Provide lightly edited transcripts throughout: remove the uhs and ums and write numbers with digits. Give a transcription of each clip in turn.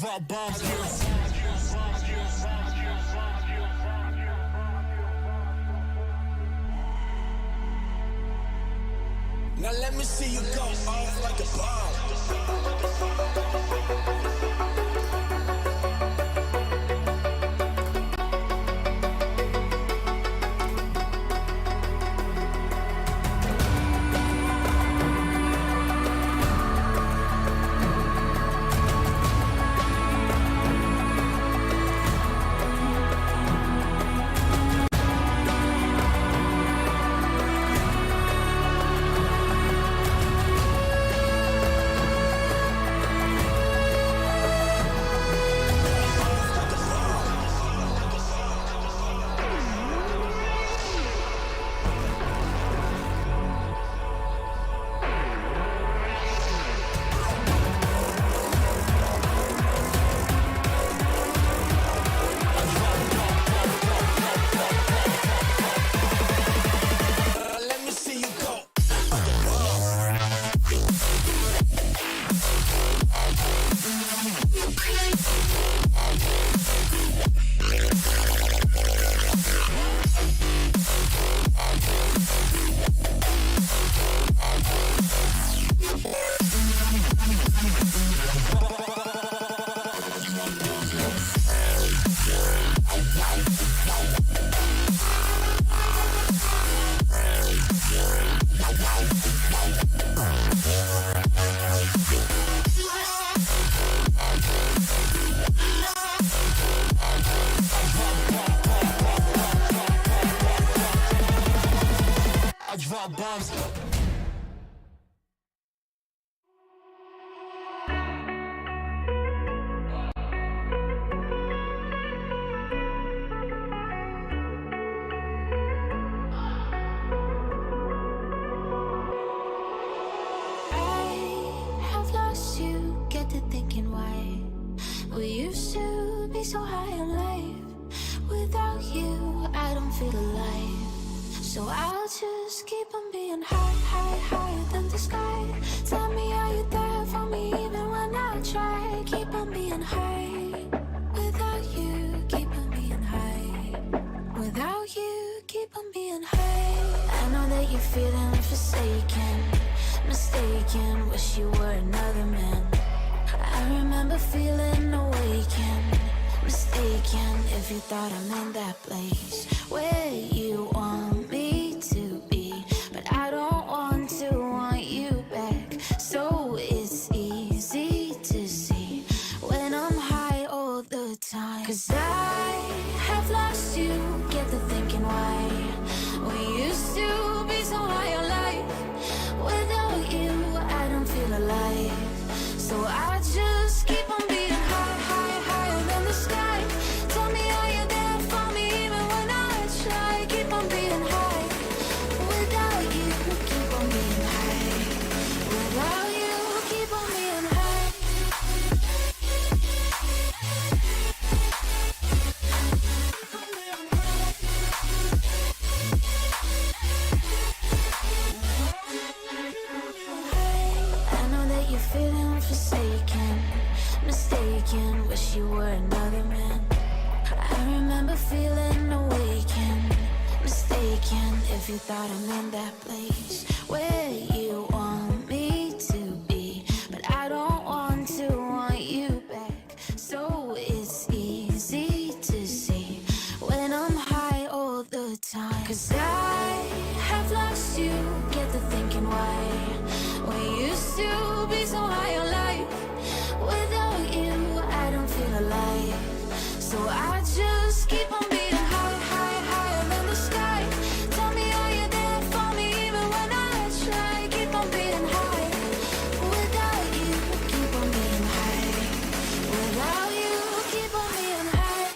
drop bombs. Now let me see you go off like a bomb. Bombs. We used to be so high in life. Without you, I don't feel alive. So I'll just keep on being high, high, higher than the sky. Tell me, are you there for me even when I try? Keep on being high. Without you, keep on being high. Without you, keep on being high. I know that you're feeling forsaken, mistaken, wish you were another man. I remember feeling awakened, mistaken, if you thought I'm in that place where you want me to be. But I don't want you back. So it's easy to see when I'm high all the time. 'Cause I have lost you, get the thinking why. We used to be so high on life. Without you, I don't feel alive. So I just keep on being high, high, higher than the sky. Tell me, are you there for me even when I try? Keep on being high. Without you, keep on being high. Without you, keep on being high. I know that you're feeling forsaken, mistaken, wish you were another man. I remember feeling awakened, mistaken, if you thought I'm in that place where you want me to be. But I don't want you back. So it's easy to see when I'm high all the time. 'Cause I have lost you, get the thinking why. We used to be so high on life. Without you, I don't feel alive. So I just keep on being high, high, higher than the sky. Tell me, are you there for me even when I try? Keep on being high. Without you, keep on being high. Without you, keep on being high.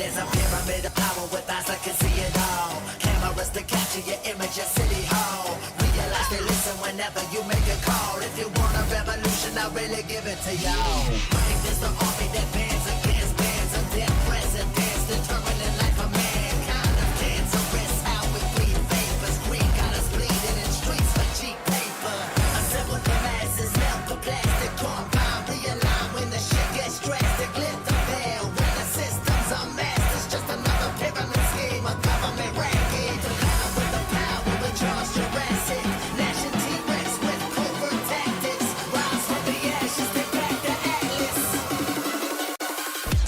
There's a pyramid of power with eyes that can see it all. Cameras to capture your image at City Hall. Realize they listen whenever you make a call. If you want a revolution, I'll really give it to y'all. Think there's the army that bands against bands of dead presidents, determining life of mankind of cancerous. How we bleed vapors, green got us bleeding in streets for cheap paper. Assemble the masses, melt the plastic, compound, realign when the shit gets drastic. Lift the veil when the systems are masked. It's just another pyramid scheme, a government racket. The power with the power, we charge Jurassic. Nation T-Rex with covert tactics. Rise from the ashes, they back the Atlas.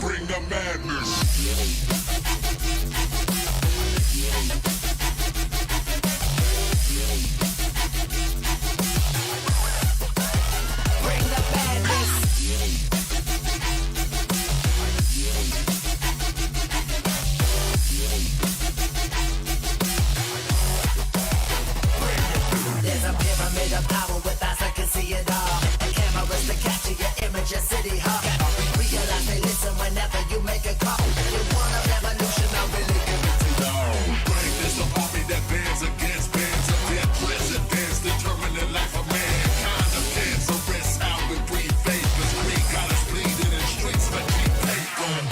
Bring the madness. Bring the madness. There's a pyramid of power with eyes that can see it all. And cameras to capture your image at City Hall. Realize they listen whenever you make a call. If you want a revolution, I'll really give it to you. Bring this a army that bands against bands of dead presidents, determining life of mankind of cancerous. How we breathe vapors, we got us bleeding in streets for cheap paper.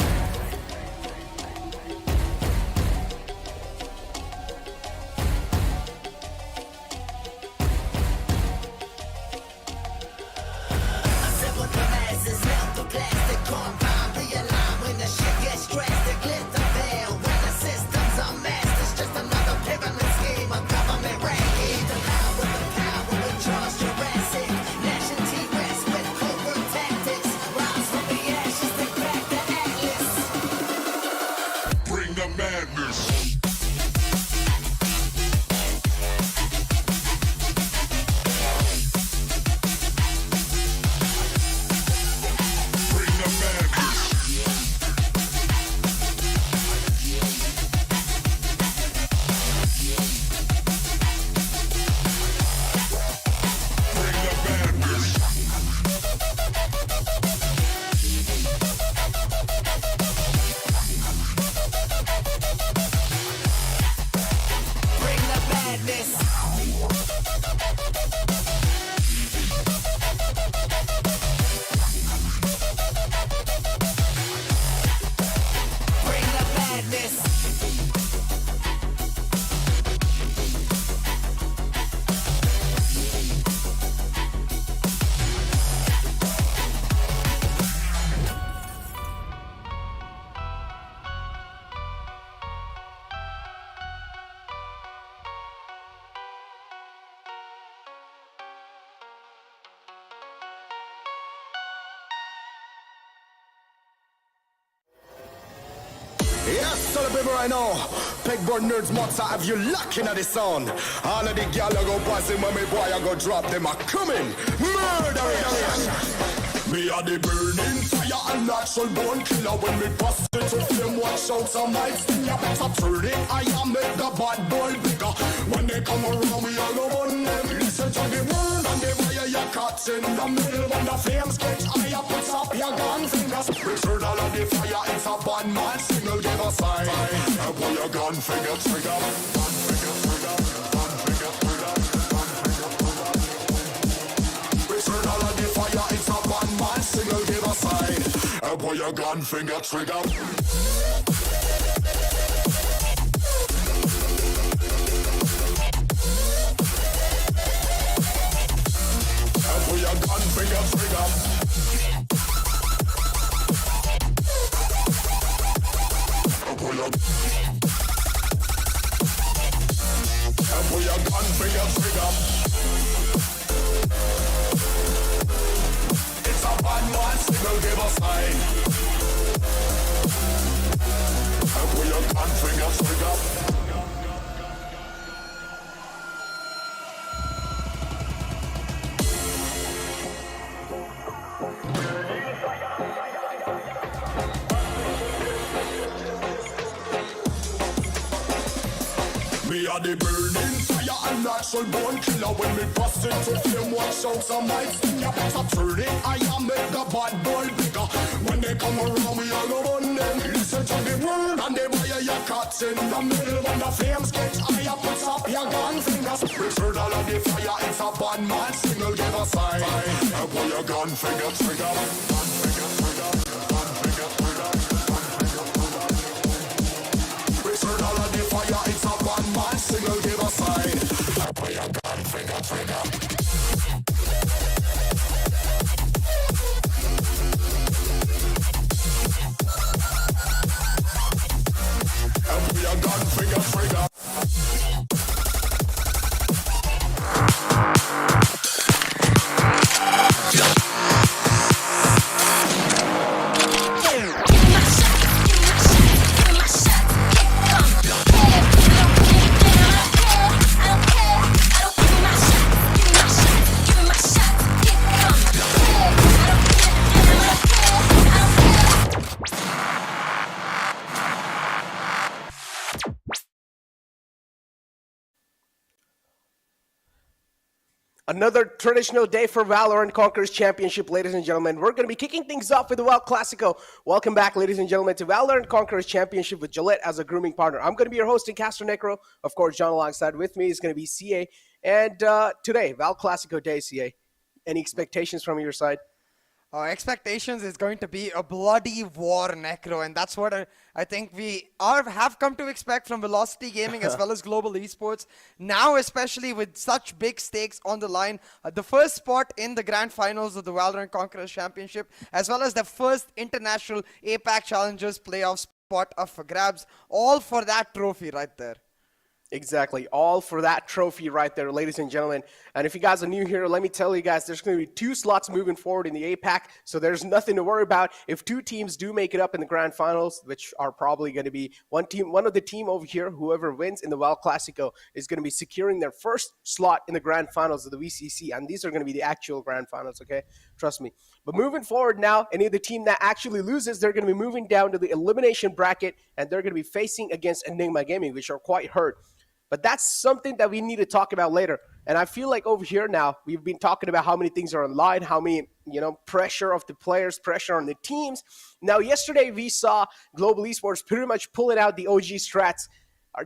Assemble the masses, melt the plastic, compound, realign when the shit gets drastic. Lift the veil when the systems are masked. It's just another pyramid scheme, a government racket. The power with the power, we charge Jurassic. Nation T-Rex with covert tactics. Rise from the ashes, they back the Atlas. Bring the madness. Bring the madness. Bring the madness. Bring the madness. Bring the madness. Yes, so the baby right now. Pegboard nerds must have you locking at the sound. All of the gal go passing when me boy I go drop them a coming. Murder. Me are the burning fire and natural born killer. When me bust it to them, watch out some lights. You better turn it. I am make the bad boy bigger. When they come around, we all go on them. Listen to the word and the fire you caught in the middle. When the flames catch high up, put up your gun fingers. Return all of the fire. It's a bad man signal. Give a sign. And pull your gun finger trigger. Gun finger trigger. Gun finger trigger. Gun finger trigger. Return all of the fire. It's a bad man signal. Give a sign. And pull your gun finger trigger. And pull your gun finger trigger. And pull your gun finger trigger. It's a bad man signal, give a sign. And pull your gun finger trigger. Me are the burning fire and natural born killer. When me bust into flame, watch out some lights. You better turn it. I am make the bad boy bigger. When they come around, we all go on them. Listen to the word And the boy your cuts in the middle. When the flames get higher, put up your gun fingers. Return all of the fire, it's a bad man signal, give a sign. And pull your gun finger trigger. Gun finger trigger. Gun finger trigger. Gun finger trigger. Return all of the fire, it's a bad man signal, give a sign. And pull your gun finger trigger. Your gun finger trigger. Another traditional day for Valorant Conquerors Championship, ladies and gentlemen. We're going to be kicking things off with the Wild Classico. Welcome back, ladies and gentlemen, to Valorant Conquerors Championship with Gillette as a grooming partner. I'm going to be your host, Caster Necro. Of course, John alongside with me is going to be CA. And today, Val Classico Day, CA. Any expectations from your side? Expectations is going to be a bloody war, Necro, and that's what I think we have come to expect from Velocity Gaming as well as Global Esports. Now, especially with such big stakes on the line, the first spot in the grand finals of the Valorant Conquerors Championship, as well as the first international APAC Challengers playoff spot up for grabs, all for that trophy right there. Exactly. All for that trophy right there, ladies and gentlemen. And if you guys are new here, let me tell you guys, there's going to be 2 slots moving forward in the APAC, so there's nothing to worry about. If 2 teams do make it up in the grand finals, which are probably going to be one of the team over here, whoever wins in the Wild Classico is going to be securing their first slot in the grand finals of the VCC. And these are going to be the actual grand finals, okay? Trust me. But moving forward now, any of the team that actually loses, they're going to be moving down to the elimination bracket, and they're going to be facing against Enigma Gaming, which are quite hurt. But that's something that we need to talk about later. And I feel like over here now, we've been talking about how many things are online, how many, pressure of the players, pressure on the teams. Now, yesterday we saw Global Esports pretty much pulling out the OG strats.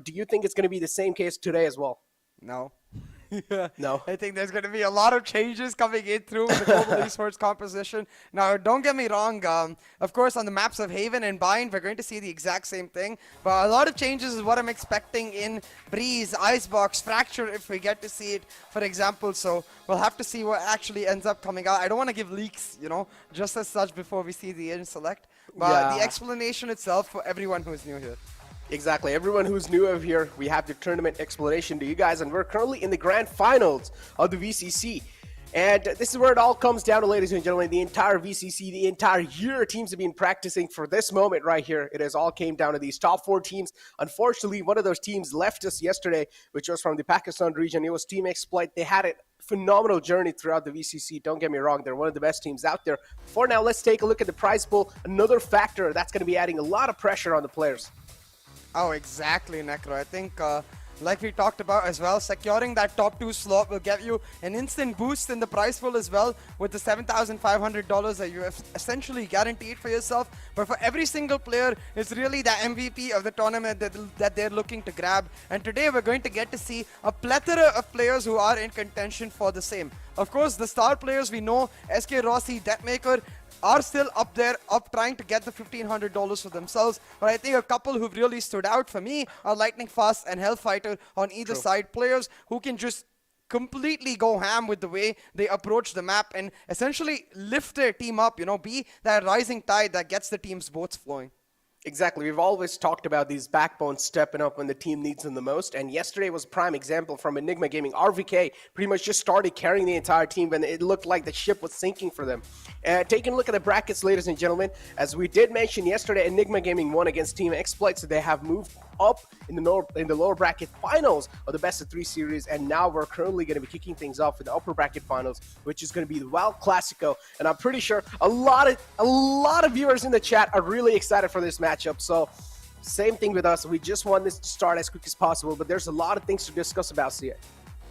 Do you think it's going to be the same case today as well? No. No. I think there's going to be a lot of changes coming in through the Global Esports composition. Now, don't get me wrong. Of course, on the maps of Haven and Bind, we're going to see the exact same thing. But a lot of changes is what I'm expecting in Breeze, Icebox, Fracture, if we get to see it, for example. So we'll have to see what actually ends up coming out. I don't want to give leaks, just as such before we see the end select. But the explanation itself for everyone who's new here. Exactly. Everyone who's new over here, we have the tournament explanation to you guys, and we're currently in the grand finals of the VCC. And this is where it all comes down to, ladies and gentlemen, the entire VCC, the entire year teams have been practicing for this moment right here. It has all came down to these top 4 teams. Unfortunately, one of those teams left us yesterday, which was from the Pakistan region. It was Team Exploit. They had a phenomenal journey throughout the VCC. Don't get me wrong. They're one of the best teams out there. For now, let's take a look at the prize pool. Another factor that's going to be adding a lot of pressure on the players. Oh, exactly, Necro. I think, like we talked about as well, securing that top 2 slot will give you an instant boost in the prize pool as well, with the $7,500 that you have essentially guaranteed for yourself. But for every single player, it's really the MVP of the tournament that they're looking to grab. And today we're going to get to see a plethora of players who are in contention for the same. Of course, the star players we know, SK Rossi, Deathmaker, are still up there, trying to get the $1,500 for themselves. But I think a couple who've really stood out for me are Lightning Fast and Hellfighter on either side. Players who can just completely go ham with the way they approach the map and essentially lift their team up, be that rising tide that gets the team's boats flowing. Exactly. We've always talked about these backbones stepping up when the team needs them the most. And yesterday was a prime example from Enigma Gaming. RVK pretty much just started carrying the entire team when it looked like the ship was sinking for them. Taking a look at the brackets, ladies and gentlemen, as we did mention yesterday, Enigma Gaming won against Team Exploit, so they have moved up in the lower bracket finals of the best of 3 series, and now we're currently going to be kicking things off with the upper bracket finals, which is going to be the Wild Classico. And I'm pretty sure a lot of viewers in the chat are really excited for this matchup. So same thing with us. We just want this to start as quick as possible, but there's a lot of things to discuss about CA.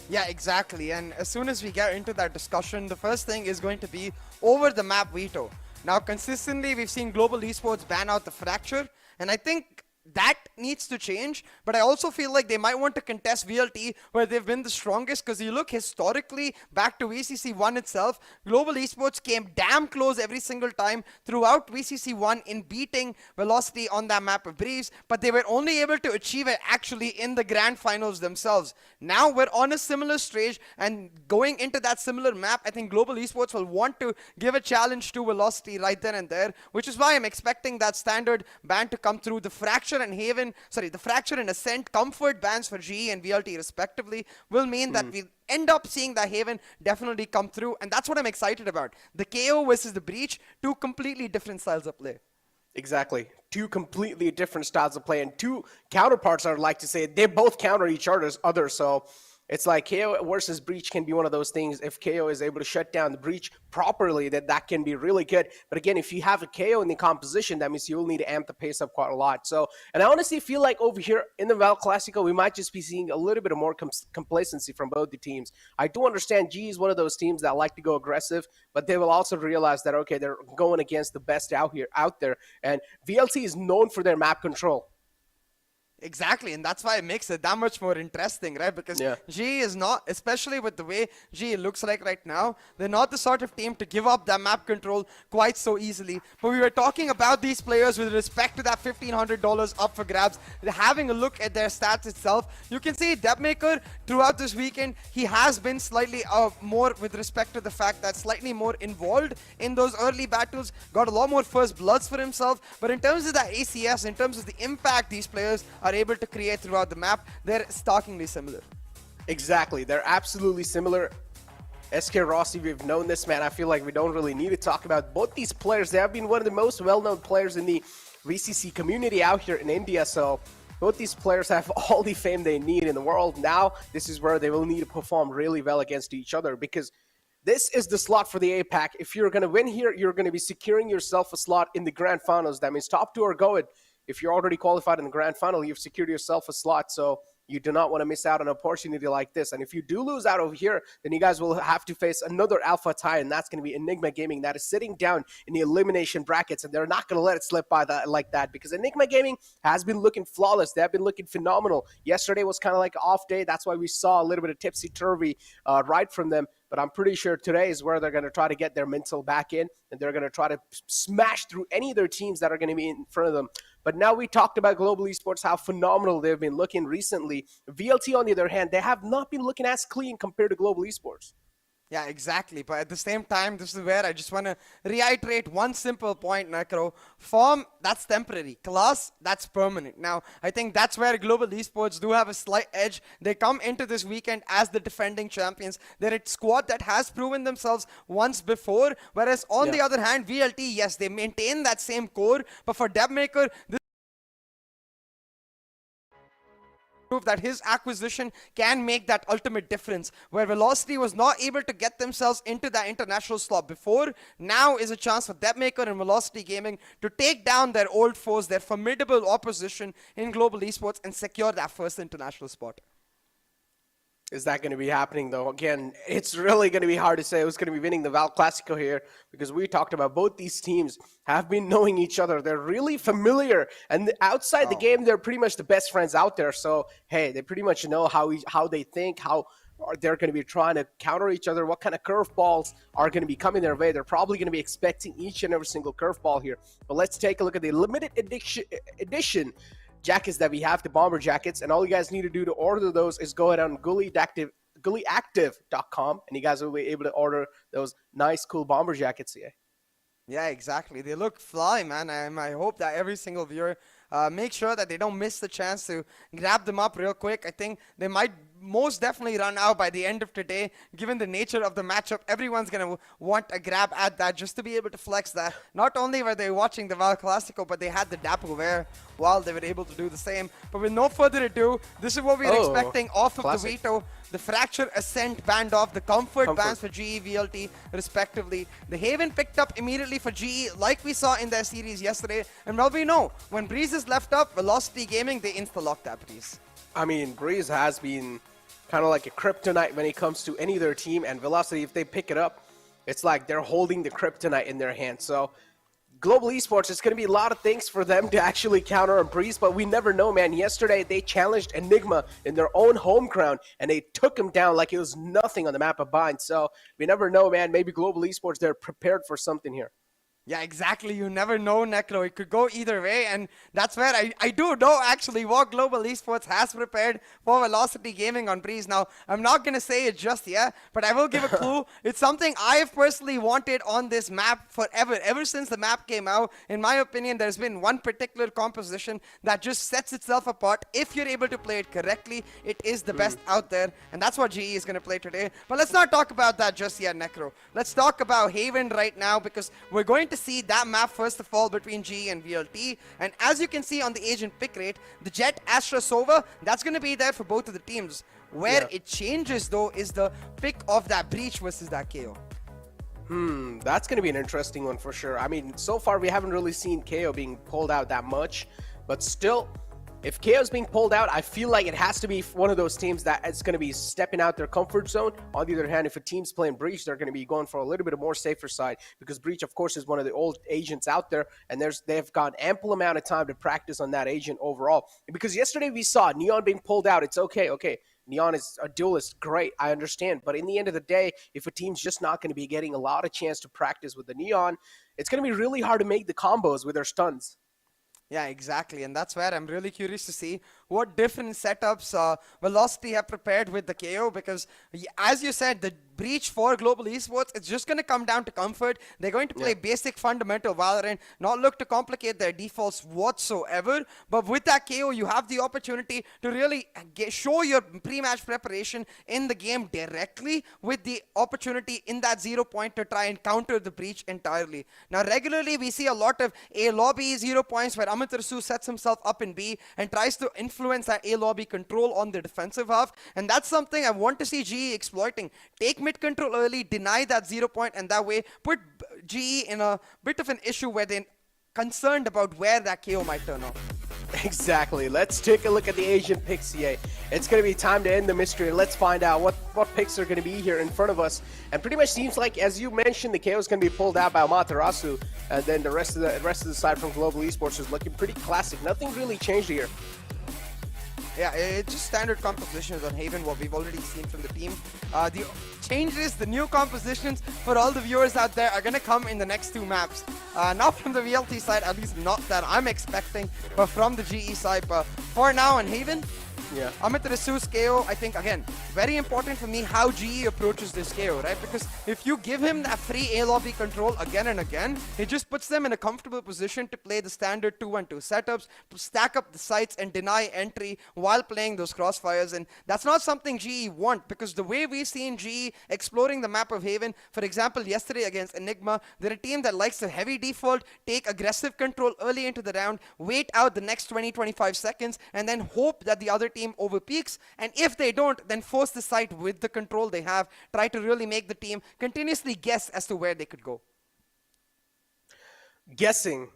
Yeah, exactly. And as soon as we get into that discussion, the first thing is going to be over the map veto. Now, consistently, we've seen Global Esports ban out the Fracture, and I think that needs to change, but I also feel like they might want to contest VLT where they've been the strongest, because you look historically back to VCC 1 itself, Global Esports came damn close every single time throughout VCC 1 in beating Velocity on that map of Breeze, but they were only able to achieve it actually in the grand finals themselves. Now we're on a similar stage, and going into that similar map, I think Global Esports will want to give a challenge to Velocity right then and there, which is why I'm expecting that standard ban to come through. The Fracture and Ascent comfort bans for GE and VLT respectively will mean that we end up seeing the Haven definitely come through, and that's what I'm excited about. The KO versus the Breach, two completely different styles of play. Exactly. Two completely different styles of play, and two counterparts, I would like to say. They both counter each other, so it's like KO versus Breach can be one of those things. If KO is able to shut down the Breach properly, that can be really good. But again, if you have a KO in the composition, that means you'll need to amp the pace up quite a lot. So, and I honestly feel like over here in the Val Classico, we might just be seeing a little bit of more complacency from both the teams. I do understand G is one of those teams that like to go aggressive, but they will also realize that, okay, they're going against the best out there. And VLT is known for their map control. Exactly, and that's why it makes it that much more interesting, right? Because GE is not, especially with the way GE looks like right now, they're not the sort of team to give up that map control quite so easily. But we were talking about these players with respect to that $1,500 up for grabs. Having a look at their stats itself, you can see Debmaker throughout this weekend, he has been slightly more with respect to the fact that slightly more involved in those early battles, got a lot more first bloods for himself. But in terms of that ACS, in terms of the impact these players are able to create throughout the map, they're starkingly similar. Exactly, they're absolutely similar. SK Rossi, we've known this, man. I feel like we don't really need to talk about both these players. They have been one of the most well-known players in the VCC community out here in India, so both these players have all the fame they need in the world. Now, this is where they will need to perform really well against each other, because this is the slot for the APAC. If you're going to win here, you're going to be securing yourself a slot in the grand finals. That means top two are going. If you're already qualified in the grand final, you've secured yourself a slot, so you do not want to miss out on an opportunity like this. And if you do lose out over here, then you guys will have to face another alpha tie, and that's going to be Enigma Gaming, that is sitting down in the elimination brackets, and they're not going to let it slip by like that, because Enigma Gaming has been looking flawless. They have been looking phenomenal. Yesterday was kind of like an off day. That's why we saw a little bit of tipsy-turvy right from them. But I'm pretty sure today is where they're going to try to get their mental back in, and they're going to try to smash through any of their teams that are going to be in front of them. But now we talked about Global Esports, how phenomenal they've been looking recently. VLT, on the other hand, they have not been looking as clean compared to Global Esports. Yeah, exactly. But at the same time, this is where I just want to reiterate one simple point, Necro. Form, that's temporary. Class, that's permanent. Now, I think that's where Global Esports do have a slight edge. They come into this weekend as the defending champions. They're a squad that has proven themselves once before. Whereas on the other hand, VLT, yes, they maintain that same core. But for Debmaker, this prove that his acquisition can make that ultimate difference. Where Velocity was not able to get themselves into that international slot before, now is a chance for Debmaker and Velocity Gaming to take down their old foes, their formidable opposition in Global Esports, and secure that first international spot. Is that going to be happening, though? Again, it's really going to be hard to say who's going to be winning the Val Classico here, because we talked about both these teams have been knowing each other. They're really familiar, and outside the game, they're pretty much the best friends out there. So, hey, they pretty much know how they think, how they're going to be trying to counter each other, what kind of curveballs are going to be coming their way. They're probably going to be expecting each and every single curveball here. But let's take a look at the limited edition jackets that we have, the bomber jackets, and all you guys need to do to order those is go ahead on gullyactive.com, and you guys will be able to order those nice cool bomber jackets here. Yeah, exactly. They look fly, man. I hope that every single viewer make sure that they don't miss the chance to grab them up real quick. I think they might most definitely run out by the end of today. Given the nature of the matchup, everyone's going to want a grab at that just to be able to flex that. Not only were they watching the Val Classico, but they had the Dapper wear while they were able to do the same. But with no further ado, this is what we're expecting off of the veto. The Fracture, Ascent banned off, the Comfort bans for GE, VLT, respectively. The Haven picked up immediately for GE, like we saw in their series yesterday. And well, we know, when Breeze is left up, Velocity Gaming, they insta-lock that Breeze. I mean, Breeze has been kind of like a kryptonite when it comes to any of their team, and Velocity, if they pick it up, it's like they're holding the kryptonite in their hand. So Global Esports, it's going to be a lot of things for them to actually counter on Breeze, but we never know, man. Yesterday, they challenged Enigma in their own home ground, and they took him down like it was nothing on the map of Bind. So we never know, man. Maybe Global Esports, they're prepared for something here. Yeah, exactly. You never know, Necro. It could go either way, and that's where I do know actually what Global Esports has prepared for Velocity Gaming on Breeze. Now, I'm not going to say it just yet, but I will give a clue. It's something I've personally wanted on this map forever. Ever since the map came out, in my opinion, there's been one particular composition that just sets itself apart. If you're able to play it correctly, it is the best out there, and that's what GE is going to play today. But let's not talk about that just yet, Necro. Let's talk about Haven right now, because we're going to see that map first of all between GE and VLT, and as you can see on the agent pick rate, the Jet, Astra, Sova, that's going to be there for both of the teams. Where it changes though is the pick of that Breach versus that KO. That's going to be an interesting one for sure. I mean, so far we haven't really seen KO being pulled out that much, but still, if KO is being pulled out, I feel like it has to be one of those teams that is going to be stepping out their comfort zone. On the other hand, if a team's playing Breach, they're going to be going for a little bit more safer side, because Breach, of course, is one of the old agents out there, and they've got ample amount of time to practice on that agent overall. And because yesterday we saw Neon being pulled out, it's okay. Neon is a duelist, great, I understand. But in the end of the day, if a team's just not going to be getting a lot of chance to practice with the Neon, it's going to be really hard to make the combos with their stuns. Yeah, exactly, and that's where I'm really curious to see what different setups Velocity have prepared with the KO, because as you said, the Breach for Global Esports, it's just going to come down to comfort. They're going to play basic fundamental Valorant, not look to complicate their defaults whatsoever, but with that KO, you have the opportunity to really show your pre-match preparation in the game directly, with the opportunity in that 0 point to try and counter the Breach entirely. Now, regularly, we see a lot of A lobby 0 points where Amaterasu sets himself up in B and tries to influence that A lobby control on the defensive half, and that's something I want to see GE exploiting. Take mid control early, deny that 0 point, and that way put GE in a bit of an issue where they're concerned about where that KO might turn off. Exactly. Let's take a look at the Asian picks here. It's going to be time to end the mystery, and let's find out what picks are going to be here in front of us. And pretty much seems like, as you mentioned, the KO is going to be pulled out by Amaterasu, and then the rest of the side from Global Esports is looking pretty classic. Nothing really changed here. Yeah, it's just standard compositions on Haven, what we've already seen from the team. The changes, the new compositions for all the viewers out there are going to come in the next two maps. Not from the VLT side, at least not that I'm expecting, but from the GE side. But for now on Haven, Amaterasu's KO, I think, again, very important for me how GE approaches this KO, right? Because if you give him that free A lobby control again and again, it just puts them in a comfortable position to play the standard 2-1-2 setups, to stack up the sites and deny entry while playing those crossfires. And that's not something GE want, because the way we've seen GE exploring the map of Haven, for example, yesterday against Enigma, they're a team that likes to heavy default, take aggressive control early into the round, wait out the next 20-25 seconds, and then hope that the other team overpeaks, and if they don't, then force the site with the control they have, try to really make the team continuously guess as to where they could go. Guessing.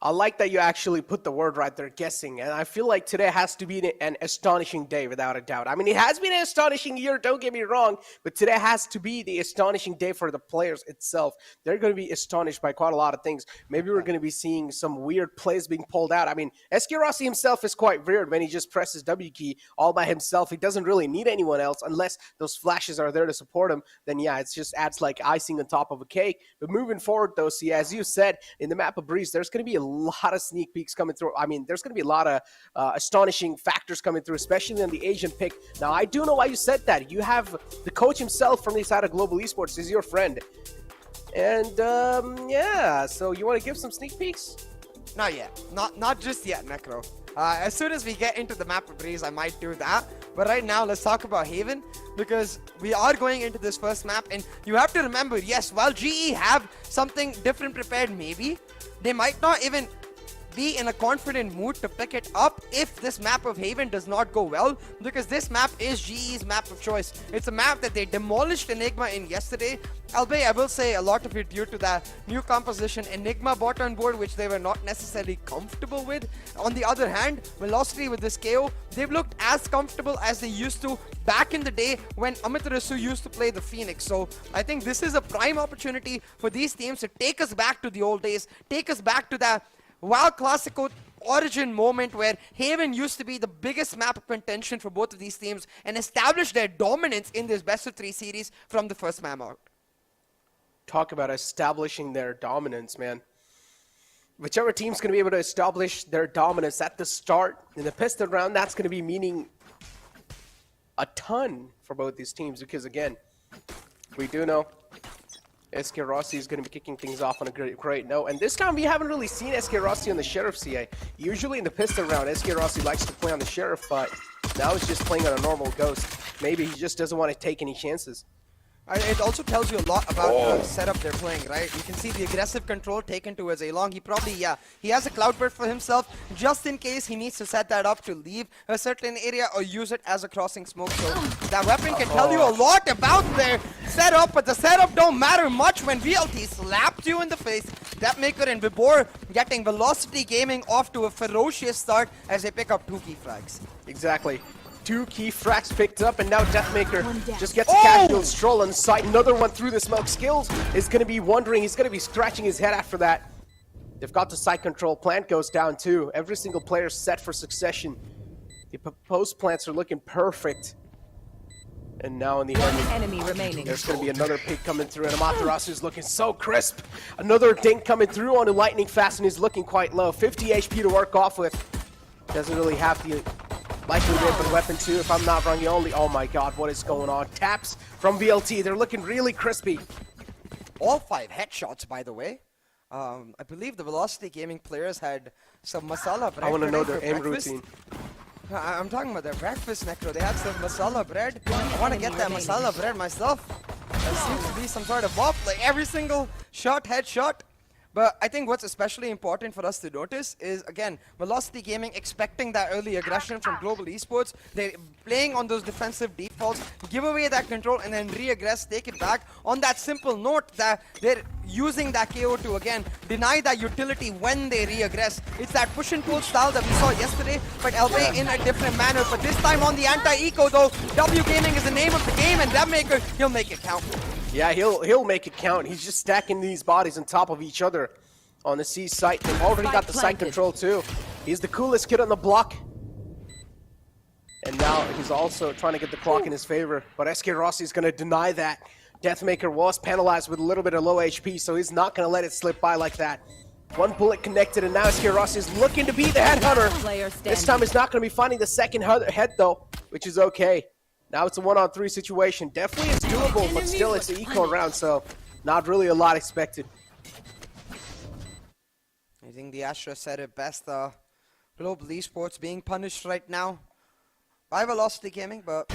I like that you actually put the word right there, guessing. And I feel like today has to be an astonishing day without a doubt. I mean, it has been an astonishing year, don't get me wrong, but today has to be the astonishing day for the players itself. They're going to be astonished by quite a lot of things. Maybe we're going to be seeing some weird plays being pulled out. I mean, SK Rossi himself is quite weird when he just presses W key all by himself. He doesn't really need anyone else unless those flashes are there to support him. Then, yeah, it just adds like icing on top of a cake. But moving forward, though, see, as you said, in the map of Breeze, there's going to be a lot of sneak peeks coming through. I mean, there's going to be a lot of astonishing factors coming through, especially on the Asian pick. Now, I do know why you said that. You have the coach himself from the side of Global Esports is your friend. And, yeah, so you want to give some sneak peeks? Not yet. Not just yet, Necro. As soon as we get into the map of Breeze, I might do that. But right now, let's talk about Haven, because we are going into this first map, and you have to remember, yes, while GE have something different prepared, maybe, they might not even be in a confident mood to pick it up if this map of Haven does not go well, because this map is GE's map of choice. It's a map that they demolished Enigma in yesterday, albeit I will say a lot of it due to that new composition Enigma brought on board, which they were not necessarily comfortable with. On the other hand, Velocity with this KO, they've looked as comfortable as they used to back in the day when Amaterasu used to play the Phoenix. So I think this is a prime opportunity for these teams to take us back to the old days, take us back to that WoW Classico origin moment where Haven used to be the biggest map of contention for both of these teams and establish their dominance in this best of 3 series from the first map out. Talk about establishing their dominance, man. Whichever team's going to be able to establish their dominance at the start in the piston round, that's going to be meaning a ton for both these teams, because again, we do know SK Rossi is going to be kicking things off on a great note. And this time we haven't really seen SK Rossi on the Sheriff CA. Usually in the piston round, SK Rossi likes to play on the Sheriff, but now he's just playing on a normal Ghost. Maybe he just doesn't want to take any chances. It also tells you a lot about the setup they're playing, right? You can see the aggressive control taken towards A-Long. He probably, he has a Cloudburst for himself just in case he needs to set that up to leave a certain area or use it as a crossing smoke. So that weapon can tell you a lot about their setup, but the setup don't matter much when VLT slapped you in the face. Deathmaker and Vibor getting Velocity Gaming off to a ferocious start as they pick up 2 key frags. Exactly. 2 key frags picked up, and now Deathmaker just gets a casual stroll on the side. Another one through the smoke. Skills is going to be wondering. He's going to be scratching his head after that. They've got the side control. Plant goes down too. Every single player set for succession. The post plants are looking perfect. And now in the enemy remaining. There's going to be another pick coming through, and Amaterasu is looking so crisp. Another dink coming through on a lightning fast, and he's looking quite low. 50 HP to work off with. Doesn't really have the likely win for the weapon too, if I'm not wrong. He only, oh my god, what is going on? Taps from VLT. They're looking really crispy. All 5 headshots, by the way. I believe the Velocity Gaming players had some masala bread. I want to know today their for aim breakfast. routine. I'm talking about their breakfast, Necro. They had some masala bread. I want to get that masala bread myself. There seems to be some sort of bop, like every single shot, headshot. But I think what's especially important for us to notice is, again, Velocity Gaming expecting that early aggression from Global Esports. They're playing on those defensive defaults, give away that control, and then re-aggress, take it back on that simple note that they're using that KO to, again, deny that utility when they re-aggress. It's that push and pull style that we saw yesterday, but albeit in a different manner. But this time on the anti-eco, though, W Gaming is the name of the game, and Deathmaker, he'll make it count. Yeah, he'll make it count. He's just stacking these bodies on top of each other on the C site. They've already got the site control too. He's the coolest kid on the block. And now he's also trying to get the clock in his favor. But SK Rossi is going to deny that. Deathmaker was penalized with a little bit of low HP, so he's not going to let it slip by like that. 1 bullet connected, and now SK Rossi is looking to be the headhunter. This time he's not going to be finding the second head though, which is okay. Now it's a 1-on-3 situation. Definitely it's doable, but still it's an eco round, so not really a lot expected. I think the Astra said it best. Global Esports being punished right now by Velocity Gaming, but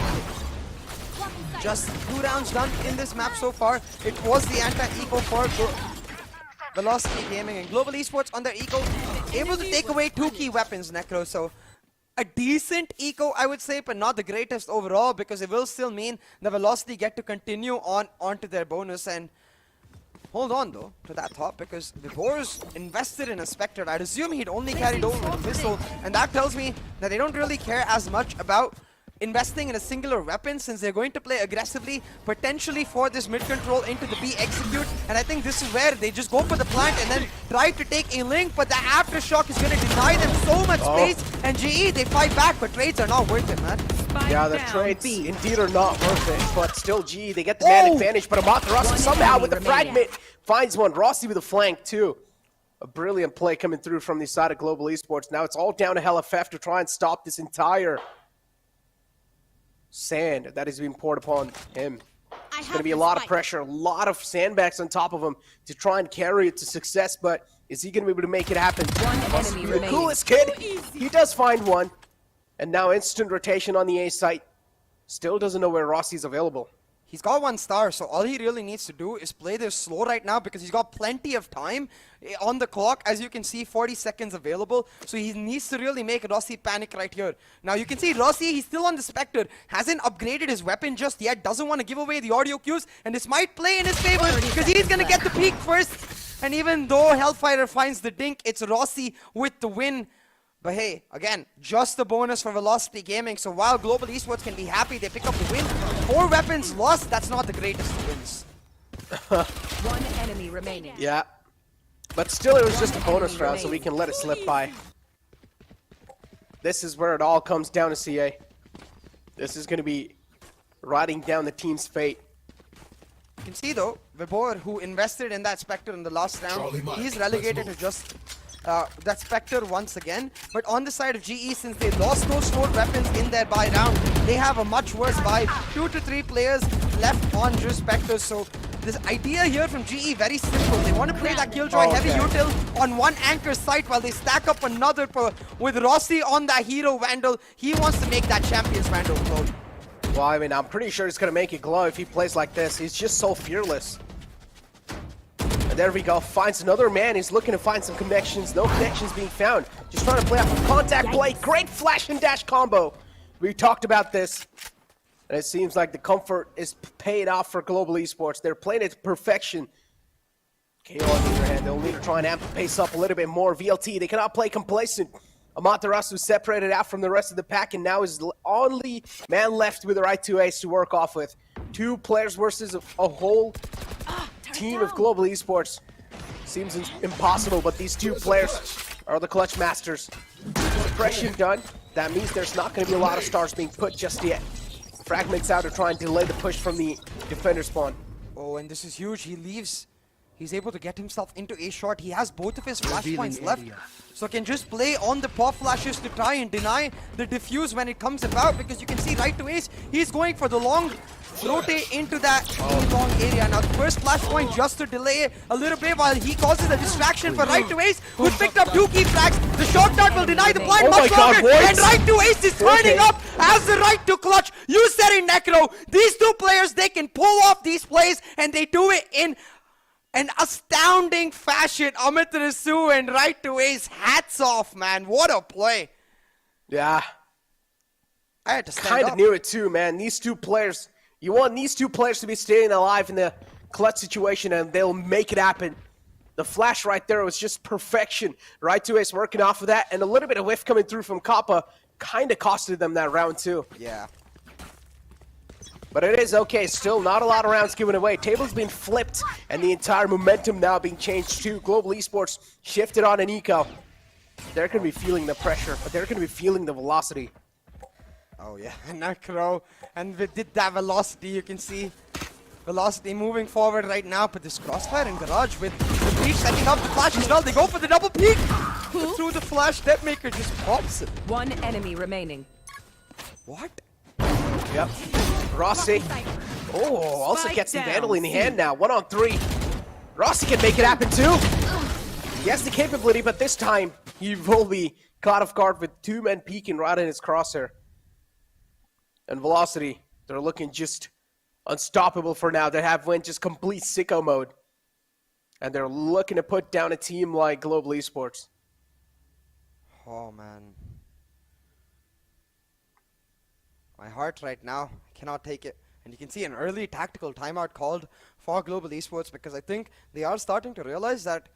just 2 rounds done in this map so far. It was the anti-eco for Velocity Gaming, and Global Esports on their eco able to take away 2 key weapons, Necro. So a decent eco, I would say, but not the greatest overall, because it will still mean the Velocity get to continue onto their bonus. And hold on though to that thought, because Vibor's invested in a Spectre. I'd assume he'd only carried over with a pistol, and that tells me that they don't really care as much about investing in a singular weapon, since they're going to play aggressively, potentially for this mid-control into the B execute. And I think this is where they just go for the plant and then try to take a link, but the aftershock is going to deny them so much space. And GE, they fight back, but trades are not worth it, man. Yeah, the trades indeed are not worth it, but still GE, they get the man advantage, but Amaterasu somehow with the fragment finds one. Rossi with a flank too. A brilliant play coming through from the side of Global Esports. Now it's all down to HellFF to try and stop this entire sand that is being poured upon him. There's going to be a lot of pressure, a lot of sandbags on top of him to try and carry it to success, but is he going to be able to make it happen? The coolest kid, he does find one. And now instant rotation on the A site. Still doesn't know where Rossi's available. He's got 1 star, so all he really needs to do is play this slow right now because he's got plenty of time on the clock. As you can see, 40 seconds available. So he needs to really make Rossi panic right here. Now you can see Rossi, he's still on the Spectre. Hasn't upgraded his weapon just yet. Doesn't want to give away the audio cues. And this might play in his favor because he's going to get the peak first. And even though Hellfighter finds the dink, it's Rossi with the win. But hey, again, just a bonus for Velocity Gaming. So while Global Esports can be happy they pick up the win, 4 weapons lost, that's not the greatest of wins. 1 enemy remaining. Yeah. But still, it was just a bonus round, so we can let it slip by. This is where it all comes down to CA. This is going to be writing down the team's fate. You can see though, Vibor, who invested in that Spectre in the last round, he's relegated to just that Spectre once again. But on the side of GE, since they lost those 4 weapons in their buy round, they have a much worse buy. 2 to 3 players left on just Spectres. So this idea here from GE, very simple. They want to play that Killjoy heavy util on one anchor site while they stack up another with Rossi on that hero Vandal. He wants to make that Champions Vandal glow. Well, I mean, I'm pretty sure he's going to make it glow if he plays like this. He's just so fearless. And there we go, finds another man. He's looking to find some connections. No connections being found. Just trying to play off a contact play. Great flash and dash combo. We talked about this. And it seems like the comfort is paid off for Global Esports. They're playing it to perfection. KO on the other hand, they'll need to try and amp the pace up a little bit more. VLT, they cannot play complacent. Amaterasu separated out from the rest of the pack and now is the only man left with the right 2 ace to work off with. 2 players versus a whole team of Global Esports. Seems impossible, but these 2 players are the clutch masters. Suppression done. That means there's not going to be a lot of stars being put just yet. Fragments out to try and delay the push from the defender spawn. Oh, and this is huge. He leaves. He's able to get himself into a shot. He has both of his flash points left. So can just play on the pop flashes to try and deny the defuse when it comes about, because you can see right to ace, he's going for the long rotate into that long area. Now the first flash point just to delay a little bit while he causes a distraction for right to ace, who's picked up 2 key frags. The short dart will deny the blind much longer, and right to ace is turning up as the right to clutch. You said it, Necro. These 2 players, they can pull off these plays, and they do it in an astounding fashion. Amaterasu and right to ace, hats off, man. What a play. Yeah. I had to stand Kind up. of knew it too, man. These 2 players, you want these 2 players to be staying alive in the clutch situation, and they'll make it happen. The flash right there was just perfection. Right to ace working off of that, and a little bit of whiff coming through from Kappa kind of costed them that round too. Yeah. But it is okay, still not a lot of rounds given away. Table's been flipped, and the entire momentum now being changed to Global Esports shifted on an eco. They're going to be feeling the pressure, but they're going to be feeling the velocity. Oh yeah, Necro. And with that velocity, you can see velocity moving forward right now. But this crossfire in garage with the breach setting up the flash as well. They go for the double peek. Through the flash, Deadmaker just pops it. 1 enemy remaining. What? Yep. Rossi. Oh, also gets the Vandal in the hand now. 1 on 3. Rossi can make it happen too. He has the capability, but this time he will be caught off guard with 2 men peeking right in his crosshair. And Velocity, they're looking just unstoppable for now. They have went just complete sicko mode. And they're looking to put down a team like Global Esports. Oh man. My heart right now, I cannot take it. And you can see an early tactical timeout called for Global Esports, because I think they are starting to realize that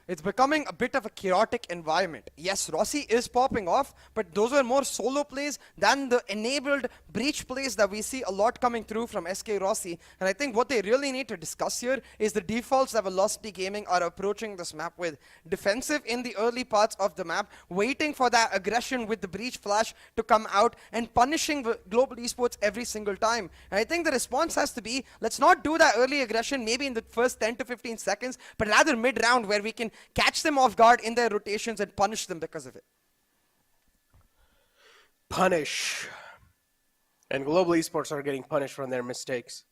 it's becoming a bit of a chaotic environment. Yes, Rossi is popping off, but those are more solo plays than the enabled breach plays that we see a lot coming through from SK Rossi. And I think what they really need to discuss here is the defaults that Velocity Gaming are approaching this map with. Defensive in the early parts of the map, waiting for that aggression with the breach flash to come out, and punishing Global Esports every single time. And I think the response has to be, let's not do that early aggression maybe in the first 10 to 15 seconds, but rather mid-round, where we can catch them off guard in their rotations and punish them because of it. Punish. And Global Esports are getting punished from their mistakes.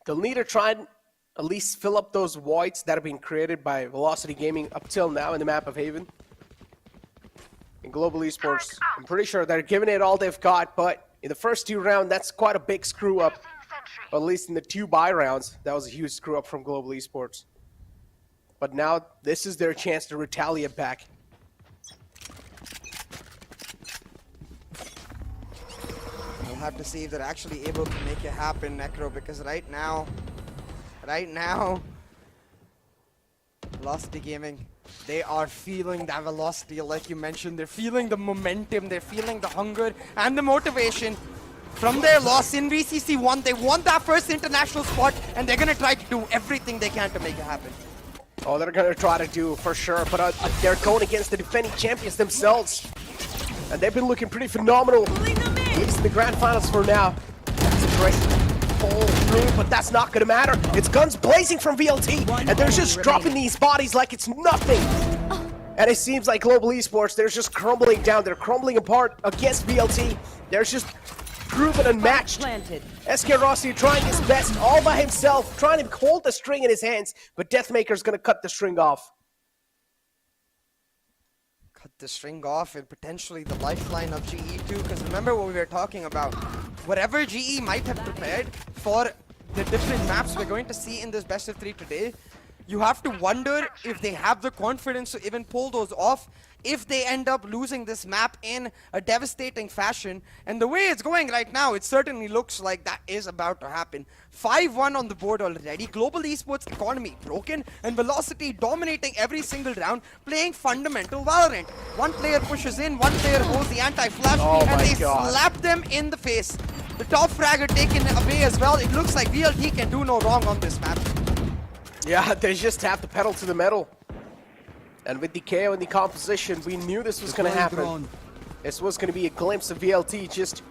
They'll need to try and at least fill up those voids that have been created by Velocity Gaming up till now in the map of Haven. In Global Esports, I'm pretty sure they're giving it all they've got, but In the first 2 rounds, that's quite a big screw up. At least in the 2 buy rounds, that was a huge screw up from Global Esports. But now, this is their chance to retaliate back. We'll have to see if they're actually able to make it happen, Necro, because right now, Velocity Gaming, they are feeling that velocity, like you mentioned. They're feeling the momentum, they're feeling the hunger and the motivation from their loss in VCC 1. They won that first international spot, and they're going to try to do everything they can to make it happen. Oh, they're going to try to do for sure, but they're going against the defending champions themselves. And they've been looking pretty phenomenal, at least in the grand finals for now. That's a great pull through, but that's not going to matter. It's guns blazing from VLT, and they're just dropping these bodies like it's nothing. And it seems like Global Esports, they're just crumbling down. They're crumbling apart against VLT. They're just proven unmatched. SK Rossi trying his best all by himself, trying to hold the string in his hands, but Deathmaker's going to cut the string off. Cut the string off and potentially the lifeline of GE too, because remember what we were talking about. Whatever GE might have prepared for the different maps we're going to see in this best of 3 today, you have to wonder if they have the confidence to even pull those off if they end up losing this map in a devastating fashion. And the way it's going right now, it certainly looks like that is about to happen. 5-1 on the board already. Global Esports economy broken, and Velocity dominating every single round, playing fundamental Valorant. One player pushes in, one player holds the anti-flash, and they slap them in the face. The top fragger taken away as well. It looks like VLT can do no wrong on this map. Yeah, they just have the pedal to the metal. And with the KO and the composition, we knew this was going to happen. This was going to be a glimpse of VLT just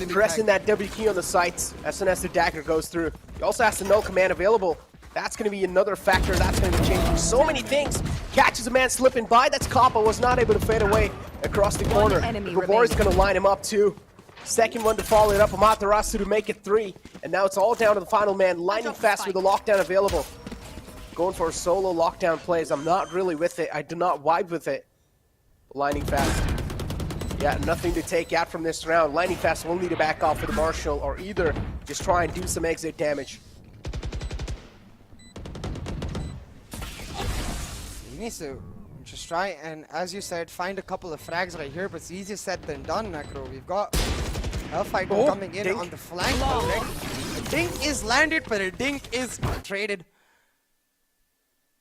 pressing that W key on the sights as soon as the dagger goes through. He also has the null command available. That's going to be another factor. That's going to be changing so many things. Catches a man slipping by. That's Kappa, was not able to fade away across the corner. Gabor is going to line him up too. Second one to follow it up, Amaterasu to make it 3. And now it's all down to the final man, lining fast with the lockdown available. Going for solo lockdown plays. I'm not really with it. I do not vibe with it. Lining fast. Yeah, nothing to take out from this round. Lining fast will need to back off for the Marshall, or either just try and do some exit damage. He needs to just try and, as you said, find a couple of frags right here, but it's easier said than done, Necro. We've got Hellfighter coming in dink on the flank already. A dink is landed, but a dink is traded.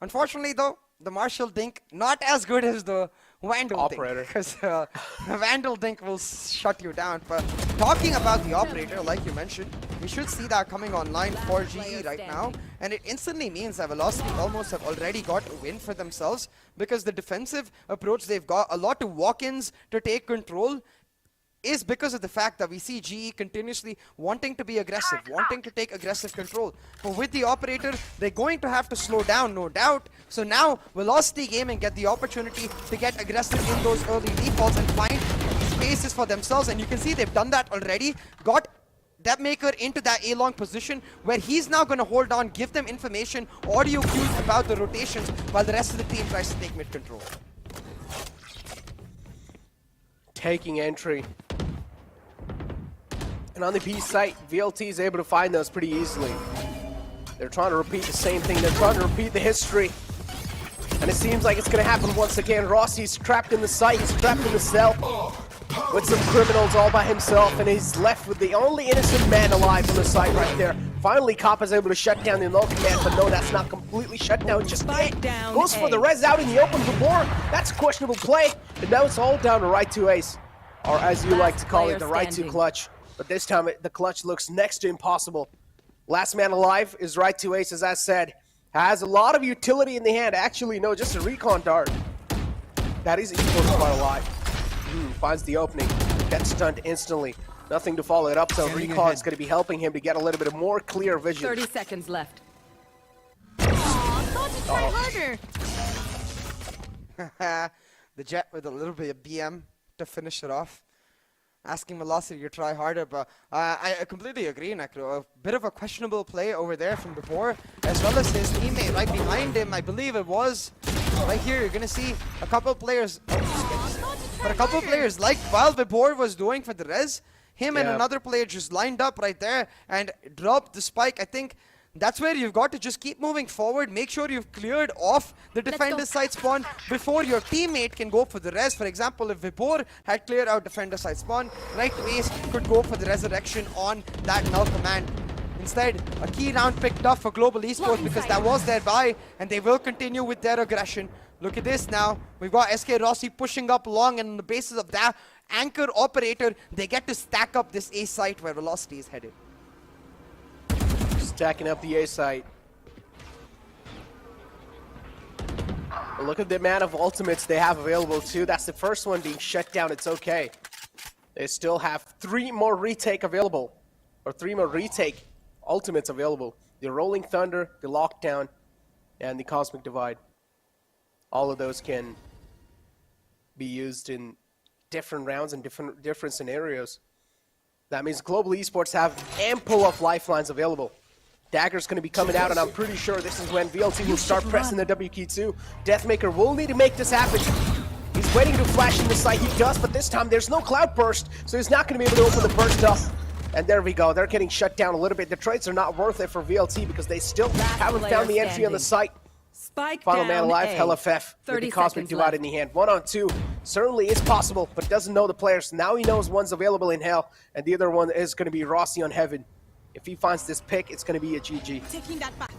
Unfortunately, though, the Marshall dink not as good as the Vandal operator, because the Vandal dink will shut you down. But talking about the operator, like you mentioned, we should see that coming online for GE right now, and it instantly means that Velocity almost have already got a win for themselves, because the defensive approach they've got, a lot of walk-ins to take control, is because of the fact that we see GE continuously wanting to be aggressive, wanting to take aggressive control. But with the operator, they're going to have to slow down, no doubt. So now, Velocity Gaming get the opportunity to get aggressive in those early defaults and find spaces for themselves. And you can see they've done that already. Got Deathmaker into that A-long position, where he's now going to hold on, give them information, audio cues about the rotations, while the rest of the team tries to take mid-control. Taking entry. And on the B site, VLT is able to find those pretty easily. They're trying to repeat the same thing. They're trying to repeat the history. And it seems like it's going to happen once again. Rossi's trapped in the site. He's trapped in the cell with some criminals all by himself. And he's left with the only innocent man alive on the site right there. Finally, Kappa's able to shut down the null command. But no, that's not completely shut down just yet. Goes for the res out in the open Gabor. That's a questionable play. And now it's all down to right to ace. Or as you like to call it, the right to clutch. But this time, the clutch looks next to impossible. Last man alive is right to ace, as I said. Has a lot of utility in the hand. Actually, no, just a recon dart. That is equal to quite a lot. Finds the opening. Gets stunned instantly. Nothing to follow it up, so recon's going to be helping him to get a little bit of more clear vision. 30 seconds left. Thought to try harder. The Jet with a little bit of BM to finish it off. Asking Velocity to try harder, but I completely agree, Necro. A bit of a questionable play over there from Gabor, as well as his teammate right behind him. I believe it was right here. You're going to see a couple of players, but a couple of players, like while Gabor was doing for the res, him and another player just lined up right there and dropped the spike. I think that's where you've got to just keep moving forward. Make sure you've cleared off the defender side spawn before your teammate can go for the res. For example, if Vibor had cleared out defender side spawn, right Ace could go for the resurrection on that null command. Instead, a key round picked up for Global Esports because that was their buy, and they will continue with their aggression. Look at this now. We've got SK Rossi pushing up long, and on the basis of that anchor operator, they get to stack up this A site where Velocity is headed. Stacking up the A site. Look at the amount of ultimates they have available too. That's the first one being shut down. It's okay. They still have 3 more retake available. Or 3 more retake ultimates available. The Rolling Thunder, the Lockdown, and the Cosmic Divide. All of those can be used in different rounds and different scenarios. That means Global Esports have ample of lifelines available. Dagger's going to be coming out, and I'm pretty sure this is when VLT will start pressing the W key too. Deathmaker will need to make this happen. He's waiting to flash in the site. He does, but this time there's no cloud burst, so he's not going to be able to open the burst up. And there we go. They're getting shut down a little bit. The trades are not worth it for VLT because they still haven't found the entry on the site. Spike Final down man alive, A. HellFF with the Cosmic Divide left. in the hand. 1-on-2 certainly is possible, but doesn't know the players. Now he knows one's available in Hell, and the other one is going to be Rossi on Heaven. If he finds this pick, it's going to be a GG. Taking that back.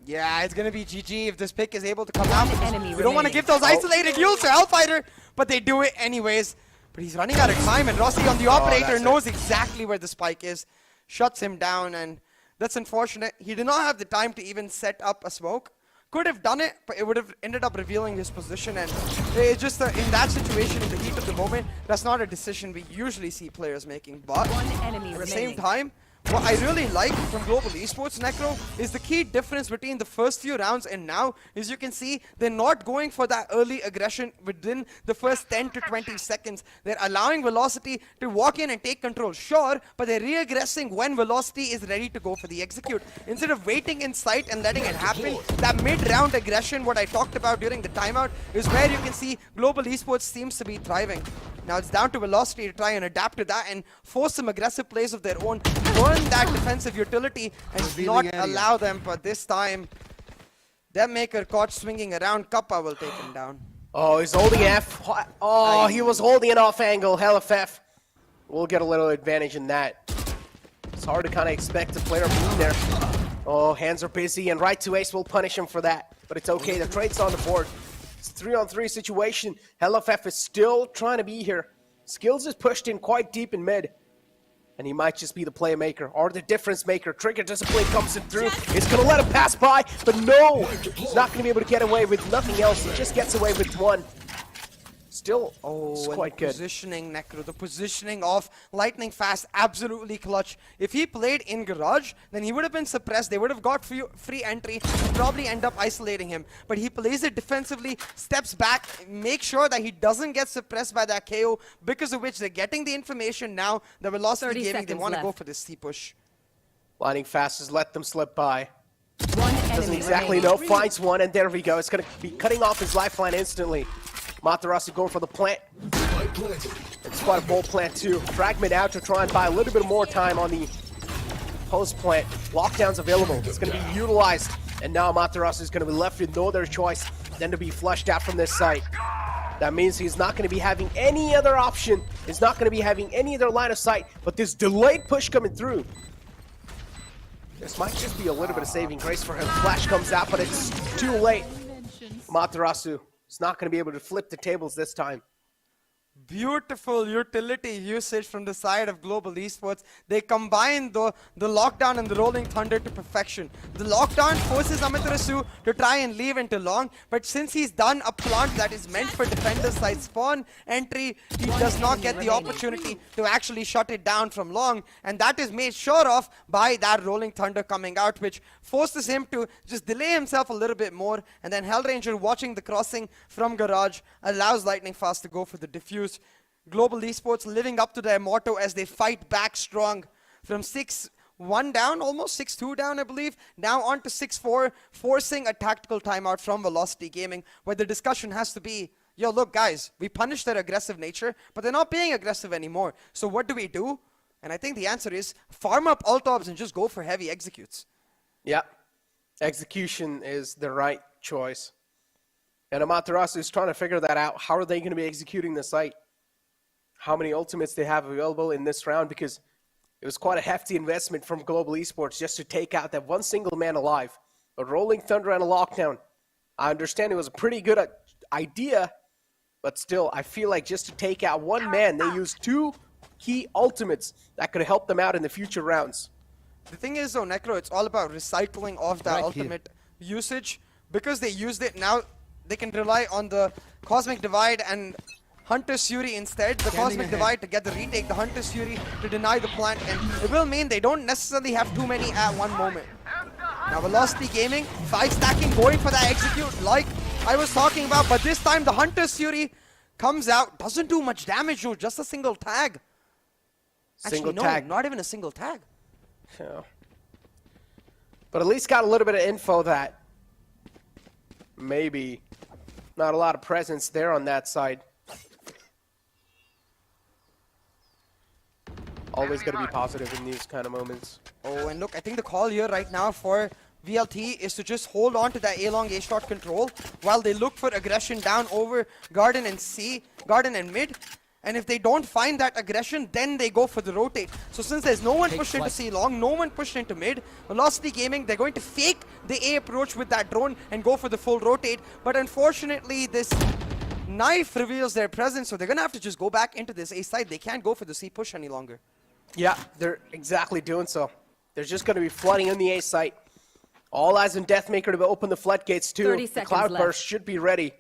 Yeah, it's going to be GG if this pick is able to come out. enemy We don't want to remaining. give those isolated ults to Hellfighter, but they do it anyways. But he's running out of time, and Rossi on the operator that's it. knows exactly where the spike is. Shuts him down, and that's unfortunate. He did not have the time to even set up a smoke. Could have done it, but it would have ended up revealing his position, and it's just in that situation, in the heat of the moment, that's not a decision we usually see players making. But One enemy at the remaining. same time, what I really like from Global Esports, Necro, is the key difference between the first few rounds and now is you can see they're not going for that early aggression within the first 10 to 20 seconds. They're allowing Velocity to walk in and take control, sure, but they're re-aggressing when Velocity is ready to go for the execute. Instead of waiting in sight and letting it happen, that mid-round aggression, what I talked about during the timeout, is where you can see Global Esports seems to be thriving. Now it's down to Velocity to try and adapt to that and force some aggressive plays of their own, burn that defensive utility and not allow them, but this time, Deathmaker caught swinging around, Kappa will take him down. Oh, he's holding F. Oh, he was holding it off angle. HellFF. We'll get a little advantage in that. It's hard to kind of expect a player being there. Oh, hands are busy, and right to Ace will punish him for that. But it's okay, the trade's on the board. It's a 3-on-3 situation. HellFF is still trying to be here. Skills is pushed in quite deep in mid. And he might just be the playmaker or the difference maker. Trigger Discipline comes in through. It's going to let him pass by, but no! He's not going to be able to get away with nothing else. He just gets away with one. Still, it's quite good. Positioning, Necro, the positioning of Lightning Fast, absolutely clutch. If he played in Garage, then he would have been suppressed. They would have got free entry and probably end up isolating him. But he plays it defensively, steps back, makes sure that he doesn't get suppressed by that KO, because of which they're getting the information now. The Velocity Gaming, they want to go for this C-push. Lightning Fast has let them slip by. One Doesn't enemy exactly remaining. know, finds one, and there we go. It's going to be cutting off his lifeline instantly. Matarasi going for the plant. It's quite a bold plant too. Fragment out to try and buy a little bit more time on the post plant. Lockdown's available. It's going to be utilized. And now Matarasi is going to be left with no other choice than to be flushed out from this site. That means he's not going to be having any other option. He's not going to be having any other line of sight. But this delayed push coming through. This might just be a little bit of saving grace for him. Flash comes out, but it's too late. Matarasu is not going to be able to flip the tables this time. Beautiful utility usage from the side of Global Esports. They combine the lockdown and the rolling thunder to perfection. The lockdown forces Amaterasu to try and leave into long, but since he's done a plant that is meant for defender side spawn entry, he does not get the opportunity to actually shut it down from long, and that is made sure of by that rolling thunder coming out, which forces him to just delay himself a little bit more, and then Hellranger watching the crossing from Garage allows Lightning Fast to go for the diffuse. Global Esports living up to their motto as they fight back strong from 6-1 down, almost 6-2 down, I believe, now on to 6-4, forcing a tactical timeout from Velocity Gaming, where the discussion has to be, yo, look, guys, we punished their aggressive nature, but they're not being aggressive anymore. So what do? And I think the answer is farm up alt ops and just go for heavy executes. Yeah. Execution is the right choice. And Amaterasu is trying to figure that out. How are they going to be executing the site? How many ultimates they have available in this round? Because it was quite a hefty investment from Global Esports just to take out that one single man alive. A Rolling Thunder and a lockdown. I understand it was a pretty good idea, but still, I feel like just to take out one man, they used 2 key ultimates that could help them out in the future rounds. The thing is though, Necro, it's all about recycling of that ultimate usage. Because they used it, now they can rely on the Cosmic Divide and Hunter's Fury instead. The Cosmic Divide to get the retake, the Hunter's Fury to deny the plant, and it will mean they don't necessarily have too many at one moment. Now Velocity Gaming, 5 stacking, going for that execute like I was talking about, but this time the Hunter's Fury comes out, doesn't do much damage, though, just a single tag. Actually, no, not even a single tag. Yeah. But at least got a little bit of info that maybe not a lot of presence there on that side. Always going to be positive in these kind of moments. Oh, and look, I think the call here right now for VLT is to just hold on to that A-long A-short control while they look for aggression down over Garden and mid. And if they don't find that aggression, then they go for the rotate. So since there's no one pushed into C-long, no one pushed into mid, Velocity Gaming, they're going to fake the A approach with that drone and go for the full rotate. But unfortunately, this knife reveals their presence, so they're going to have to just go back into this A side. They can't go for the C push any longer. Yeah, they're exactly doing so. They're just going to be flooding in the A site. All eyes on Deathmaker to open the floodgates too. 30 The seconds Cloudburst left. should be ready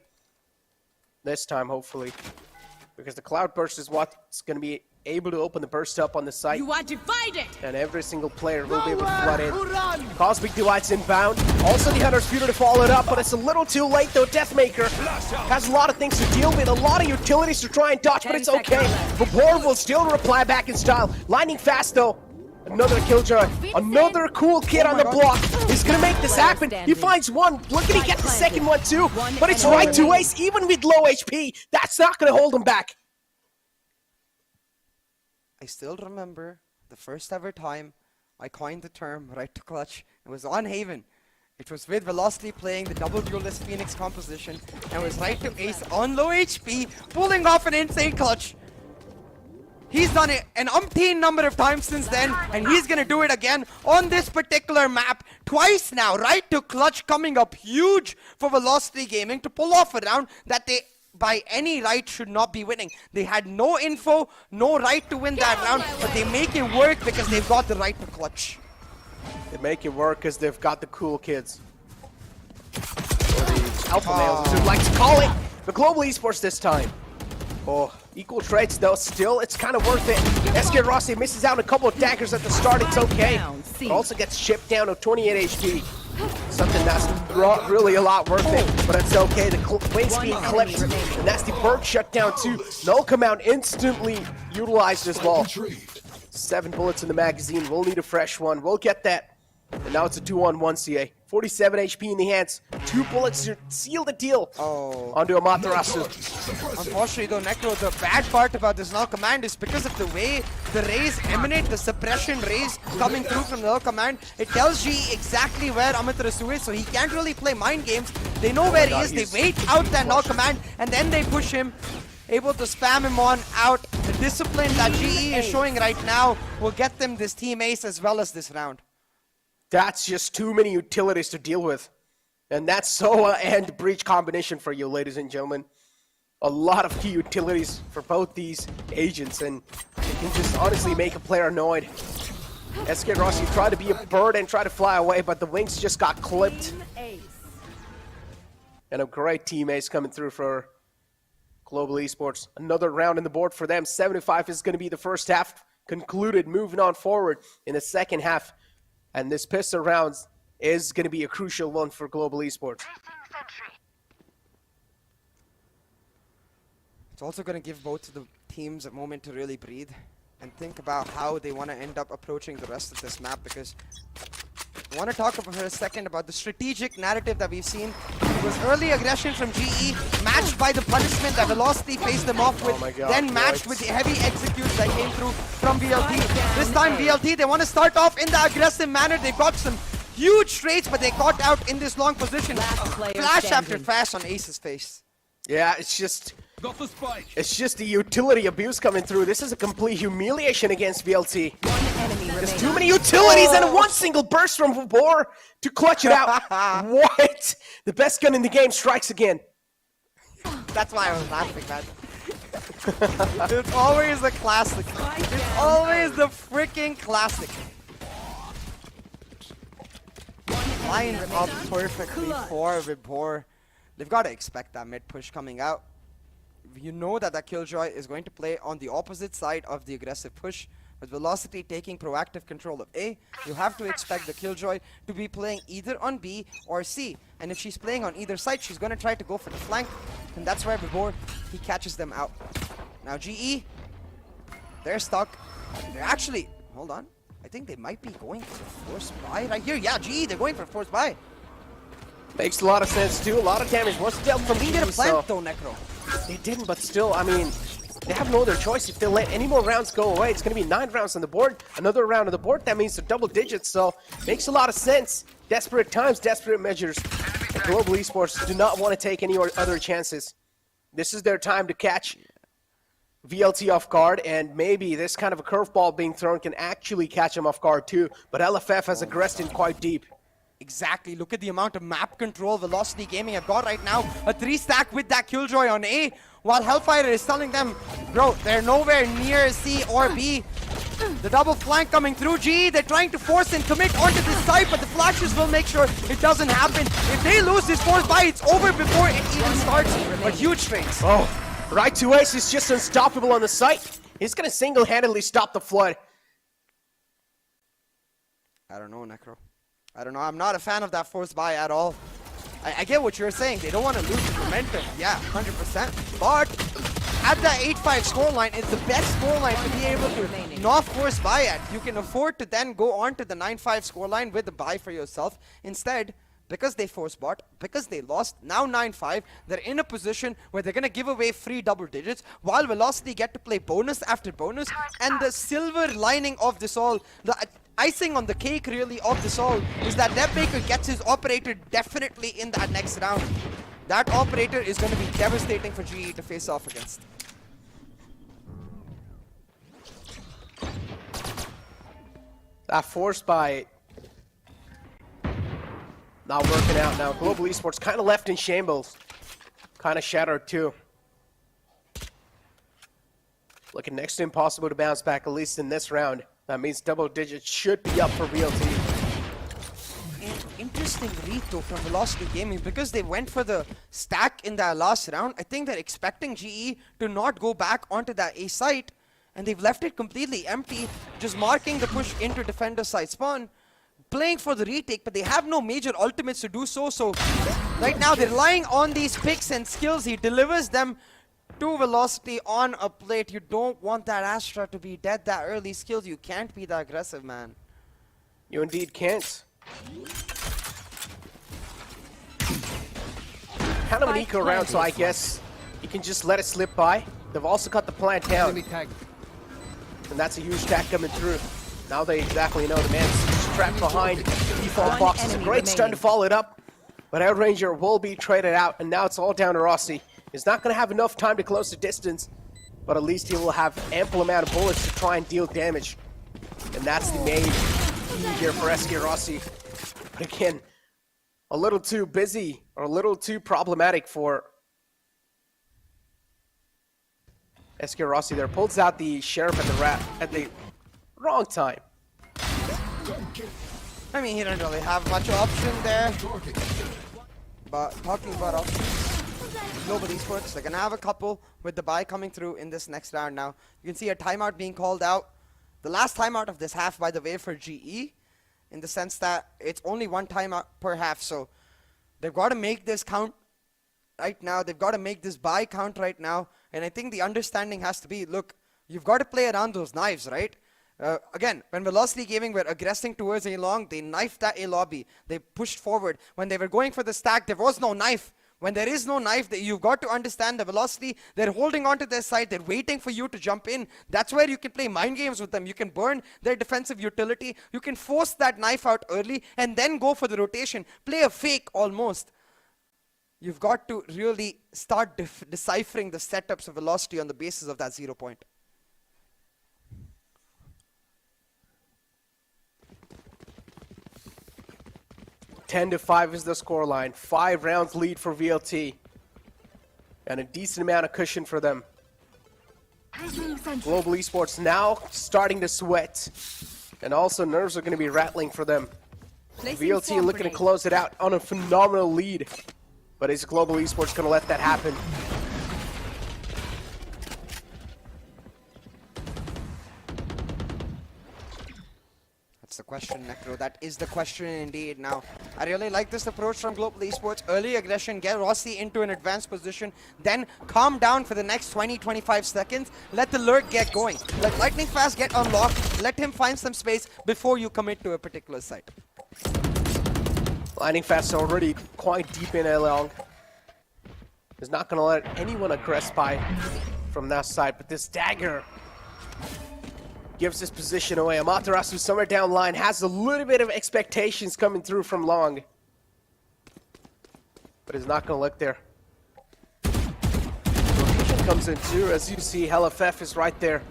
this time, hopefully. Because the Cloudburst is what's going to be able to open the burst up on the site. You are divided! And every single player will be able to flood in. Cosmic Divide's inbound. Also the Hunter's Fury to follow it up, but it's a little too late though. Deathmaker has a lot of things to deal with, a lot of utilities to try and dodge, but it's okay. Vapor will still reply back in style. Lightning fast though. Another Killjoy, another cool kid on the block. He's gonna make this happen. He finds one. Look at he get the second one too. But it's right to Ace, even with low HP. That's not gonna hold him back. I still remember the first ever time I coined the term right to clutch. It was on Haven. It was with Velocity playing the double duelist Phoenix composition, and it was right to Ace on low HP, pulling off an insane clutch. He's done it an umpteen number of times since then, and he's gonna do it again on this particular map twice now. Right to clutch coming up huge for Velocity Gaming to pull off a round that they by any right should not be winning. They had no info, no right to win that round, but they make it work because they've got the right to clutch. They make it work because they've got the cool kids. Or the alpha males, as you'd like to call it. The Global Esports this time. Oh, equal traits though, still, it's kind of worth it. SK Rossi misses out a couple of daggers at the start, it's okay. But also gets chipped down to 28 HP. Something that's really a lot worth it, but it's okay. The wings being clipped, and that's the bird shutdown too. Null command instantly utilized as well. 7 bullets in the magazine, we'll need a fresh one. We'll get that. And now it's a 2-on-1 CA. 47 HP in the hands. 2 bullets to seal the deal. Oh. Onto Amaterasu. Unfortunately though, Necro, the bad part about this null command is because of the way the rays emanate, the suppression rays coming through from the null command, it tells GE exactly where Amaterasu is, so he can't really play mind games. They know where he is, they wait out that null command, and then they push him, able to spam him on out. The discipline that GE is showing right now will get them this team ace as well as this round. That's just too many utilities to deal with. And that's SOA and Breach combination for you, ladies and gentlemen. A lot of key utilities for both these agents, and it can just honestly make a player annoyed. SK Rossi tried to be a bird and try to fly away, but the wings just got clipped. And a great team ace coming through for Global Esports. Another round in the board for them. 75 is going to be the first half concluded, moving on forward in the second half. And this pistol rounds is going to be a crucial one for Global Esports. It's also going to give both of the teams a moment to really breathe and think about how they want to end up approaching the rest of this map, because I want to talk for a second about the strategic narrative that we've seen. It was early aggression from GE, matched by the punishment that Velocity faced them off with, then matched with the heavy executes that came through from VLT. This time VLT, they want to start off in the aggressive manner. They've got some huge trades, but they got out in this long position. Flash after flash on Ace's face. Yeah, it's just the utility abuse coming through. This is a complete humiliation against VLT. There's too many utilities and one single burst from Vabor to clutch it out. What? The best gun in the game strikes again. That's why I was laughing, man. It's always the classic. It's always the freaking classic. Line up perfectly for Vibor. They've got to expect that mid push coming out. You know that that Killjoy is going to play on the opposite side of the aggressive push. With Velocity taking proactive control of A, you have to expect the Killjoy to be playing either on B or C. And if she's playing on either side, she's going to try to go for the flank. And that's where Vibor, he catches them out. Now GE, they're stuck. They're actually, hold on. I think they might be going for force buy right here. Yeah, GE, they're going for force buy. Makes a lot of sense too. A lot of damage was dealt from They GE. did a plant though, Necro. They didn't, but still, I mean, they have no other choice. If they let any more rounds go away, it's going to be 9 rounds on the board. Another round on the board, that means they're double digits, so makes a lot of sense. Desperate times, desperate measures. And Global Esports do not want to take any other chances. This is their time to catch VLT off guard, and maybe this kind of a curveball being thrown can actually catch them off guard too. But LFF has aggressed in quite deep. Exactly. Look at the amount of map control Velocity Gaming have got right now. A 3-stack with that Killjoy on A, while Hellfire is telling them, bro, they're nowhere near C or B. The double flank coming through G. They're trying to force and commit onto this side, but the flashes will make sure it doesn't happen. If they lose this force buy, it's over before it even starts. But huge trades. Oh, right to Ace is just unstoppable on the site. He's going to single-handedly stop the flood. I don't know, Necro. I don't know. I'm not a fan of that force buy at all. I get what you're saying. They don't want to lose the momentum. Yeah, 100%. But at that 8-5 scoreline, it's the best scoreline to be able to not force buy at. You can afford to then go on to the 9-5 scoreline with the buy for yourself. Instead, because they force bought, because they lost, now 9-5, they're in a position where they're going to give away free double digits, while Velocity get to play bonus after bonus. And the silver lining of this all, the icing on the cake really of this all, is that Nebmaker gets his operator definitely in that next round. That operator is going to be devastating for GE to face off against. That force buy not working out now. Global Esports kind of left in shambles. Kind of shattered too. Looking next to impossible to bounce back, at least in this round. That means double digits should be up for VLT. Interesting read though from Velocity Gaming, because they went for the stack in that last round. I think they're expecting GE to not go back onto that A site, and they've left it completely empty, just marking the push into defender side spawn, playing for the retake, but they have no major ultimates to do so. So right now they're relying on these picks and skills. He delivers them to Velocity on a plate. You don't want that Astra to be dead that early. Skills, you can't be that aggressive, man. You indeed can't. Kind of an eco round, so I guess you can just let it slip by. They've also cut the plant down. And that's a huge tag coming through. Now they exactly know the man's trapped behind default box. It's a great stun to follow it up. But Outranger will be traded out, and now it's all down to Rossi. He's not going to have enough time to close the distance, but at least he will have ample amount of bullets to try and deal damage. And that's the main key here for SK Rossi. But again, a little too busy or a little too problematic for SK Rossi there. Pulls out the Sheriff at the wrong time. I mean, he didn't really have much option there. But talking about options, Global Esports, they're going to have a couple with the buy coming through in this next round now. You can see a timeout being called out. The last timeout of this half, by the way, for GE, in the sense that it's only one timeout per half. So they've got to make this count right now. They've got to make this buy count right now. And I think the understanding has to be, look, you've got to play around those knives, right? Again, when Velocity Gaming were aggressing towards A long, they knifed that A lobby. They pushed forward. When they were going for the stack, there was no knife. When there is no knife, you've got to understand the Velocity. They're holding on to their side. They're waiting for you to jump in. That's where you can play mind games with them. You can burn their defensive utility. You can force that knife out early and then go for the rotation. Play a fake almost. You've got to really start deciphering the setups of Velocity on the basis of that 0 point. (10-5) is the scoreline. 5 rounds lead for VLT. And a decent amount of cushion for them. Global Esports now starting to sweat. And also nerves are going to be rattling for them. VLT looking to close it out on a phenomenal lead. But is Global Esports going to let that happen? That's the question, Necro. That is the question indeed. Now, I really like this approach from Global Esports. Early aggression, get Rossi into an advanced position, then calm down for the next 20-25 seconds. Let the lurk get going. Let Lightning Fast get unlocked. Let him find some space before you commit to a particular site. Lightning Fast already quite deep in along. Is not going to let anyone aggress by from that side, but this dagger gives his position away. Amaterasu somewhere down the line has a little bit of expectations coming through from Long, but is not going to look there. Rotation comes in too, as you see. LFF is right there,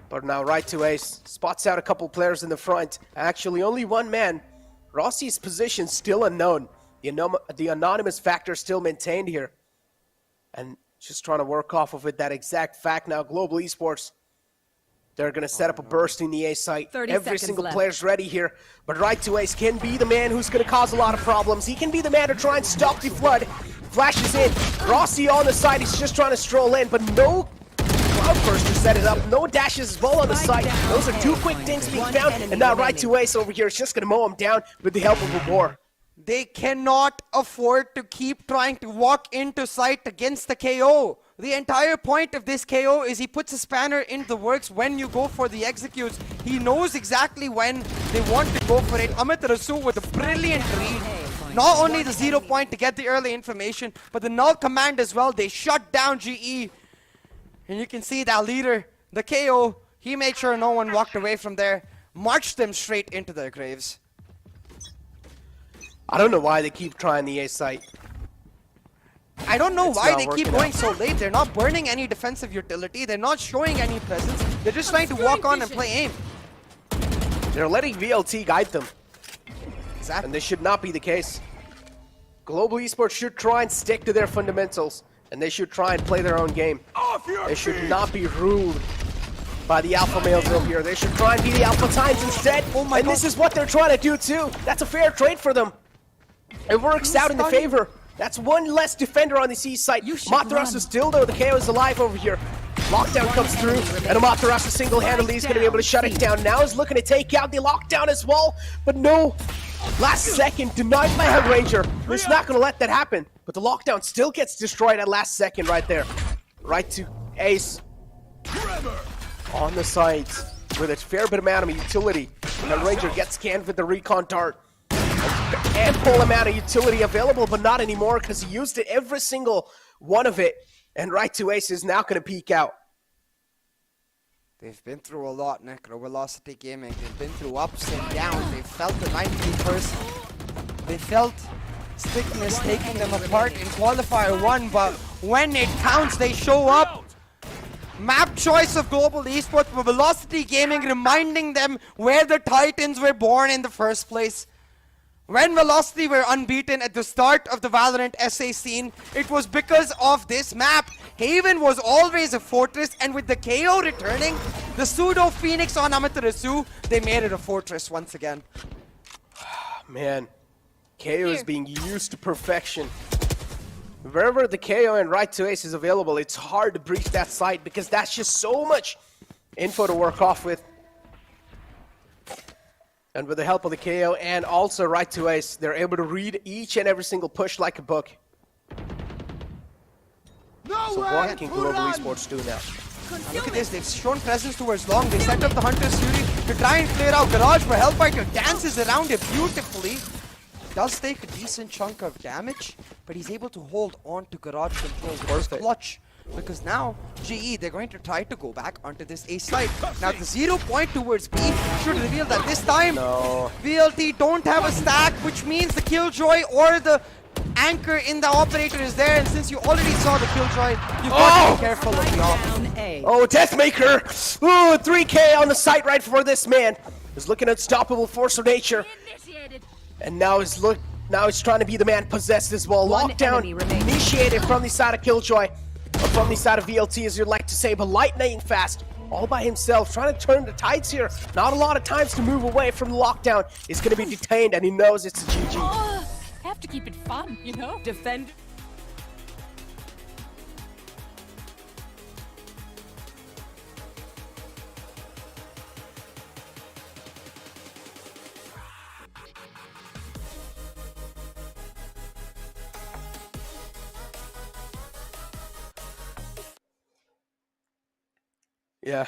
but now right to Ace spots out a couple players in the front. Actually, only one man. Rossi's position still unknown. The anonymous factor still maintained here, and just trying to work off of it, that exact fact. Now Global Esports, they're going to set up a burst in the A site. Every single player's ready here, but right to Ace can be the man who's going to cause a lot of problems. He can be the man to try and stop the flood. Flashes in. Rossi on the side, he's just trying to stroll in, but no cloud burst to set it up. No dashes as well on the side. Those are 2 quick things being found, and now right to Ace over here is just going to mow him down with the help of a boar. They cannot afford to keep trying to walk into sight against the KO. The entire point of this KO is he puts a spanner in the works when you go for the executes. He knows exactly when they want to go for it. Amaterasu with a brilliant read. Not only the 0 point to get the early information, but the null command as well. They shut down GE. And you can see that leader, the KO, he made sure no one walked away from there. Marched them straight into their graves. I don't know why they keep trying the A site. I don't know why they keep going so late. They're not burning any defensive utility. They're not showing any presence. They're just trying to walk on and play aim. They're letting VLT guide them. Exactly. And this should not be the case. Global Esports should try and stick to their fundamentals. And they should try and play their own game. They should not be ruled by the alpha males over here. They should try and be the alpha times instead. Oh my God. This is what they're trying to do too. That's a fair trade for them. It works out in the favor. That's one less defender on the C site. Amaterasu still though, the KO is alive over here. Lockdown comes through, and Amaterasu single-handedly is going to be able to shut it down. Now is looking to take out the lockdown as well, but no. Last second, denied by Hellranger. It's not going to let that happen, but the lockdown still gets destroyed at last second right there. Right to Ace. On the sides with a fair bit amount of utility. Hellranger gets scanned with the recon dart. Ample amount of utility available, but not anymore because he used it every single one of it. And right to Ace is now going to peek out. They've been through a lot, Necro. Velocity Gaming. They've been through ups and downs. They felt the 90%. They felt sickness taking them apart in Qualifier 1, but when it counts, they show up. Map choice of Global Esports, but Velocity Gaming reminding them where the Titans were born in the first place. When Velocity were unbeaten at the start of the Valorant SA scene, it was because of this map. Haven was always a fortress, and with the KO returning, the pseudo Phoenix on Amaterasu, they made it a fortress once again. Man, KO is being used to perfection. Wherever the KO and right to Ace is available, it's hard to breach that site because that's just so much info to work off with. And with the help of the KO and also right to Ace, they're able to read each and every single push like a book. So what can Global Esports do now? Now look at this, they've shown presence towards long. They set up the Hunter's Fury to try and clear out Garage, but Hellfighter dances around it beautifully. Does take a decent chunk of damage, but he's able to hold on to Garage control, which is clutch. Because now, GE, they're going to try to go back onto this A side. Now the 0 point towards B should reveal that this time, VLT don't have a stack, which means the Killjoy or the anchor in the operator is there. And since you already saw the Killjoy, you've got to be careful of the op. Down A. Oh, Deathmaker! Ooh, 3K on the site right for this man. He's looking unstoppable force of nature. And now he's trying to be the man possessed as well. One Lockdown enemy remaining. initiated from the side of Killjoy. Or from the side of VLT, as you'd like to say, but lightning fast, all by himself, trying to turn the tides here. Not a lot of times to move away from the lockdown. He's going to be detained, and he knows it's a GG. Oh, have to keep it fun, you know? Defend. Yeah.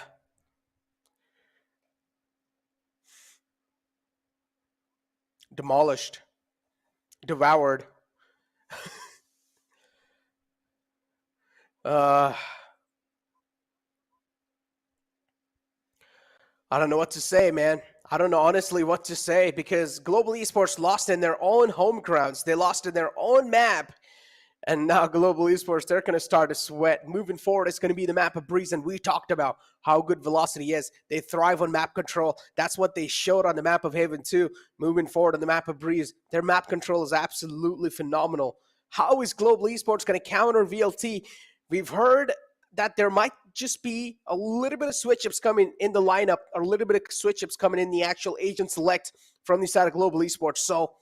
Demolished. Devoured. I don't know what to say, man. I don't know honestly what to say because Global Esports lost in their own home grounds. They lost in their own map. And now Global Esports, they're going to start to sweat. Moving forward, it's going to be the map of Breeze, and we talked about how good Velocity is. They thrive on map control. That's what they showed on the map of Haven too. Moving forward on the map of Breeze, their map control is absolutely phenomenal. How is Global Esports going to counter VLT? We've heard that there might just be a little bit of switch-ups coming in the lineup, or a little bit of switch-ups coming in the actual agent select from the side of Global Esports. So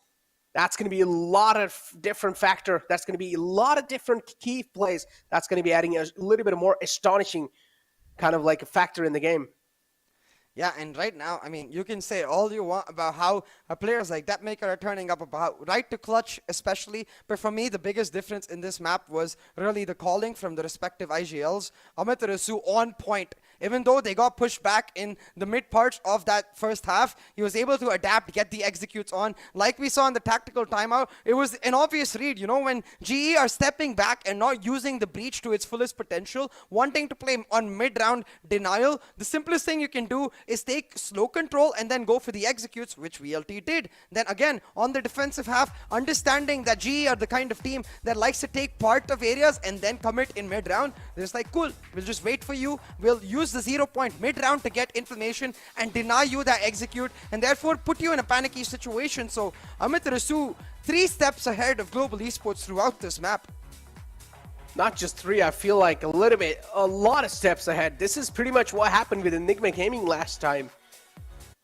that's going to be a lot of different factor. That's going to be a lot of different key plays. That's going to be adding a little bit of more astonishing kind of like a factor in the game. Yeah, and right now, I mean, you can say all you want about how players like Deathmaker are turning up, about right to clutch especially, but for me, the biggest difference in this map was really the calling from the respective IGLs. Amaterasu on point. Even though they got pushed back in the mid parts of that first half, he was able to adapt, get the executes on. Like we saw in the tactical timeout, it was an obvious read. You know, when GE are stepping back and not using the breach to its fullest potential, wanting to play on mid-round denial, the simplest thing you can do is take slow control and then go for the executes, which VLT did. Then again, on the defensive half, understanding that GE are the kind of team that likes to take part of areas and then commit in mid-round, they're just like, cool, we'll just wait for you. We'll use the 0 point mid-round to get information and deny you that execute, and therefore put you in a panicky situation. So Amaterasu 3 steps ahead of Global Esports throughout this map. Not just 3, I feel like a lot of steps ahead. This is pretty much what happened with Enigma Gaming last time,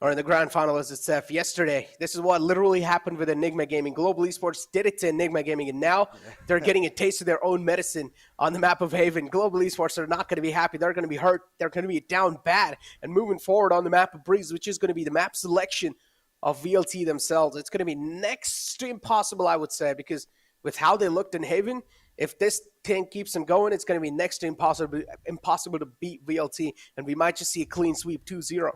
or in the grand final as itself yesterday. This is what literally happened with Enigma Gaming. Global Esports did it to Enigma Gaming, and now they're getting a taste of their own medicine on the map of Haven. Global Esports are not going to be happy. They're going to be hurt. They're going to be down bad. And moving forward on the map of Breeze, which is going to be the map selection of VLT themselves, it's going to be next to impossible, I would say, because with how they looked in Haven, if this thing keeps them going, it's going to be next to impossible to beat VLT, and we might just see a clean sweep 2-0.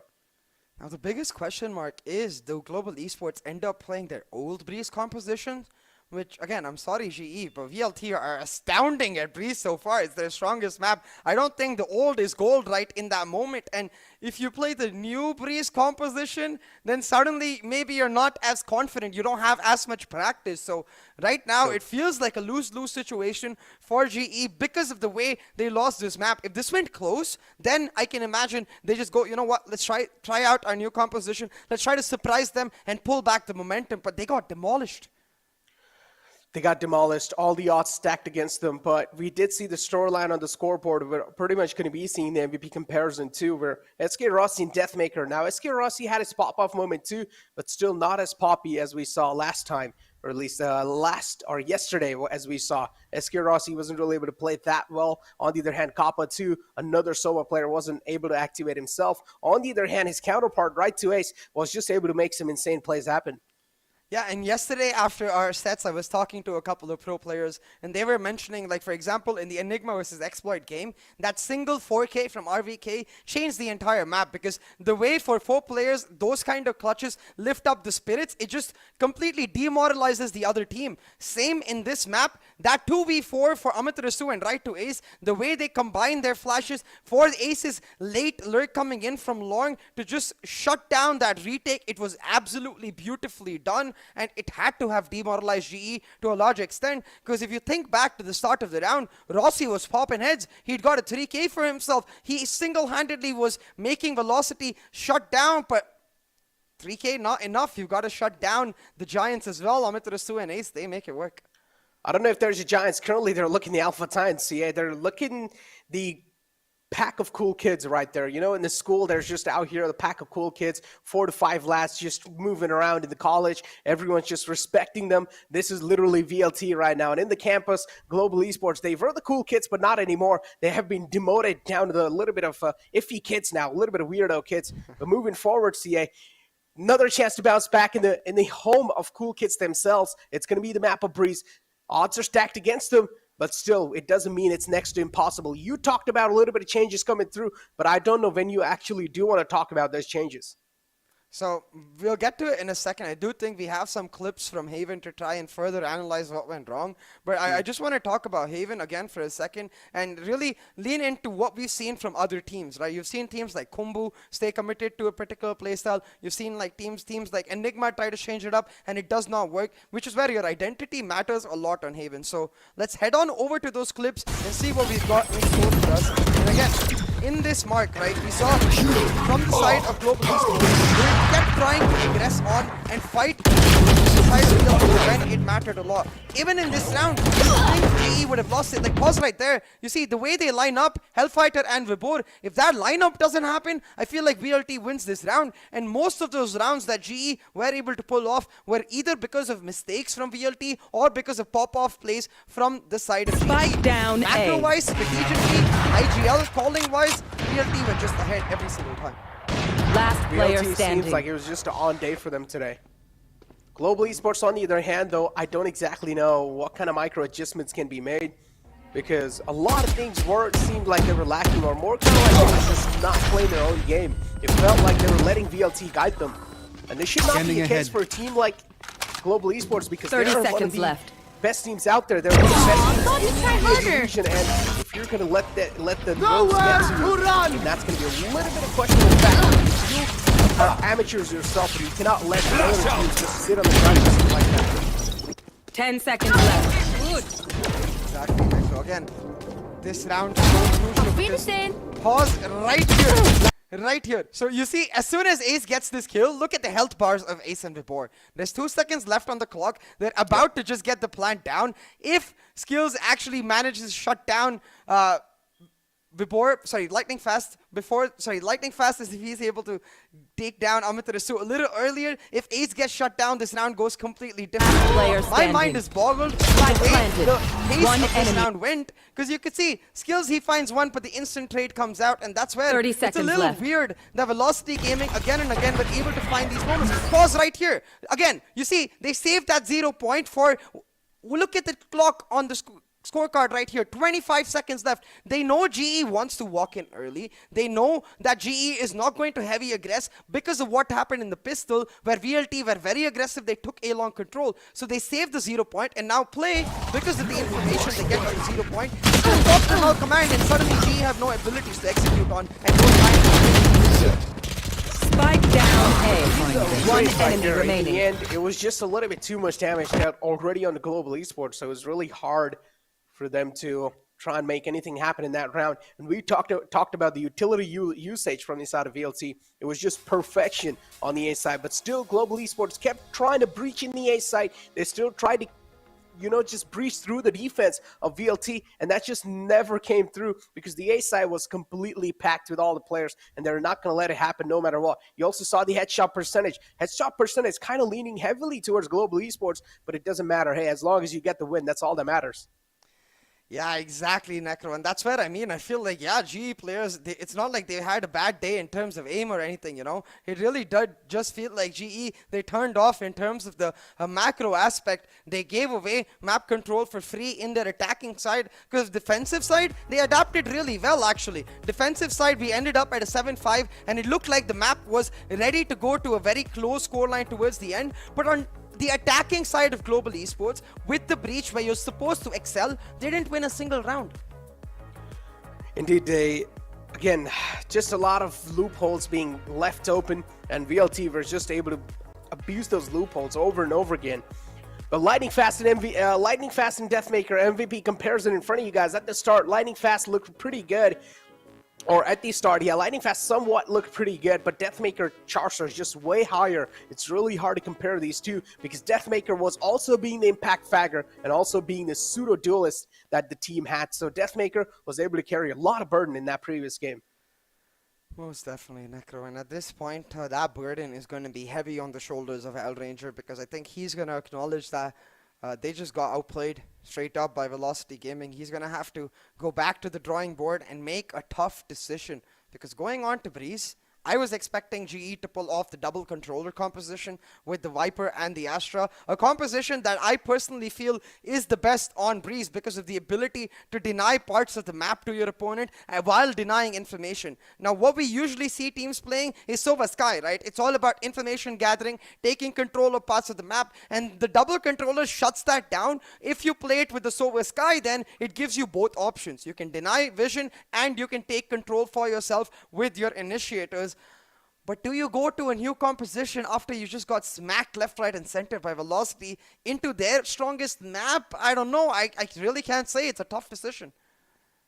Now the biggest question mark is, do Global Esports end up playing their old Breeze composition? Which, again, I'm sorry, GE, but VLT are astounding at Breeze so far. It's their strongest map. I don't think the old is gold right in that moment. And if you play the new Breeze composition, then suddenly maybe you're not as confident. You don't have as much practice. So right now, it feels like a lose-lose situation for GE because of the way they lost this map. If this went close, then I can imagine they just go, you know what, let's try out our new composition. Let's try to surprise them and pull back the momentum. But they got demolished. They got demolished, all the odds stacked against them, but we did see the storyline on the scoreboard. We're pretty much going to be seeing the MVP comparison too, where SK Rossi and Deathmaker. Now, SK Rossi had his pop-off moment too, but still not as poppy as we saw last time, or at least yesterday as we saw. SK Rossi wasn't really able to play that well. On the other hand, Kappa too, another Sova player, wasn't able to activate himself. On the other hand, his counterpart, Right to Ace, was just able to make some insane plays happen. Yeah, and yesterday after our sets, I was talking to a couple of pro players, and they were mentioning, like, for example, in the Enigma versus Exploit game, that single 4K from RVK changed the entire map, because the way for 4 players, those kind of clutches lift up the spirits, it just completely demoralizes the other team. Same in this map, that 2v4 for Amaterasu and Right to Ace, the way they combine their flashes for the Ace's late lurk coming in from long to just shut down that retake, it was absolutely beautifully done. And it had to have demoralized GE to a large extent, because if you think back to the start of the round, Rossi was popping heads. He'd got a 3K for himself. He single-handedly was making Velocity shut down, but 3K not enough. You've got to shut down the Giants as well. Amaterasu and Ace, they make it work. I don't know if there's a Giants. Currently, they're looking the Alpha Titans, CA. They're looking the pack of cool kids right there. You know, in the school, there's just out here the pack of cool kids, 4 to 5 lads just moving around in the college. Everyone's just respecting them. This is literally VLT right now. And in the campus, Global Esports, they were the cool kids, but not anymore. They have been demoted down to the little bit of iffy kids now, a little bit of weirdo kids. But moving forward, CA, another chance to bounce back in the home of cool kids themselves. It's going to be the map of Breeze. Odds are stacked against them. But still, it doesn't mean it's next to impossible. You talked about a little bit of changes coming through, but I don't know when you actually do want to talk about those changes. So we'll get to it in a second. I do think we have some clips from Haven to try and further analyze what went wrong. But I just want to talk about Haven again for a second and really lean into what we've seen from other teams, right? You've seen teams like Kumbu stay committed to a particular playstyle. You've seen like teams like Enigma try to change it up and it does not work, which is where your identity matters a lot on Haven. So let's head on over to those clips and see what we've got in store for us. And again, in this mark, right, we saw from the side of Global Esports, they kept trying to progress on and fight when it mattered a lot. Even in this round, you think GE would have lost it. Like, pause right there. You see, the way they line up, Hellfighter and Vibor, if that lineup doesn't happen, I feel like VLT wins this round. And most of those rounds that GE were able to pull off were either because of mistakes from VLT or because of pop-off plays from the side of GE. Spike down Macro-wise, strategically, IGL calling-wise, VLT were just ahead every single time. Last player VLT standing. seems like it was just an on day for them today. Global Esports, on the other hand, though, I don't exactly know what kind of micro adjustments can be made, because a lot of things seemed like they were lacking, or more kind of like they were just not playing their own game. It felt like they were letting VLT guide them. And this should not be the case for a team like Global Esports, because they're 30 one of seconds the left. best teams out there. They're one of the best teams in the division, and if you're going to let the ropes get to you, then that's going to be a little bit of questionable factor. You amateurs yourself, but you cannot let the other teams just sit on the ground just like that. 10 seconds left. Exactly. So again, this round is so crucial because pause right here. Right here. So you see, as soon as Ace gets this kill, look at the health bars of Ace and Vibor. There's 2 seconds left on the clock. They're about to just get the plant down. If Skills actually manages to shut down Lightning Fast is if he's able to take down Amaterasu a little earlier. If Ace gets shut down, this round goes completely different. My mind is boggled the way the pace of this round went, because you could see Skills, he finds one, but the instant trade comes out, and that's where 30 it's a seconds little left. weird that Velocity Gaming again and again were able to find these moments. Pause right here. Again, you see, they saved that 0 point for, look at the clock on the scorecard right here, 25 seconds left. They know GE wants to walk in early. They know that GE is not going to heavy aggress because of what happened in the pistol, where VLT were very aggressive. They took A-long control. So they saved the 0 point and now play because of the information they get on the 0 point. Just drop them all command and suddenly GE have no abilities to execute on and don't find. Spike down A. One enemy In remaining. the end, it was just a little bit too much damage dealt already on the Global Esports, so it was really hard for them to try and make anything happen in that round. And we talked about the utility usage from the side of VLT. It was just perfection on the A side, but still Global Esports kept trying to breach in the A side. They still tried to, just breach through the defense of VLT, and that just never came through because the A side was completely packed with all the players, and they're not going to let it happen no matter what. You also saw the headshot percentage. Headshot percentage kind of leaning heavily towards Global Esports, but it doesn't matter. Hey, as long as you get the win, that's all that matters. Yeah, exactly, Necro. And that's where I feel like, yeah, GE players, it's not like they had a bad day in terms of aim or anything, you know. It really did just feel like GE, they turned off in terms of the macro aspect. They gave away map control for free in their attacking side, because defensive side, they adapted really well, actually. Defensive side, we ended up at a 7-5, and it looked like the map was ready to go to a very close scoreline towards the end. But on the attacking side of global esports, with the breach where you're supposed to excel, they didn't win a single round. Indeed, again, just a lot of loopholes being left open, and VLT was just able to abuse those loopholes over and over again. But Lightning Fast and Deathmaker MVP comparison in front of you guys. At the start, Lightning Fast looked pretty good. Or at the start, yeah, Lightning Fast somewhat looked pretty good, but Deathmaker Charger is just way higher. It's really hard to compare these two, because Deathmaker was also being the impact fagger and also being the pseudo-duelist that the team had. So Deathmaker was able to carry a lot of burden in that previous game. Most definitely, Necro. And at this point, that burden is going to be heavy on the shoulders of Eldranger, because I think he's going to acknowledge that they just got outplayed straight up by Velocity Gaming. He's going to have to go back to the drawing board and make a tough decision, because going on to Breeze, I was expecting GE to pull off the double controller composition with the Viper and the Astra, a composition that I personally feel is the best on Breeze because of the ability to deny parts of the map to your opponent while denying information. Now, what we usually see teams playing is Sova Sky, right? It's all about information gathering, taking control of parts of the map, and the double controller shuts that down. If you play it with the Sova Sky, then it gives you both options. You can deny vision and you can take control for yourself with your initiators. But do you go to a new composition after you just got smacked left, right, and center by Velocity into their strongest map? I don't know. I really can't say. It's a tough decision.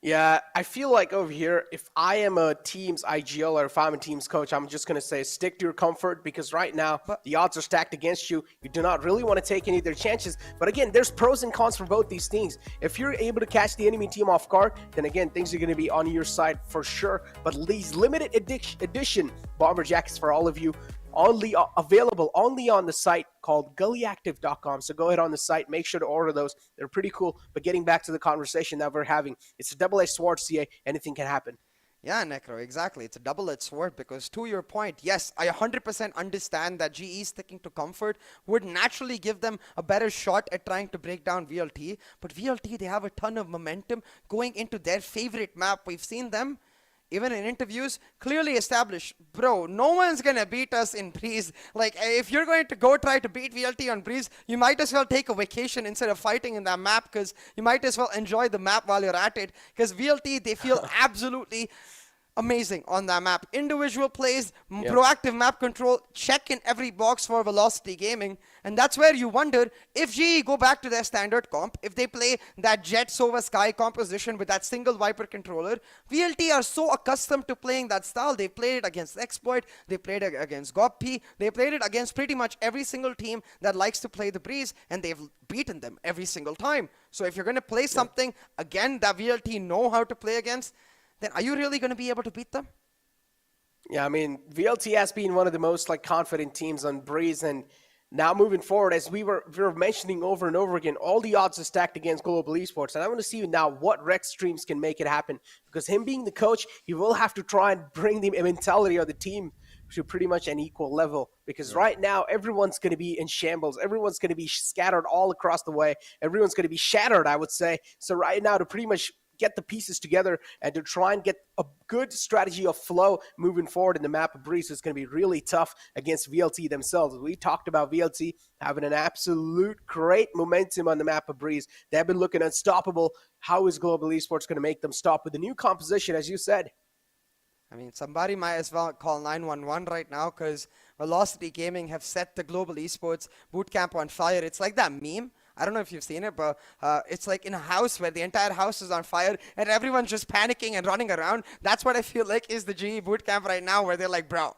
Yeah, I feel like over here, if I am a team's IGL or if I'm a team's coach, I'm just going to say stick to your comfort, because right now the odds are stacked against you. You do not really want to take any of their chances. But again, there's pros and cons for both these teams. If you're able to catch the enemy team off guard, then again, things are going to be on your side for sure. But these limited edition bomber jackets for all of you, only available only on the site called gullyactive.com. So go ahead on the site, make sure to order those. They're pretty cool. But getting back to the conversation that we're having, it's a double-edged sword, CA. Anything can happen. Yeah, Necro, exactly. It's a double-edged sword, because to your point, yes, I 100% understand that GE sticking to comfort would naturally give them a better shot at trying to break down VLT. But VLT, they have a ton of momentum going into their favorite map. We've seen them, even in interviews, clearly established, bro, no one's going to beat us in Breeze. Like, if you're going to go try to beat VLT on Breeze, you might as well take a vacation instead of fighting in that map, because you might as well enjoy the map while you're at it, because VLT, they feel absolutely amazing on that map. Individual plays, proactive map control, check in every box for Velocity Gaming. And that's where you wonder if GE go back to their standard comp, if they play that Jet Sova Sky composition with that single Viper controller. VLT are so accustomed to playing that style. They played it against Exploit, they played it against GOP, they played it against pretty much every single team that likes to play the Breeze, and they've beaten them every single time. So if you're going to play something, again, that VLT know how to play against, then are you really going to be able to beat them? Yeah, I mean, VLT has been one of the most confident teams on Breeze, and now moving forward, as we were mentioning over and over again, all the odds are stacked against Global Esports, and I want to see now what Rex Streams can make it happen, because him being the coach, he will have to try and bring the mentality of the team to pretty much an equal level, because right now everyone's going to be in shambles, everyone's going to be scattered all across the way, everyone's going to be shattered, I would say. So right now, to pretty much get the pieces together and to try and get a good strategy of flow moving forward in the map of Breeze is going to be really tough against VLT themselves. We talked about VLT having an absolute great momentum on the map of Breeze. They've been looking unstoppable. How is Global Esports going to make them stop with the new composition, as you said? I mean, somebody might as well call 911 right now, because Velocity Gaming have set the Global Esports bootcamp on fire. It's like that meme. I don't know if you've seen it, but it's like in a house where the entire house is on fire and everyone's just panicking and running around. That's what I feel like is the GE bootcamp right now, where they're like, bro,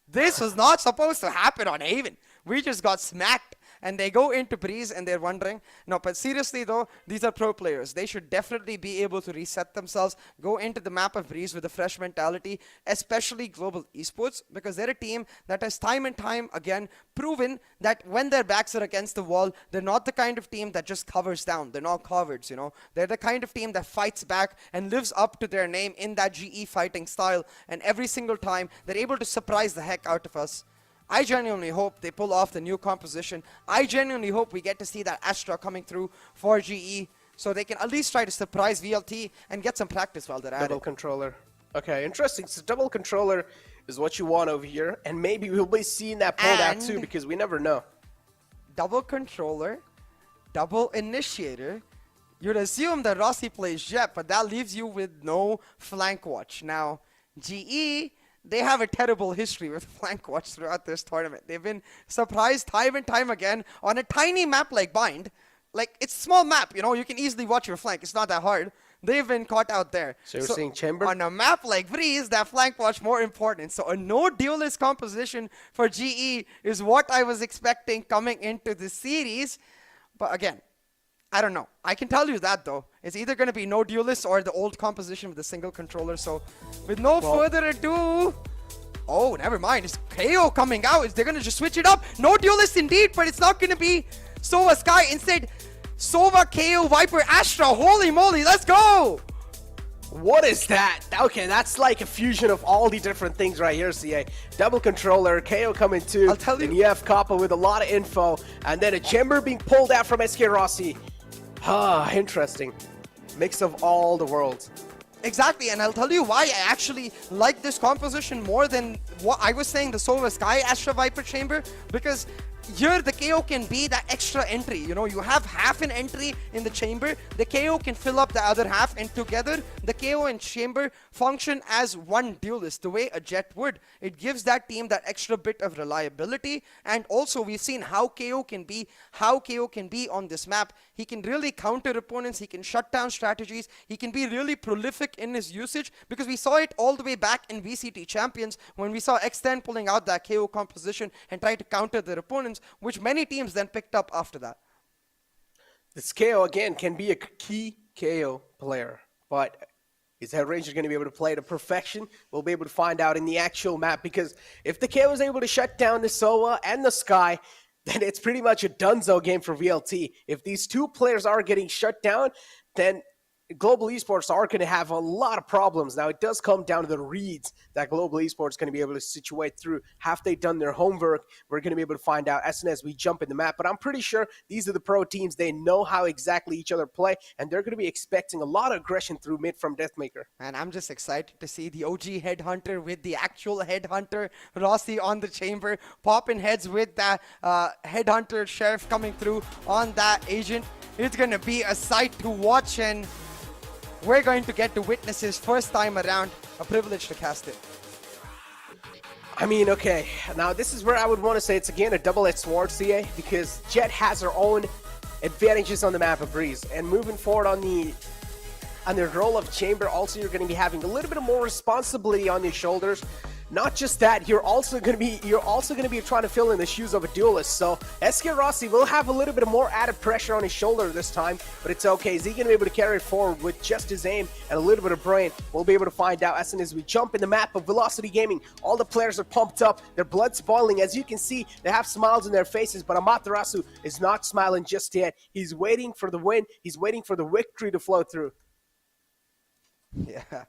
this was not supposed to happen on Haven. We just got smacked. and they go into Breeze and they're wondering, no, but seriously though, these are pro players. They should definitely be able to reset themselves, go into the map of Breeze with a fresh mentality, especially Global Esports, because they're a team that has time and time again proven that when their backs are against the wall, they're not the kind of team that just covers down. They're not cowards, you know. They're the kind of team that fights back and lives up to their name in that GE fighting style, and every single time they're able to surprise the heck out of us. I genuinely hope they pull off the new composition. I genuinely hope we get to see that Astra coming through for GE, so they can at least try to surprise VLT and get some practice while they're at it. Double controller. Okay, interesting. So double controller is what you want over here, and maybe we'll be seeing that pulled out too, because we never know. Double controller, double initiator. You'd assume that Rossi plays Jet, but that leaves you with no flank watch. Now, GE, they have a terrible history with flank watch throughout this tournament. They've been surprised time and time again on a tiny map like Bind. Like, it's a small map, you know, you can easily watch your flank. It's not that hard. They've been caught out there. So you're saying Chamber? On a map like Breeze, that flank watch more important. So a no duelist composition for GE is what I was expecting coming into the series. But again, I don't know. I can tell you that though. It's either going to be no duelist or the old composition with a single controller. So with no further ado, oh, never mind. It's KO coming out. They're going to just switch it up. No duelist indeed, but it's not going to be Sova Sky. Instead, Sova, KO, Viper, Astra. Holy moly, let's go. What is that? Okay, that's like a fusion of all the different things right here, CA. Double controller, KO coming too. I'll tell you. Then you have Kappa with a lot of info. And then a Chamber being pulled out from SK Rossi. Ah, interesting. Mix of all the worlds. Exactly, and I'll tell you why I actually like this composition more than what I was saying, the Sova Sky Astra Viper Chamber, because here the KO can be that extra entry. You know, you have half an entry in the chamber, the KO can fill up the other half, and together the KO and chamber function as one duelist, the way a Jet would. It gives that team that extra bit of reliability, and also we've seen how KO can be on this map. He can really counter opponents, he can shut down strategies, he can be really prolific in his usage, because we saw it all the way back in VCT Champions when we saw X10 pulling out that KO composition and try to counter their opponents, which many teams then picked up after that. This KO, again, can be a key KO player, but is Head Ranger going to be able to play to perfection? We'll be able to find out in the actual map, because if the KO is able to shut down the Sova and the Sky, then it's pretty much a donezo game for VLT. If these two players are getting shut down, then Global Esports are going to have a lot of problems. Now, it does come down to the reads that Global Esports is going to be able to situate through. Have they done their homework? We're going to be able to find out as soon as we jump in the map. But I'm pretty sure these are the pro teams. They know how exactly each other play, and they're going to be expecting a lot of aggression through mid from Deathmaker. And I'm just excited to see the OG Headhunter with the actual Headhunter, Rossi on the chamber, popping heads with that Headhunter Sheriff coming through on that agent. It's going to be a sight to watch, and we're going to get to witness his first time around. A privilege to cast it. I mean, okay, now this is where I would want to say it's again a double-edged sword, CA, because Jet has her own advantages on the map of Breeze, and moving forward on the role of Chamber, also you're going to be having a little bit of more responsibility on your shoulders. Not just that, you're also going to be trying to fill in the shoes of a duelist. So SK Rossi will have a little bit of more added pressure on his shoulder this time, but it's okay. Is he going to be able to carry it forward with just his aim and a little bit of brain? We'll be able to find out as soon as we jump in the map of Velocity Gaming. All the players are pumped up, their blood's boiling. As you can see, they have smiles on their faces, but Amaterasu is not smiling just yet. He's waiting for the win. He's waiting for the victory to flow through. Yeah.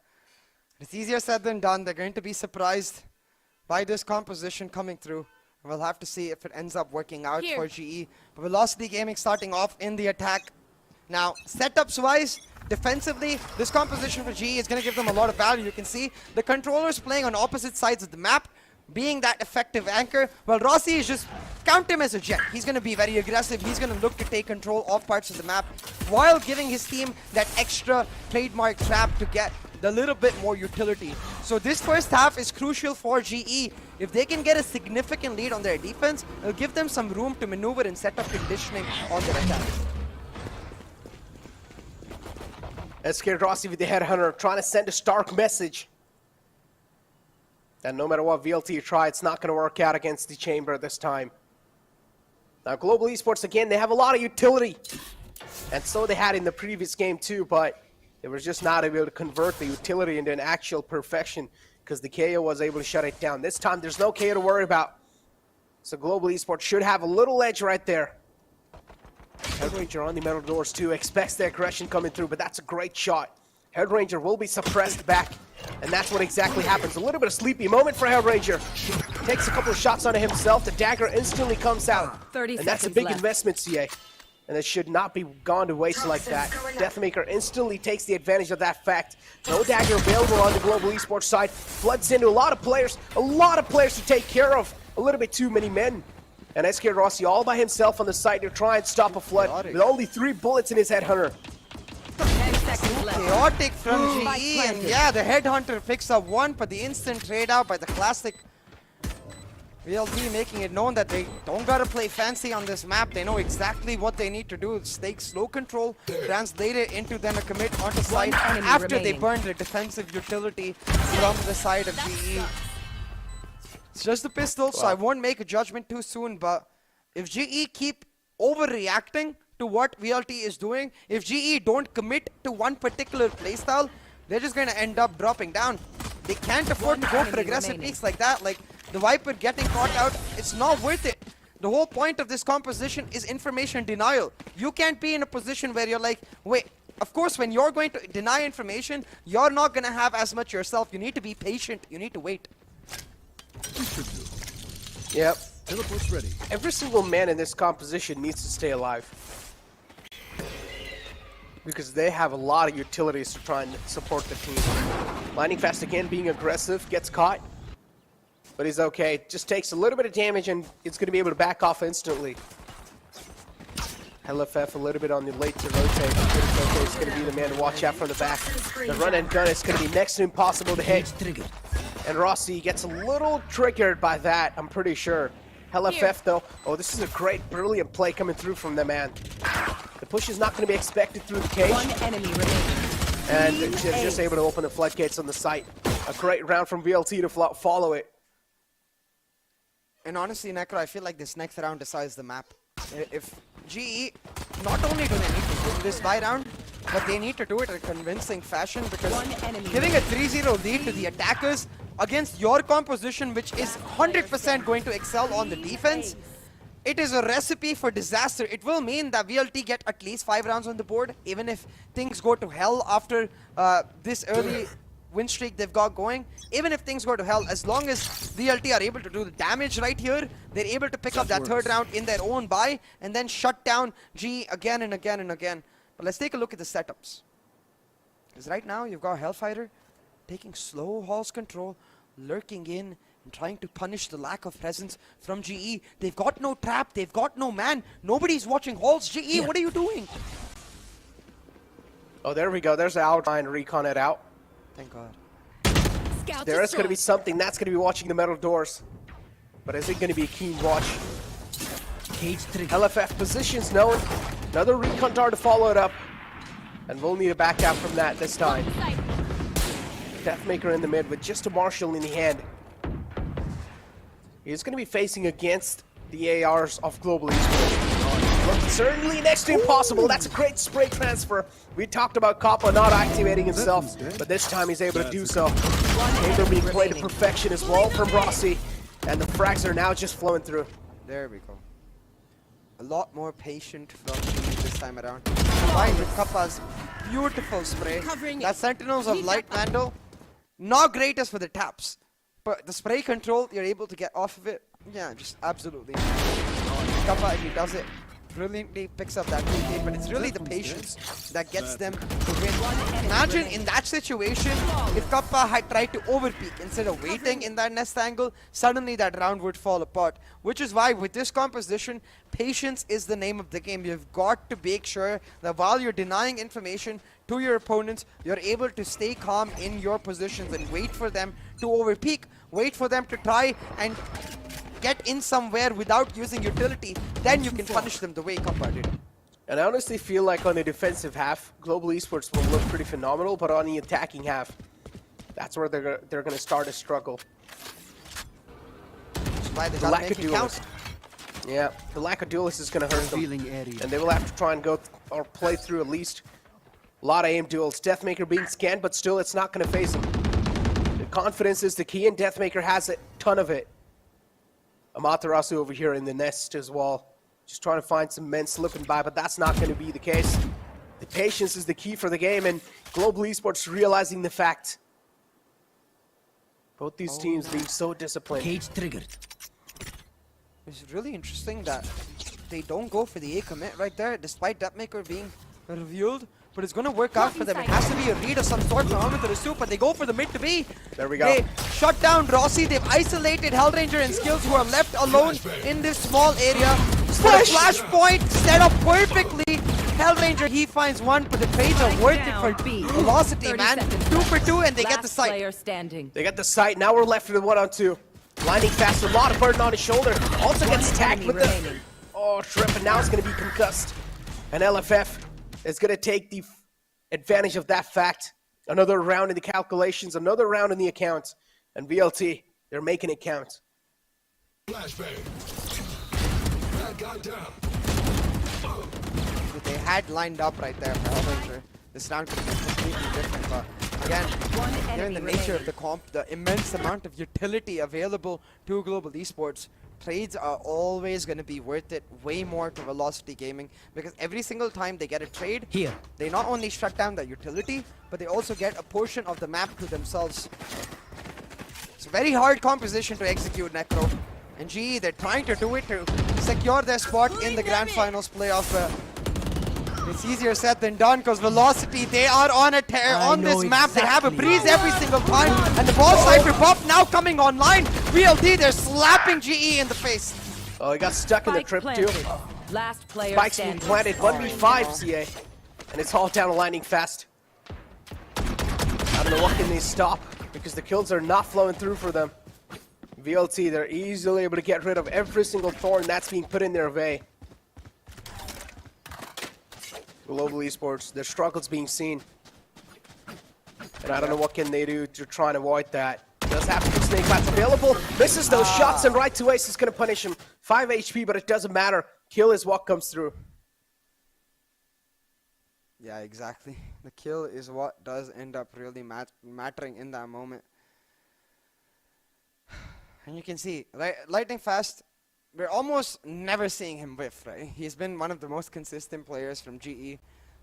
It's easier said than done. They're going to be surprised by this composition coming through. We'll have to see if it ends up working out for GE. But Velocity Gaming starting off in the attack. Now, setups-wise, defensively, this composition for GE is going to give them a lot of value. You can see the controllers playing on opposite sides of the map, being that effective anchor. Well, Rossi is just, count him as a Jet. He's going to be very aggressive. He's going to look to take control of parts of the map while giving his team that extra trademark trap to get a little bit more utility. So this first half is crucial for GE. If they can get a significant lead on their defense, it'll give them some room to maneuver and set up conditioning on their attack. SK Rossi with the Headhunter trying to send a stark message that no matter what VLT try, it's not going to work out against the Chamber this time. Now, Global Esports, again, they have a lot of utility. And so they had in the previous game too, but they were just not able to convert the utility into an actual perfection because the KO was able to shut it down. This time, there's no KO to worry about. So Global Esports should have a little edge right there. Headranger on the metal doors too, expects the aggression coming through, but that's a great shot. Headranger will be suppressed back, and that's what exactly happens. A little bit of sleepy moment for Headranger. Takes a couple of shots onto himself, the dagger instantly comes out. 30 and that's a seconds big left. investment, CA. And it should not be gone to waste like that. Deathmaker instantly takes the advantage of that fact. No dagger available on the Global Esports side. Floods into a lot of players to take care of. A little bit too many men. And SK Rossi all by himself on the side to try and stop a flood with only 3 bullets in his headhunter. 10 seconds left. Chaotic from GE, Spike and planted. yeah, the headhunter picks up 1, but the instant trade out by the classic VLT, making it known that they don't gotta play fancy on this map. They know exactly what they need to do. Stake slow control, translate it into then a commit onto site enemy after they remaining. burn the defensive utility from the side of GE. It's just a pistol, so I won't make a judgment too soon, but if GE keep overreacting to what VLT is doing, if GE don't commit to one particular playstyle, they're just going to end up dropping down. They can't afford to go for aggressive peaks like that. Like the Viper getting caught out, it's not worth it. The whole point of this composition is information denial. You can't be in a position where you're like, wait, of course when you're going to deny information, you're not going to have as much yourself. You need to be patient. You need to wait. Yep. Teleport's ready. Every single man in this composition needs to stay alive. Because they have a lot of utilities to try and support the team. Lightning Fast again being aggressive, gets caught. But he's okay. Just takes a little bit of damage and it's going to be able to back off instantly. LFF a little bit on the late to rotate. It's going to be the man to watch out from the back. The run and gun is going to be next to impossible to hit. And Rossi gets a little triggered by that, I'm pretty sure. LFF though, oh, this is a great, brilliant play coming through from the man. The push is not going to be expected through the cage. One enemy remaining. And they're just able to open the floodgates on the site. A great round from VLT to follow it. And honestly, Necro, I feel like this next round decides the map. If GE, not only do they need to win this buy round, but they need to do it in a convincing fashion, because giving a 3-0 lead to the attackers against your composition, which is 100% going to excel on the defense, it is a recipe for disaster. It will mean that VLT get at least 5 rounds on the board, even if things go to hell after this early win streak they've got going. Even if things go to hell, as long as VLT are able to do the damage right here, they're able to pick up that 3rd round in their own buy and then shut down GE again and again and again. But let's take a look at the setups. Because right now you've got Hellfighter taking slow Hall's control, lurking in and trying to punish the lack of presence from GE. They've got no trap, they've got no man, nobody's watching Halls. GE, what are you doing? Oh, there we go. There's the outline recon it out. Thank God. There is going to be something that's going to be watching the metal doors. But is it going to be a keen watch? LFF positions known. Another recon dart to follow it up. And we'll need a back out from that this time. Deathmaker in the mid with just a Marshall in the hand. He's going to be facing against the ARs of Global Esports. Certainly next to impossible. That's a great spray transfer. We talked about Kappa not activating himself, but this time he's able to do so. Able to be played to perfection as well from Rossi. And the frags are now just flowing through. There we go. A lot more patient from GE this time around. Combined with Kappa's beautiful spray. That Sentinels of Light Vandal, not greatest for the taps, but the spray control, you're able to get off of it. Yeah, just absolutely. Kappa, he does it brilliantly, picks up that 2K, but it's really the patience that gets them to win. Imagine in that situation, if Kappa had tried to overpeak instead of waiting in that nest angle, suddenly that round would fall apart. Which is why with this composition, patience is the name of the game. You've got to make sure that while you're denying information to your opponents, you're able to stay calm in your positions and wait for them to overpeak, wait for them to try and get in somewhere without using utility, then you can punish them the way Kappa did. And I honestly feel like on the defensive half, Global Esports will look pretty phenomenal, but on the attacking half, that's where they're going to start to struggle. That's why they The gotta lack make of it count. duels. Yeah, the lack of duelists is going to hurt them. And they will have to try and go or play through at least a lot of aim duels. Deathmaker being scanned, but still it's not going to phase him. The confidence is the key, and Deathmaker has a ton of it. Amaterasu over here in the nest as well. Just trying to find some men slipping by, but that's not going to be the case. The patience is the key for the game, and Global Esports realizing the fact. Both these teams being so disciplined. Cage triggered. It's really interesting that they don't go for the A commit right there, despite Deathmaker being revealed. But it's going to work out for them. It has to be a read of some sort from Armin to the soup, but they go for the mid to B. There we go. They shut down Rossi. They've isolated Hellranger and Skills, who are left alone in this small area. Flashpoint set up perfectly. Hellranger, he finds one, but the trades are worth it for B. Velocity, man. 2 for 2, and they get the site. Player standing. They get the sight. Now we're left with a 1-on-2. Lightning fast, a lot of burden on his shoulder. Also gets tagged with the... Oh, trip, and now it's going to be concussed. And LFF is going to take the advantage of that fact. Another round in the calculations, another round in the account. And VLT, they're making it count. Flashbang. That guy down. If they had lined up right there for Hellranger, this round could be completely different. But again, given the nature of the comp, the immense amount of utility available to Global Esports, trades are always going to be worth it, way more to Velocity Gaming, because every single time they get a trade, they not only shut down the utility, but they also get a portion of the map to themselves. It's a very hard composition to execute, Necro. And GE, they're trying to do it to secure their spot in the Grand Finals playoff. It's easier said than done, because Velocity, they are on a tear on this map. They have a breeze every single time. And the ball Cypher buff now coming online. VLD, they're slapping GE in the face. Oh, he got stuck in the trip too. Last player Spikes being planted, 1v5 CA. And it's all down to Lightning Fast. I don't know what can they stop, because the kills are not flowing through for them. VLT, they're easily able to get rid of every single thorn that's being put in their way. Global Esports, their struggles being seen. And I don't know what can they do to try and avoid that. Does have to be snake bites available. Misses those shots, and right to ace is going to punish him. 5 HP, but it doesn't matter. Kill is what comes through. Yeah, exactly. The kill is what does end up really mattering in that moment. And you can see, Lightning Fast, we're almost never seeing him whiff, right? He's been one of the most consistent players from GE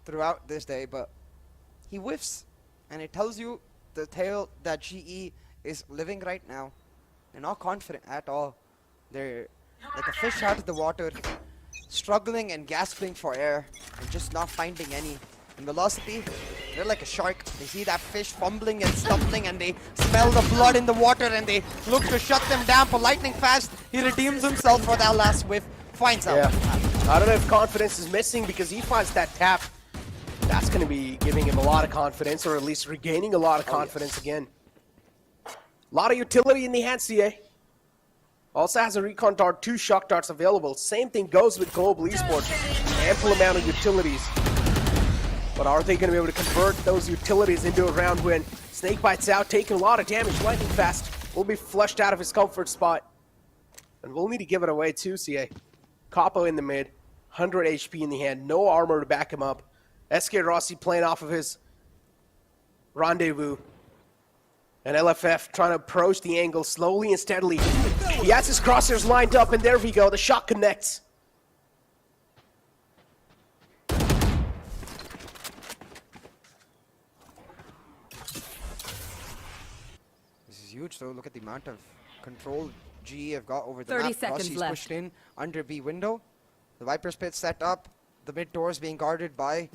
throughout this day, but he whiffs. And it tells you the tale that GE is living right now. They're not confident at all. They're like a fish out of the water, struggling and gasping for air, and just not finding any. And Velocity, they're like a shark. They see that fish fumbling and stumbling, and they smell the blood in the water, and they look to shut them down. For Lightning Fast, he redeems himself for that last whiff, finds out. Yeah. I don't know if confidence is missing, because he finds that tap. That's going to be giving him a lot of confidence, or at least regaining a lot of confidence again. A lot of utility in the hand, CA. Also has a recon dart, 2 shock darts available. Same thing goes with Global Esports. Ample amount of utilities. But are they going to be able to convert those utilities into a round win? Snake bites out, taking a lot of damage. Lightning Fast will be flushed out of his comfort spot. And we'll need to give it away too, CA. Capo in the mid, 100 HP in the hand, no armor to back him up. SK Rossi playing off of his rendezvous. And LFF trying to approach the angle slowly and steadily. He has his crosshairs lined up, and there we go. The shot connects. This is huge, though. Look at the amount of control GE have got over the 30 map. seconds Rossi's left. pushed in under B window. The Viper's pit set up. The mid doors being guarded by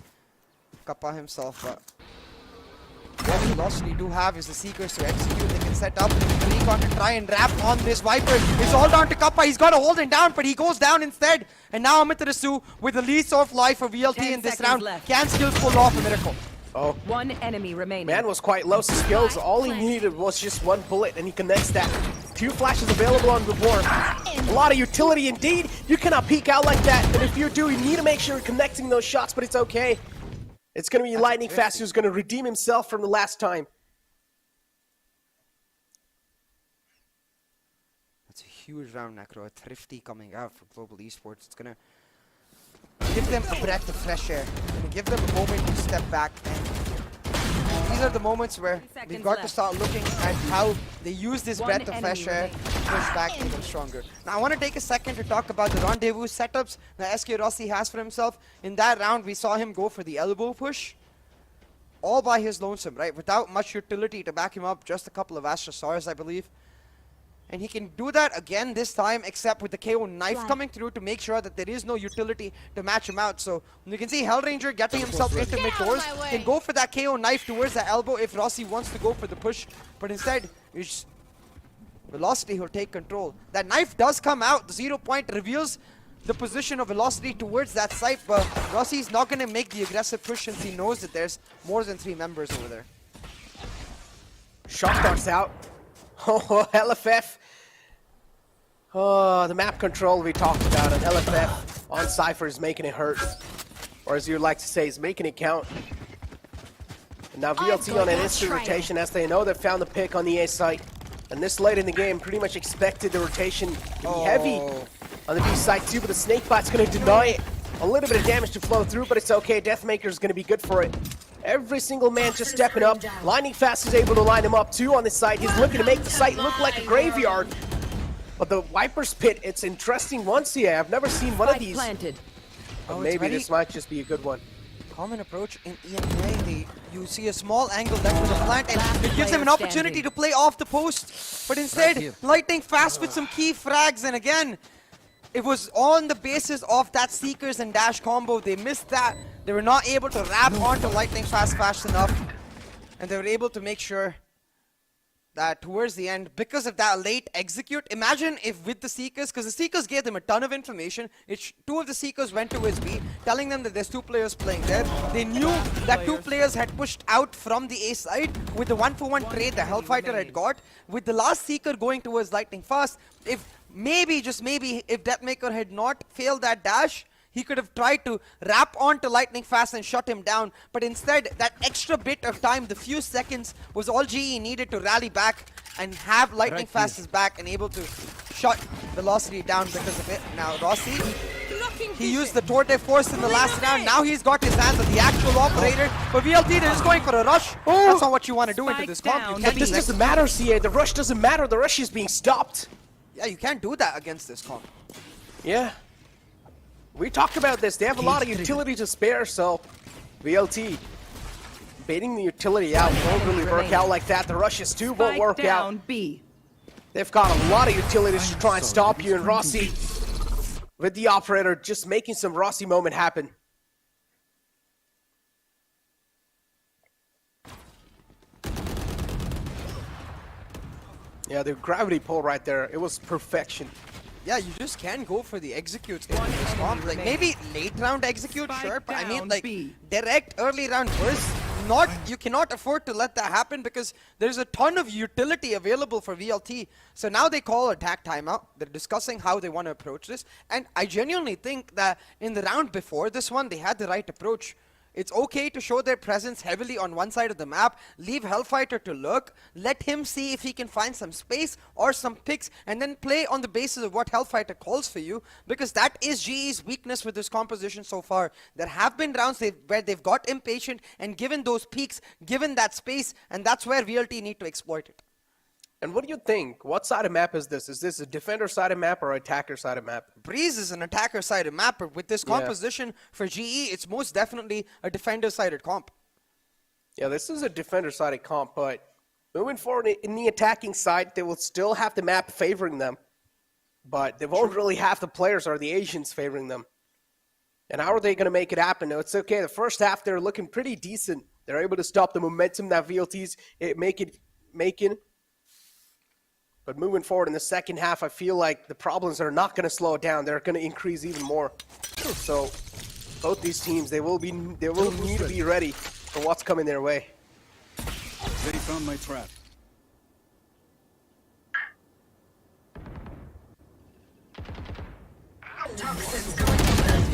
Kappa himself. But what Velocity do have is the Seekers to execute. They can set up the recon to try and wrap on this Viper. It's all down to Kappa. He's got to hold him down, but he goes down instead. And now Amaterasu with the least of life for VLT 10 in this seconds round. left. Can Skills pull off a miracle? Oh, One enemy remaining. man was quite low skills. All he needed was just 1 bullet, and he connects that. 2 flashes available on the board. A lot of utility indeed. You cannot peek out like that. And if you do, you need to make sure you're connecting those shots, but it's okay. It's going to be Lightning Fast who's going to redeem himself from the last time. That's a huge round, Necro. A Thrifty coming out for Global Esports. It's going to give them a breath of fresh air. Give them a moment to step back. And these are the moments where we've got to start looking at how they use this breath of fresh air to push back even stronger. Now, I want to take a second to talk about the rendezvous setups that SK Rossi has for himself. In that round, we saw him go for the elbow push. All by his lonesome, right? Without much utility to back him up. Just a couple of Astra Stars, I believe. And he can do that again this time, except with the KO knife coming through to make sure that there is no utility to match him out. So you can see Hellranger getting himself into mid doors, can go for that KO knife towards the elbow if Rossi wants to go for the push. But instead, Velocity will take control. That knife does come out. The 0 point reveals the position of Velocity towards that site, but Rossi's not going to make the aggressive push since he knows that there's more than 3 members over there. Shock darts out. Oh, LFF. Oh, the map control we talked about, and LFF on Cypher is making it hurt. Or as you like to say, is making it count. And now VLT on an instant rotation as they know they've found the pick on the A site. And this late in the game, pretty much expected the rotation to be heavy on the B side too, but the Snakebite's going to deny it. A little bit of damage to flow through, but it's okay. Deathmaker's going to be good for it. Every single man just stepping up. Lightning Fast is able to line him up too on this site. He's looking to make the site look like a graveyard. But the Viper's Pit, it's interesting once here. I've never seen one of these. But maybe this might just be a good one. Common approach in EMEA. You see a small angle left with the plant, and it gives him an opportunity to play off the post. But instead, Lightning Fast with some key frags, and again, it was on the basis of that Seekers and Dash combo. They missed that. They were not able to wrap onto Lightning fast enough. And they were able to make sure that towards the end, because of that late execute, imagine if with the Seekers, because the Seekers gave them a ton of information, 2 of the Seekers went to his B, telling them that there's 2 players playing there. They knew that 2 players had pushed out from the A side with the 1-for-1 trade the Hellfighter had got. With the last Seeker going towards Lightning Fast, if maybe, just maybe, if Deathmaker had not failed that dash, he could have tried to wrap onto Lightning Fast and shut him down. But instead, that extra bit of time, the few seconds, was all GE needed to rally back and have Lightning Fast's back and able to shut Velocity down because of it. Now, Rossi, he used the Tour de Force in the last round. Now he's got his hands on the actual operator. But VLT, they're just going for a rush. That's not what you want to do into this comp. But this doesn't matter, CA. The rush doesn't matter. The rush is being stopped. Yeah, you can't do that against this comp. Yeah. We talked about this. They have a lot of utility to spare, so VLT baiting the utility out won't really work out like that. The rushes too won't work out. They've got a lot of utilities to try and stop you, and Rossi with the operator just making some Rossi moment happen. Yeah, the gravity pull right there, it was perfection. Yeah, you just can't go for the executes in this comp. Like, maybe late round execute, sure, but I mean, like, direct early round burst, you cannot afford to let that happen because there's a ton of utility available for VLT. So now they call attack timeout. They're discussing how they want to approach this. And I genuinely think that in the round before this one, they had the right approach. It's okay to show their presence heavily on one side of the map, leave Hellfighter to lurk, let him see if he can find some space or some picks, and then play on the basis of what Hellfighter calls for you, because that is GE's weakness with this composition so far. There have been rounds where they've got impatient and given those peaks, given that space, and that's where VLT need to exploit it. And what do you think? What side of map is this? Is this a defender side of map or attacker side of map? Breeze is an attacker side of map, but with this composition for GE, it's most definitely a defender sided comp. Yeah, this is a defender sided comp, but moving forward in the attacking side, they will still have the map favoring them, but they won't really have the players or the Asians favoring them. And how are they going to make it happen? No, it's okay. The first half, they're looking pretty decent. They're able to stop the momentum that VLT's making. But moving forward in the second half, I feel like the problems are not going to slow down. They're going to increase even more. So both these teams, they will need to be ready for what's coming their way. They found my trap.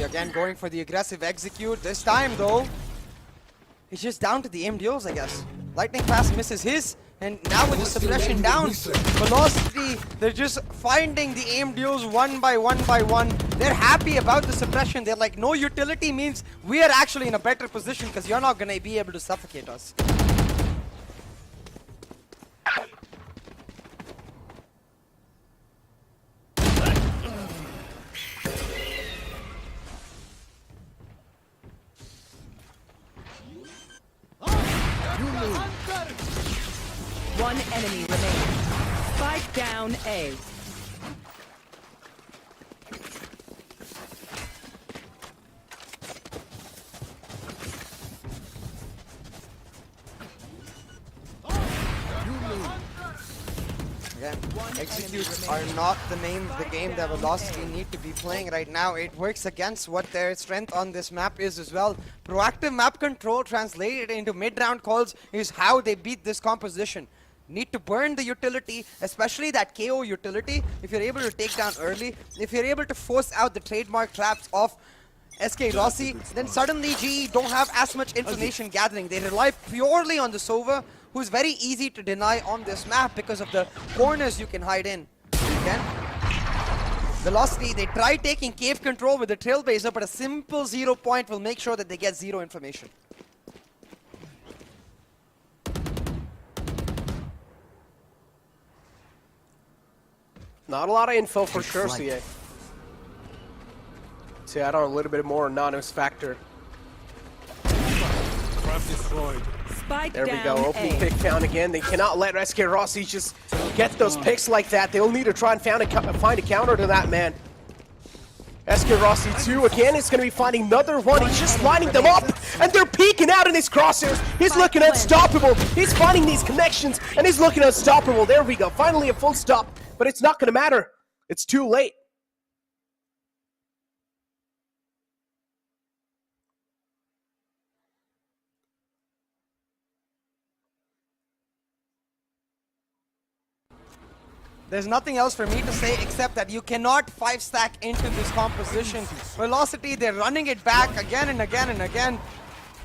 Again, going for the aggressive execute. This time, though, it's just down to the aim deals, I guess. Lightning Fast misses his. And now with the suppression down, Velocity, they're just finding the aim deals one by one by one. They're happy about the suppression. They're like, no utility means we are actually in a better position because you're not going to be able to suffocate us. One enemy remaining. Spike down A. Again, executes are not the name of the game that Velocity need to be playing right now. It works against what their strength on this map is as well. Proactive map control translated into mid-round calls is how they beat this composition. Need to burn the utility, especially that KO utility. If you're able to take down early, if you're able to force out the trademark traps of SK Rossi, then suddenly GE don't have as much information gathering. They rely purely on the Sova, who's very easy to deny on this map because of the corners you can hide in. Again, Velocity, they try taking cave control with the Trailblazer, but a simple 0 point will make sure that they get zero information. Not a lot of info for sure, CA. To add on a little bit more anonymous factor. Trap destroyed. Spike There we down go, opening A. pick found again. They cannot let SK Rossi just get those picks like that. They'll need to try and find a counter to that, man. SK Rossi 2 again is going to be finding another one. He's just lining them up, and they're peeking out in his crosshairs. He's looking unstoppable. He's finding these connections, and he's looking unstoppable. There we go, finally a full stop, but it's not going to matter. It's too late. There's nothing else for me to say except that you cannot 5-stack into this composition. Velocity, they're running it back again and again and again.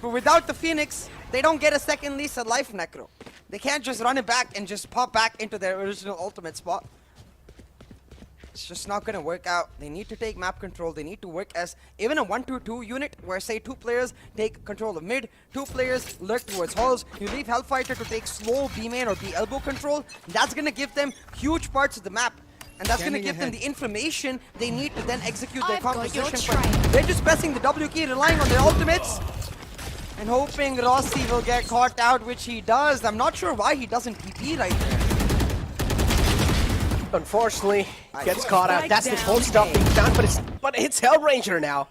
But without the Phoenix, they don't get a second lease of life, Necro. They can't just run it back and just pop back into their original ultimate spot. It's just not going to work out. They need to take map control. They need to work as even a 1-2-2 unit where, say, 2 players take control of mid, 2 players lurk towards halls. You leave Hellfighter to take slow B main or B elbow control. That's going to give them huge parts of the map. And that's going to give them the information they need to then execute their composition. But they're just pressing the W key, relying on their ultimates, and hoping Rossi will get caught out, which he does. I'm not sure why he doesn't TP right there. Unfortunately, gets caught out. That's the full stuff being found, but it's Hellranger now.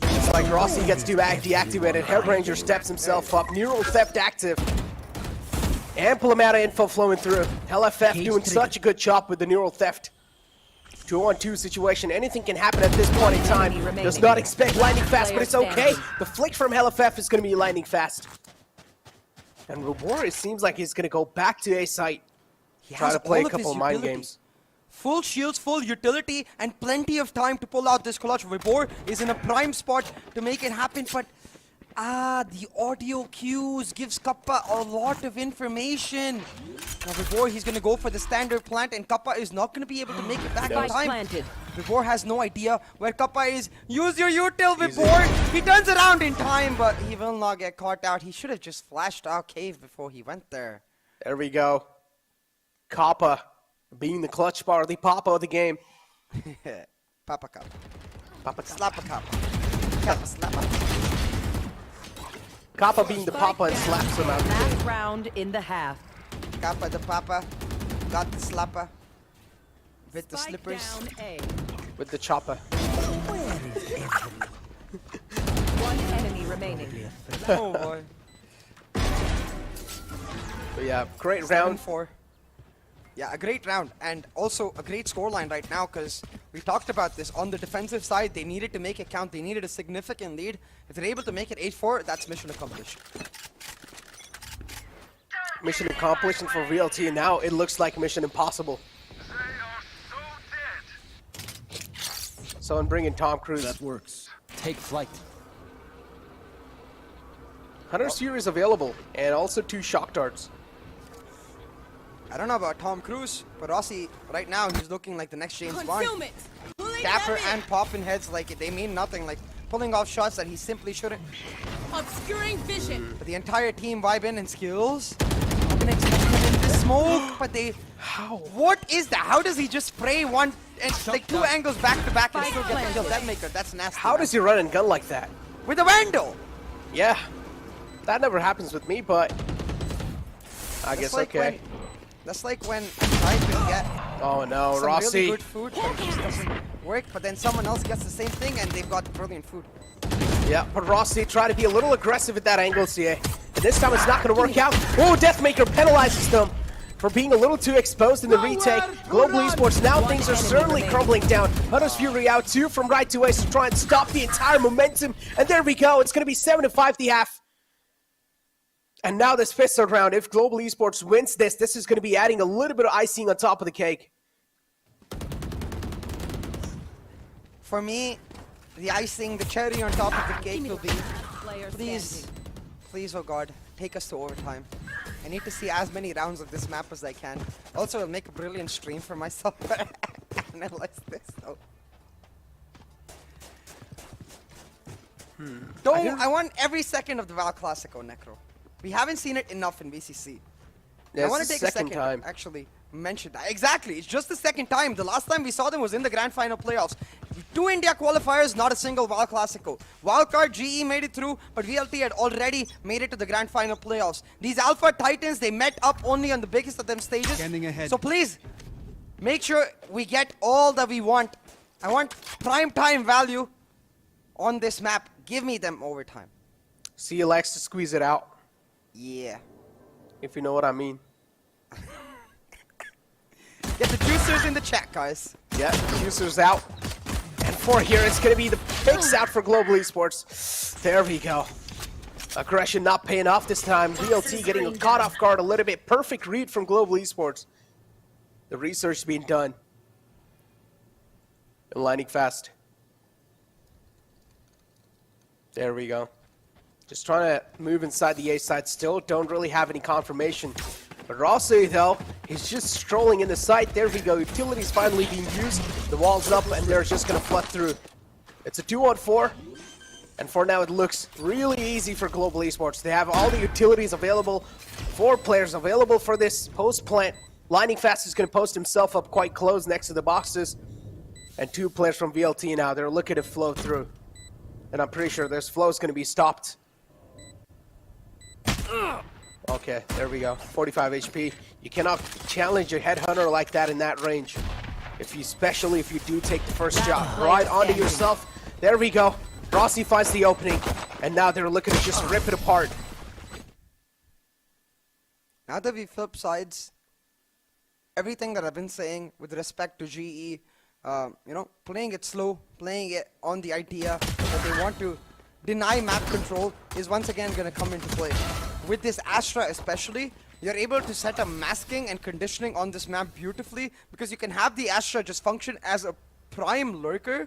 It's like Rossi gets deactivated. Hellranger steps himself up. Neural theft active. Ample amount of info flowing through. LFF doing such a good job with the neural theft. 2-on-2 situation. Anything can happen at this point in time. Does not expect lightning fast, but it's okay. The flick from LFF is going to be lightning fast. And Reward, it seems like he's going to go back to A site. Try to play a couple of mind games. Full shields, full utility, and plenty of time to pull out this clutch. Vibor is in a prime spot to make it happen, but the audio cues gives Kappa a lot of information. Now Vibor, he's going to go for the standard plant, and Kappa is not going to be able to make it back in time. Vibor has no idea where Kappa is. Use your util, Vibor! He turns around in time, but he will not get caught out. He should have just flashed out cave before he went there. There we go. Kappa being the clutch bar, the papa of the game. Papa Kappa. Papa Slappa Kappa. Kappa slappa. Kappa being the papa and slaps him out. Last round in the half. Kappa the papa. Got the slapper. With the Spike slippers. down A. With the chopper. One enemy remaining. Oh boy. But yeah, great round. 7-4. Yeah, a great round, and also a great scoreline right now, because we talked about this. On the defensive side, they needed to make it count. They needed a significant lead. If they're able to make it 8-4, that's mission accomplished. Mission accomplished, and for VLT now it looks like mission impossible. Someone bring in Tom Cruise. That works. Take flight. 100 series available, and also 2 shock darts. I don't know about Tom Cruise, but Rossi, right now, he's looking like the next James Bond. Consume it. Pulling Dapper them in. and popping heads like they mean nothing, like pulling off shots that he simply shouldn't. Obscuring vision. But the entire team vibe in skills. I've been expecting them in the smoke, but they... How? What is that? How does he just spray one, and like two angles back to back and still get the kill? That maker, that's nasty. How does he run and gun like that? With a Vandal! Yeah, that never happens with me, but I guess like okay. That's like when I can get Oh no, some Rossi. really good food, but it just doesn't work. But then someone else gets the same thing, and they've got brilliant food. Yeah, but Rossi trying to be a little aggressive at that angle, CA. And this time it's not going to work out. Oh, Deathmaker penalizes them for being a little too exposed in the retake. Global Esports, now things are certainly crumbling down. Hunter's Fury out, 2 from right to ace to try and stop the entire momentum. And there we go, it's going to be 7-5 the half. And now this 5th third round, if Global Esports wins this, this is going to be adding a little bit of icing on top of the cake. For me, the icing, the cherry on top of the cake will be, please, oh God, take us to overtime. I need to see as many rounds of this map as I can. Also, I'll make a brilliant stream for myself. Analyze this. Oh. I want every second of the Val Classico, Necro. We haven't seen it enough in VCC. Yeah, I want to it's take the a second second time. to actually mention that. Exactly, it's just the second time. The last time we saw them was in the Grand Final playoffs. 2 India qualifiers, not a single Val Classico. Wildcard GE made it through, but VLT had already made it to the Grand Final playoffs. These Alpha Titans, they met up only on the biggest of them stages. Standing ahead. So please, make sure we get all that we want. I want prime time value on this map. Give me them overtime. CA likes to squeeze it out, Yeah. if you know what I mean. Get the juicers in the chat, guys. Yeah, Juicer's out. And for here, it's going to be the picks out for Global Esports. There we go. Aggression not paying off this time. VLT getting caught off guard a little bit. Perfect read from Global Esports. The research being done. And lining fast. There we go. Just trying to move inside the A side still. Don't really have any confirmation. But Rossi, though, he's just strolling in the site. There we go. Utilities finally being used. The wall's up, and they're just going to flood through. It's a 2-on-4. And for now, it looks really easy for Global Esports. They have all the utilities available. 4 players available for this post plant. Lightning Fast is going to post himself up quite close next to the boxes. And 2 players from VLT now. They're looking to flow through. And I'm pretty sure this flow is going to be stopped. Okay, there we go. 45 HP. You cannot challenge a headhunter like that in that range. Especially if you do take the first shot right onto yourself. There we go. Rossi finds the opening. And now they're looking to just rip it apart. Now that we flip sides, everything that I've been saying with respect to GE, you know, playing it slow, playing it on the idea that they want to deny map control is once again going to come into play. With this Astra especially, you're able to set up masking and conditioning on this map beautifully because you can have the Astra just function as a prime lurker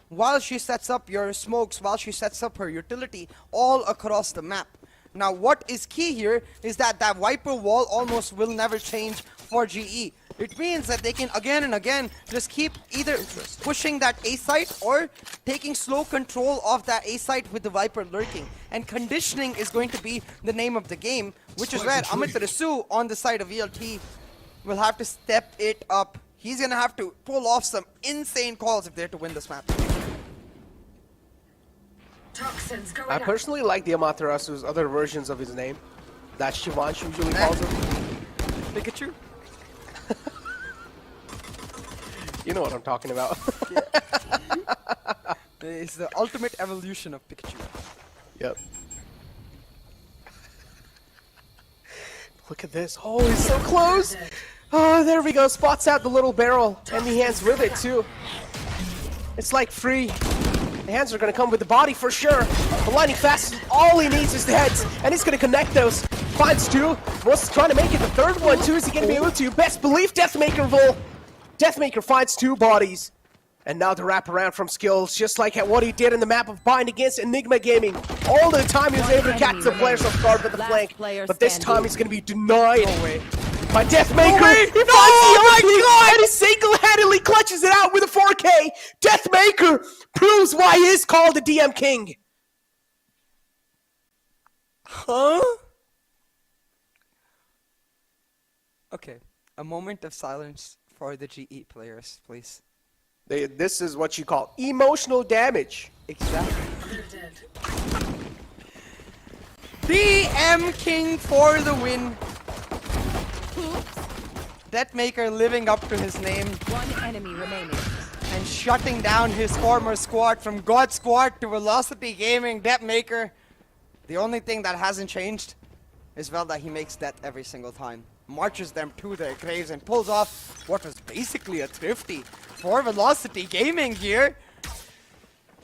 while she sets up your smokes, while she sets up her utility all across the map. Now what is key here is that that Viper wall almost will never change for GE. It means that they can again and again just keep either pushing that A site or taking slow control of that A site with the Viper lurking. And conditioning is going to be the name of the game, which is where Amitarasu on the side of VLT will have to step it up. He's going to have to pull off some insane calls if they're to win this map. I personally like the Amaterasu's other versions of his name. That Shivansh usually calls him. Pikachu? You know what I'm talking about. It's the ultimate evolution of Pikachu. Yep. Look at this. Oh, he's so close. Oh, there we go. Spots out the little barrel. And the hands with it, too. It's like free. The hands are going to come with the body for sure. But Lightning Fast, all he needs is the heads. And he's going to connect those. Finds 2. Was trying to make it the third one, too. Is he going to be able to? Best belief, Deathmaker Vol. Deathmaker finds 2 bodies. And now the wraparound from skills, just like what he did in the map of Bind against Enigma Gaming. All the time he was able to catch the players off guard with the flank. But this time he's going to be denied. No way. by Deathmaker. wait, He no, finds the oh my opening, God! and he single-handedly clutches it out with a 4K. Deathmaker proves why he is called the DM King. Huh? Okay, a moment of silence for the GE players, please. This is what you call emotional damage. Exactly. DM King for the win. Deathmaker living up to his name One enemy remaining. and shutting down his former squad from God Squad to Velocity Gaming. Deathmaker. The only thing that hasn't changed is well that he makes death every single time. Marches them to their graves and pulls off what was basically a thrifty for Velocity Gaming here.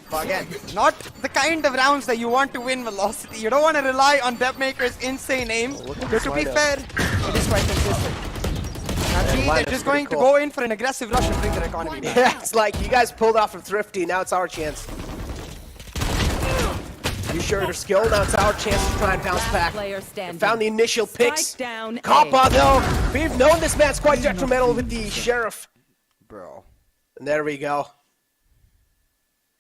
But again, not the kind of rounds that you want to win Velocity. You don't want to rely on Deathmaker's insane aim. look at But this to be lineup. fair, it is quite consistent. Now, G, they're linup's just pretty going to cool. go in for an aggressive rush and bring their economy back. Yeah, it's like you guys pulled off from Thrifty, now it's our chance. You showed your skill, now it's our chance to try and bounce back. Player standing. Found the initial picks. Spike down A. Kappa, though, we've known this man's quite detrimental with the Sheriff. Bro. And there we go.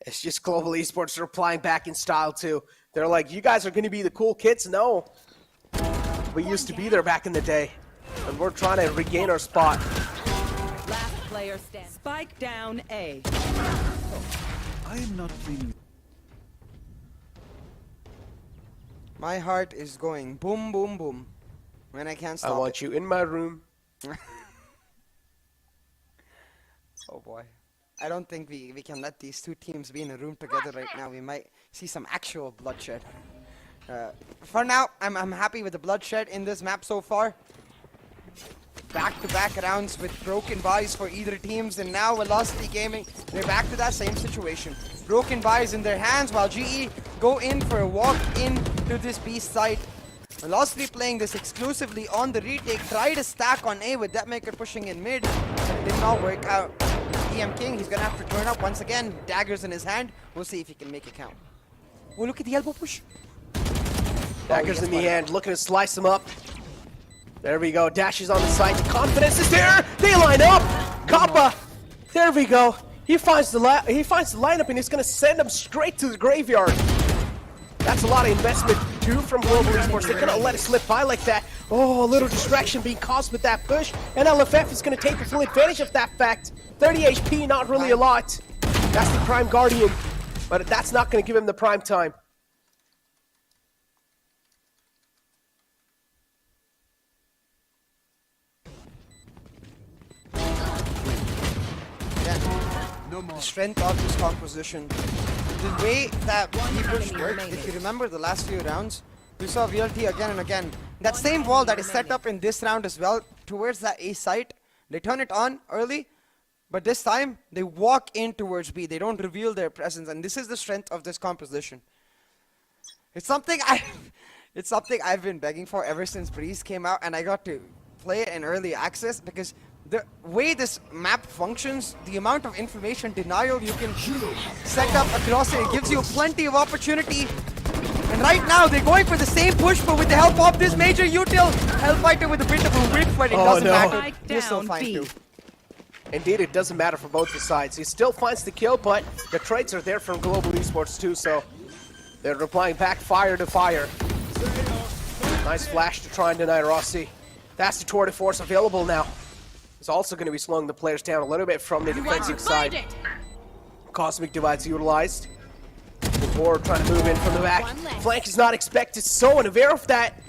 It's just Global Esports replying back in style, too. They're like, you guys are going to be the cool kids? No. We used to be there back in the day. And we're trying to regain our spot. Last player standing. Spike down A. I am not feeling. My heart is going boom, boom, boom. When I can't I stop want you in my room. Oh boy. I don't think we can let these two teams be in a room together right now. We might see some actual bloodshed. For now, I'm happy with the bloodshed in this map so far. Back-to-back rounds with broken buys for either teams, and now Velocity Gaming, they're back to that same situation. Broken buys in their hands while GE go in for a walk into this B site. Velocity playing this exclusively on the retake, tried to stack on A with Deathmaker pushing in mid, but it did not work out. DM King, he's gonna have to turn up once again, daggers in his hand. We'll see if he can make it count. Oh, look at the elbow push. Daggers in the hand, looking to slice him up. There we go, dashes on the site, confidence is there! They line up! Kappa! There we go. He finds the lineup and he's gonna send him straight to the graveyard. That's a lot of investment too from Global Esports. They're gonna let it slip by like that. Oh, a little distraction being caused with that push, and LFF is gonna take the full advantage of that fact. 30 HP, not really a lot. That's the Prime Guardian, but that's not gonna give him the prime time. The strength of this composition. The way that he pushed worked, if you remember the last few rounds, we saw VLT again and again. That same wall that is set up in this round as well, towards that A site, they turn it on early, but this time, they walk in towards B. They don't reveal their presence, and this is the strength of this composition. It's something I've been begging for ever since Breeze came out, and I got to play it in early access, because the way this map functions, the amount of information denial you can set up across it, it gives you plenty of opportunity. And right now, they're going for the same push, but with the help of this major util, Hellfighter with a bit of a whiff, but it doesn't matter. He'll still find two. Indeed, it doesn't matter for both the sides. He still finds the kill, but the trades are there from Global Esports too, so they're replying back fire to fire. Nice flash to try and deny Rossi. That's the tour de force available now. It's also going to be slowing the players down a little bit from the defensive side. Cosmic Divide's utilized. Before trying to move in from the back. Flank is not expected, so unaware of that.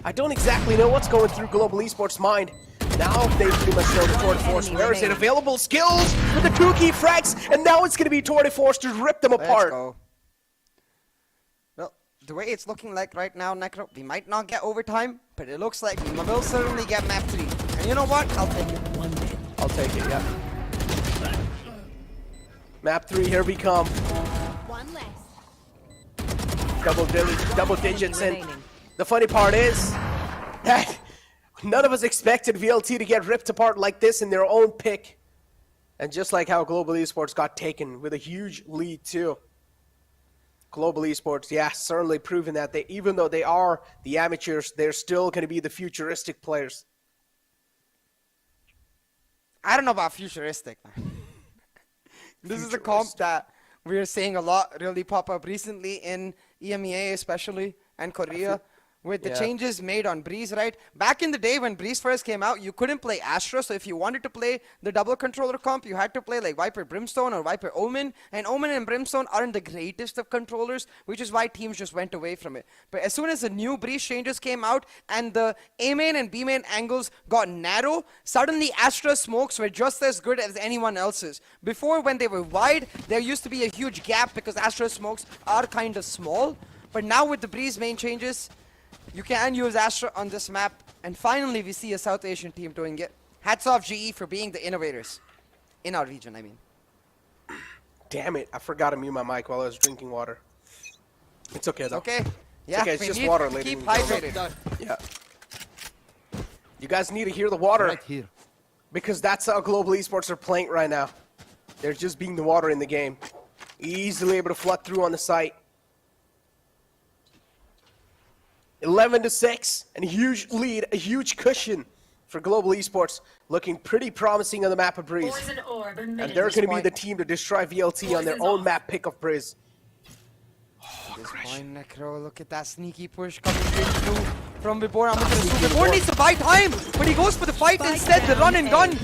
I don't exactly know what's going through Global Esports' mind. Now they pretty much know the tour de force. Where is it? Available skills with the 2 key frags, and now it's going to be tour de force to rip them apart. Let's go. Well, the way it's looking like right now, Necro, we might not get overtime, but it looks like we will certainly get map 3. And you know what? I'll take it. I'll take it, yeah. Map 3, here we come. One less. Double digits, and the funny part is that none of us expected VLT to get ripped apart like this in their own pick. And just like how Global Esports got taken with a huge lead too. Global Esports, yeah, certainly proving that even though they are the amateurs, they're still going to be the futuristic players. I don't know about futuristic. This is a comp that we're seeing a lot really pop up recently in EMEA especially and Korea. With the changes made on Breeze, right? Back in the day when Breeze first came out, you couldn't play Astra. So if you wanted to play the double controller comp, you had to play like Viper Brimstone or Viper Omen. And Omen and Brimstone aren't the greatest of controllers, which is why teams just went away from it. But as soon as the new Breeze changes came out and the A main and B main angles got narrow, suddenly Astra smokes were just as good as anyone else's. Before, when they were wide, there used to be a huge gap because Astra smokes are kind of small. But now with the Breeze main changes, you can use Astra on this map, and finally we see a South Asian team doing it. Hats off GE for being the innovators. In our region, I mean. Damn it, I forgot to mute my mic while I was drinking water. It's okay though. Okay. Yeah, okay, it's we just need water, to ladies keep and gentlemen. hydrated. Yeah. You guys need to hear the water. Right here. Because that's how Global Esports are playing right now. They're just being the water in the game. Easily able to flood through on the site. 11-6, and a huge lead, a huge cushion for Global Esports, looking pretty promising on the map of Breeze. And they're going to be the team to destroy VLT on their own map pick of Breeze. This point, Necro, look at that sneaky push coming straight through from Vibor. Vibor needs to buy time, but he goes for the fight instead. The run and gun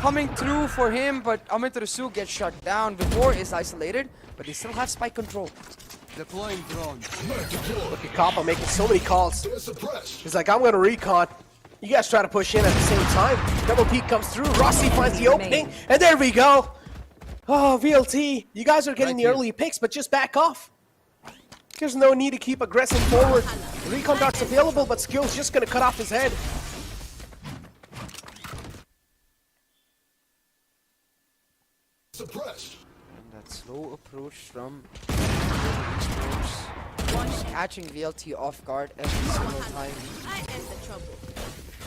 coming through for him, but Amitarasu gets shut down. Vibor is isolated, but they still have spike control. Deploying drone. Look at Kappa making so many calls. He's like, I'm going to recon. You guys try to push in at the same time. Double peek comes through. Rossi finds the opening, and there we go. Oh, VLT, you guys are getting the early picks, but just back off. There's no need to keep aggressing forward. Recon dart's available, but Skill's just going to cut off his head. Suppressed. And that slow approach from Esports, catching VLT off guard every single time. I end the trouble.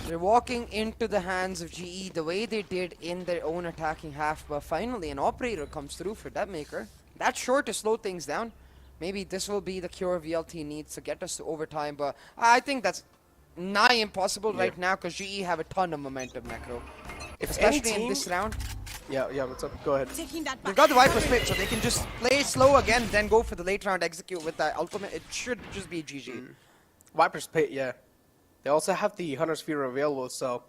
They're walking into the hands of GE the way they did in their own attacking half, but finally an operator comes through for Deadmaker. That's sure to slow things down. Maybe this will be the cure VLT needs to get us to overtime, but I think that's nigh impossible right now because GE have a ton of momentum, Necro. Especially in this round. Yeah, what's up? Go ahead. Taking that They've back. got the Viper split, so they can just play slow again, then go for the late round execute with that ultimate. It should just be GG. Viper's Pit, yeah. They also have the Hunter Sphere available, so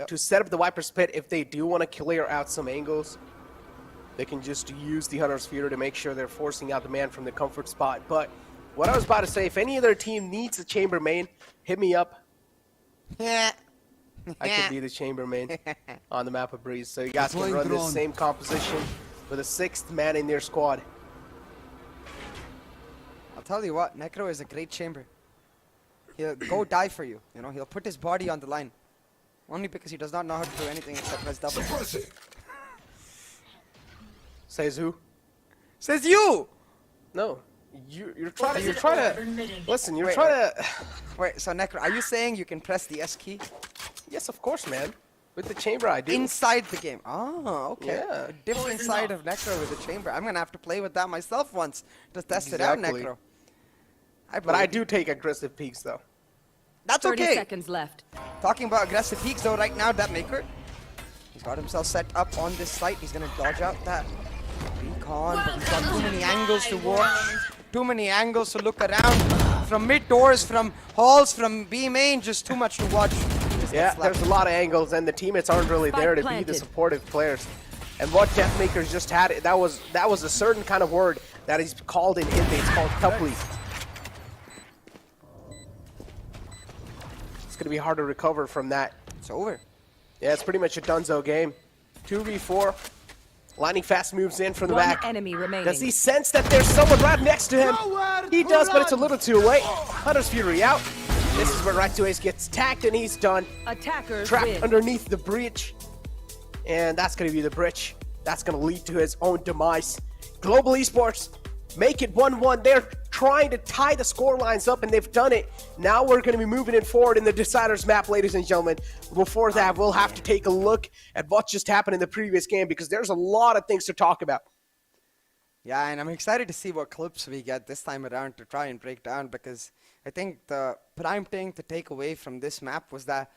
to set up the Viper's Pit, if they do want to clear out some angles, they can just use the Hunter Sphere to make sure they're forcing out the man from the comfort spot. But what I was about to say, if any other team needs a chamber main, hit me up. Yeah. I could be the chamber main on the map of Breeze, so you guys can run this same composition with a 6th man in their squad. I'll tell you what, Necro is a great chamber. He'll go die for you. You know, he'll put his body on the line. Only because he does not know how to do anything except press double. Says who? Says you! No. You're trying to listen, you're trying to Wait, so Necro, are you saying you can press the S key? Yes, of course, man. With the chamber I do. Inside the game. Oh, okay. Yeah. A different side of Necro with the chamber. I'm gonna have to play with that myself once to test it out, Exactly. Necro. But I do take aggressive peeks though. That's 30 okay. seconds left. Talking about aggressive peaks though, right now, Deadmaker, he's got himself set up on this site. He's gonna dodge out that recon, but he's got too many angles to watch, too many angles to look around. From mid doors, from halls, from B main, just too much to watch. Yeah, there's a lot of angles, and the teammates aren't really there to be the supportive players. And what Deathmaker's just had, that was a certain kind of word that is called in Hindi. It's called couply. It's gonna be hard to recover from that. It's over. Yeah, it's pretty much a donezo game. 2v4. Lightning Fast moves in from the One back. enemy remaining. Does he sense that there's someone right next to him? He does, but it's a little too late. Hunter's Fury out. This is where Right to Ace gets tagged, and he's done. Attackers Trapped win. underneath the breach. And that's going to be the bridge. That's going to lead to his own demise. Global Esports make it 1-1. They're trying to tie the score lines up, and they've done it. Now we're going to be moving it forward in the Deciders map, ladies and gentlemen. Before that, we'll have to take a look at what just happened in the previous game, because there's a lot of things to talk about. Yeah, and I'm excited to see what clips we get this time around to try and break down, because I think the prime thing to take away from this map was that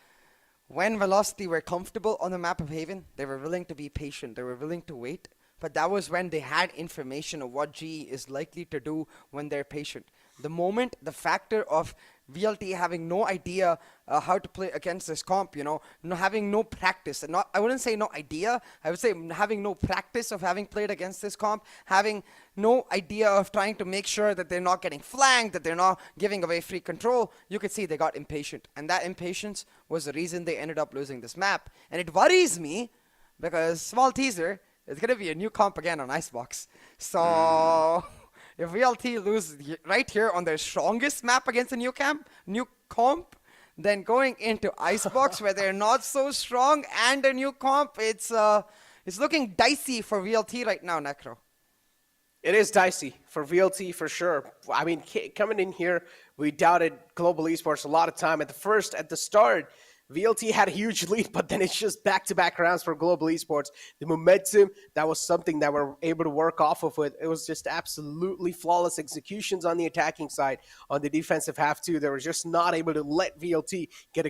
when Velocity were comfortable on the map of Haven, they were willing to be patient. They were willing to wait. But that was when they had information of what GE is likely to do when they're patient. The moment, the factor of VLT having no idea how to play against this comp, having no practice, and I wouldn't say no idea, I would say having no practice of having played against this comp, having no idea of trying to make sure that they're not getting flanked, that they're not giving away free control, you could see they got impatient. And that impatience was the reason they ended up losing this map. And it worries me because, small teaser, it's going to be a new comp again on Icebox. So if VLT lose right here on their strongest map against a new comp, then going into Icebox where they're not so strong and a new comp, it's looking dicey for VLT right now, Necro. It is dicey for VLT for sure. I mean, coming in here, we doubted Global Esports a lot of time. At the start, VLT had a huge lead, but then it's just back-to-back rounds for Global Esports. The momentum, that was something that we're able to work off of it. It was just absolutely flawless executions on the attacking side. On the defensive half, too, they were just not able to let VLT get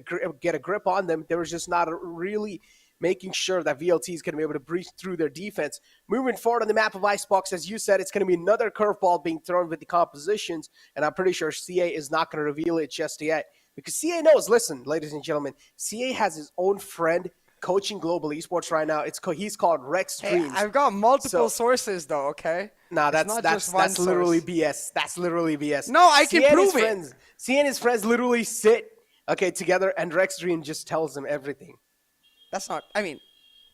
a grip on them. They were just not really making sure that VLT is going to be able to breach through their defense. Moving forward on the map of Icebox, as you said, it's going to be another curveball being thrown with the compositions, and I'm pretty sure CA is not going to reveal it just yet. Because CA knows, listen, ladies and gentlemen, CA has his own friend coaching Global Esports right now. He's called Rex Dreams. Hey, I've got multiple sources though, okay? Nah, that's literally BS. That's literally BS. No, I can prove it. CA and his friends literally sit, together, and Rex Dream just tells them everything. That's not,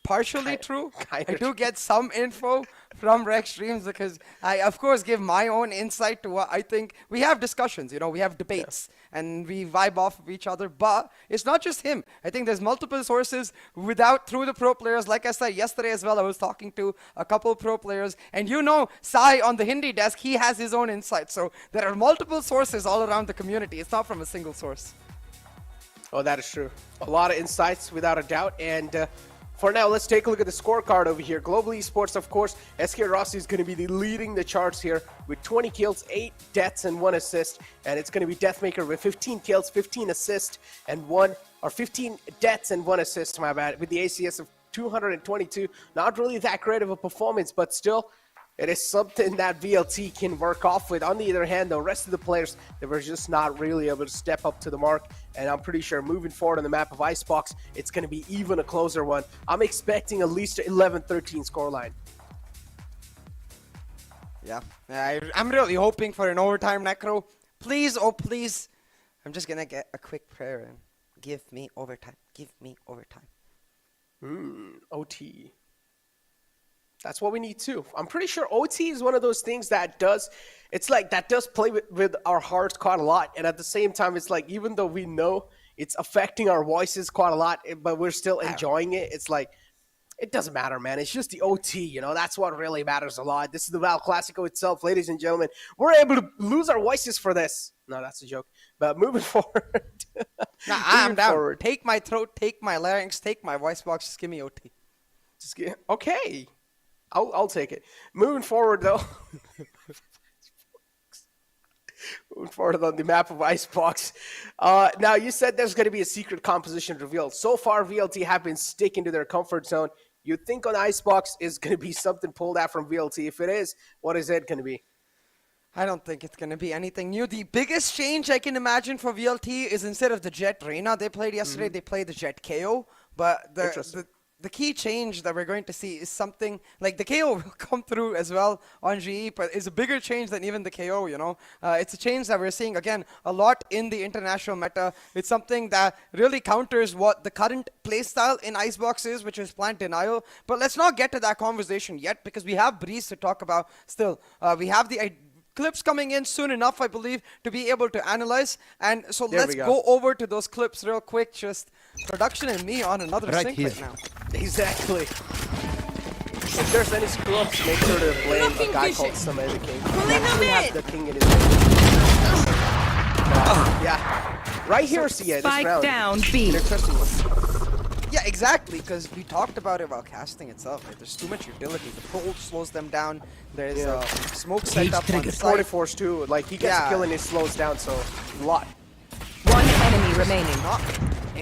partially true. I do get some info from Rex Dreams because I, of course, give my own insight to what I think. We have discussions, we have debates, and we vibe off of each other, but it's not just him. I think there's multiple sources through the pro players. Like I said yesterday as well, I was talking to a couple pro players, and Sai on the Hindi desk, he has his own insights. So there are multiple sources all around the community. It's not from a single source. Oh, that is true. A lot of insights, without a doubt, and for now, let's take a look at the scorecard over here. Global Esports, of course, SK Rossi is going to be leading the charts here with 20 kills, 8 deaths, and 1 assist. And it's going to be Deathmaker with 15 kills, 15 assists, and 15 deaths and 1 assist, my bad, with the ACS of 222. Not really that great of a performance, but still, it is something that VLT can work off with. On the other hand, the rest of the players, they were just not really able to step up to the mark. And I'm pretty sure moving forward on the map of Icebox, it's going to be even a closer one. I'm expecting at least 11-13 scoreline. Yeah, I'm really hoping for an overtime, Necro. Please, oh please. I'm just going to get a quick prayer in. Give me overtime. Give me overtime. OT. That's what we need too. I'm pretty sure OT is one of those things that does play with our hearts quite a lot. And at the same time, it's like, even though we know it's affecting our voices quite a lot, but we're still enjoying it. It's like, it doesn't matter, man. It's just the OT, that's what really matters a lot. This is the Val Classico itself, ladies and gentlemen. We're able to lose our voices for this. No, that's a joke. But moving forward. I'm down. Take my throat, take my larynx, take my voice box. Just give me OT. Okay. I'll take it. Moving forward, though. Moving forward on the map of Icebox. Now, you said there's going to be a secret composition revealed. So far, VLT have been sticking to their comfort zone. You think on Icebox is going to be something pulled out from VLT? If it is, what is it going to be? I don't think it's going to be anything new. The biggest change I can imagine for VLT is instead of the Jet Reyna they played yesterday, they played the Jet KO. But the key change that we're going to see is something like the KO will come through as well on GE, but it's a bigger change than even the KO, It's a change that we're seeing, again, a lot in the international meta. It's something that really counters what the current playstyle in Icebox is, which is plant denial. But let's not get to that conversation yet because we have Breeze to talk about still. We have the clips coming in soon enough, I believe, to be able to analyze. And so let's go over to those clips real quick. Just production and me on another sync right now. Exactly. If there's any screw-ups, make sure to blame a guy called Samay the King. He actually has the king in his name. Yeah. Right here, CA, this round. Spike down, B. Interesting one. Yeah, exactly, because we talked about it while casting itself. Right? There's too much utility. The pull slows them down. There's smoke set up on the side. 44s too. Like, he gets a kill and it slows down, so a lot. One enemy remaining. Not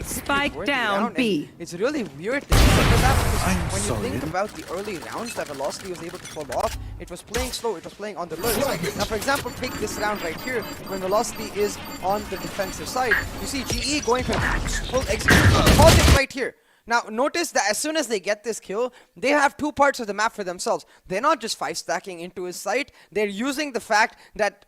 execute Spike worthy down, round. B. And it's really weird to consider that because when you think about the early rounds that Velocity was able to pull off, it was playing slow, it was playing on the low side. Now, for example, take this round right here, when Velocity is on the defensive side. You see GE going for full execution. Pause it right here. Now, notice that as soon as they get this kill, they have two parts of the map for themselves. They're not just 5-stacking into his site. They're using the fact that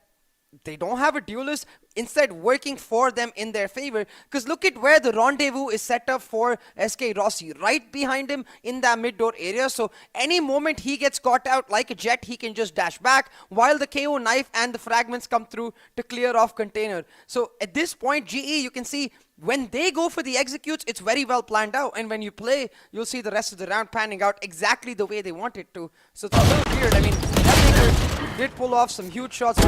they don't have a duelist, instead working for them in their favor. Because look at where the rendezvous is set up for SK Rossi, right behind him in that mid door area. So any moment he gets caught out like a jet, he can just dash back while the KO knife and the fragments come through to clear off container. So at this point, GE, you can see when they go for the executes, it's very well planned out. And when you play, you'll see the rest of the round panning out exactly the way they want it to. So it's a little weird. I mean, that did pull off some huge shots,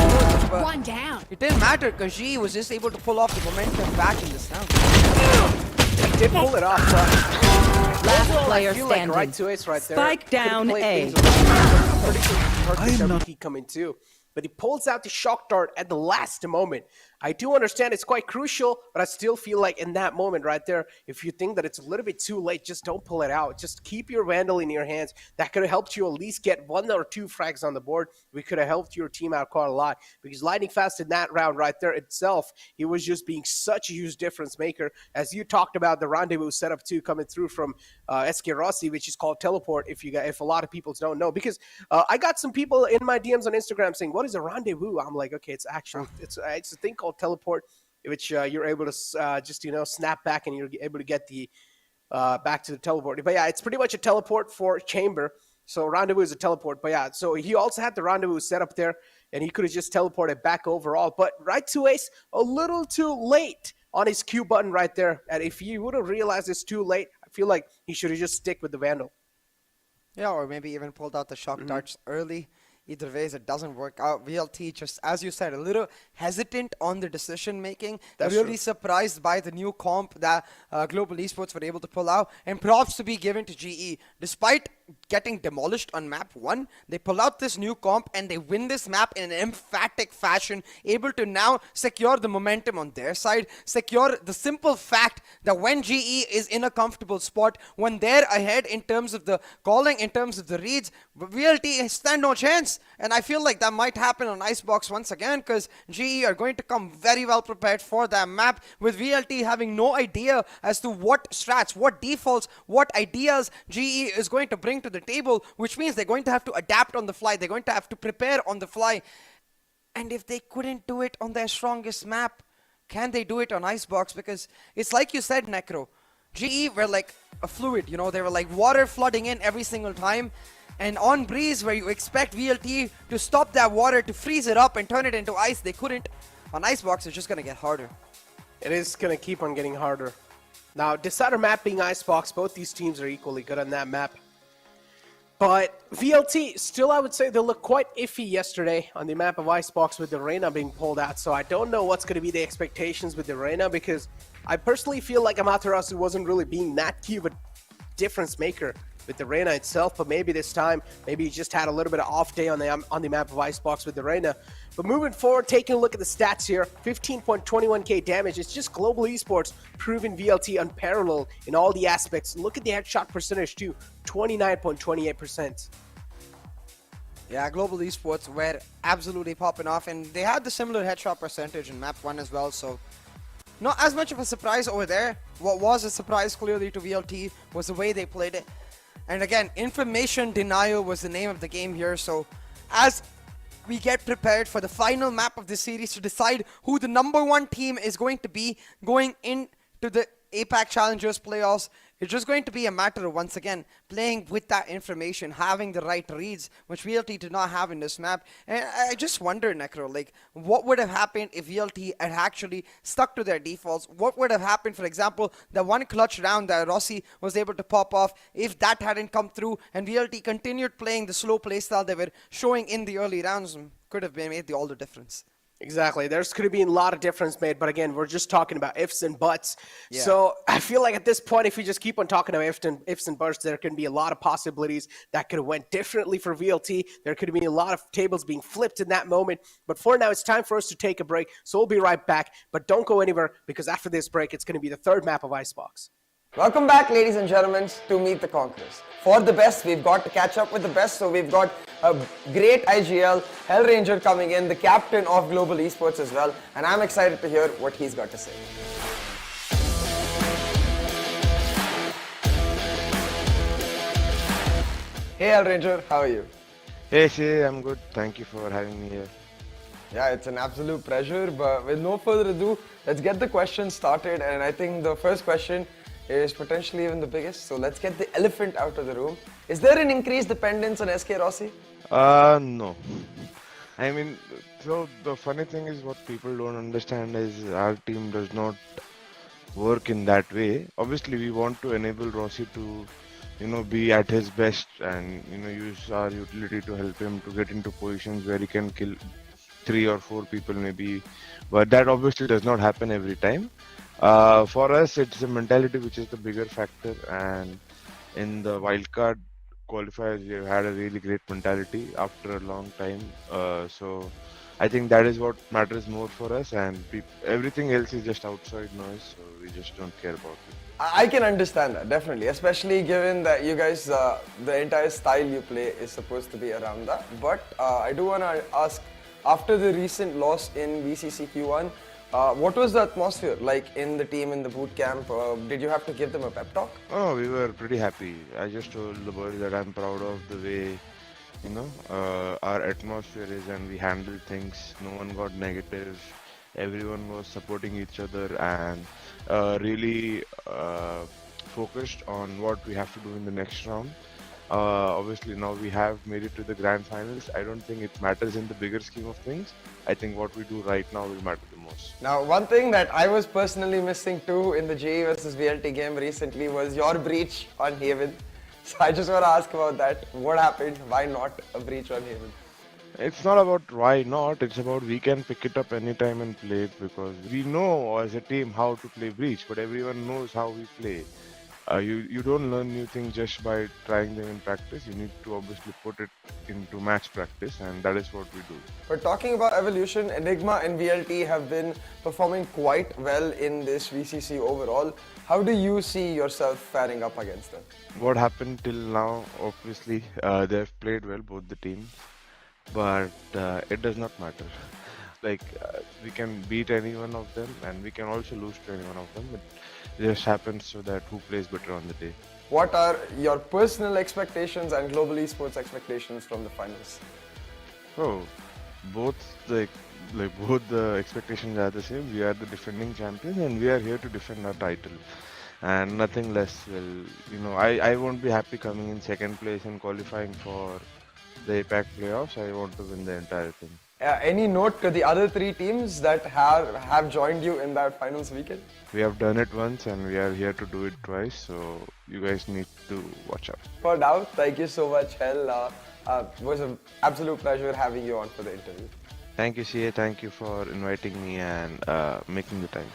but One down. it didn't matter because GE was just able to pull off the momentum back in this round. He did pull it off, but Last player I feel like standing. right to ace right there. Spike Could've down played A. things around. I'm pretty sure he heard the WP coming too. But he pulls out the shock dart at the last moment. I do understand it's quite crucial, but I still feel like in that moment right there, if you think that it's a little bit too late, just don't pull it out. Just keep your Vandal in your hands. That could have helped you at least get 1 or 2 frags on the board. We could have helped your team out quite a lot. Because Lightning Fast in that round right there itself, he was just being such a huge difference maker. As you talked about the rendezvous setup too, coming through from SK Rossi, which is called teleport, if a lot of people don't know. Because I got some people in my DMs on Instagram saying, what is a rendezvous? I'm like, okay, it's actually, it's a thing called teleport, which you're able to just snap back and you're able to get the back to the teleport. But yeah, it's pretty much a teleport for chamber. So rendezvous is a teleport. But yeah, so he also had the rendezvous set up there, and he could have just teleported back overall. But right to ace, a little too late on his Q button right there. And if he would have realized it's too late, I feel like he should have just stick with the Vandal. Yeah, or maybe even pulled out the shock darts early. Either ways, it doesn't work out. VLT, just as you said, a little hesitant on the decision making. That's really true. surprised by the new comp that Global Esports were able to pull out. And props to be given to GE. Despite getting demolished on map 1, they pull out this new comp and they win this map in an emphatic fashion, able to now secure the momentum on their side, secure the simple fact that when GE is in a comfortable spot, when they're ahead in terms of the calling, in terms of the reads, VLT stand no chance. And I feel like that might happen on Icebox once again, because GE are going to come very well prepared for that map, with VLT having no idea as to what strats, what defaults, what ideas GE is going to bring to the table, which means they're going to have to adapt on the fly. They're going to have to prepare on the fly. And if they couldn't do it on their strongest map, can they do it on Icebox? Because it's like you said, Necro, GE were like a fluid, they were like water flooding in every single time. And on Breeze, where you expect VLT to stop that water, to freeze it up and turn it into ice, they couldn't. On Icebox, it's just going to get harder. It is going to keep on getting harder. Now, decider map being Icebox, both these teams are equally good on that map. But VLT, still I would say they look quite iffy yesterday on the map of Icebox with the Reyna being pulled out. So I don't know what's going to be the expectations with the Reyna, because I personally feel like Amaterasu wasn't really being that key of a difference maker with the Reyna itself, but maybe this time, maybe he just had a little bit of off day on the map of Icebox with the Reyna. But moving forward, taking a look at the stats here, 15.21k damage. It's just Global Esports proving VLT unparalleled in all the aspects. Look at the headshot percentage too, 29.28%. Yeah, Global Esports were absolutely popping off, and they had the similar headshot percentage in map 1 as well, so not as much of a surprise over there. What was a surprise clearly to VLT was the way they played it. And again, information denial was the name of the game here. So as we get prepared for the final map of this series to decide who the #1 team is going to be going into the APAC Challengers playoffs, it's just going to be a matter of, once again, playing with that information, having the right reads, which VLT did not have in this map. And I just wonder, Necro, like, what would have happened if VLT had actually stuck to their defaults? What would have happened, for example, the one clutch round that Rossi was able to pop off, if that hadn't come through and VLT continued playing the slow playstyle they were showing in the early rounds? Could have made all the difference. Exactly. There's going to be a lot of difference made, but again, we're just talking about ifs and buts. So I feel like at this point, if we just keep on talking about ifs and buts, there can be a lot of possibilities that could have went differently for VLT. There could have been a lot of tables being flipped in that moment. But for now, it's time for us to take a break. So we'll be right back. But don't go anywhere, because after this break, it's going to be the third map of Icebox. Welcome back, ladies and gentlemen, to Meet the Conquerors. For the best, we've got to catch up with the best, so we've got a great IGL, Hellranger coming in, the captain of Global Esports as well, and I'm excited to hear what he's got to say. Hey Hellranger, how are you? Hey Shay, I'm good. Thank you for having me here. Yeah, it's an absolute pleasure, but with no further ado, let's get the questions started, and I think the first question is potentially even the biggest, so let's get the elephant out of the room. Is there an increased dependence on SK Rossi? No. I mean, so the funny thing is what people don't understand is our team does not work in that way. Obviously, we want to enable Rossi to, be at his best and, use our utility to help him to get into positions where he can kill 3 or 4 people maybe. But that obviously does not happen every time. For us, it's a mentality which is the bigger factor, and in the wildcard qualifiers, we have had a really great mentality after a long time. So I think that is what matters more for us, and everything else is just outside noise, so we just don't care about it. I can understand that, definitely, especially given that you guys, the entire style you play is supposed to be around that. But I do want to ask, after the recent loss in VCC Q1, what was the atmosphere like in the team in the boot camp? Did you have to give them a pep talk? Oh, we were pretty happy. I just told the boys that I'm proud of the way, our atmosphere is, and we handled things. No one got negative. Everyone was supporting each other and really focused on what we have to do in the next round. Obviously now we have made it to the grand finals. I don't think it matters in the bigger scheme of things. I think what we do right now will matter the most. Now, one thing that I was personally missing too in the JE versus VLT game recently was your breach on Haven. So I just want to ask about that. What happened? Why not a breach on Haven? It's not about why not, it's about we can pick it up anytime and play it, because we know as a team how to play breach, but everyone knows how we play. You don't learn new things just by trying them in practice. You need to obviously put it into match practice, and that is what we do. But talking about evolution, Enigma and VLT have been performing quite well in this VCC overall. How do you see yourself faring up against them? What happened till now, obviously, they've played well, both the teams, but it does not matter. We can beat any one of them, and we can also lose to any one of them. It just happens so that who plays better on the day. What are your personal expectations and Global Esports expectations from the finals? Oh, both the expectations are the same. We are the defending champions, and we are here to defend our title, and nothing less. I won't be happy coming in second place and qualifying for the APAC playoffs. I want to win the entire thing. Any note to the other 3 teams that have joined you in that finals weekend? We have done it once and we are here to do it twice, so you guys need to watch out. For now, thank you so much, Hell. It was an absolute pleasure having you on for the interview. Thank you, CA. Thank you for inviting me and making the time.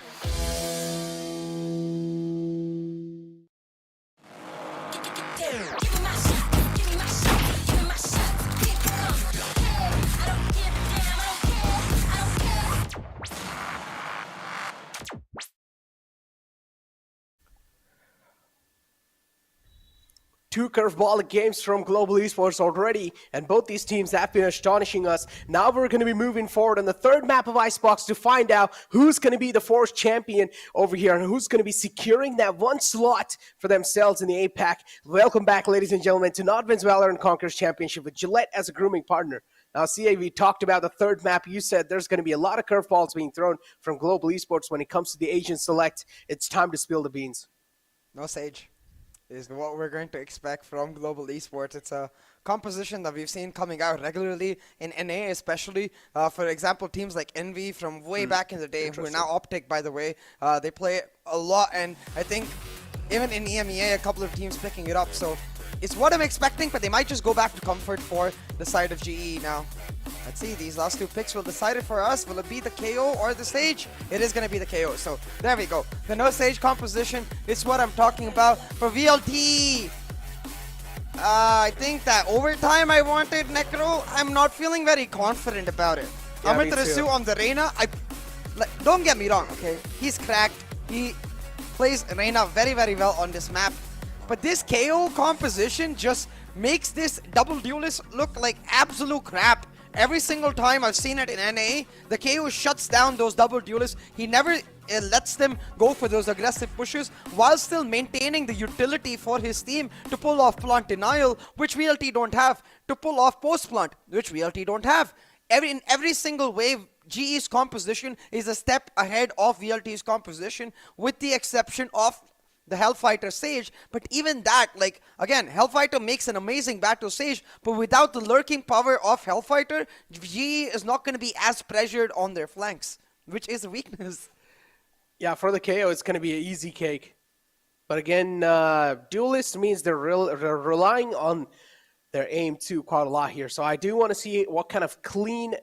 Two curveball games from Global Esports already, and both these teams have been astonishing us. Now we're going to be moving forward on the third map of Icebox to find out who's going to be the fourth champion over here and who's going to be securing that one slot for themselves in the APAC. Welcome back, ladies and gentlemen, to NODWIN's Valorant Conquerors Championship with Gillette as a grooming partner. Now, CA, we talked about the third map. You said there's going to be a lot of curveballs being thrown from Global Esports when it comes to the Asian Select. It's time to spill the beans. No Sage is what we're going to expect from Global Esports. It's a composition that we've seen coming out regularly in NA, especially. For example, teams like Envy from way back in the day, who are now Optic, by the way, they play a lot, and I think even in EMEA, a couple of teams picking it up. So is what I'm expecting, but they might just go back to comfort for the side of GE now. Let's see, these last two picks will decide it for us. Will it be the KO or the stage? It is going to be the KO. So there we go. The no stage composition is what I'm talking about for VLT. I think that overtime I wanted Necro. I'm not feeling very confident about it. Yeah, Amaterasu on the Reyna. Don't get me wrong, okay? He's cracked. He plays Reyna very, very well on this map. But this KO composition just makes this double duelist look like absolute crap. Every single time I've seen it in NA, the KO shuts down those double duelists. He never lets them go for those aggressive pushes while still maintaining the utility for his team to pull off plant denial, which VLT don't have, to pull off post plant, which VLT don't have. In every single wave, GE's composition is a step ahead of VLT's composition, with the exception of the Hellfighter Sage. But even that, like, again, Hellfighter makes an amazing battle Sage, but without the lurking power of Hellfighter, GE is not going to be as pressured on their flanks, which is a weakness. Yeah, for the KO, it's going to be an easy cake. But again, duelist means they're relying on their aim too quite a lot here. So I do want to see what kind of clean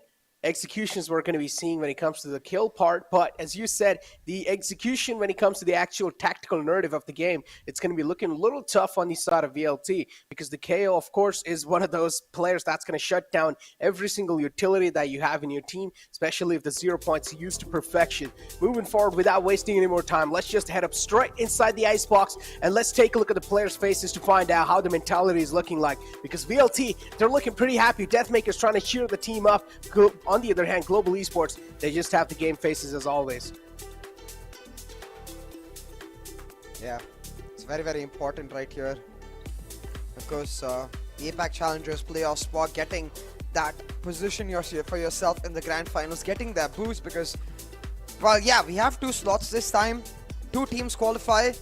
executions we're going to be seeing when it comes to the kill part. But as you said, the execution when it comes to the actual tactical narrative of the game, it's going to be looking a little tough on the side of VLT, because the KO, of course, is one of those players that's going to shut down every single utility that you have in your team, especially if the 0 points are used to perfection. Moving forward without wasting any more time, let's just head up straight inside the Icebox and let's take a look at the players' faces to find out how the mentality is looking like. Because VLT, they're looking pretty happy. Deathmaker's trying to cheer the team up. On the other hand, Global Esports, they just have the game faces as always. Yeah, it's very, very important right here. Of course, the APAC Challengers playoff spot, getting that position for yourself in the grand finals, getting that boost, because, well, yeah, we have 2 slots this time. 2 teams qualify.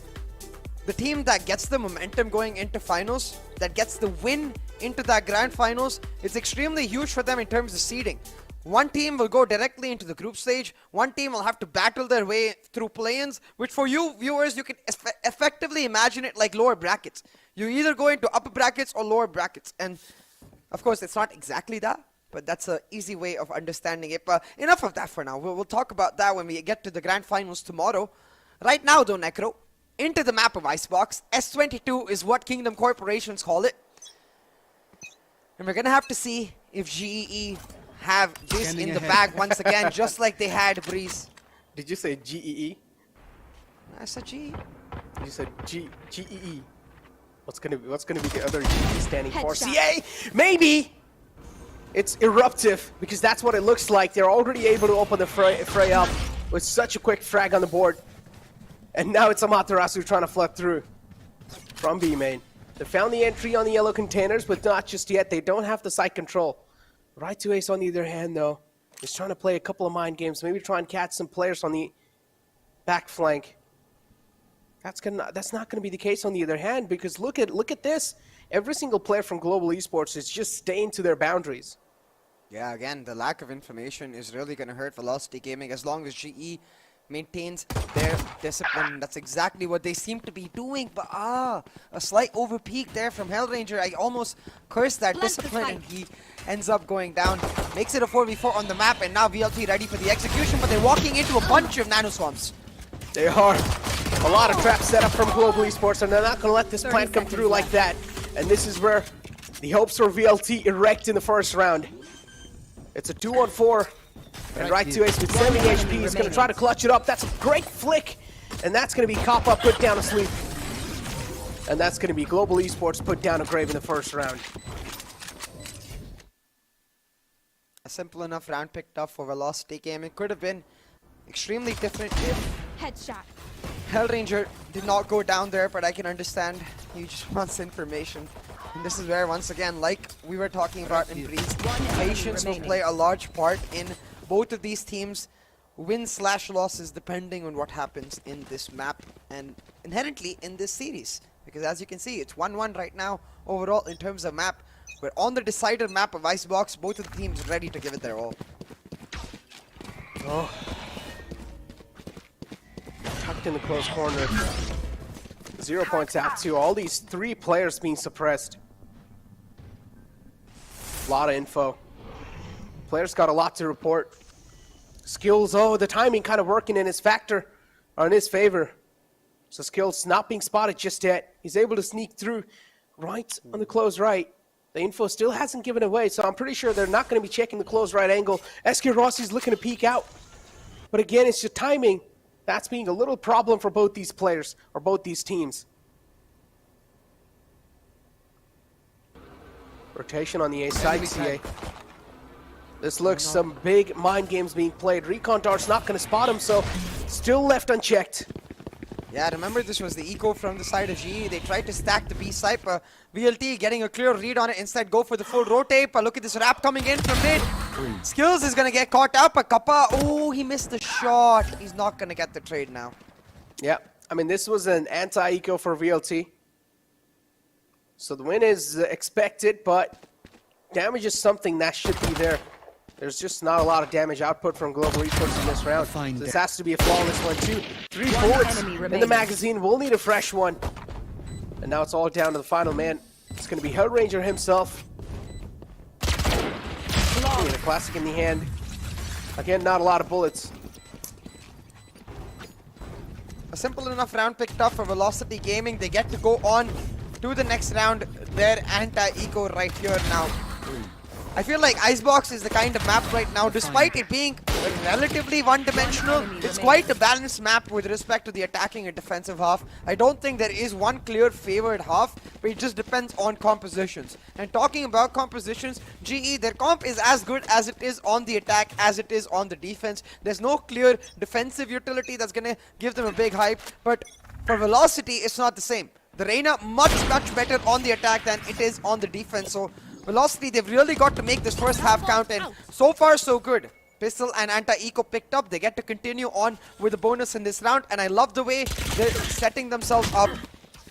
The team that gets the momentum going into finals, that gets the win into that grand finals, it's extremely huge for them in terms of seeding. One team will go directly into the group stage. One team will have to battle their way through play-ins, which for you viewers, you can effectively imagine it like lower brackets. You either go into upper brackets or lower brackets. And of course, it's not exactly that, but that's an easy way of understanding it. But enough of that for now. We'll talk about that when we get to the grand finals tomorrow. Right now though, Necro, into the map of Icebox. S22 is what Kingdom Corporations call it. And we're going to have to see if GEE have this in the bag once again, just like they had Breeze. Did you say GEE? I said GE. You said GEE. What's gonna be the other GE standing for? CA? Maybe. It's eruptive, because that's what it looks like. They're already able to open the fray up with such a quick frag on the board, and now it's Amaterasu trying to flood through from B main. They found the entry on the yellow containers, but not just yet. They don't have the site control. Right to Ace on the other hand, though, is trying to play a couple of mind games, maybe try and catch some players on the back flank. That's not going to be the case on the other hand, because look at this. Every single player from Global Esports is just staying to their boundaries. Yeah, again, the lack of information is really going to hurt Velocity Gaming as long as GE maintains their discipline. That's exactly what they seem to be doing. But a slight overpeak there from Hellranger. I almost cursed that discipline, and he ends up going down. Makes it a 4v4 on the map, and now VLT ready for the execution, but they're walking into a bunch of nano swamps. They are. A lot of traps set up from Global Esports, and they're not going to let this plant come through like that. And this is where the hopes for VLT erect in the first round. It's a 2-on-4. And right to Ace with 70 HP is going to try to clutch it up. That's a great flick. And that's going to be Cop-Up put down to sleep. And that's going to be Global Esports put down a grave in the first round. A simple enough round picked up for Velocity Gaming. Could have been extremely different if Headshot. Hellranger did not go down there, but I can understand he just wants information. And this is where, once again, like we were talking about in Breeze, patience will play a large part in both of these teams' wins/losses, depending on what happens in this map and inherently in this series. Because as you can see, it's 1-1 right now overall in terms of map. We're on the decided map of Icebox. Both of the teams ready to give it their all. Oh. Tucked in the close corner. 0 points out to all these 3 players being suppressed. A lot of info. Players got a lot to report. Skills, oh, the timing kind of working in his factor, or in his favor. So Skills not being spotted just yet. He's able to sneak through right on the close right. The info still hasn't given away, so I'm pretty sure they're not going to be checking the close right angle. SK Rossi's looking to peek out. But again, it's just timing. That's being a little problem for both these players, or both these teams. Rotation on the A side, CA. This looks some big mind games being played. Recon Dart's not going to spot him, so still left unchecked. Yeah, remember this was the eco from the side of GE. They tried to stack the B side, but VLT getting a clear read on it. Instead, go for the full rotate. But look at this wrap coming in from mid. Skills is going to get caught up. But Kappa, oh, he missed the shot. He's not going to get the trade now. Yeah, I mean, this was an anti-eco for VLT. So the win is expected, but damage is something that should be there. There's just not a lot of damage output from Global Esports in this round. So this has to be a flawless one, too. 3 bullets in the magazine. We'll need a fresh one. And now it's all down to the final man. It's going to be Hellranger himself. The classic in the hand. Again, not a lot of bullets. A simple enough round picked up for Velocity Gaming. They get to go on to the next round. Their anti-eco right here now. I feel like Icebox is the kind of map right now, despite it being relatively one-dimensional, it's quite a balanced map with respect to the attacking and defensive half. I don't think there is one clear favored half, but it just depends on compositions. And talking about compositions, GE, their comp is as good as it is on the attack as it is on the defense. There's no clear defensive utility that's going to give them a big hype, but for Velocity, it's not the same. The Reyna much better on the attack than it is on the defense, so Velocity, they've really got to make this first half count, and so far so good. Pistol and anti-eco picked up. They get to continue on with the bonus in this round, and I love the way they're setting themselves up,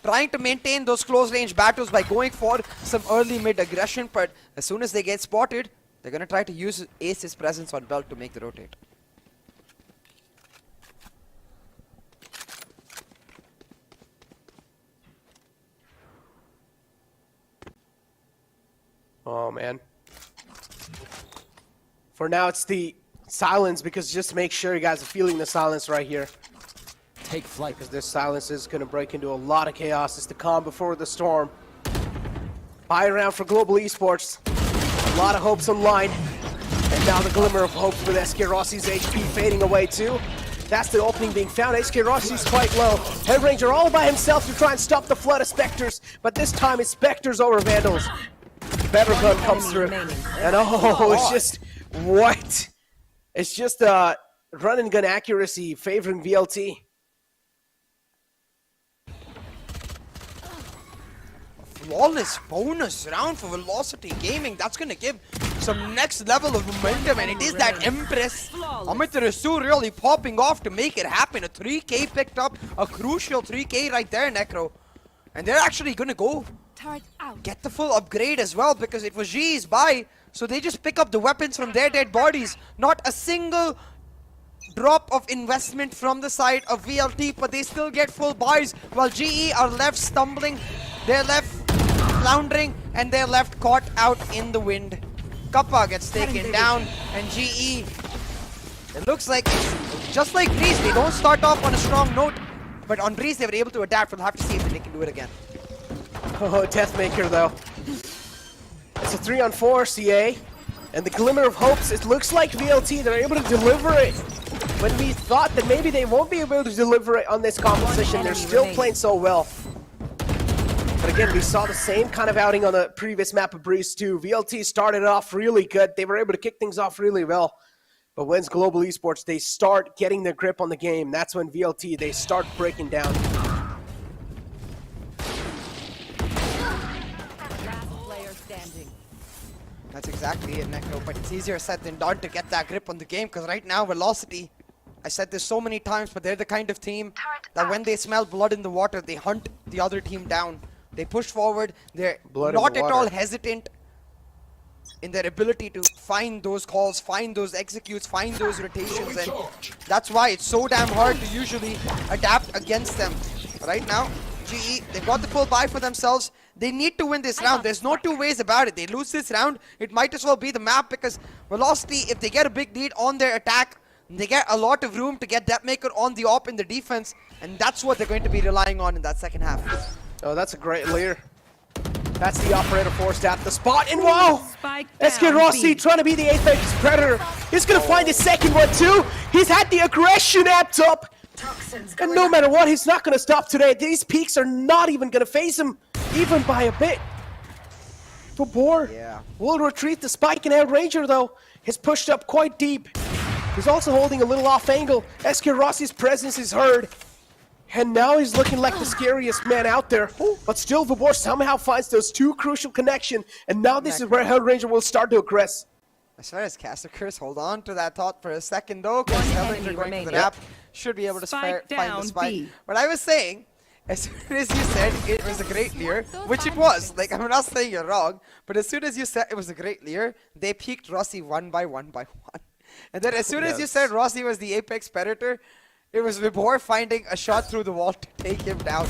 trying to maintain those close range battles by going for some early mid aggression, but as soon as they get spotted, they're going to try to use Ace's presence on Belt to make the rotate. Oh, man. For now, it's the silence, because just to make sure you guys are feeling the silence right here. Take flight. Because this silence is going to break into a lot of chaos. It's the calm before the storm. Buy round for Global Esports. A lot of hopes online. And now the glimmer of hope with SK Rossi's HP fading away too. That's the opening being found. SK Rossi's quite low. Hellranger all by himself to try and stop the flood of Spectres. But this time it's Spectres over Vandals. Better gun comes through, and oh, it's just, what? It's just run and gun accuracy favoring VLT. Flawless bonus round for Velocity Gaming. That's going to give some next level of momentum, and it is that Empress. Amaterasu really popping off to make it happen. A 3K picked up, a crucial 3K right there, Necro. And they're actually going to go get the full upgrade as well, because it was G's buy, so they just pick up the weapons from their dead bodies. Not a single drop of investment from the side of VLT, but they still get full buys, while GE are left stumbling, they're left floundering, and they're left caught out in the wind. Kappa gets taken down, and GE, it looks like it's just like Breeze, they don't start off on a strong note, but on Breeze they were able to adapt. We'll have to see if they can do it again. Oh, Deathmaker though. It's a 3-on-4 CA, and the glimmer of hopes, it looks like VLT, they're able to deliver it. When we thought that maybe they won't be able to deliver it on this composition, they're still playing so well. But again, we saw the same kind of outing on the previous map of Breeze too. VLT started off really good. They were able to kick things off really well. But when's Global Esports, they start getting their grip on the game. That's when VLT, they start breaking down. That's exactly it, Necro, but it's easier said than done to get that grip on the game, because right now, Velocity, I said this so many times, but they're the kind of team that when they smell blood in the water, they hunt the other team down. They push forward, they're not at all hesitant in their ability to find those calls, find those executes, find those rotations, and that's why it's so damn hard to usually adapt against them. Right now, GE, they've got the full buy for themselves. They need to win this round. There's no two ways about it. They lose this round, it might as well be the map, because Velocity, if they get a big lead on their attack, they get a lot of room to get Deathmaker on the op in the defense, and that's what they're going to be relying on in that second half. Oh, that's a great layer. That's the operator forced at the spot, and wow! SK Rossi trying to be the Apex Predator. He's gonna find his second one too. He's had the aggression amped up. And no matter what, he's not gonna stop today. These peaks are not even gonna phase him, even by a bit. Vibor will retreat. The spike and Ranger though has pushed up quite deep. He's also holding a little off angle. SK Rossi's presence is heard. And now he's looking like the scariest man out there. But still, Vibor somehow finds those two crucial connections. And now this is where Hellranger will start to aggress. As far as Caster Curse, hold on to that thought for a second though, because Hellranger going to the map should be able to find the spike. But I was saying, as soon as you said it was a great leer, which it was, like I'm not saying you're wrong, but as soon as you said it was a great leer, they peaked Rossi one by one. And then as soon as you said Rossi was the Apex Predator, it was Vibor finding a shot through the wall to take him down.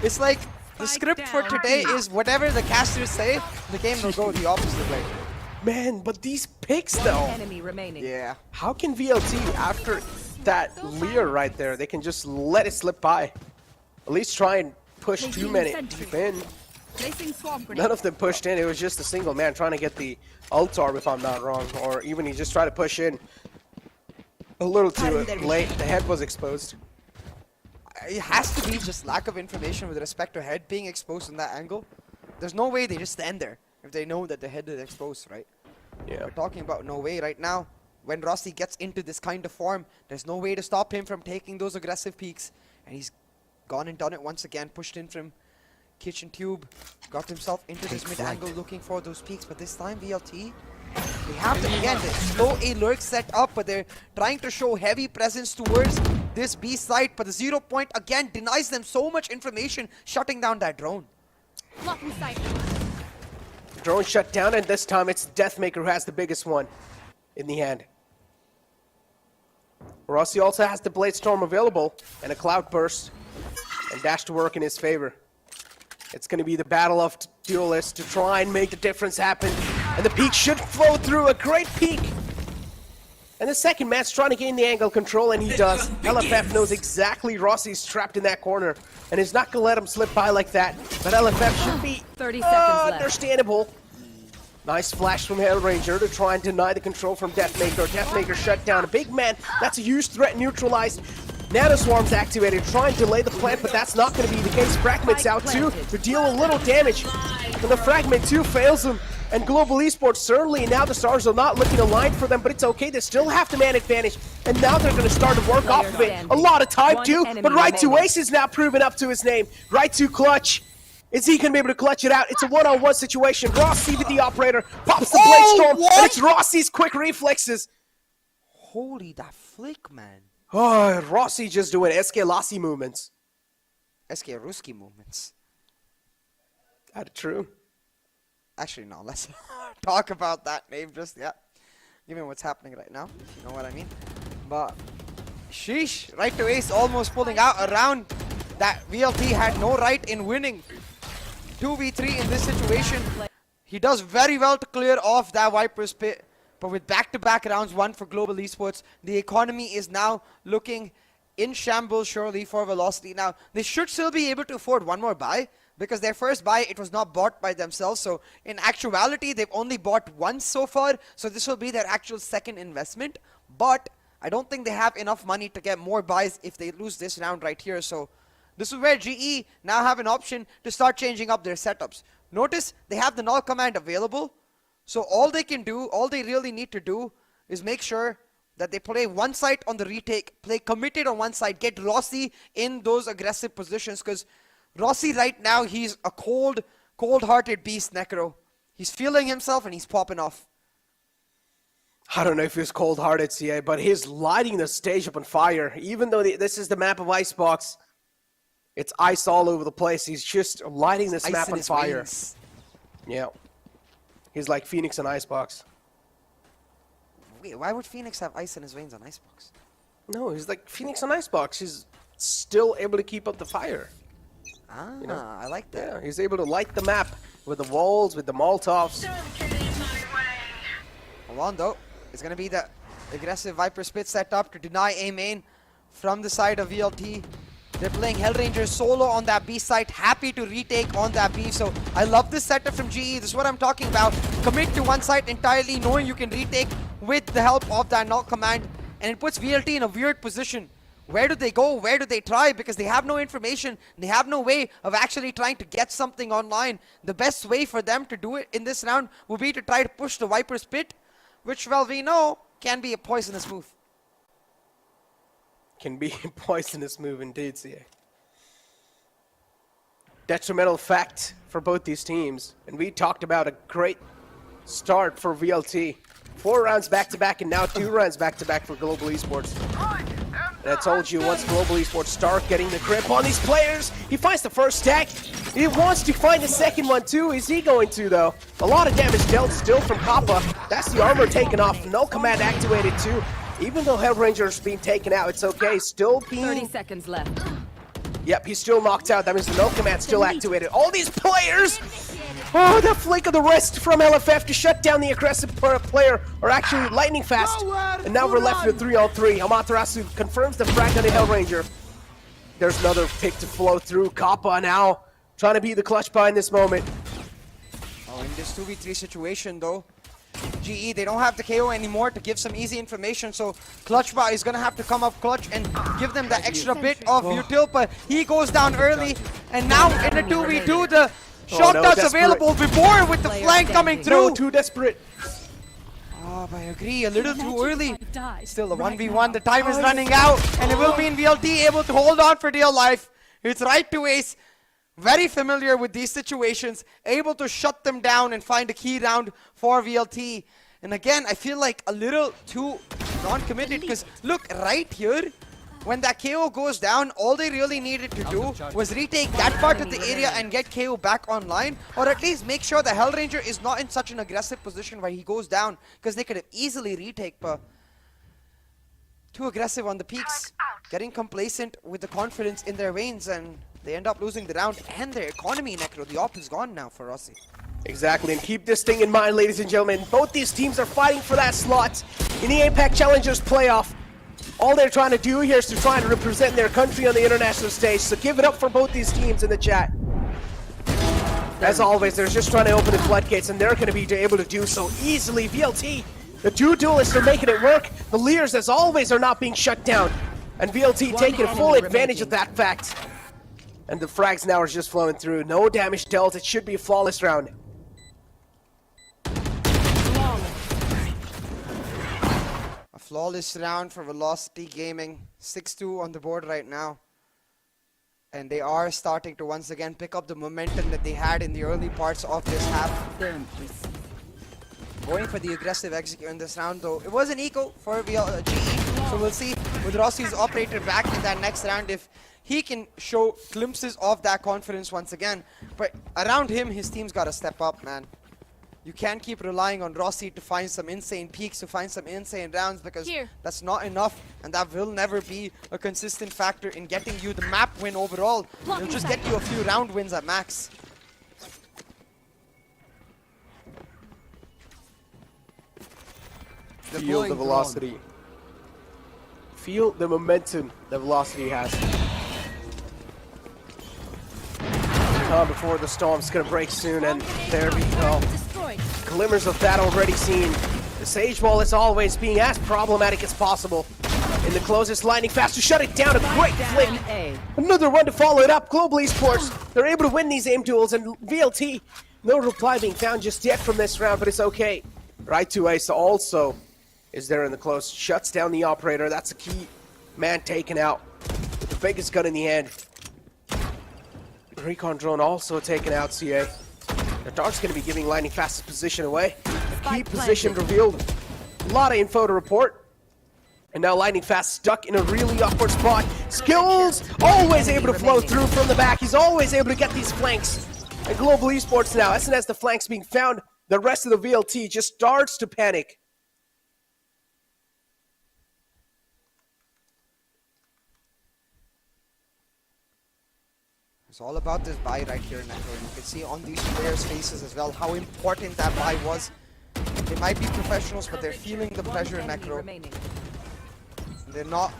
It's like the script for today is whatever the casters say, the game will go the opposite way. Man, but these picks though. Enemy remaining. Yeah. How can VLT, after that leer right there, they can just let it slip by? At least try and push 2 men deep in. None of them pushed in. It was just a single man trying to get the ult orb, if I'm not wrong. Or even he just tried to push in a little too late. The head was exposed. It has to be just lack of information with respect to head being exposed in that angle. There's no way they just stand there if they know that the head is exposed, right? Yeah. We're talking about no way right now. When Rossi gets into this kind of form, there's no way to stop him from taking those aggressive peaks. And he's gone and done it once again, pushed in from kitchen tube, got himself into this mid angle looking for those peaks, but this time VLT, they have to, again, they slow a lurk set up, but they're trying to show heavy presence towards this B site, but the 0 point again denies them so much information, shutting down that drone. Drone shut down, and this time it's Deathmaker who has the biggest one in the hand. Rossi also has the Blade Storm available and a Cloud Burst, and Dash to work in his favor. It's going to be the battle of duelists to try and make the difference happen. And the peak should flow through, a great peak. And the second man's trying to gain the angle control, and he does. LFF knows exactly Rossi's trapped in that corner, and he's not going to let him slip by like that. But LFF should be 30 seconds left. Understandable. Nice flash from Hellranger to try and deny the control from Deathmaker. Deathmaker shut down. A big man, that's a huge threat neutralized. Nano Swarm's activated, try and delay the plant, but that's not going to be the case. Fragment's out too to deal a little damage. But the Fragment too fails him. And Global Esports, certainly now the stars are not looking aligned for them, but it's okay. They still have the man advantage. And now they're going to start to work off of it. A lot of time too, but Right to Ace is now proven up to his name. Right to clutch. Is he going to be able to clutch it out? It's a one-on-one situation. Rossi with the operator pops the Blade Storm, and it's Rossi's quick reflexes. Holy, that flick, man. Oh, Rossi just doing SK Lassi movements. SK Ruski movements. That true. Actually, no, let's talk about that name just yet. Given what's happening right now, you know what I mean? But, sheesh, Right to Ace almost pulling out around that VLT had no right in winning 2v3 in this situation. He does very well to clear off that Viper's pit. But with back-to-back rounds, one for Global Esports, the economy is now looking in shambles surely for Velocity. Now, they should still be able to afford one more buy, because their first buy, it was not bought by themselves. So in actuality, they've only bought once so far. So this will be their actual second investment. But I don't think they have enough money to get more buys if they lose this round right here. So this is where GE now have an option to start changing up their setups. Notice they have the null command available. So all they can do, all they really need to do is make sure that they play one side on the retake, play committed on one side, get Rossi in those aggressive positions, because Rossi right now, he's a cold-hearted beast, Necro. He's feeling himself and he's popping off. I don't know if he's cold-hearted, CA, but he's lighting the stage up on fire. Even though this is the map of Icebox, it's ice all over the place. He's just lighting this map on fire. Wings. Yeah. He's like Phoenix and Icebox. Wait, why would Phoenix have ice in his veins on Icebox? No, he's like Phoenix on Icebox. He's still able to keep up the fire. I like that. Yeah, he's able to light the map with the walls, with the Molotovs. Hold on though. It's gonna be the aggressive Viper split set up to deny A main from the side of VLT. They're playing Hellranger solo on that B site, happy to retake on that B. So I love this setup from GE. This is what I'm talking about. Commit to one site entirely, knowing you can retake with the help of that null command. And it puts VLT in a weird position. Where do they go? Where do they try? Because they have no information. They have no way of actually trying to get something online. The best way for them to do it in this round would be to try to push the Viper's pit, which, well, we know can be a poisonous move. Can be a poisonous move indeed, CA. Detrimental fact for both these teams. And we talked about a great start for VLT. 4 rounds back-to-back and now 2 rounds back-to-back for Global Esports. And I told you, once Global Esports start getting the grip on these players, he finds the first stack. He wants to find the second one too. Is he going to, though? A lot of damage dealt still from Kappa. That's the armor taken off. No command activated too. Even though Hellranger's being taken out, it's okay. Still being... 30 seconds left. Yep, he's still knocked out. That means the no command still activated. All these players! Oh, the flick of the wrist from LFF to shut down the aggressive player, or actually lightning fast. And now we're left with 3-on-3. Amaterasu confirms the frag on the Hellranger. There's another pick to flow through. Kappa now trying to be the clutch buy in this moment. Oh, in this 2v3 situation though, GE, they don't have the KO anymore to give some easy information, so Clutchba is gonna have to come up clutch and give them that extra bit of util, but he goes down early, and now in the 2v2, the shot that's available before with the flank coming through. No, too desperate. Oh, I agree, a little too early. Still a 1v1, the time is running out, and it will mean VLT able to hold on for dear life. It's right to ace. Very familiar with these situations, able to shut them down and find a key round for VLT. And again, I feel like a little too non-committed, because look, right here, when that KO goes down, all they really needed to do was retake that part of the area and get KO back online, or at least make sure the Hellranger is not in such an aggressive position where he goes down, because they could have easily retake, but too aggressive on the peaks, getting complacent with the confidence in their veins, and they end up losing the round and their economy, Necro. The op is gone now for Rossi. Exactly, and keep this thing in mind, ladies and gentlemen. Both these teams are fighting for that slot in the APAC Challengers playoff. All they're trying to do here is to try and represent their country on the international stage, so give it up for both these teams in the chat. As always, they're just trying to open the floodgates, and they're going to be able to do so easily. VLT, the two duelists are making it work. The Leers, as always, are not being shut down, and VLT taking full advantage of that fact. And the frags now are just flowing through. No damage dealt. It should be a flawless round. A flawless round for Velocity Gaming. 6-2 on the board right now. And they are starting to once again pick up the momentum that they had in the early parts of this half. Going for the aggressive execute in this round though. It was an eco for GE. So we'll see with Rossi's operator back in that next round if he can show glimpses of that confidence once again. But around him, his team's got to step up, man. You can't keep relying on Rossi to find some insane peaks, to find some insane rounds, because that's not enough, and that will never be a consistent factor in getting you the map win overall. It'll just get you a few round wins at max. Feel the velocity. Feel the momentum that Velocity has. Before the storm's gonna break soon, and there we go. Glimmers of that already seen. The Sage Wall is always being as problematic as possible. In the closest, lightning fast to shut it down. A great flick. Another one to follow it up. Global Esports, they're able to win these aim duels, and VLT, no reply being found just yet from this round, but it's okay. Right to Ace also is there in the close. Shuts down the operator. That's a key man taken out with the biggest gun in the hand. Recon drone also taken out, CA. The Dark's going to be giving Lightning Fast's position away. Key position revealed. A lot of info to report. And now Lightning Fast stuck in a really awkward spot. Skills always able to flow through from the back. He's always able to get these flanks. And Global Esports now, as soon as the flanks being found, the rest of the VLT just starts to panic. It's all about this buy right here, Necro. You can see on these players' faces as well how important that buy was. They might be professionals, but they're feeling the pressure, Necro. They're not,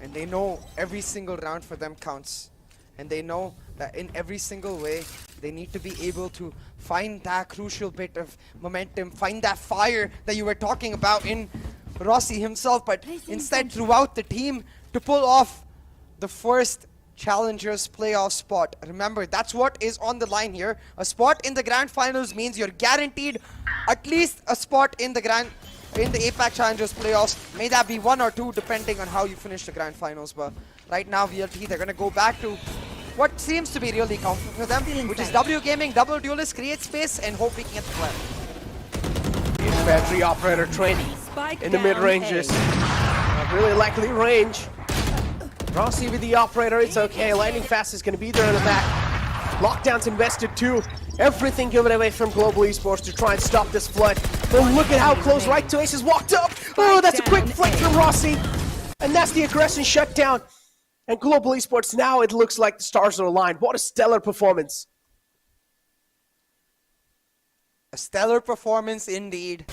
and they know every single round for them counts. And they know that in every single way, they need to be able to find that crucial bit of momentum, find that fire that you were talking about in Rossi himself, but instead throughout the team to pull off the first Challengers playoff spot. Remember, that's what is on the line here. A spot in the grand finals means you're guaranteed at least a spot in the APAC Challengers playoffs. May that be 1 or 2 depending on how you finish the grand finals. But right now VLT, they're gonna go back to what seems to be really comfortable for them, which is W Gaming, double duelist, create space, and hope we can get the plan. Infantry operator training in the mid ranges. Really likely range. Rossi with the operator, it's okay. Lightning Fast is going to be there in the back. Lockdown's invested too. Everything given away from Global Esports to try and stop this flood. But look at how close right to Ace has walked up. Oh, that's a quick flick from Rossi. And that's the aggression shutdown. And Global Esports, now it looks like the stars are aligned. What a stellar performance. A stellar performance indeed.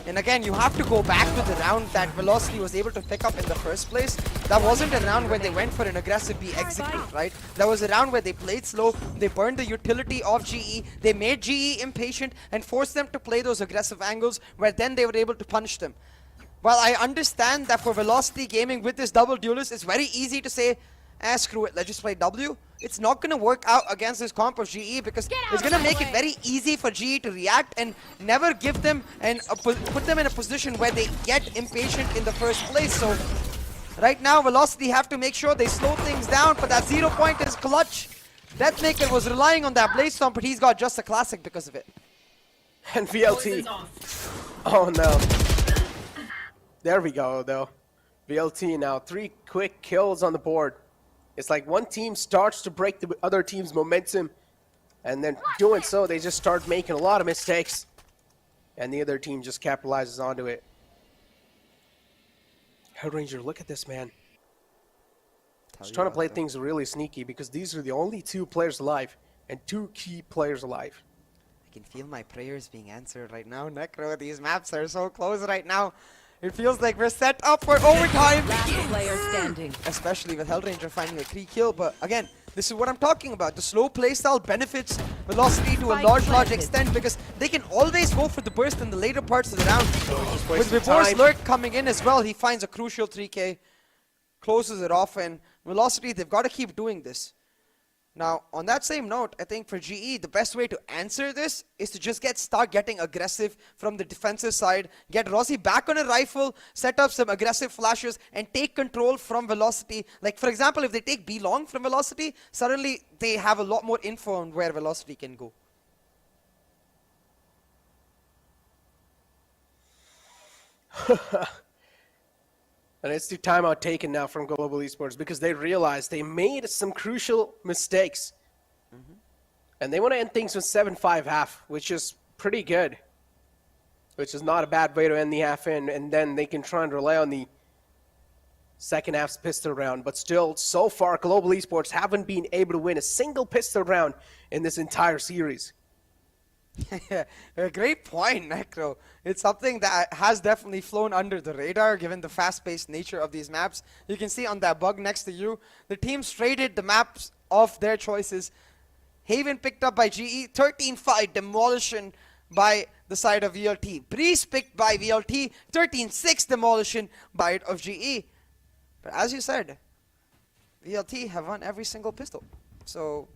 And again, you have to go back to the round that Velocity was able to pick up in the first place. That wasn't a round where they went for an aggressive B execute, right? That was a round where they played slow, they burned the utility of GE, they made GE impatient and forced them to play those aggressive angles where then they were able to punish them. While I understand that for Velocity Gaming with this double duelist, it's very easy to say, screw it, let's just play W. It's not going to work out against this comp of GE because it's going to make it very easy for GE to react and never give them and put them in a position where they get impatient in the first place. So right now Velocity have to make sure they slow things down, but that 0 point is clutch. Deathmaker was relying on that Blaze Storm, but he's got just a classic because of it. And VLT. Oh no. There we go though. VLT now 3 quick kills on the board. It's like one team starts to break the other team's momentum, and then doing so, they just start making a lot of mistakes, and the other team just capitalizes onto it. Hellranger, look at this, man. He's trying to play things really sneaky because these are the only 2 players alive, and 2 key players alive. I can feel my prayers being answered right now, Necro. These maps are so close right now. It feels like we're set up for overtime. Last player standing. Especially with Hellranger finding a 3 kill. But again, this is what I'm talking about. The slow playstyle benefits Velocity to a large extent because they can always go for the burst in the later parts of the round. With Reverse Lurk coming in as well, he finds a crucial 3k, closes it off, and Velocity, they've got to keep doing this. Now, on that same note, I think for GE, the best way to answer this is to just start getting aggressive from the defensive side, get Rossi back on a rifle, set up some aggressive flashes, and take control from Velocity. Like, for example, if they take B long from Velocity, suddenly they have a lot more info on where Velocity can go. And it's the timeout taken now from Global Esports because they realized they made some crucial mistakes. And they want to end things with 7-5 half, which is pretty good. Which is not a bad way to end the half in, and then they can try and rely on the second half's pistol round. But still, so far, Global Esports haven't been able to win a single pistol round in this entire series. A great point, Necro. It's something that has definitely flown under the radar given the fast-paced nature of these maps. You can see on that bug next to you, the teams traded the maps of their choices. Haven picked up by GE, 13-5 demolition by the side of VLT. Breeze picked by VLT, 13-6 demolition by it of GE. But as you said, VLT have won every single pistol. So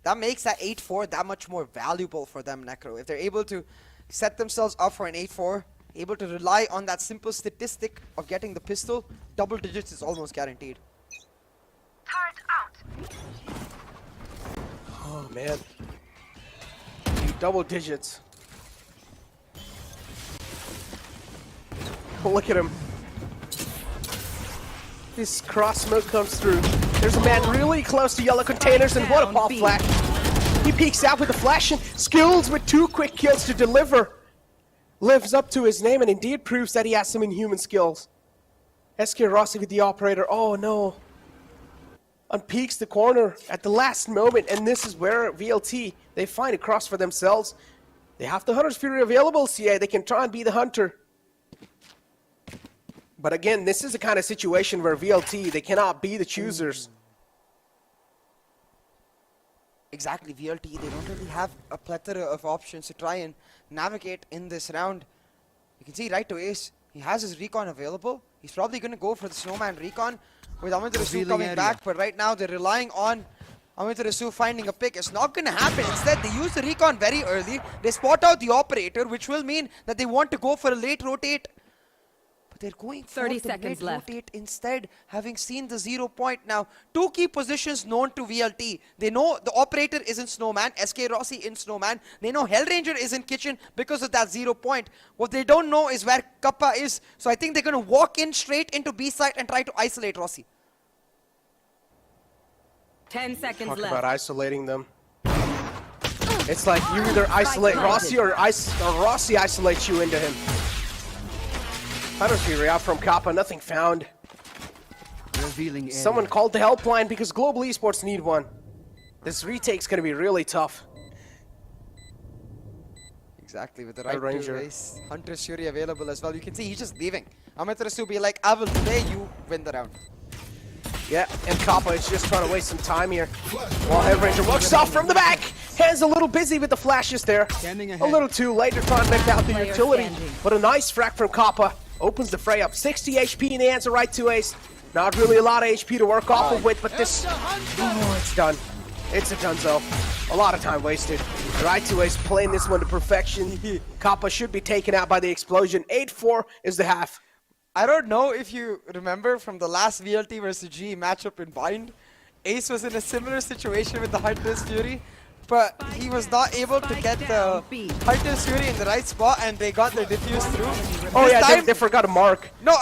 that makes that 8-4 that much more valuable for them, Necro. If they're able to set themselves up for an 8-4, able to rely on that simple statistic of getting the pistol, double digits is almost guaranteed. Turret out. Oh, man. Double digits. Look at him. This cross smoke comes through. There's a man really close to yellow containers, and what a pop flash. He peeks out with a flash and skills with 2 quick kills to deliver. Lives up to his name and indeed proves that he has some inhuman skills. SK Rossi with the operator. Oh no. unpeaks the corner at the last moment, and this is where VLT, they find a cross for themselves. They have the Hunter's Fury available, CA. They can try and be the Hunter. But again, this is the kind of situation where VLT, they cannot be the choosers. Exactly, VLT, they don't really have a plethora of options to try and navigate in this round. You can see right to Ace, he has his recon available. He's probably going to go for the Snowman recon with Amaterasu coming back, but right now they're relying on Amaterasu finding a pick. It's not going to happen. Instead, they use the recon very early. They spot out the operator, which will mean that they want to go for a late rotate. They're going for 30 the seconds mid left. rotate instead, having seen the 0 point. Now, two key positions known to VLT. They know the operator is in Snowman, SK Rossi in Snowman. They know Hellranger is in Kitchen because of that 0 point. What they don't know is where Kappa is. So I think they're going to walk in straight into B side and try to isolate Rossi. 10 seconds Talk left. about isolating them. It's like you either isolate Rossi or Rossi isolates you into him. Hunter's Fury out from Kappa, nothing found. Revealing Someone called the helpline because Global Esports need one. This retake's going to be really tough. Exactly, with the right Ranger. race. Hunter's Fury available as well. You can see he's just leaving. Amaterasu be like, I will play, you win the round. Yeah, and Kappa is just trying to waste some time here. While Hellranger works off from the back. Hands a little busy with the flashes there. A little too late to try and make out the utility. But a nice frac from Kappa. Opens the fray up. 60 HP in the hands of right to Ace. Not really a lot of HP to work off of with, but this... Oh, it's done. It's a donezo. A lot of time wasted. Right to Ace playing this one to perfection. Kappa should be taken out by the explosion. 8-4 is the half. I don't know if you remember from the last VLT versus GE matchup in Bind. Ace was in a similar situation with the Hunter's Fury, but he was not able to get the Hunter's Fury in the right spot, and they got their diffuse through. Oh yeah, they forgot to mark. No,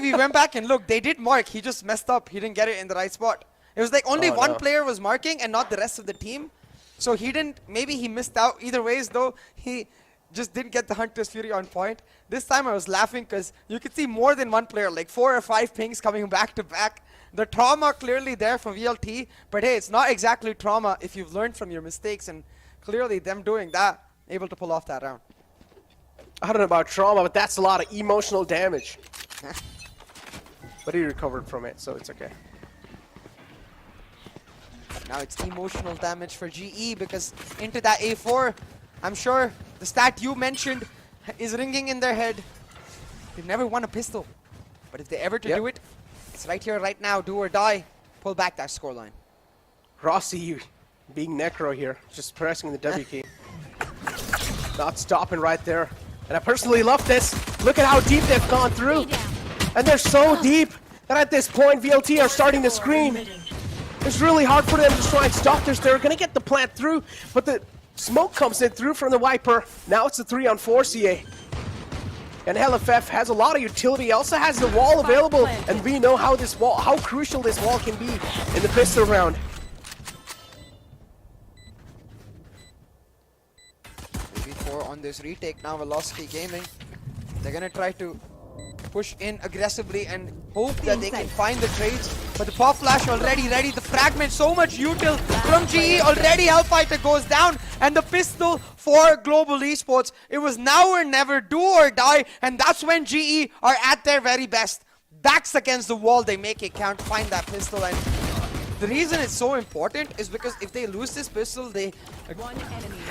we went back and looked. They did mark. He just messed up. He didn't get it in the right spot. It was like only one player was marking and not the rest of the team. So he didn't, maybe he missed out. Either ways though, he just didn't get the Hunter's Fury on point. This time I was laughing because you could see more than one player, like 4 or 5 pings coming back to back. The trauma clearly there from VLT, but hey, it's not exactly trauma if you've learned from your mistakes, and clearly them doing that, able to pull off that round. I don't know about trauma, but that's a lot of emotional damage. But he recovered from it, so it's okay. Now it's emotional damage for GE because into that A4, I'm sure the stat you mentioned is ringing in their head. They've never won a pistol, but if they ever do it, it's right here, right now, do or die. Pull back that scoreline. Rossi being Necro here, just pressing the W key. Not stopping right there. And I personally love this. Look at how deep they've gone through. And they're so deep that at this point, VLT are starting to scream. It's really hard for them to try and stop this. They're going to get the plant through, but the smoke comes in through from the Viper. Now it's a 3-on-4 CA. And LFF has a lot of utility, also has the wall available, and we know how this wall, how crucial this wall can be in the pistol round. Maybe 4 on this retake now, Velocity Gaming. They're gonna try to push in aggressively and hope that they can find the trades. But the pop flash already ready, the fragment, so much util from GE already. Hellfighter goes down, and the pistol for Global Esports. It was now or never, do or die, and that's when GE are at their very best. Backs against the wall, they make it count, find that pistol, and the reason it's so important is because if they lose this pistol, they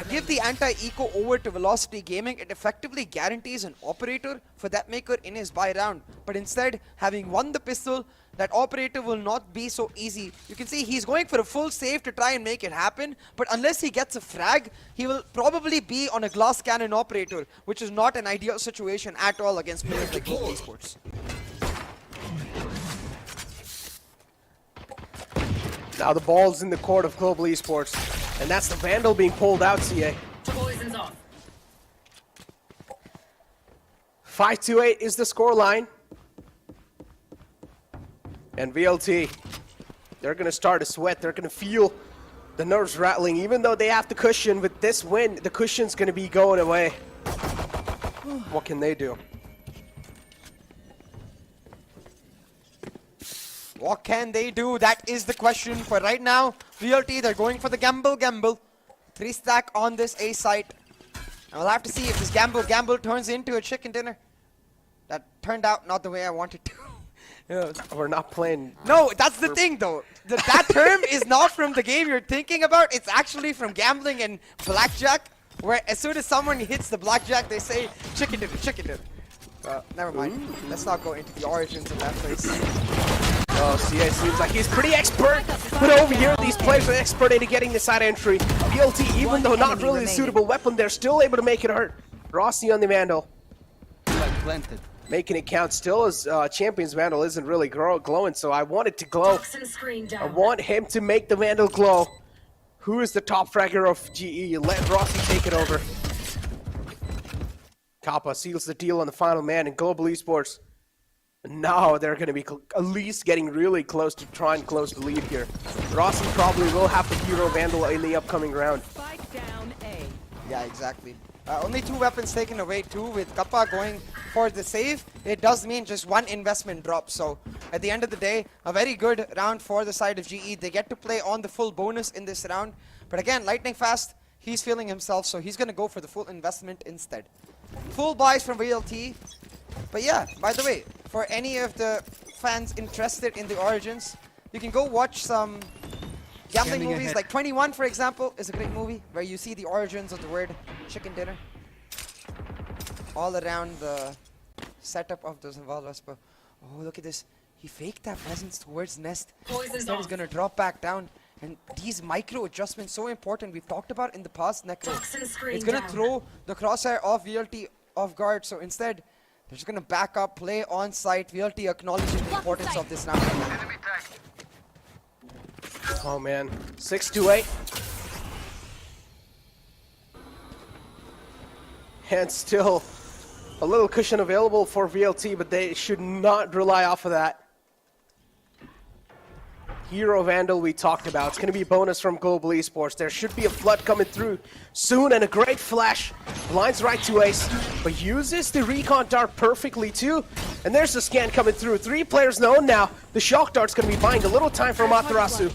give the anti-eco over to Velocity Gaming. It effectively guarantees an operator for that maker in his buy round. But instead, having won the pistol, that operator will not be so easy. You can see he's going for a full save to try and make it happen, but unless he gets a frag, he will probably be on a glass cannon operator, which is not an ideal situation at all against players like Global Esports. Now the ball's in the court of Global Esports, and that's the Vandal being pulled out, CA. Poison's off. 5-8 is the scoreline. And VLT, they're going to start to sweat. They're going to feel the nerves rattling. Even though they have the cushion, with this win, the cushion's going to be going away. What can they do? What can they do? That is the question. But right now, VLT, they're going for the gamble. 3-stack on this A site. And we'll have to see if this gamble turns into a chicken dinner. That turned out not the way I wanted to. Yeah. We're not playing. No, that's the thing though. That term is not from the game you're thinking about. It's actually from gambling and blackjack, where as soon as someone hits the blackjack, they say chicken dinner. Never mind. Let's not go into the origins of that place. Oh, CA seems like he's pretty expert. But over here, these players are expert at getting the side entry. VLT, even though not really a suitable weapon, they're still able to make it hurt. Rossi on the Vandal. Planted. Making it count still, as Champions Vandal isn't really glowing, so I want it to glow. I want him to make the Vandal glow. Who is the top fragger of GE? Let Rossi take it over. Kappa seals the deal on the final man in Global Esports. Now they're going to be at least getting really close to try and close the lead here. Rossi probably will have the hero Vandal in the upcoming round. Spike down A. Yeah, exactly. Only 2 weapons taken away too, with Kappa going for the save. It does mean just 1 investment drop. So at the end of the day, a very good round for the side of GE. They get to play on the full bonus in this round. But again, Lightning Fast, he's feeling himself, so he's going to go for the full investment instead. Full buys from VLT. But yeah, by the way, for any of the fans interested in the origins, you can go watch some gambling movies. Like 21, for example, is a great movie where you see the origins of the word chicken dinner all around the setup of the Zavalvas. But oh, look at this. He faked that presence towards Nest. Instead, he's going to drop back down. And these micro adjustments, so important. We've talked about in the past, Necro. It's going to throw the crosshair of VLT off guard. So instead, they're just going to back up, play on site. VLT acknowledging the importance of this round. Oh man, 6-8. And still a little cushion available for VLT, but they should not rely off of that. Hero Vandal we talked about. It's going to be a bonus from Global Esports. There should be a flood coming through soon, and a great flash. Blinds right to Ace, but uses the recon dart perfectly too. And there's the scan coming through. 3 players known now. The shock dart's going to be buying a little time for Matarasu.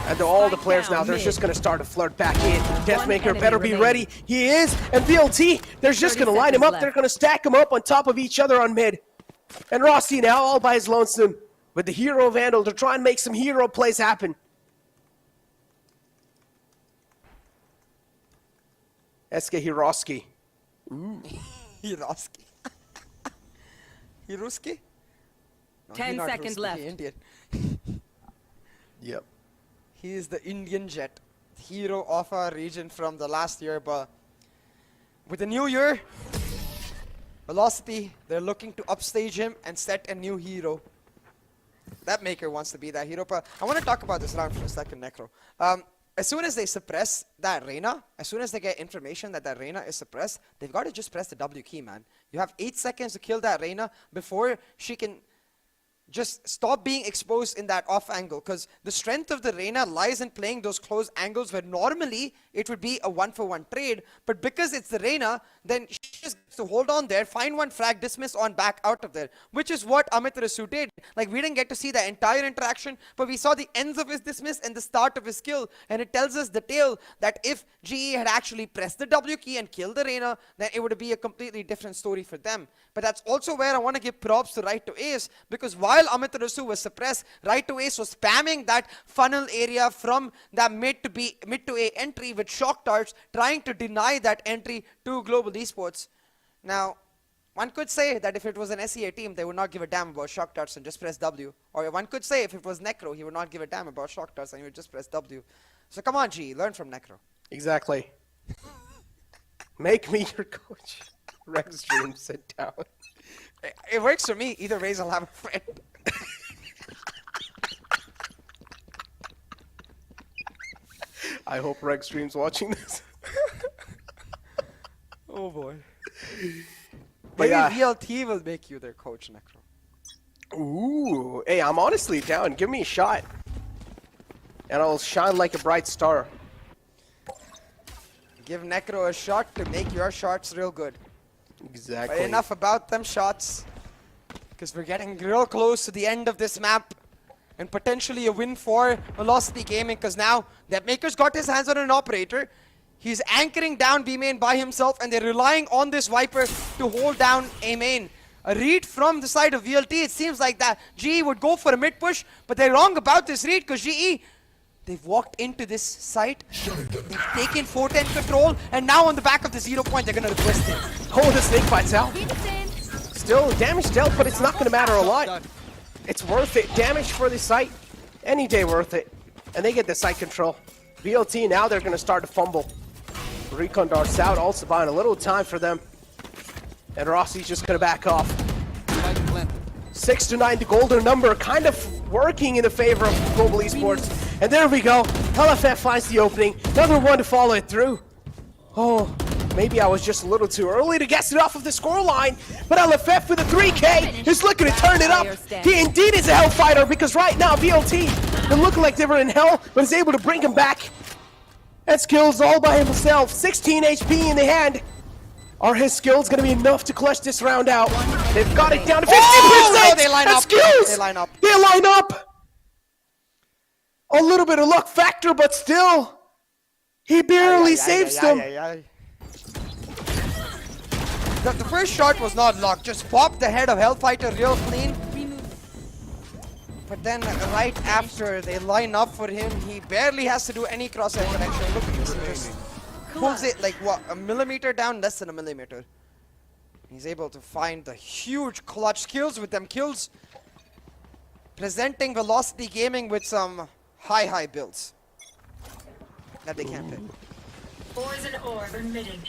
And all the players now, they're just going to start to flirt back in. Deathmaker better be ready. He is. And VLT, they're just going to line him up. They're going to stack him up on top of each other on mid. And Rossi now all by his lonesome with the Hero Vandal to try and make some hero plays happen. Eske Hiroski. Ooh. Hiroski. Hiroski? No, 10 seconds left. Indian. Yep. He is the Indian Jet. Hero of our region from the last year, but with the new year, Velocity, they're looking to upstage him and set a new hero. That Maker wants to be that hero. But I want to talk about this round for a second, Necro. As soon as they suppress that Reyna, as soon as they get information that that Reyna is suppressed, they've got to just press the W key, man. You have 8 seconds to kill that Reyna before she can just stop being exposed in that off angle, because the strength of the Reyna lies in playing those close angles where normally it would be a 1-for-1 trade, but because it's the Reyna, then she just gets to hold on there, find one frag, dismiss on back out of there, which is what Amitarasu did. Like, we didn't get to see the entire interaction, but we saw the ends of his dismiss and the start of his kill, and it tells us the tale that if GE had actually pressed the W key and killed the Reyna, then it would be a completely different story for them. But that's also where I want to give props to Right to Ace, because while Amitarasu was suppressed, Right to Ace was spamming that funnel area from that mid to A entry with shock darts, trying to deny that entry to Global Esports. Now, one could say that if it was an SEA team, they would not give a damn about shock darts and just press W. Or one could say if it was Necro, he would not give a damn about shock darts and he would just press W. So come on, G, learn from Necro. Exactly. Make me your coach. Rex Dream, sit down. It works for me. Either ways, I'll have a friend. I hope Rex Dream's watching this. Oh boy. But maybe yeah. VLT will make you their coach, Necro. Ooh. Hey, I'm honestly down. Give me a shot. And I'll shine like a bright star. Give Necro a shot to make your shots real good. Exactly. But enough about them shots, because we're getting real close to the end of this map. and potentially a win for Velocity Gaming, because now that Maker's got his hands on an operator. He's anchoring down B main by himself, and they're relying on this Viper to hold down A main. A read from the side of VLT. It seems like that GE would go for a mid push, but they're wrong about this read, because GE, they've walked into this site, they've taken 410 control, and now on the back of the 0 point, they're going to request it. Oh, the snake bites out. Still damage dealt, but it's not going to matter a lot. It's worth it. Damage for the site, any day worth it. And they get the site control. VLT now, they're going to start to fumble. Recon darts out, also buying a little time for them. And Rossi's just going to back off. 6 to 9, the golden number, kind of working in the favor of Global Esports. And there we go. LFF finds the opening. Another one to follow it through. Oh, maybe I was just a little too early to guess it off of the scoreline. But LFF with a 3K is looking to turn it up. He indeed is a Hellfighter, because right now VLT, they're looking like they were in hell, but is able to bring him back. That skills all by himself. 16 HP in the hand. Are his skills going to be enough to clutch this round out? They've got it down to 50%! Oh, no, they line up. Skills! They line up. They line up! A little bit of luck factor, but still, he barely saves them. The first shot was not luck. Just popped the head of Hellfighter real clean. But then right after they line up for him, he barely has to do any crosshair connection. Look at this, he just pulls it like what, a millimeter down, less than a millimeter. He's able to find the huge clutch skills with them kills, presenting Velocity Gaming with some high builds that they can't pick. Poison orb emitting.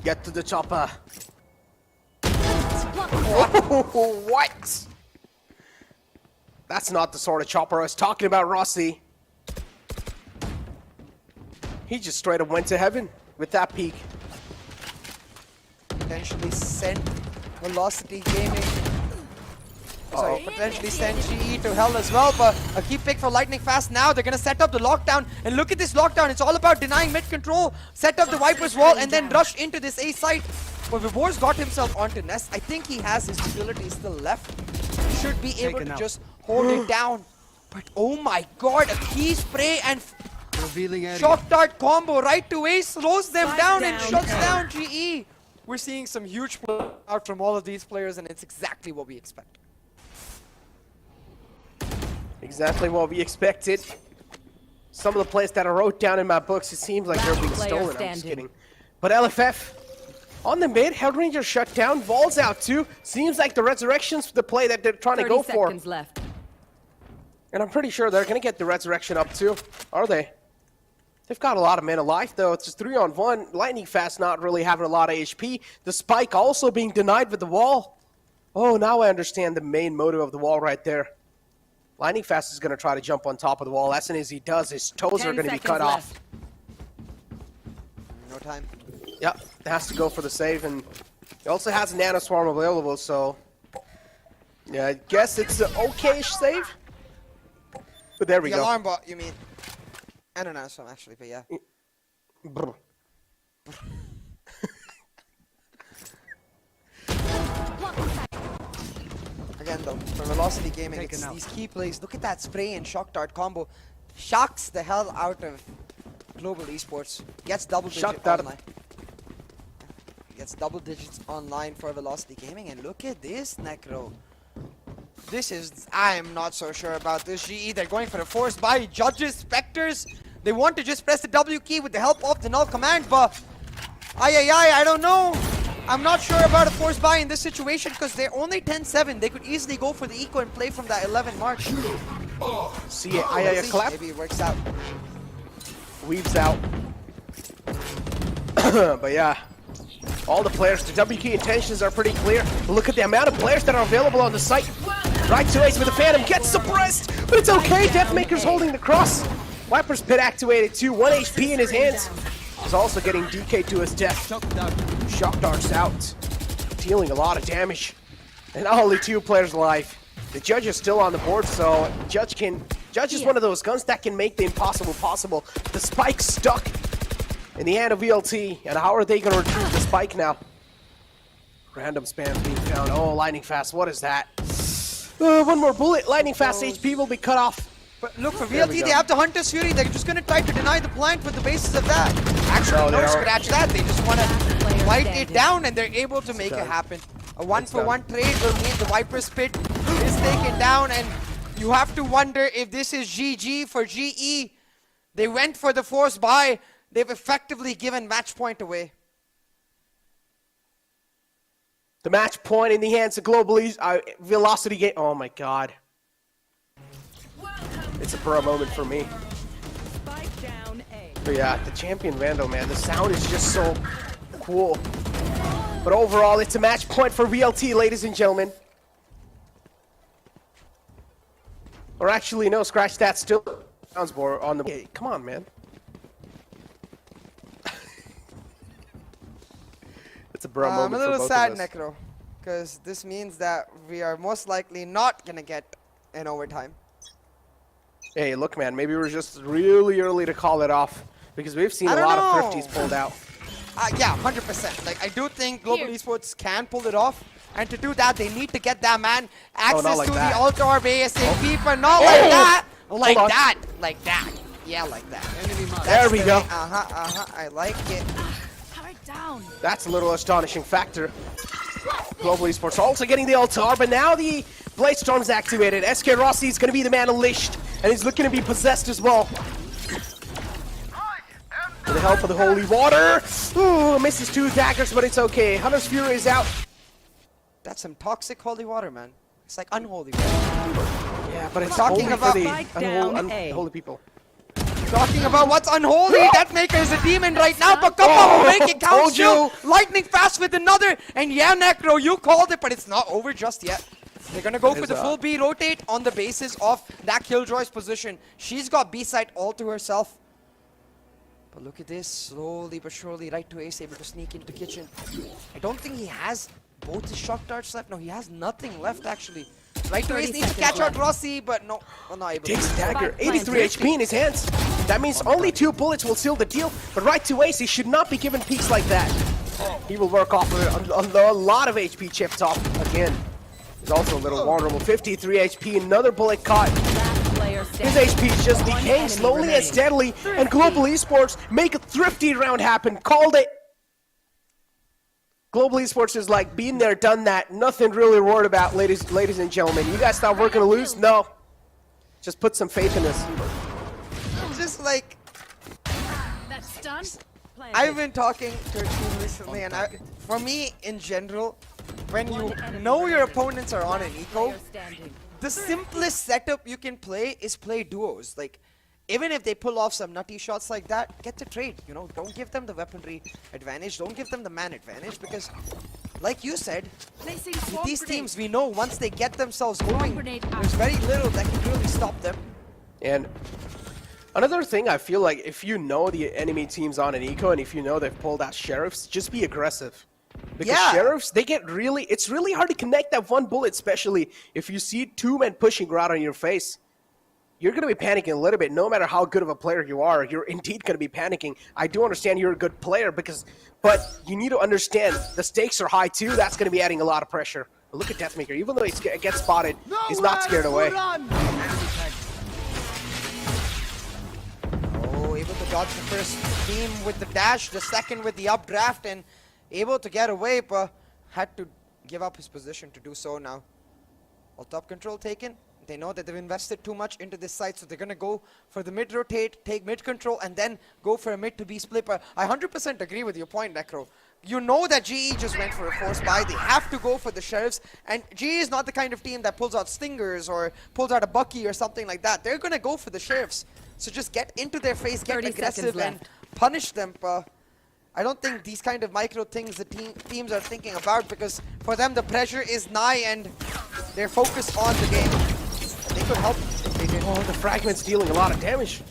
Get to the chopper. Oh, what? That's not the sort of chopper I was talking about, Rossi. He just straight up went to heaven with that peak. Potentially sent Velocity Gaming. Sorry, potentially send GE to hell as well, but a key pick for Lightning Fast now. They're gonna set up the lockdown, and look at this lockdown. It's all about denying mid control, set up the Viper's wall, and then rush into this A site. But Vivor's got himself onto Nest. I think he has his utility still left. He should be able to just hold it down. But oh my god, a key spray and shock dart combo right to A slows them down and shuts down GE. We're seeing some huge play out from all of these players, and it's exactly what we expect. Exactly what we expected. Some of the plays that I wrote down in my books, it seems like they're being stolen. I'm just kidding. But LFF on the mid, Hellranger shut down, Vol's out too. Seems like the Resurrection's the play that they're trying to go for. 30 seconds left. And I'm pretty sure they're going to get the Resurrection up too. Are they? They've got a lot of men alive though. It's just 3-on-1. Lightning Fast not really having a lot of HP. The spike also being denied with the wall. Oh, now I understand the main motive of the wall right there. Lightning Fast is going to try to jump on top of the wall. As soon as he does, his toes are going to be cut off. No time. Yep, has to go for the save, and he also has a Nano Swarm available, so yeah, I guess it's an okay-ish save. But there we go. The alarm bot, you mean? I don't know, so actually, but yeah. Brr. Again, though, for Velocity Gaming, it's these key plays. Look at that spray and shock dart combo. Shocks the hell out of Global Esports. Gets double digits online. Gets double digits online for Velocity Gaming. And look at this, Necro. This is... I am not so sure about this GE. They're going for a force buy. Judges, Spectres. They want to just press the W key with the help of the null command, but... I don't know. I'm not sure about a force buy in this situation because they're only 10-7. They could easily go for the eco and play from that 11 mark. See it, clap. Maybe it works out. Weaves out. But yeah, all the players, the W key intentions are pretty clear. Look at the amount of players that are available on the site. Right to ace with the Phantom, gets suppressed, but it's okay. Deathmaker's holding the cross. Viper's pit activated too, 1 HP in his hands. He's also getting DK to his death. Shock darts out, dealing a lot of damage. And only 2 players alive. The Judge is still on the board, so Judge is one of those guns that can make the impossible possible. The spike stuck in the hand of VLT, and how are they going to retrieve the spike now? Random spam being found. Oh, Lightning Fast, what is that? One more bullet. Lightning fast HP will be cut off. But look, for VLT, they have the Hunter's Fury. They're just going to try to deny the plant with the basis of that. Actually, no, scratch that. They just want to light it down, and they're able to make it happen. A one-for-one trade will mean the Viper's Pit is taken down, and you have to wonder if this is GG for GE. They went for the force buy. They've effectively given match point away. The match point in the hands of Global Velocity Game. Oh my god. It's a pro moment for me. Spike down A. But yeah, the Champion Vandal, man, the sound is just so cool. But overall, it's a match point for VLT, ladies and gentlemen. Or actually, no, scratch that. Still sounds more on the. Hey, come on, man. It's a bro moment. I'm a little for both sad, of us. Necro, because this means that we are most likely not going to get an overtime. Hey, look, man, maybe we're just really early to call it off because we've seen a lot of thrifties pulled out. Yeah, 100%. Like, I do think Global Esports can pull it off. And to do that, they need to get that man access like to that. the Altar of ASAP, but not like that. Like that. Like that. Yeah, like that. There we go. I like it. That's a little astonishing factor. Global Esports also getting the Altar, but now the Blade Storm's activated. SK Rossi is going to be the man unleashed, and he's looking to be possessed as well. With the help of the Holy Water. Ooh, misses 2 daggers, but it's okay. Hunter's Fury is out. That's some toxic holy water, man. It's like unholy water. Yeah, but it's talking holy about for the unholy people. Talking about what's unholy, Deathmaker is a demon right now, but come on, make it count. Told you. Lightning fast with another, and yeah, Necro, you called it, but it's not over just yet. They're gonna go for the full B rotate on the basis of that Killjoy's position. She's got B site all to herself. But look at this, slowly but surely, right to Ace, able to sneak into kitchen. I don't think he has both his shock darts left. No, he has nothing left actually. Right to Ace needs to catch out Rossi, but no, not able to. Takes a dagger, 83 HP in his hands. That means only 2 bullets will seal the deal, but right to Ace, he should not be given peaks like that. He will work off of a lot of HP chipped off again. He's also a little vulnerable, 53 HP, another bullet caught. His HP is just decaying slowly and steadily, and Global Esports make a thrifty round happen. Called it. Global Esports is like, been there, done that. Nothing really worried about, ladies and gentlemen. You guys thought we're going to lose? No. Just put some faith in this. Just like, That's done. I've been talking to a team recently, and for me, in general, when you know your opponents are on an eco, the simplest setup you can play is play duos. Like, even if they pull off some nutty shots like that, get the trade. You know, don't give them the weaponry advantage. Don't give them the man advantage because, like you said, with these teams, we know once they get themselves going, there's very little that can really stop them. And another thing, I feel like if you know the enemy team's on an eco and if you know they've pulled out Sheriffs, just be aggressive. Because Sheriffs, they get really, it's really hard to connect that one bullet, especially if you see 2 men pushing right on your face. You're going to be panicking a little bit. No matter how good of a player you are, you're indeed going to be panicking. I do understand you're a good player, but you need to understand the stakes are high too. That's going to be adding a lot of pressure. But look at Deathmaker. Even though he gets spotted, he's not scared away. Oh, able to dodge the first beam with the dash, the second with the updraft, and able to get away, but had to give up his position to do so now. All top control taken. They know that they've invested too much into this site, so they're going to go for the mid rotate, take mid control, and then go for a mid to B split. But I 100% agree with your point, Necro. You know that GE just went for a force buy. They have to go for the Sheriffs, and GE is not the kind of team that pulls out Stingers or pulls out a Bucky or something like that. They're going to go for the Sheriffs. So just get into their face, get aggressive, and punish them. I don't think these kind of micro things the teams are thinking about, because for them the pressure is nigh and they're focused on the game. They could help if they did. Oh, the fragment's dealing a lot of damage.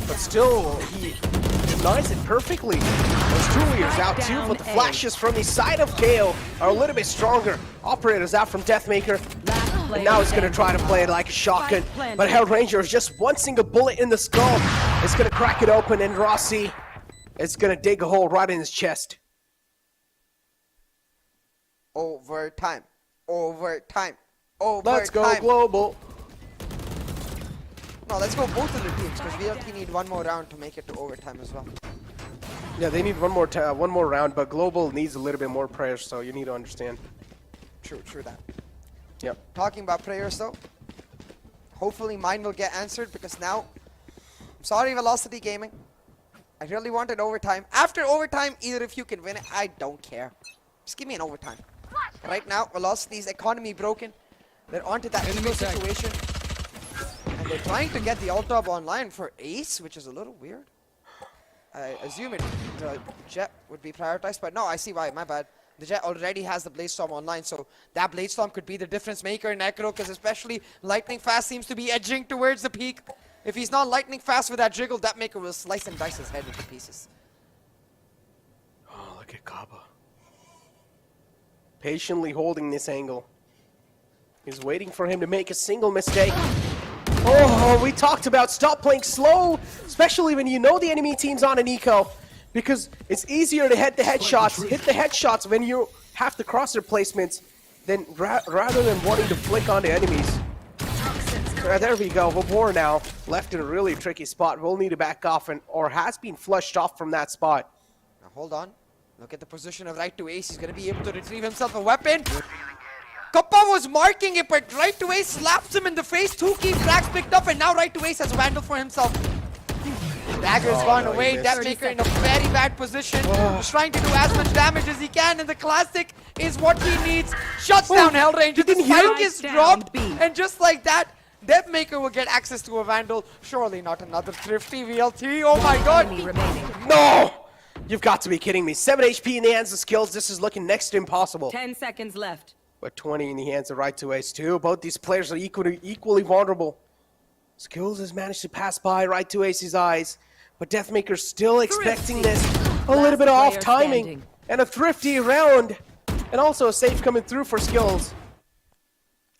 But still, he denies it perfectly. Those 2 leaders out too, but the flashes from the side of KO are a little bit stronger. Operator's out from Deathmaker. And now he's going to try to play it like a shotgun. But Hellranger is just one single bullet in the skull. It's going to crack it open, and Rossi is going to dig a hole right in his chest. Overtime. Overtime. Oh, Let's go time. global. No, let's go both of the teams because VLT need one more round to make it to overtime as well. Yeah, they need one more round, but global needs a little bit more prayers, so you need to understand. True that. Yep. Talking about prayers though, hopefully mine will get answered because now, I'm sorry Velocity Gaming, I really wanted overtime. After overtime, either if you can win it, I don't care. Just give me an overtime. Right now, Velocity's economy broken. They're onto that ego situation. And they're trying to get the Alt-Top online for Ace, which is a little weird. I assume the Jet would be prioritized, but no, I see why, my bad. The Jet already has the Bladestorm online, so that Bladestorm could be the difference maker in Necro, because especially Lightning Fast seems to be edging towards the peak. If he's not Lightning Fast with that jiggle, that maker will slice and dice his head into pieces. Oh, look at Kaba. Patiently holding this angle. He's waiting for him to make a single mistake. Oh, we talked about stop playing slow, especially when you know the enemy team's on an eco, because it's easier to hit the headshots when you have the crosshair placements than rather than wanting to flick onto enemies. There we go. Vabor now left in a really tricky spot. Will need to back off or has been flushed off from that spot. Now hold on. Look at the position of right to Ace. He's going to be able to retrieve himself a weapon. Kappa was marking it, but right to Ace slaps him in the face. 2 key frags picked up, and now right to Ace has a Vandal for himself. Dagger's gone away. Deathmaker in a very bad position. He's trying to do as much damage as he can, and the classic is what he needs. Shuts down Hellranger. The spike is dropped, and just like that, Deathmaker will get access to a Vandal. Surely not another thrifty VLT. Oh my god. No! You've got to be kidding me. 7 HP in the hands of Skills. This is looking next to impossible. 10 seconds left. But 20 in the hands of right to Ace too. Both these players are equally vulnerable. Skills has managed to pass by right to Ace's eyes, but Deathmaker's still expecting this. A little bit of off timing and a thrifty round, and also a safe coming through for Skills.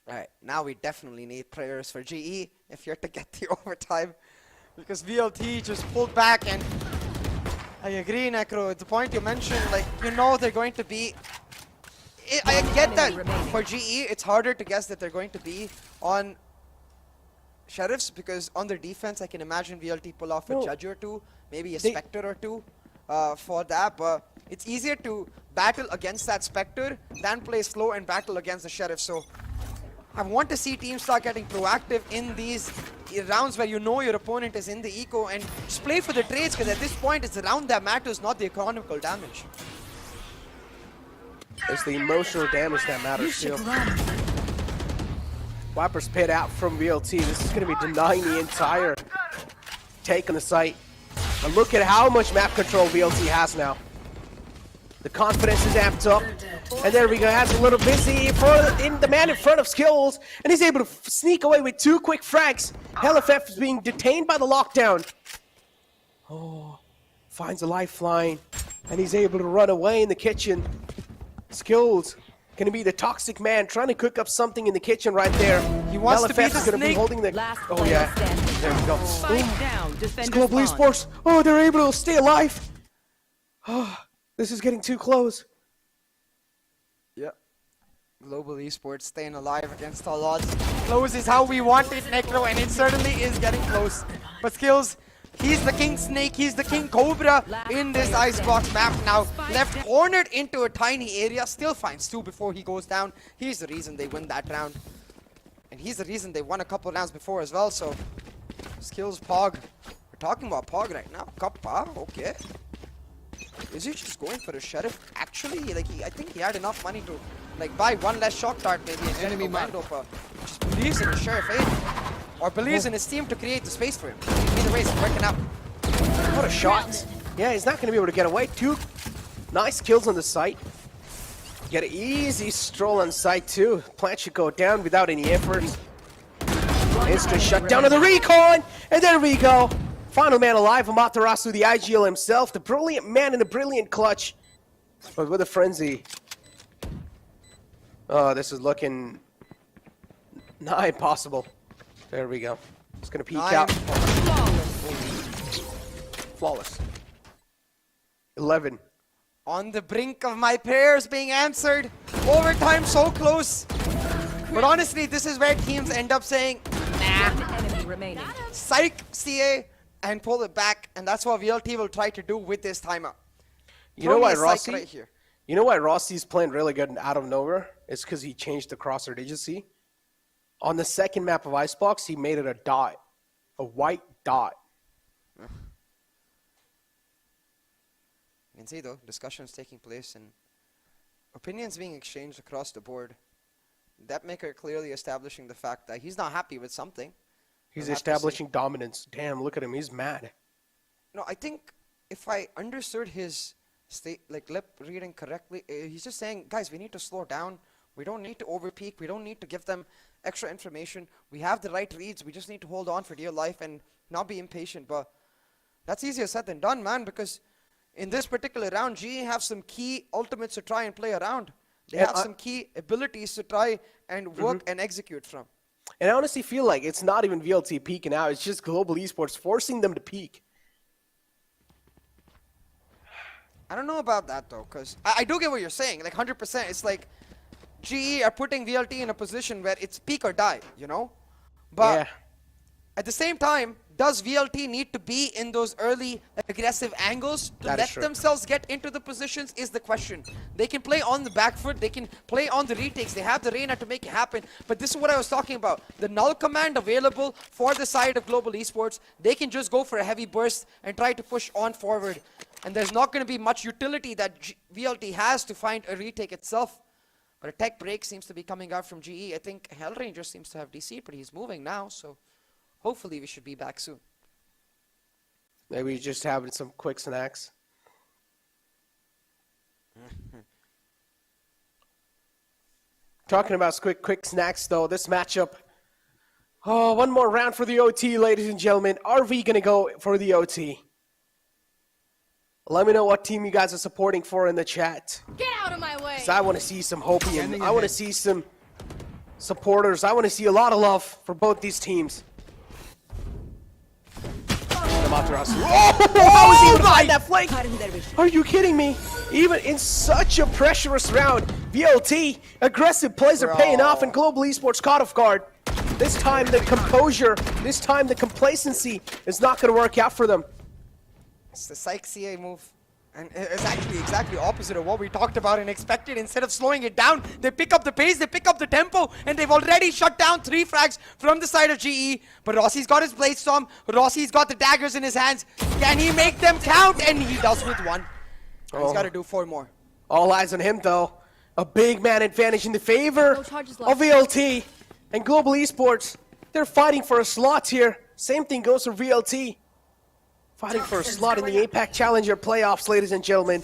Alright, now we definitely need prayers for GE if you're to get the overtime, because VLT just pulled back, and I agree, Necro. At the point you mentioned, like, you know they're going to be. I get that for GE, it's harder to guess that they're going to be on Sheriffs, because on their defense, I can imagine VLT pull off a Judge or two, maybe a Spectre or two for that, but it's easier to battle against that Spectre than play slow and battle against the Sheriff. So I want to see teams start getting proactive in these rounds where you know your opponent is in the eco, and just play for the trades, because at this point, it's the round that matters, not the economical damage. It's the emotional damage that matters too. Wipers paid out from VLT. This is going to be denying the entire take on the site. And look at how much map control VLT has now. The confidence is amped up. And there we go. Has a little busy in the man in front of Skills. And he's able to sneak away with 2 quick frags. LFF is being detained by the lockdown. Oh, finds a lifeline. And he's able to run away in the kitchen. Skills gonna be the toxic man trying to cook up something in the kitchen right there. He wants LFF to be the is gonna snake. be holding the. Oh yeah, there we go. Spike down. It's Global Esports. Oh, they're able to stay alive. Oh, this is getting too close. Yeah. Global Esports staying alive against all odds. Close is how we want it, Necro, and it certainly is getting close. But Skills, he's the King Snake, he's the King Cobra in this Icebox map now. Left cornered into a tiny area, still finds 2 before he goes down. He's the reason they win that round. And he's the reason they won a couple rounds before as well, so Skills, Pog. We're talking about Pog right now. Kappa, okay. Is he just going for a Sheriff? Actually, like, I think he had enough money to, like, buy 1 less shock dart maybe and get a Mando, but just believes in his Sheriff, eh? Or believes in his team to create the space for him. Either way, it's working out. What a shot. Yeah, he's not going to be able to get away. 2 nice kills on the site. Get an easy stroll on site too. Plant should go down without any effort. Instant shut down of the recon. And there we go. Final man alive, Amaterasu, the IGL himself. The brilliant man in a brilliant clutch. But with a frenzy. Oh, this is looking nigh impossible. There we go. It's gonna peek out. Flawless. 11. On the brink of my prayers being answered. Overtime so close. But honestly, this is where teams end up saying, nah, Enemy remaining. psych CA, and pull it back. And that's what VLT will try to do with this timeout. You know why Throw me a psych Rossi? right here. You know why Rossi's playing really good out of nowhere? It's because he changed the crosshair. Did you see? On the second map of Icebox, he made it a dot, a white dot. You can see though, discussions taking place and opinions being exchanged across the board. Depmaker clearly establishing the fact that he's not happy with something. He's We'll have to see. establishing dominance. Damn, look at him. He's mad. No, I think if I understood his lip reading correctly, he's just saying, guys, we need to slow down. We don't need to overpeak. We don't need to give them extra information. We have the right reads. We just need to hold on for dear life and not be impatient. But that's easier said than done, man, because in this particular round, GE have some key ultimates to try and play around. They have some key abilities to try and work and execute from. And I honestly feel like it's not even VLT peaking out. It's just Global Esports forcing them to peak. I don't know about that, though, because I do get what you're saying. Like, 100%. It's like GE are putting VLT in a position where it's peak or die, you know? But Yeah. at the same time, does VLT need to be in those early aggressive angles to That is let true. themselves get into the positions is the question. They can play on the back foot. They can play on the retakes. They have the Reyna to make it happen. But this is what I was talking about. The null command available for the side of Global Esports, they can just go for a heavy burst and try to push on forward. And there's not going to be much utility that VLT has to find a retake itself. But a tech break seems to be coming out from GE. I think Hellranger seems to have DC'd, but he's moving now, so hopefully we should be back soon. Maybe he's just having some quick snacks. Talking about quick snacks, though, this matchup. Oh, one more round for the OT, ladies and gentlemen. Are we going to go for the OT? Let me know what team you guys are supporting for in the chat. Get out of my way. Because I want to see some Hopium. I want to see some supporters. I want to see a lot of love for both these teams. Oh, how is he behind that flank? Are you kidding me? Even in such a pressurous round, VLT, aggressive plays are paying off, and Global Esports caught off guard. This time the composure, this time the complacency is not going to work out for them. It's the Psych CA move. And it's actually exactly opposite of what we talked about and expected. Instead of slowing it down, they pick up the pace, they pick up the tempo, and they've already shut down 3 frags from the side of GE. But Rossi's got his Blade Storm, Rossi's got the daggers in his hands. Can he make them count? And he does with 1. And he's got to do 4 more. All eyes on him, though. A big man advantage in the favor of VLT. And Global Esports, they're fighting for a slot here. Same thing goes for VLT. Fighting for a slot in the APAC Challenger playoffs, ladies and gentlemen.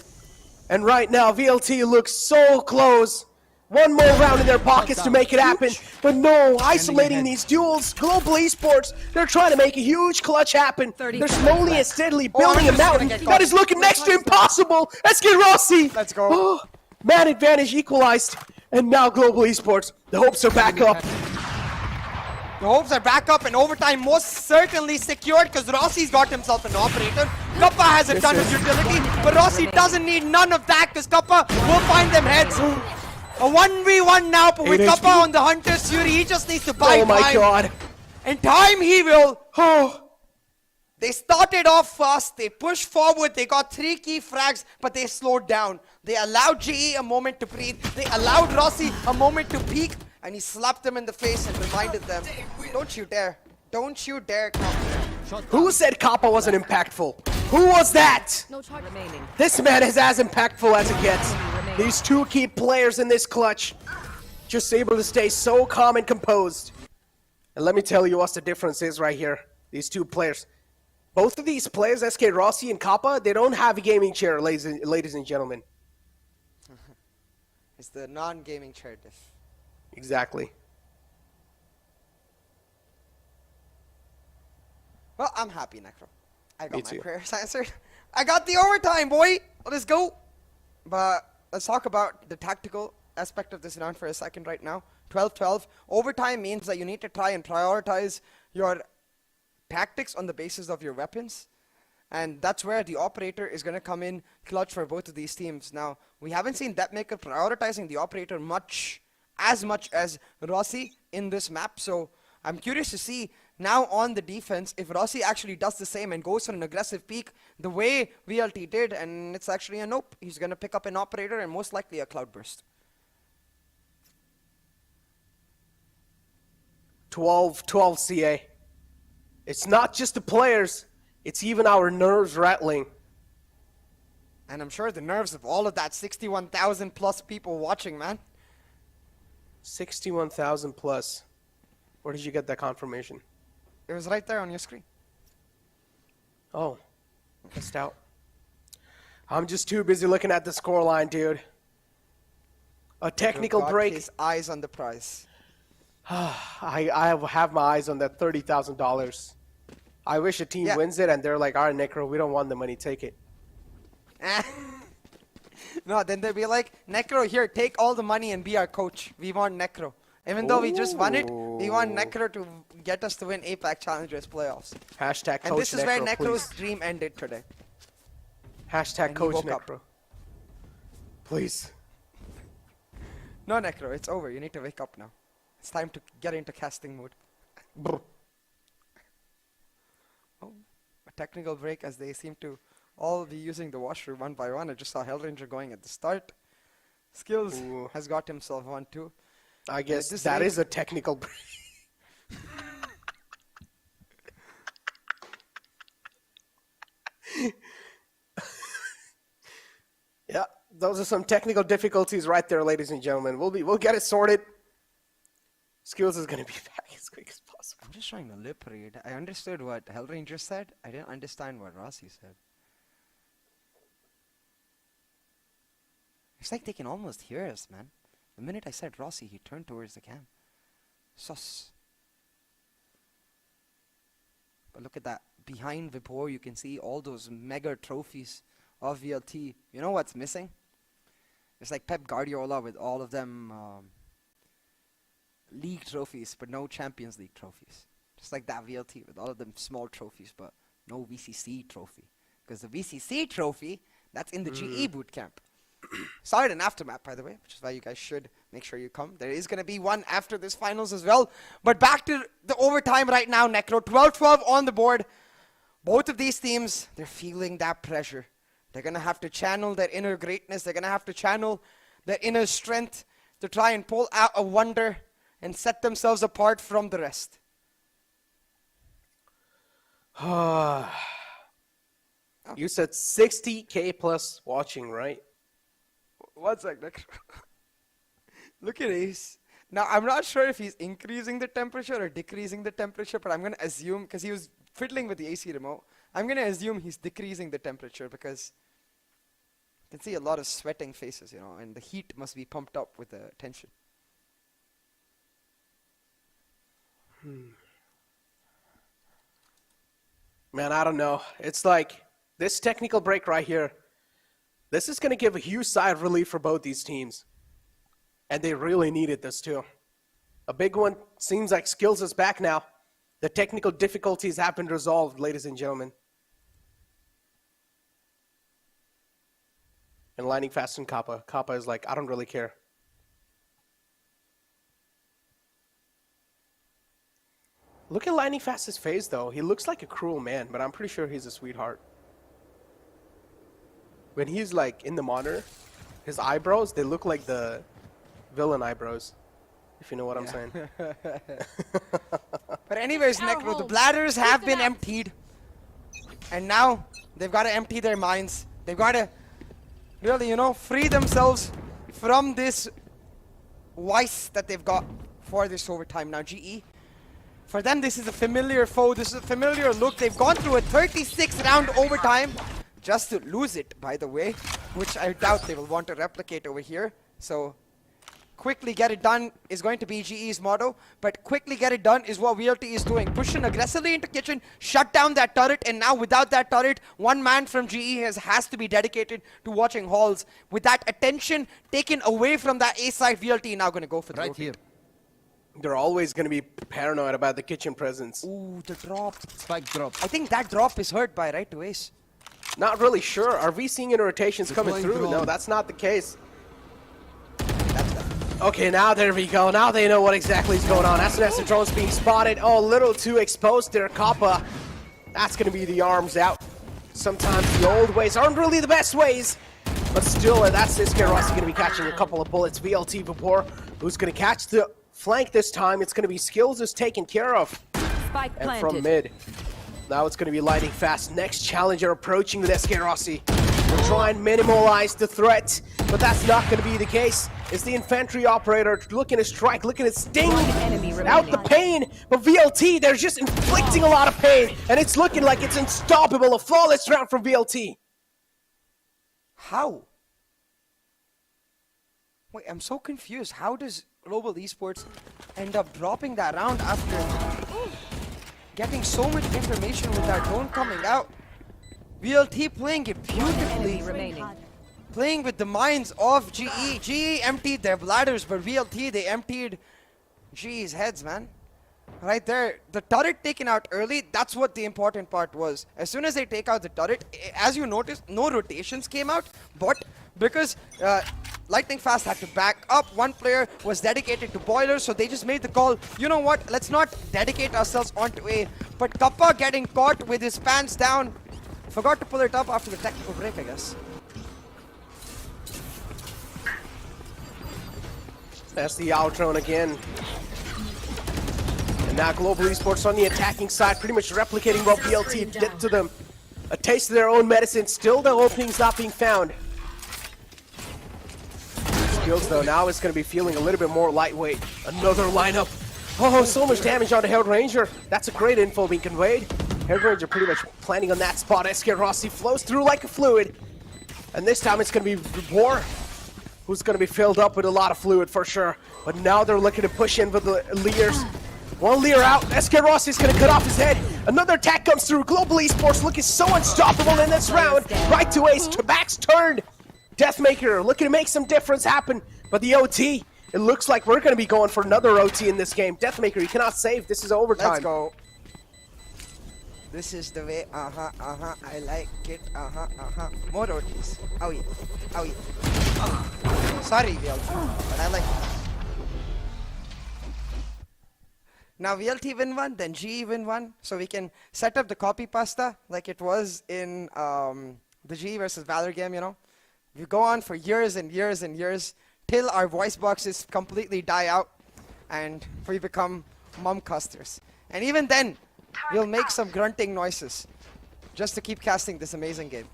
And right now, VLT looks so close. One more round in their pockets to make it happen. But no, isolating these duels. Global Esports, they're trying to make a huge clutch happen. They're slowly and steadily building a mountain that is looking next to impossible. Let's get Rossi. Let's go. Oh, man advantage equalized. And now Global Esports, the hopes are back up. The hopes are back up and overtime most certainly secured because Rossi's got himself an operator. Kappa has a ton of utility, but Rossi doesn't need none of that because Kappa will find them heads. A 1v1 now, but with Kappa on the Hunter's Fury, he just needs to buy time. Oh my god. And time he will. They started off fast, they pushed forward, they got 3 key frags, but they slowed down. They allowed GE a moment to breathe, they allowed Rossi a moment to peak, and he slapped them in the face and reminded them, don't you dare come. Who said Kappa wasn't impactful? Who was that? No charge remaining. This man is as impactful as it gets. These 2 key players in this clutch, just able to stay so calm and composed. And let me tell you what the difference is right here. These 2 players. Both of these players, SK Rossi and Kappa, they don't have a gaming chair, ladies and gentlemen. It's the non-gaming chair diff. Exactly. Well, I'm happy, Necro. I got Me my too. prayers answered. I got the overtime, boy. Let's go. But let's talk about the tactical aspect of this round for a second right now. 12-12. Overtime means that you need to try and prioritize your tactics on the basis of your weapons. And that's where the operator is going to come in clutch for both of these teams. Now, we haven't seen Depmaker prioritizing the operator much as much as Rossi in this map. So I'm curious to see now on the defense if Rossi actually does the same and goes for an aggressive peak the way VLT did, and it's actually a nope. He's going to pick up an operator and most likely a cloudburst. 12 CA. It's not just the players, it's even our nerves rattling. And I'm sure the nerves of all of that 61,000 plus people watching, man. 61,000 plus. Where did you get that confirmation? It was right there on your screen. Oh, missed out. I'm just too busy looking at the scoreline, dude. A technical Got break. his eyes on the prize. I have my eyes on that $30,000. I wish a team wins it and they're like, all right, Necro, we don't want the money, take it. No, then they'll be like, Necro, here, take all the money and be our coach. We want Necro. Even though we just won it, we want Necro to get us to win APAC Challengers playoffs. Hashtag Coach And this is where Necro, Necro's please. dream ended today. Hashtag And he Coach woke up. Necro. Please. No, Necro, it's over. You need to wake up now. It's time to get into casting mode. Brr. Oh, a technical break as they seem to all be using the washroom one by one. I just saw Hellranger going at the start. Skills has got himself one too. I guess that is a technical break. Yeah, those are some technical difficulties right there, ladies and gentlemen. We'll get it sorted. Skills is gonna be back as quick as possible. I'm just trying to lip read. I understood what Hellranger said. I didn't understand what Rossi said. It's like they can almost hear us, man. The minute I said Rossi, he turned towards the cam. Sus. But look at that. Behind Vipor, you can see all those mega trophies of VLT. You know what's missing? It's like Pep Guardiola with all of them league trophies, but no Champions League trophies. Just like that VLT with all of them small trophies, but no VCC trophy. Because the VCC trophy, that's in the GE bootcamp. Started an aftermath, by the way, which is why you guys should make sure you come. There is going to be one after this finals as well. But back to the overtime right now, Necro. 12-12 on the board. Both of these teams, they're feeling that pressure. They're going to have to channel their inner greatness. They're going to have to channel their inner strength to try and pull out a wonder and set themselves apart from the rest. You said 60K plus watching, right? One sec, Necro. Look at Ace. Now, I'm not sure if he's increasing the temperature or decreasing the temperature, but I'm going to assume, because he was fiddling with the AC remote, I'm going to assume he's decreasing the temperature because you can see a lot of sweating faces, you know, and the heat must be pumped up with the tension. Man, I don't know. It's like this technical break right here. This is going to give a huge sigh of relief for both these teams. And they really needed this too. A big one. Seems like Skills is back now. The technical difficulties have been resolved, ladies and gentlemen. And Lightning Fast and Kappa. Kappa is like, I don't really care. Look at Lightning Fast's face, though. He looks like a cruel man, but I'm pretty sure he's a sweetheart. When he's like in the monitor, his eyebrows, they look like the villain eyebrows, if you know what I'm saying. But anyways, Necro, the bladders have been emptied. And now they've got to empty their minds. They've got to really, you know, free themselves from this vice that they've got for this overtime. Now, GE, for them, this is a familiar foe. This is a familiar look. They've gone through a 36-round overtime just to lose it, by the way, which I doubt they will want to replicate over here. So quickly get it done is going to be GE's motto, but quickly get it done is what VLT is doing. Pushing aggressively into kitchen, shut down that turret, and now without that turret, one man from GE has to be dedicated to watching halls. With that attention taken away from that A side, VLT now going to go for the Right rotate. here. They're always going to be paranoid about the kitchen presence. Ooh, the drop. Spike drop. I think that drop is hurt by right to Ace. Not really sure. Are we seeing any rotations coming through? No, that's not the case. Okay, now there we go. Now they know what exactly is going on. As soon as the drone's being spotted, oh, a little too exposed there, Kappa. That's going to be the arms out. Sometimes the old ways aren't really the best ways. But still, that's this Rossi going to be catching a couple of bullets. VLT Vapor, who's going to catch the flank this time. It's going to be Skills is taken care of. Spike And planted. from mid. Now it's going to be lighting fast. Next challenger approaching with Rossi. We'll try and minimize the threat, but that's not going to be the case. It's the infantry operator looking to strike, looking to sting out the pain. But VLT, they're just inflicting a lot of pain, and it's looking like it's unstoppable. A flawless round from VLT. How? Wait, I'm so confused. How does Global Esports end up dropping that round after getting so much information with that drone coming out? VLT playing it beautifully, playing with the minds of GE. GE emptied their bladders, but VLT, they emptied GE's heads, man. Right there, the turret taken out early, that's what the important part was. As soon as they take out the turret, as you noticed, no rotations came out, but because Lightning Fast had to back up, one player was dedicated to Boiler, so they just made the call, you know what, let's not dedicate ourselves onto A. But Kappa getting caught with his pants down, forgot to pull it up after the technical break, I guess. That's the out drone again. And now Global Esports on the attacking side, pretty much replicating what VLT did to them. A taste of their own medicine, still the opening's not being found. Skills though, now it's going to be feeling a little bit more lightweight. Another lineup. Oh, so much damage on the Held Ranger. That's a great info being conveyed. Held Ranger pretty much planning on that spot. Rossi flows through like a fluid. And this time it's going to be Vapor, who's going to be filled up with a lot of fluid for sure. But now they're looking to push in with the Leers. One Leer out, Rossi is going to cut off his head. Another attack comes through. Global Esports looking so unstoppable in this round. Right to ace, Tabak's turned. Deathmaker looking to make some difference happen. But the OT, it looks like we're going to be going for another OT in this game. Deathmaker, you cannot save. This is overtime. Let's go. This is the way, I like it, More OTs. Oh yeah, oh yeah. Sorry, VLT, but I like it. Now VLT win one, then GE win one, so we can set up the copy pasta like it was in the GE versus Valor game, you know. We go on for years and years and years till our voice boxes completely die out and we become mumcusters. And even then, we'll make some grunting noises just to keep casting this amazing game.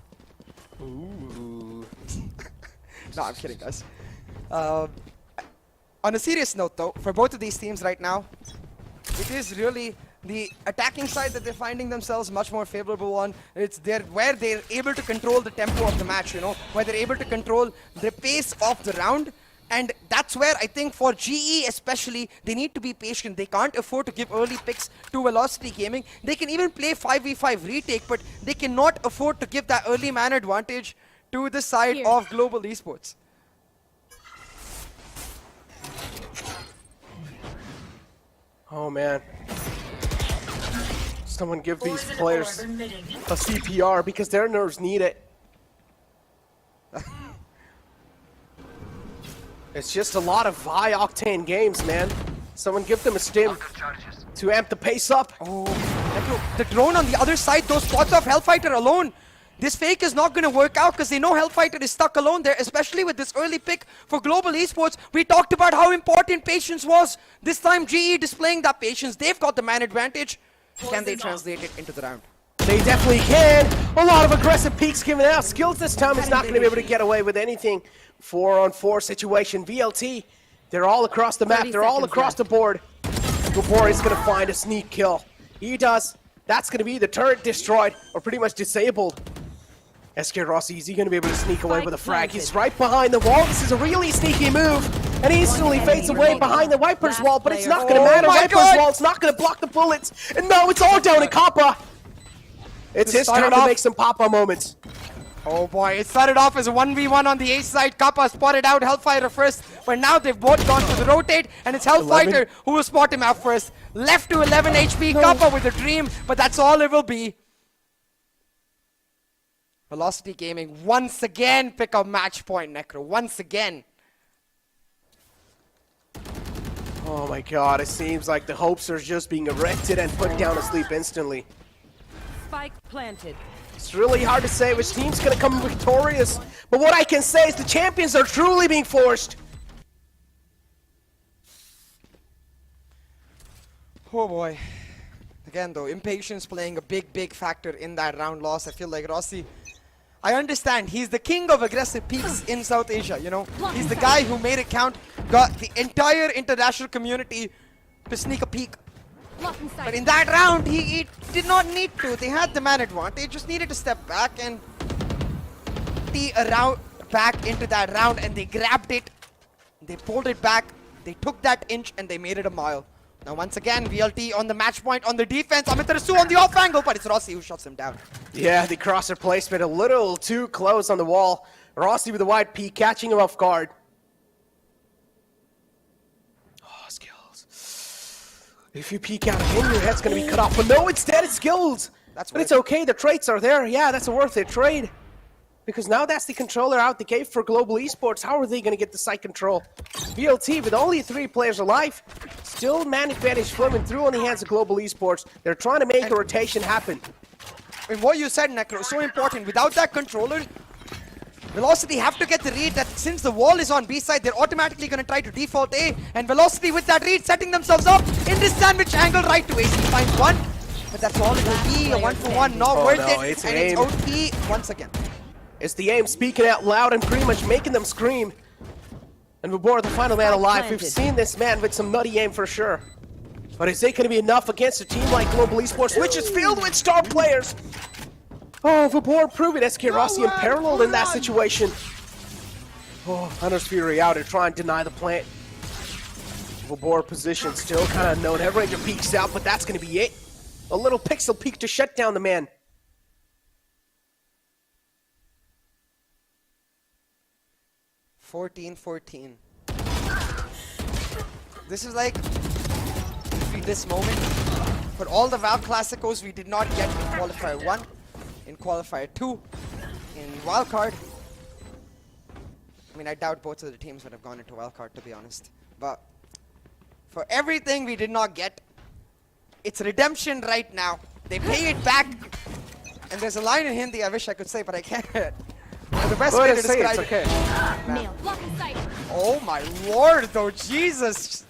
Ooh. No, I'm kidding, guys. On a serious note, though, for both of these teams right now, it is really the attacking side that they're finding themselves much more favorable on. It's where they're able to control the tempo of the match, you know, where they're able to control the pace of the round. And that's where I think for GE especially, they need to be patient. They can't afford to give early picks to Velocity Gaming. They can even play 5v5 retake, but they cannot afford to give that early man advantage to the side of Global Esports. Oh man. Someone give these players a CPR because their nerves need it. It's just a lot of high-octane games, man. Someone give them a stim to amp the pace up. Oh, the drone on the other side, those spots of Hellfighter alone. This fake is not going to work out because they know Hellfighter is stuck alone there, especially with this early pick for Global Esports. We talked about how important patience was. This time, GE displaying that patience. They've got the man advantage. Can they translate it into the round? They definitely can. A lot of aggressive peeks given out. Skills this time is not going to be able to get away with anything. 4-on-4 situation. VLT, they're all across the map. They're all across the board. Vapor is going to find a sneak kill. He does. That's going to be the turret destroyed or pretty much disabled. Rossi, is he going to be able to sneak away with a frag? He's right behind the wall. This is a really sneaky move. And he instantly fades away behind the Viper's wall, but it's not going to matter. Viper's wall, it's not going to block the bullets. And no, it's all down to Kappa. It's his time to make some Papa moments. Oh boy, it started off as a 1v1 on the ace side. Kappa spotted out Hellfighter first, but now they've both gone to the rotate, and it's Hellfighter who will spot him out first. Left to 11 HP, Kappa with a dream, but that's all it will be. Velocity Gaming once again pick up match point, Necro, once again. Oh my god, it seems like the hopes are just being erected and put down to sleep instantly. Spike planted. It's really hard to say which team's gonna come victorious, but what I can say is the champions are truly being forced. Oh boy. Again though, impatience playing a big factor in that round loss. I feel like Rossi, I understand, he's the king of aggressive peaks in South Asia, you know. He's the guy who made it count, got the entire international community to sneak a peek. But in that round, he did not need to. They had the man advantage, just needed to step back and tee around back into that round, and they grabbed it, they pulled it back, they took that inch and they made it a mile. Now once again, VLT on the match point on the defense, Amitarasu on the off angle, but it's Rossi who shuts him down. Yeah, the crosser placement a little too close on the wall. Rossi with the wide peak, catching him off guard. Oh, skills. If you peek out again, your head's gonna be cut off. But no, instead it's skills. But it's okay, the traits are there. Yeah, that's a worth it trade. Because now that's the controller out the gate for Global Esports. How are they going to get the site control? VLT with only 3 players alive. Still man advantage flowing through on the hands of Global Esports. They're trying to make a rotation happen. And what you said, Necro, so important. Without that controller, Velocity have to get the read that since the wall is on B side, they're automatically going to try to default A. And Velocity with that read setting themselves up in this sandwich angle right to AC. Finds one, but that's all it will be. A 1-for-1, not worth it. It's and aim. it's OT once again. It's the aim speaking out loud and pretty much making them scream. And Vibor, the final man alive. We've seen this man with some nutty aim for sure. But is it going to be enough against a team like Global Esports, which is filled with star players? Oh, Vibor proving SK Rossi unparalleled in that situation. Oh, Hunter's Fury out and trying to deny the plant. Vibor position still kind of known. Head Ranger peeks out, but that's going to be it. A little pixel peek to shut down the man. 14-14. This is like this moment. But all the Valve Classicos we did not get in Qualifier 1, in Qualifier 2, in Wildcard. I mean, I doubt both of the teams would have gone into Wildcard, to be honest. But for everything we did not get, it's redemption right now. They pay it back. And there's a line in Hindi I wish I could say, but I can't. The best way to describe it. Okay. Oh my lord, though, Jesus!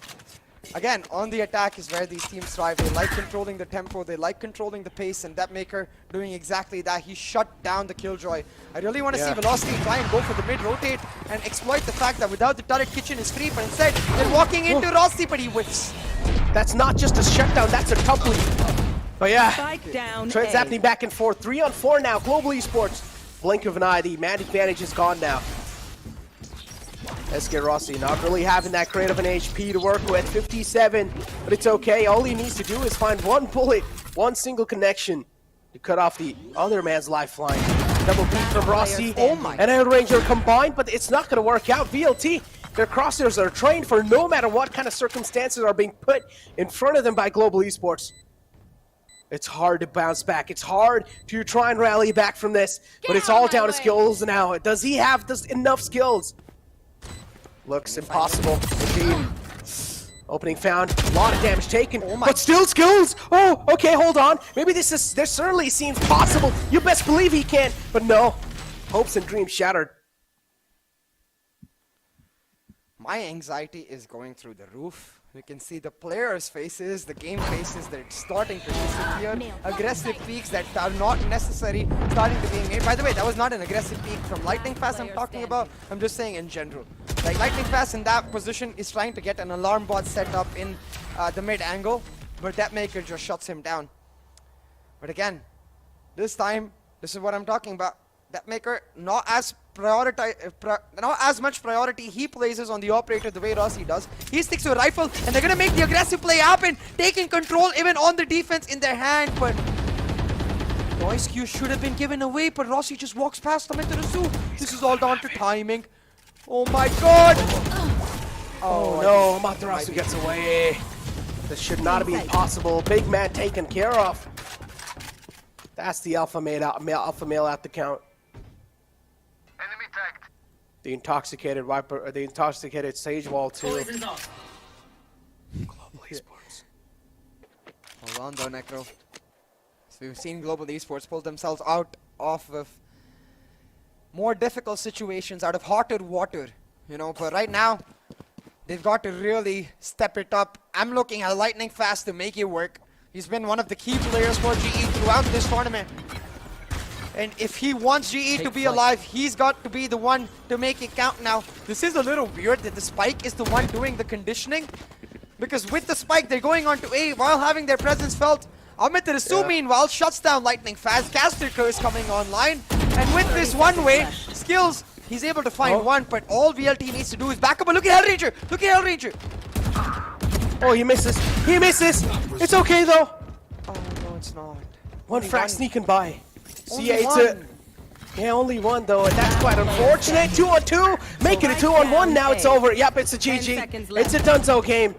Again, on the attack is where these teams thrive. They like controlling the tempo, they like controlling the pace, and Depmaker doing exactly that. He shut down the Killjoy. I really want to see Velocity try and go for the mid rotate and exploit the fact that without the turret, Kitchen is free, but instead they're walking into Rossi, but he whiffs. That's not just a shutdown, that's a tumbling. But yeah, Spike down trades A. happening back and forth. 3-on-4 now, Global Esports. Blink of an eye, the man advantage is gone now. SK Rossi not really having that great of an HP to work with, 57, but it's okay. All he needs to do is find one bullet, one single connection to cut off the other man's lifeline. Double peek from Rossi and Air Ranger combined, but it's not going to work out. VLT, their crosshairs are trained for no matter what kind of circumstances are being put in front of them by Global Esports. It's hard to bounce back. It's hard to try and rally back from this, but it's all down to skills now. Does he have enough skills? Looks impossible indeed. Opening found, a lot of damage taken, but still skills. Oh, okay, hold on. Maybe this certainly seems possible. You best believe he can, but no. Hopes and dreams shattered. My anxiety is going through the roof. We can see the players' faces, the game faces, they're starting to disappear. Aggressive peaks that are not necessary starting to be made. By the way, that was not an aggressive peak from Lightning Fast I'm talking about. I'm just saying in general. Like Lightning Fast in that position is trying to get an alarm bot set up in the mid angle, but Depmaker just shuts him down. But again, this time, this is what I'm talking about. Depmaker not as much priority he places on the operator the way Rossi does. He sticks to a rifle and they're gonna make the aggressive play happen, taking control even on the defense in their hand, but noise cue should have been given away, but Rossi just walks past them into the zoo. This is all down to timing. Oh my god! Oh no, Matarasu gets away. This should not have been possible. Big man taken care of. That's the alpha male out the count. Enemy tagged. The intoxicated Viper, or the intoxicated Sage Wall too. Hold on though, Necro. So we've seen Global Esports pull themselves out of more difficult situations, out of hotter water, you know, but right now they've got to really step it up. I'm looking at Lightning Fast to make it work. He's been one of the key players for GE throughout this tournament. And if he wants GE to be alive, he's got to be the one to make it count now. This is a little weird that the Spike is the one doing the conditioning, because with the Spike, they're going on to A while having their presence felt. Amit Rasu, meanwhile, shuts down Lightning Fast. Caster is coming online. And with this one-way skills, he's able to find one, but all VLT needs to do is back up. But look at Hellranger! Look at Hellranger! Oh, he misses. He misses. It's okay, though. Oh, no, it's not. One frag sneaking by. Only See, one. Only one, though, and that's quite unfortunate. 2-on-2. Make it a 2-on-1. Now it's over. Yep, it's a GG. It's a Dunzo game.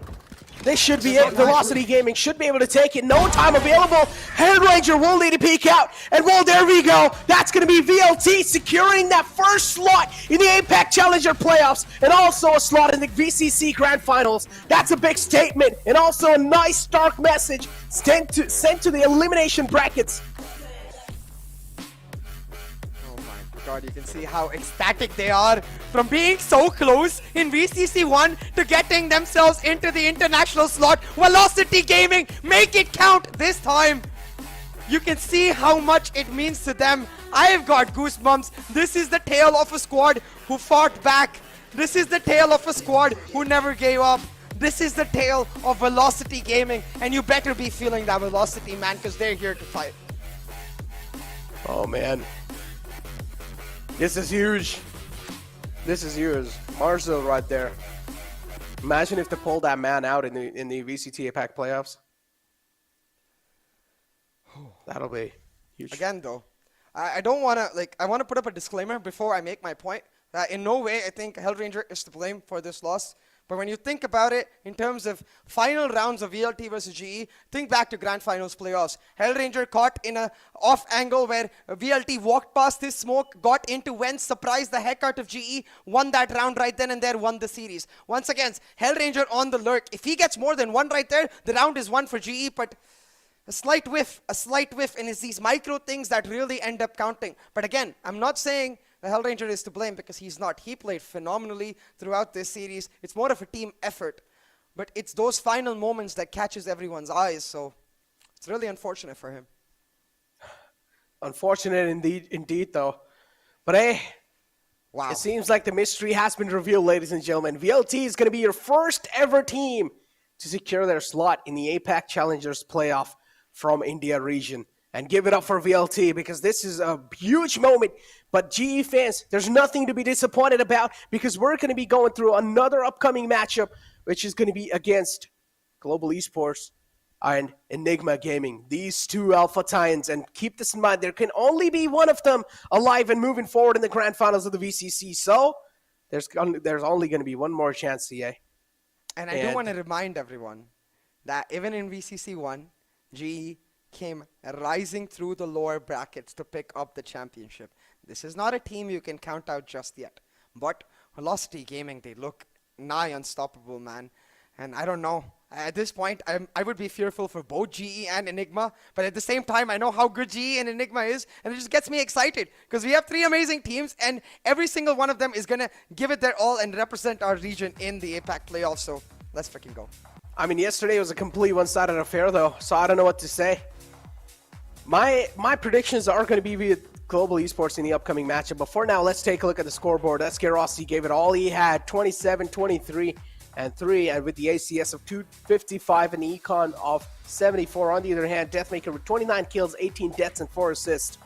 This should be it. Velocity Gaming should be able to take it. No time available. Hellranger will need to peek out. And well, there we go. That's going to be VLT securing that first slot in the APAC Challenger playoffs and also a slot in the VCC Grand Finals. That's a big statement and also a nice stark message sent to the elimination brackets. God, you can see how ecstatic they are from being so close in VCC 1 to getting themselves into the international slot. Velocity Gaming, make it count this time. You can see how much it means to them. I've got goosebumps. This is the tale of a squad who fought back. This is the tale of a squad who never gave up. This is the tale of Velocity Gaming, and you better be feeling that Velocity, man, because they're here to fight. Oh, man. This is huge. This is huge. Marcel right there. Imagine if they pulled that man out in the VCT APAC playoffs. That'll be huge. Again, though, I don't want to, I want to put up a disclaimer before I make my point that in no way I think Hellranger is to blame for this loss. But when you think about it, in terms of final rounds of VLT versus GE, think back to Grand Finals playoffs. Hellranger caught in a off angle where VLT walked past his smoke, got into Wentz, surprised the heck out of GE, won that round right then and there, won the series. Once again, Hellranger on the lurk. If he gets more than one right there, the round is won for GE, but a slight whiff, and it's these micro things that really end up counting. But again, I'm not saying the Hellranger is to blame because he's not. He played phenomenally throughout this series. It's more of a team effort. But it's those final moments that catches everyone's eyes. So it's really unfortunate for him. Unfortunate indeed, though. But hey, wow. It seems like the mystery has been revealed, ladies and gentlemen. VLT is going to be your first ever team to secure their slot in the APAC Challengers playoff from India region. And give it up for VLT because this is a huge moment. But GE fans, there's nothing to be disappointed about because we're going to be going through another upcoming matchup, which is going to be against Global Esports and Enigma Gaming. These two Alpha Titans. And keep this in mind, there can only be one of them alive and moving forward in the Grand Finals of the VCC. So there's only going to be one more chance, CA. And I do want to remind everyone that even in VCC 1, GE came rising through the lower brackets to pick up the championship. This is not a team you can count out just yet. But Velocity Gaming, they look nigh unstoppable, man. And I don't know. At this point, I would be fearful for both GE and Enigma. But at the same time, I know how good GE and Enigma is. And it just gets me excited. Because we have three amazing teams. And every single one of them is going to give it their all and represent our region in the APAC playoffs. So let's freaking go. I mean, yesterday was a complete one-sided affair, though. So I don't know what to say. My predictions are going to be with Global Esports in the upcoming matchup. But for now, let's take a look at the scoreboard. SK Rossi gave it all he had, 27, 23, and 3. And with the ACS of 255 and the Econ of 74. On the other hand, Deathmaker with 29 kills, 18 deaths, and 4 assists.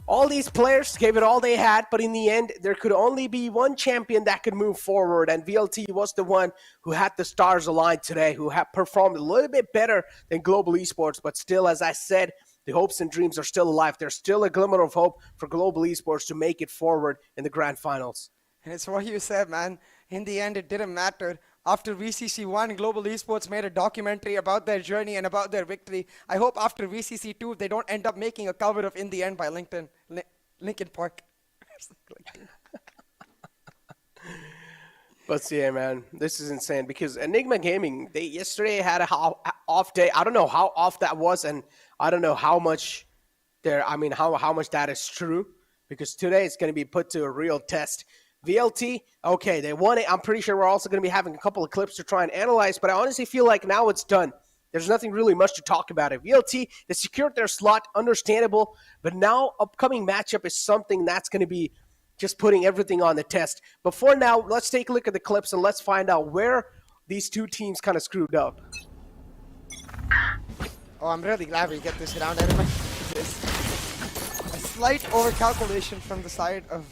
All these players gave it all they had, but in the end, there could only be one champion that could move forward, and VLT was the one who had the stars aligned today, who had performed a little bit better than Global Esports, but still, as I said, the hopes and dreams are still alive. There's still a glimmer of hope for Global Esports to make it forward in the Grand Finals. And it's what you said, man. In the end, it didn't matter. After VCC 1, Global Esports made a documentary about their journey and about their victory. I hope after VCC 2, they don't end up making a cover of In the End by Linkin Park. But yeah, man, this is insane because Enigma Gaming, they yesterday had a off day. I don't know how off that was, and I don't know how much how much that is true, because today it's going to be put to a real test. VLT, okay, they won it. I'm pretty sure we're also going to be having a couple of clips to try and analyze, but I honestly feel like now it's done. There's nothing really much to talk about it. VLT, they secured their slot, understandable, but now upcoming matchup is something that's going to be just putting everything on the test. But for now, let's take a look at the clips and let's find out where these two teams kind of screwed up. Oh, I'm really glad we get this round. I remember this. A slight overcalculation from the side of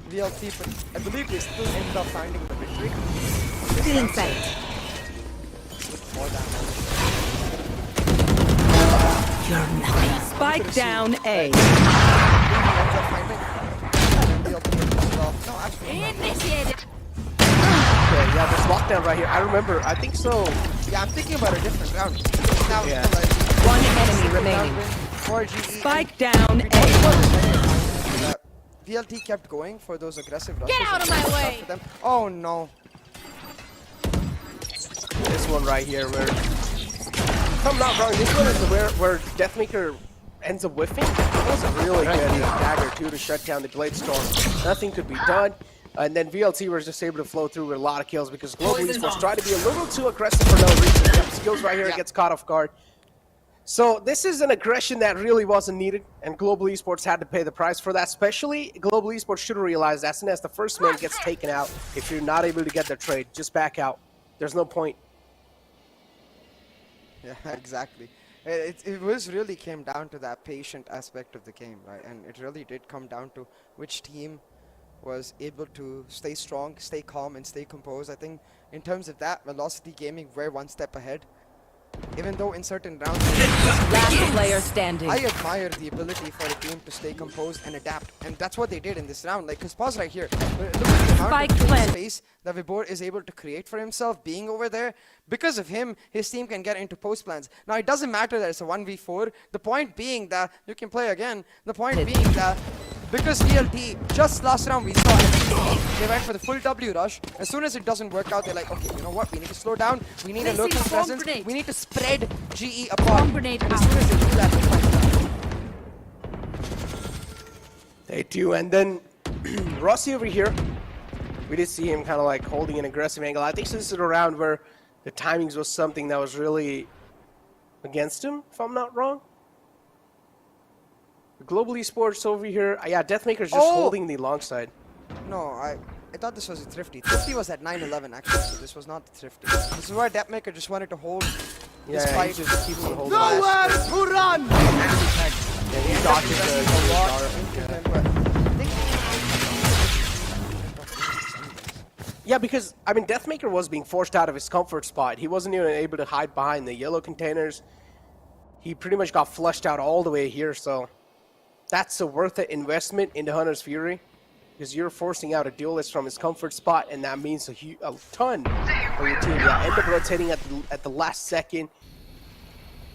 VLT, but I believe they still ended up finding the victory. Feeling sight. More damage. You're nothing. Spike down A. Initiated. Okay, yeah, this lockdown right here. I remember, I think so. Yeah, I'm thinking about a different round. Now Yeah. it's like One enemy remaining. 4GE. Spike down A. VLT kept going for those aggressive rushes. Get out of my way. For them. Oh no. This one right here, where, if I'm not wrong, this one is where Deathmaker ends up whiffing. That was a really good dagger too to shut down the Blade Storm. Nothing could be done. And then VLT was just able to flow through with a lot of kills because Global Esports tried to be a little too aggressive for no reason. Yep, skills right here, it gets caught off guard. So this is an aggression that really wasn't needed, and Global Esports had to pay the price for that. Especially, Global Esports should have realized as soon as the first man gets taken out, if you're not able to get the trade, just back out. There's no point. Yeah, exactly. It was really came down to that patient aspect of the game, right? And it really did come down to which team was able to stay strong, stay calm, and stay composed. I think in terms of that, Velocity Gaming were one step ahead. Even though in certain rounds, Last player standing. I admire the ability for a team to stay composed and adapt, and that's what they did in this round. Like, cause pause right here. Look at the amount of free space that Vibor is able to create for himself being over there. Because of him, his team can get into post plans. Now, it doesn't matter that it's a 1v4. The point being that you can play again. The point being that because VLT, just last round we saw they went for the full W rush. As soon as it doesn't work out, they're like, okay, you know what? We need to slow down. We need a local presence. We need to spread GE apart. And as soon as they do that, they fight down. They do, and then Rossi over here, we did see him kind of like holding an aggressive angle. I think this is a round where the timings was something that was really against him, if I'm not wrong. Global Esports over here, yeah, Deathmaker's just holding the long side. No, I thought this was a Thrifty. Thrifty was at 9-11 actually, so this was not the Thrifty. This is where Deathmaker just wanted to hold this fight. Just keep him holding. Nowhere to run! Yeah, he dodges Yeah, because, I mean, Deathmaker was being forced out of his comfort spot. He wasn't even able to hide behind the yellow containers. He pretty much got flushed out all the way here, so that's a worth it investment into Hunter's Fury, because you're forcing out a duelist from his comfort spot, and that means a ton for your team. Yeah, end up rotating at the last second.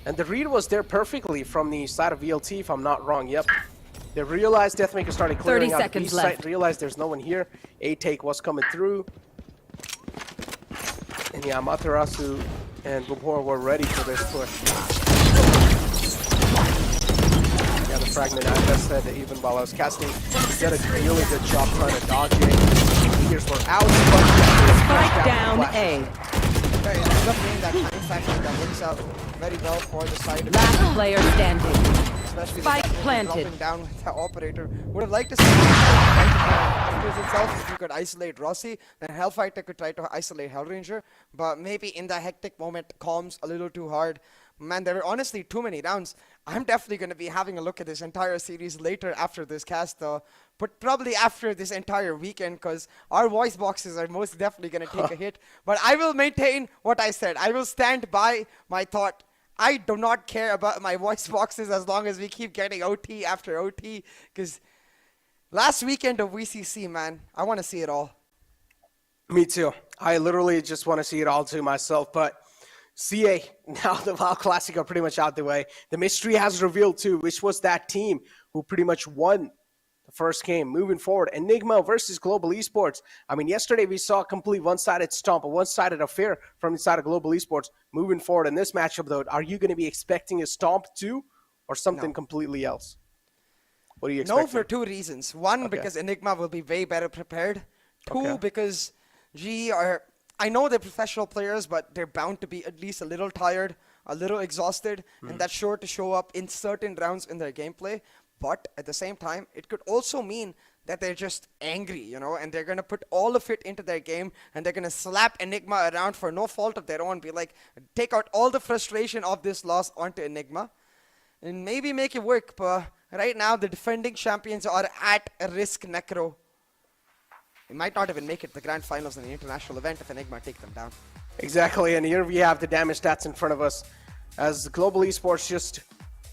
And the read was there perfectly from the side of VLT, if I'm not wrong. Yep. They realized Deathmaker started clearing out the B site, realized there's no one here. A-Take was coming through. And yeah, Matarasu and Bubor were ready for this push. Yeah, the fragment, I just said that even while I was casting, he did a really good job trying to dodge it. Ears were out. Spike down A. Right, it ends up being that time factor that works out very well for the side. Last player standing. Especially Spike planted. Dropping down with the operator. Would have liked to see itself if you could isolate Rossi, then Hellfighter could try to isolate Hellranger, but maybe in that hectic moment, calms a little too hard. Man, there were honestly too many rounds. I'm definitely going to be having a look at this entire series later after this cast, though. But probably after this entire weekend, because our voice boxes are most definitely going to take a hit. But I will maintain what I said. I will stand by my thought. I do not care about my voice boxes as long as we keep getting OT after OT. Because last weekend of VCC, man, I want to see it all. Me too. I literally just want to see it all too myself. But CA, now the Val Classic are pretty much out the way. The mystery has revealed too, which was that team who pretty much won the first game. Moving forward, Enigma versus Global Esports. I mean, yesterday we saw a complete one-sided stomp, a one-sided affair from inside of Global Esports. Moving forward in this matchup, though, are you going to be expecting a stomp too, or something completely else? What do you expect? No, for two reasons. One, because Enigma will be way better prepared. Two, because GE are... I know they're professional players, but they're bound to be at least a little tired, a little exhausted, and that's sure to show up in certain rounds in their gameplay. But at the same time, it could also mean that they're just angry, you know, and they're going to put all of it into their game, and they're going to slap Enigma around for no fault of their own, be like, take out all the frustration of this loss onto Enigma, and maybe make it work. But right now, the defending champions are at risk, Necro. They might not even make it to the grand finals in the international event if Enigma take them down. Exactly, and here we have the damage stats in front of us. As Global Esports just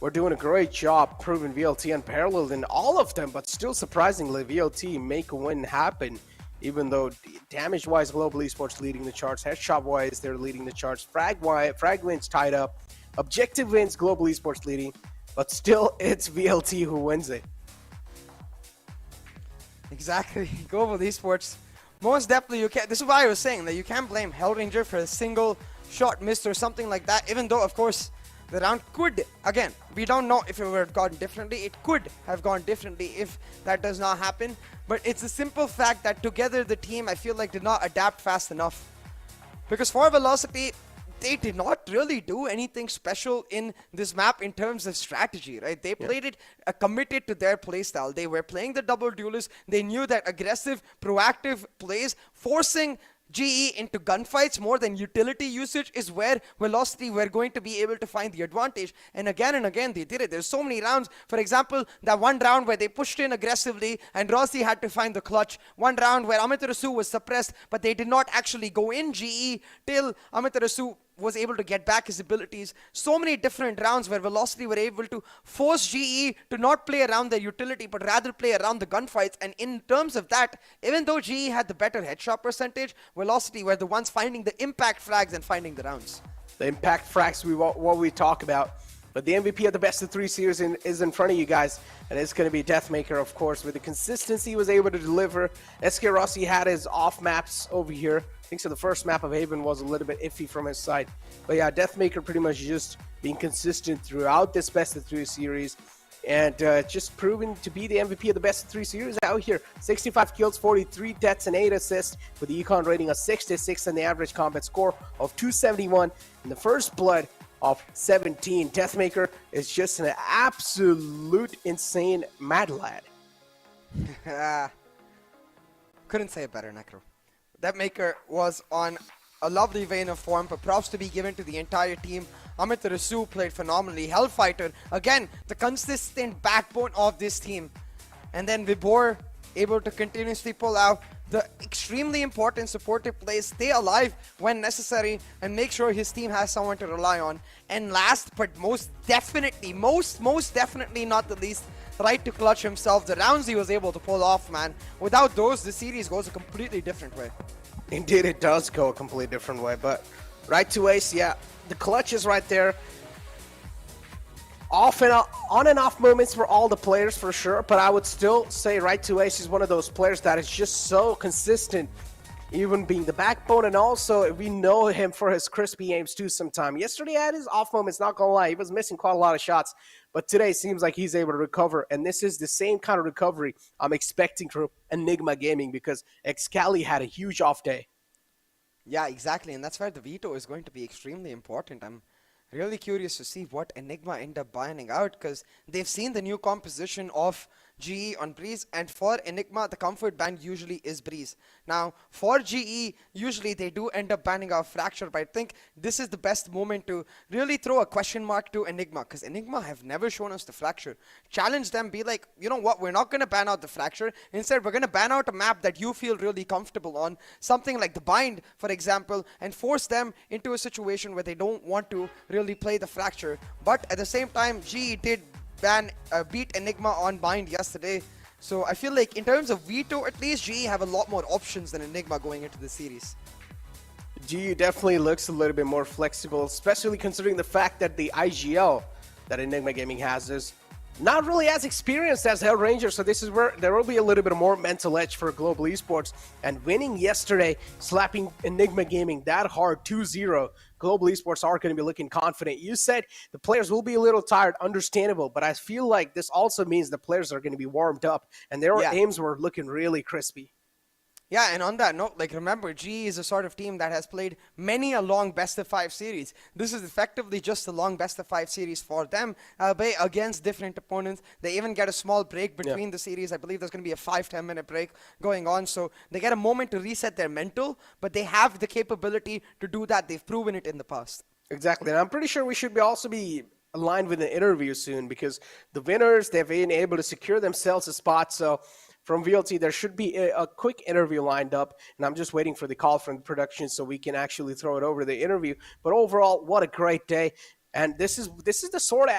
were doing a great job proving VLT unparalleled in all of them, but still surprisingly, VLT make a win happen. Even though damage-wise, Global Esports leading the charts, headshot-wise, they're leading the charts, frag wins tied up, objective wins, Global Esports leading, but still, it's VLT who wins it. Exactly. Global Esports. Most definitely you can't. This is why I was saying that you can't blame Hellranger for a single shot missed or something like that, even though, of course, the round could, again, we don't know if it would have gone differently. It could have gone differently if that does not happen. But it's a simple fact that together the team, I feel like, did not adapt fast enough. Because for Velocity, they did not really do anything special in this map in terms of strategy, right? They played it committed to their playstyle. They were playing the double duelist. They knew that aggressive, proactive plays, forcing GE into gunfights more than utility usage is where Velocity were going to be able to find the advantage. And again they did it. There's so many rounds. For example, that one round where they pushed in aggressively and Rossi had to find the clutch. One round where Amaterasu was suppressed, but they did not actually go in GE till Amaterasu was able to get back his abilities. So many different rounds where Velocity were able to force GE to not play around their utility, but rather play around the gunfights. And in terms of that, even though GE had the better headshot percentage, Velocity were the ones finding the impact frags and finding the rounds. The impact frags, what we talk about. But the MVP of the best of 3 series is in front of you guys, and it's going to be Deathmaker, of course. With the consistency he was able to deliver, SK Rossi had his off maps over here. I think so the first map of Haven was a little bit iffy from his side. But yeah, Deathmaker pretty much just being consistent throughout this best of 3 series, and just proving to be the MVP of the best of 3 series out here. 65 kills, 43 deaths, and 8 assists, with the econ rating of 66 and the average combat score of 271 in the first blood of 17. Deathmaker is just an absolute insane mad lad. Couldn't say it better, Necro. Deathmaker was on a lovely vein of form, but props to be given to the entire team. Amaterasu played phenomenally. Hellfighter, again, the consistent backbone of this team. And then Vibor able to continuously pull out the extremely important supportive plays, stay alive when necessary, and make sure his team has someone to rely on. And last but most definitely, most definitely not the least, right to clutch himself. The rounds he was able to pull off, man. Without those, the series goes a completely different way. Indeed, it does go a completely different way, but right to ace, yeah, the clutch is right there. Off and on and off moments for all the players for sure, but I would still say right to ace is one of those players that is just so consistent, even being the backbone, and also we know him for his crispy aims too sometime. Yesterday had his off moments, not gonna lie, he was missing quite a lot of shots, but today seems like he's able to recover, and this is the same kind of recovery I'm expecting from Enigma Gaming, because Excali had a huge off day. Yeah, exactly, and that's where the veto is going to be extremely important. I'm really curious to see what Enigma end up banning out, because they've seen the new composition of GE on Breeze, and for Enigma the comfort ban usually is Breeze. Now for GE usually they do end up banning out Fracture, but I think this is the best moment to really throw a question mark to Enigma, because Enigma have never shown us the Fracture. Challenge them, be like, you know what, we're not going to ban out the Fracture, instead we're going to ban out a map that you feel really comfortable on, something like the Bind for example, and force them into a situation where they don't want to really play the Fracture. But at the same time, GE did beat Enigma on Bind yesterday. So I feel like in terms of veto, at least GE have a lot more options than Enigma going into the series. GE definitely looks a little bit more flexible, especially considering the fact that the IGL that Enigma Gaming has is not really as experienced as Hell Ranger, so this is where there will be a little bit more mental edge for Global Esports. And winning yesterday, slapping Enigma Gaming that hard, 2-0, Global Esports are going to be looking confident. You said the players will be a little tired, understandable, but I feel like this also means the players are going to be warmed up, and their aims were looking really crispy. Yeah, and on that note, like remember, GE is a sort of team that has played many a long best-of-5 series. This is effectively just a long best-of-5 series for them, but against different opponents. They even get a small break between the series. I believe there's going to be a 5-10 minute break going on, so they get a moment to reset their mental, but they have the capability to do that. They've proven it in the past. Exactly, and I'm pretty sure we should also be aligned with the interview soon, because the winners, they've been able to secure themselves a spot, so from VLT, there should be a quick interview lined up, and I'm just waiting for the call from the production so we can actually throw it over the interview. But overall, what a great day. And this is the sort of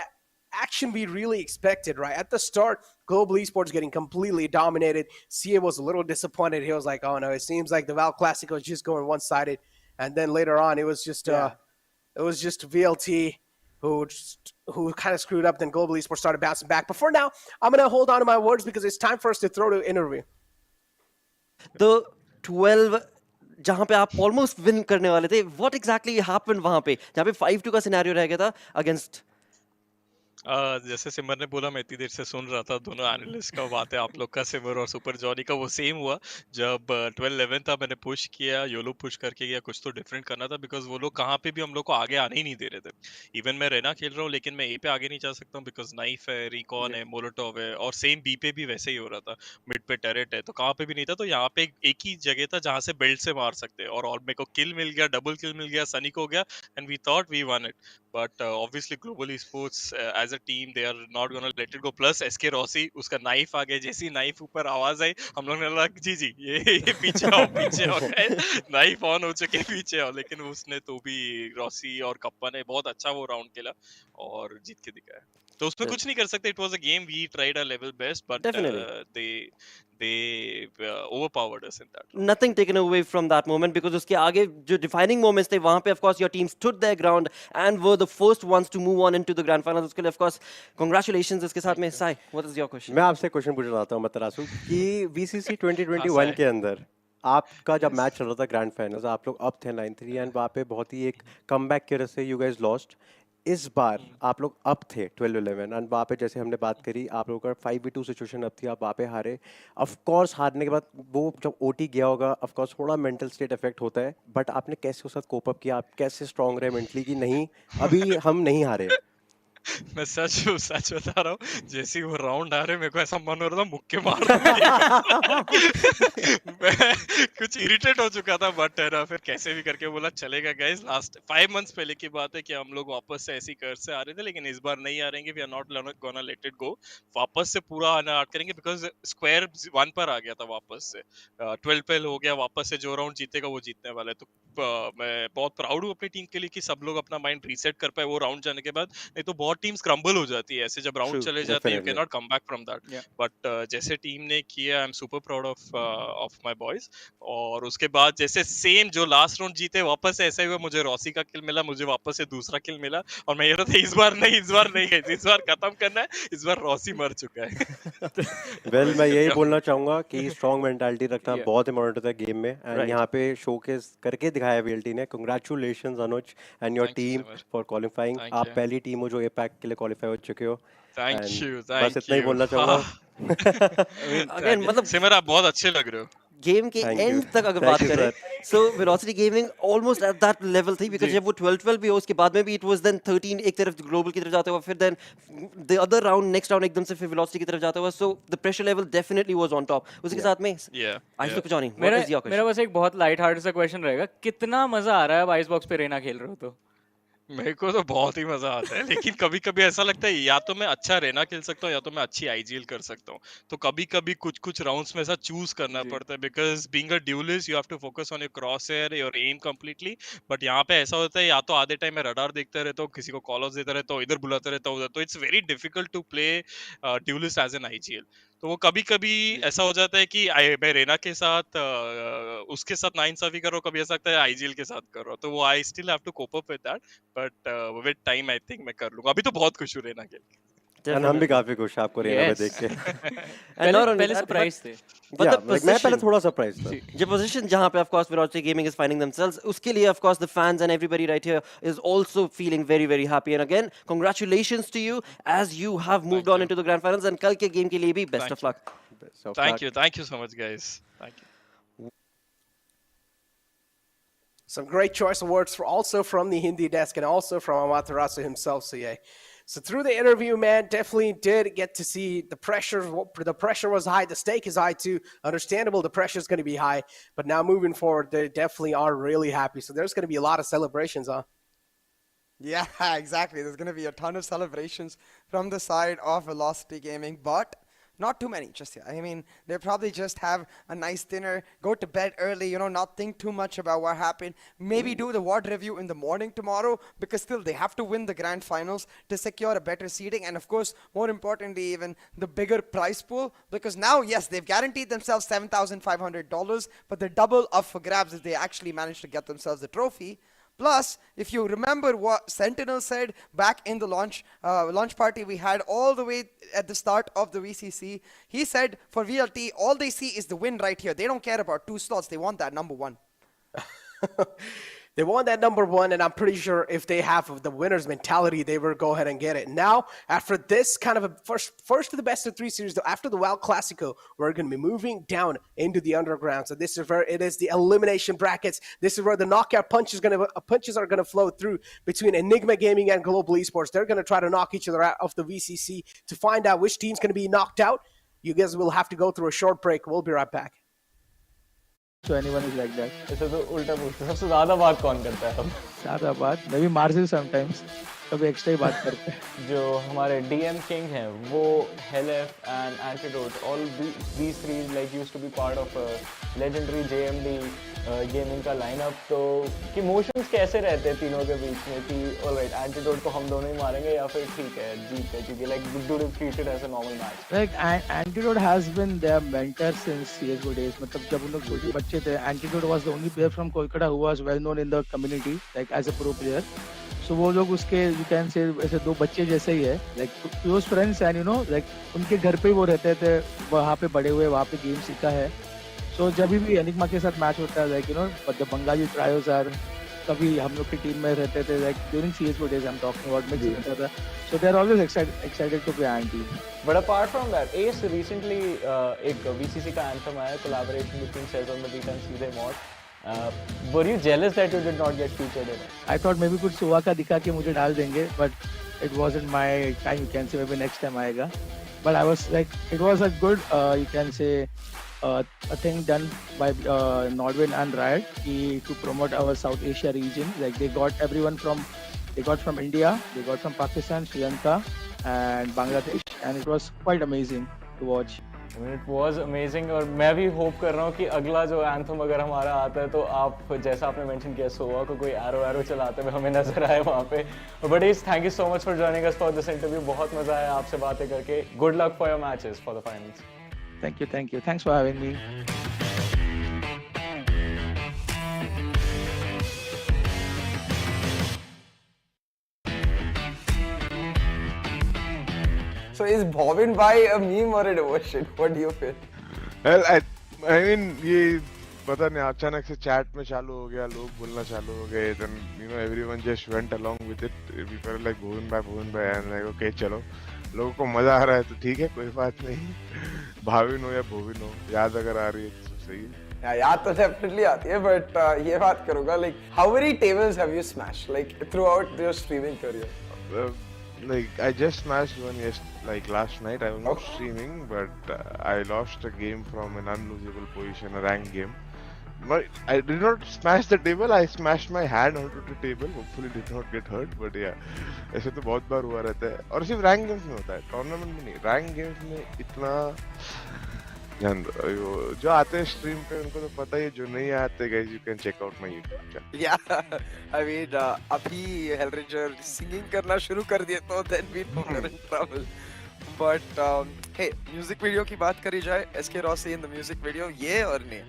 action we really expected, right? At the start, Global Esports getting completely dominated. CA was a little disappointed. He was like, oh no, it seems like the Val Classico is just going one-sided. And then later on, it was just VLT who kind of screwed up. Then Global Esports started bouncing back. But for now, I'm going to hold on to my words because it's time for us to throw to interview. The 12 जहाँ पे आप almost win करने वाले थे, what exactly happened वहाँ पे जहाँ पे 5-2 का scenario रह गया था against जैसे सिमर ने बोला, मैं इतनी देर से सुन रहा था दोनों एनालिस्ट का बात है, आप लोग का, सिमर और सुपर जॉनी का। वो सेम हुआ जब 12-11 था, मैंने पुश किया, योलो पुश करके गया, कुछ तो डिफरेंट करना था, बिकॉज वो लोग कहाँ पे भी हम लोग को आगे आने ही नहीं दे रहे थे। इवन मैं रेना खेल रहा हूँ, लेकिन मैं ए पे आगे नहीं जा सकता हूँ, बिकॉज नाइफ है, रिकॉन है, मोलोटोव है, और सेम बी पे भी वैसे ही हो रहा था, मिड पे टेरेट है, तो कहाँ पे भी नहीं था। तो यहाँ पे एक ही जगह था जहाँ से बेल्ट से मार सकते, और मेरे को किल मिल गया, डबल किल मिल गया, सनी को हो गया, and we thought we won it. But obviously global esports as a team, they are not gonna let it go. Plus SK Rossi, उसका नाइफ आ गया, जैसी नाइफ ऊपर आवाज आई, हम लोग ने लगा जी ये पीछे आओ नाइफ ऑन हो चुके, पीछे आओ। लेकिन उसने तो भी, रॉसी और कप्पा ने बहुत अच्छा वो राउंड खेला और जीत के दिखाया, तो उसमें कुछ नहीं कर सकते। It was a game, we tried our level best, but they overpowered us in that. Nothing taken away from that moment, because उसके आगे जो defining moments थे वहाँ पे of course your team stood their ground and were the first ones to move on into the grand finals. उसके लिए of course congratulations इसके साथ में। Sai, what is your question? मैं आपसे क्वेश्चन पूछना चाहता हूँ मतरासु कि VCC 2021 के अंदर आपका जब मैच चल रहा था ग्रैंड फाइनल्स, आप लोग अप थे 9-3 एंड वहाँ पे बहुत ही एक कमबैक की वजह से यू गाइस लॉस्ट। इस बार आप लोग अप थे 12-11 एंड वहाँ पे जैसे हमने बात करी, आप लोगों का 5v2 सिचुएशन अप थी, आप वहाँ पे हारे। ऑफ कोर्स हारने के बाद वो जब ओटी गया होगा, ऑफ कोर्स थोड़ा मेंटल स्टेट इफेक्ट होता है, बट आपने कैसे उसके साथ कोप अप किया? आप कैसे स्ट्रांग रहे मेंटली कि नहीं अभी हम नहीं हारे? मैं सच बता रहा हूँ, जैसे ही वो राउंड आ रहे, मेरे को ऐसा मन हो रहा था मुक्के मार मैं कुछ इरिटेट हो चुका था, बट है ना, फिर कैसे भी करके बोला चलेगा गाइस। लास्ट 5 मंथ्स पहले की बात है कि हम लोग वापस से ऐसी कर्ज से आ रहे थे, लेकिन इस बार नहीं आ रहेंगे। We are not gonna let it go. वापस से पूरा आना आर्ट करेंगे, बिकॉज स्क्वायर 1 पर आ गया था वापस से, 12 हो गया वापस से। जो राउंड जीतेगा वो जीतने वाला है। तो मैं बहुत प्राउड हूँ अपनी टीम के लिए कि सब लोग अपना माइंड रीसेट कर पाए वो राउंड जाने के बाद। नहीं तो बहुत टीम्स क्रम्बल हो जाती है ऐसे, जब राउंड चले जाते हैं, you can not come back from that. But जैसे टीम ने किया, I am super proud of my boys. और उसके बाद जैसे सेम जो लास्ट राउंड जीते, वापस से ऐसा ही हुआ, मुझे रॉसी का किल मिला, मुझे वापस से दूसरा किल मिला, और मैं ये रहा था इस बार नहीं इस बार खत्म करना है, इस बार रॉसी मर चुका है। वेल मैं यही बोलना चाहूंगा कि स्ट्रांग मेंटालिटी रखना बहुत इंपॉर्टेंट होता है गेम में, एंड यहाँ पे शोकेस करके दिखाया वीएलटी ने। Congratulations Anuj and your team for qualifying. आप पहली टीम हो जो एपैक के लिए क्वालिफाई हो चुके हो। Thank you. बस इतना ही बोलना चाहूंगा। अगेन मतलब सिमर आप बहुत अच्छे लग रहे हो। गेम के एंड तक अगर बात करें, so velocity gaming almost at that level थी, बिकॉज़ जब वो 12-12 भी हो, उसके बाद में भी इट वाज देन 13 एक तरफ ग्लोबल की तरफ जाते हुआ, फिर then the other round, next round एकदम से फिर वेलोसिटी की तरफ जाता हुआ। So the pressure level definitely was on top. उसके साथ में icebox Johnny, what is your question? मेरा बस एक बहुत लाइट हार्टेड सा क्वेश्चन रहेगा, कितना मजा आ रहा है अब आइसबॉक्स पे रेना खेल रहे हो तो? मेरे को तो बहुत ही मजा आता है, लेकिन कभी कभी ऐसा लगता है या तो मैं अच्छा रेना खेल सकता हूँ या तो मैं अच्छी आईजीएल कर सकता हूँ। तो कभी कभी कुछ राउंड्स में ऐसा चूज करना पड़ता है, because being a duelist you have to focus on your crosshair, your aim completely. But यहाँ पे ऐसा होता है, या तो आधे टाइम मैं रडार देखता रहता हूँ, किसी को कॉल आउट देता रहता हूँ, इधर बुलाता रहता हूँ, तो it's very difficult to play duelist as an IGL. तो वो कभी कभी ऐसा हो जाता है कि मैं रेना के साथ उसके साथ नाइंसाफी कर रहा हूँ, कभी ऐसा लगता है आईजीएल के साथ कर रहा हूँ, तो वो I still have to cope up with that, but with time I think मैं कर लूंगा। अभी तो बहुत खुश हूँ रेना के। And हम भी काफी खुश हैं आपको रेना में देख के. And not only पहले that, सरप्राइज थे. but Yeah, the like मैं पहले position, थोड़ा surprised था. the position जहाँ पे of course Valorant Gaming is finding themselves, उसके लिए of course the fans and everybody right here is also feeling very very happy. And again, congratulations to you as you have moved on into the grand finals. And कल के game के लिए भी best of luck. Thank you so much, guys. Thank you. Some great choice of words also from the Hindi desk and also from Amaterasu himself, so yeah. So through the interview, man, definitely did get to see the pressure. The pressure was high. The stake is high too. Understandable, the pressure is going to be high. But now moving forward, they definitely are really happy. So there's going to be a lot of celebrations, huh? Yeah, exactly. There's going to be a ton of celebrations from the side of Velocity Gaming, but not too many just yet. I mean, they'll probably just have a nice dinner, go to bed early, you know, not think too much about what happened. Maybe do the WOD review in the morning tomorrow, because still they have to win the grand finals to secure a better seeding. And of course, more importantly, even the bigger prize pool, because now, yes, they've guaranteed themselves $7,500, but the double up for grabs if they actually manage to get themselves the trophy. Plus, if you remember what Sentinel said back in the launch party we had all the way at the start of the VCC, he said for VLT, all they see is the win right here. They don't care about 2 slots. They want that number 1. They want that number 1, and I'm pretty sure if they have the winner's mentality, they will go ahead and get it. Now, after this kind of a first to the best of 3 series, after the WoW Classico, we're going to be moving down into the underground. So this is where it is the elimination brackets. This is where the knockout punches are going to flow through between Enigma Gaming and Global Esports. They're going to try to knock each other out of the VCC to find out which team's going to be knocked out. You guys will have to go through a short break. We'll be right back. So anyone is like that. ऐसे तो उल्टा पूछते सबसे ज़्यादा बात कौन करता है अब? ज़्यादा बात मैं भी मार्जिल sometimes कभी एक्स्ट्रा ही बात करते हैं. जो हमारे DM King हैं वो Helef and Antidote, all these 3 like used to be part of a legendary JMD gaming का lineup. तो कि motions कैसे रहते हैं तीनों के बीच में कि alright Antidote को हम दोनों ही मारेंगे या फिर ठीक है जीत है क्योंकि like do they treat it as a normal match? Like Antidote has been their mentor since CS:GO days. मतलब जब उन लोग छोटे बच्चे थे, Antidote was the only player from Kolkata who was well known in the community like as a pro player. So वो लोग उसके you can say ऐसे 2 बच्चे जैसे ही है, like close friends and you know like उनके घर पे ही वो रहते थे, वहाँ पे बड़े हुए, वहाँ पे गेम सीखा है. So जब भी एनिग्मा के साथ मैच होता है like you know but the Bengali trios are कभी हम लोग की टीम में रहते थे like during CS:GO days I'm talking about mix होता था. So they're always excited to play anti. But apart from that, Ace recently एक VCC का anthem आया collaboration between Cez on the Beat and Seedhe Mod. Were you jealous that you did not get featured in it? I thought maybe कुछ सुवा का दिखा के मुझे डाल देंगे, but it wasn't my time. You can say maybe next time आएगा. But I was like, it was a good, you can say, a thing done by NODWIN and Riot to promote our South Asia region. Like they got everyone from India, they got from Pakistan, Sri Lanka, and Bangladesh, and it was quite amazing to watch. I mean, it was amazing और मैं भी hope कर रहा हूँ कि अगला जो anthem अगर हमारा आता है तो आप जैसा आपने मेंशन किया सोवा को कोई एरो चलाते हुए हमें नजर आए वहाँ पे. But is thank you so much for joining us for this interview. बहुत मजा आया आपसे बातें करके. Good luck for your matches for the finals. Thank you. Thanks for having me. So is Bhavin Bhai a meme or a devotion? What do you feel? Well, I mean ये पता नहीं अचानक से चैट में चालू हो गया, लोग बोलना चालू हो गए. Then you know everyone just went along with it. We were like Bhavin Bhai and like okay चलो लोगों को मजा आ रहा है तो ठीक है कोई बात नहीं. भाविन हो या भोविन हो याद अगर आ रही है तो सही है. याद तो definitely आती है but ये बात करूँगा like how many tables have you smashed like throughout your streaming career? Like I just smashed one like last night. I was not streaming, but I lost a game from an unlosable position, a ranked game. But I did not smash the table. I smashed my hand onto the table. Hopefully, did not get hurt. But yeah, ऐसे तो बहुत बार हुआ रहता है. और सिर्फ rank games में होता है, टूर्नामेंट में नहीं. रैंक गेम्स में इतना जो आते हैं स्ट्रीम पे उनको तो पता ही है, जो नहीं आते guys you can check out my YouTube channel. Yeah, I mean अभी Hellranger singing करना शुरू कर दिए तो then we are in trouble. But hey, music video की बात करी जाए, SK Rossi in the music video, ये और नहीं?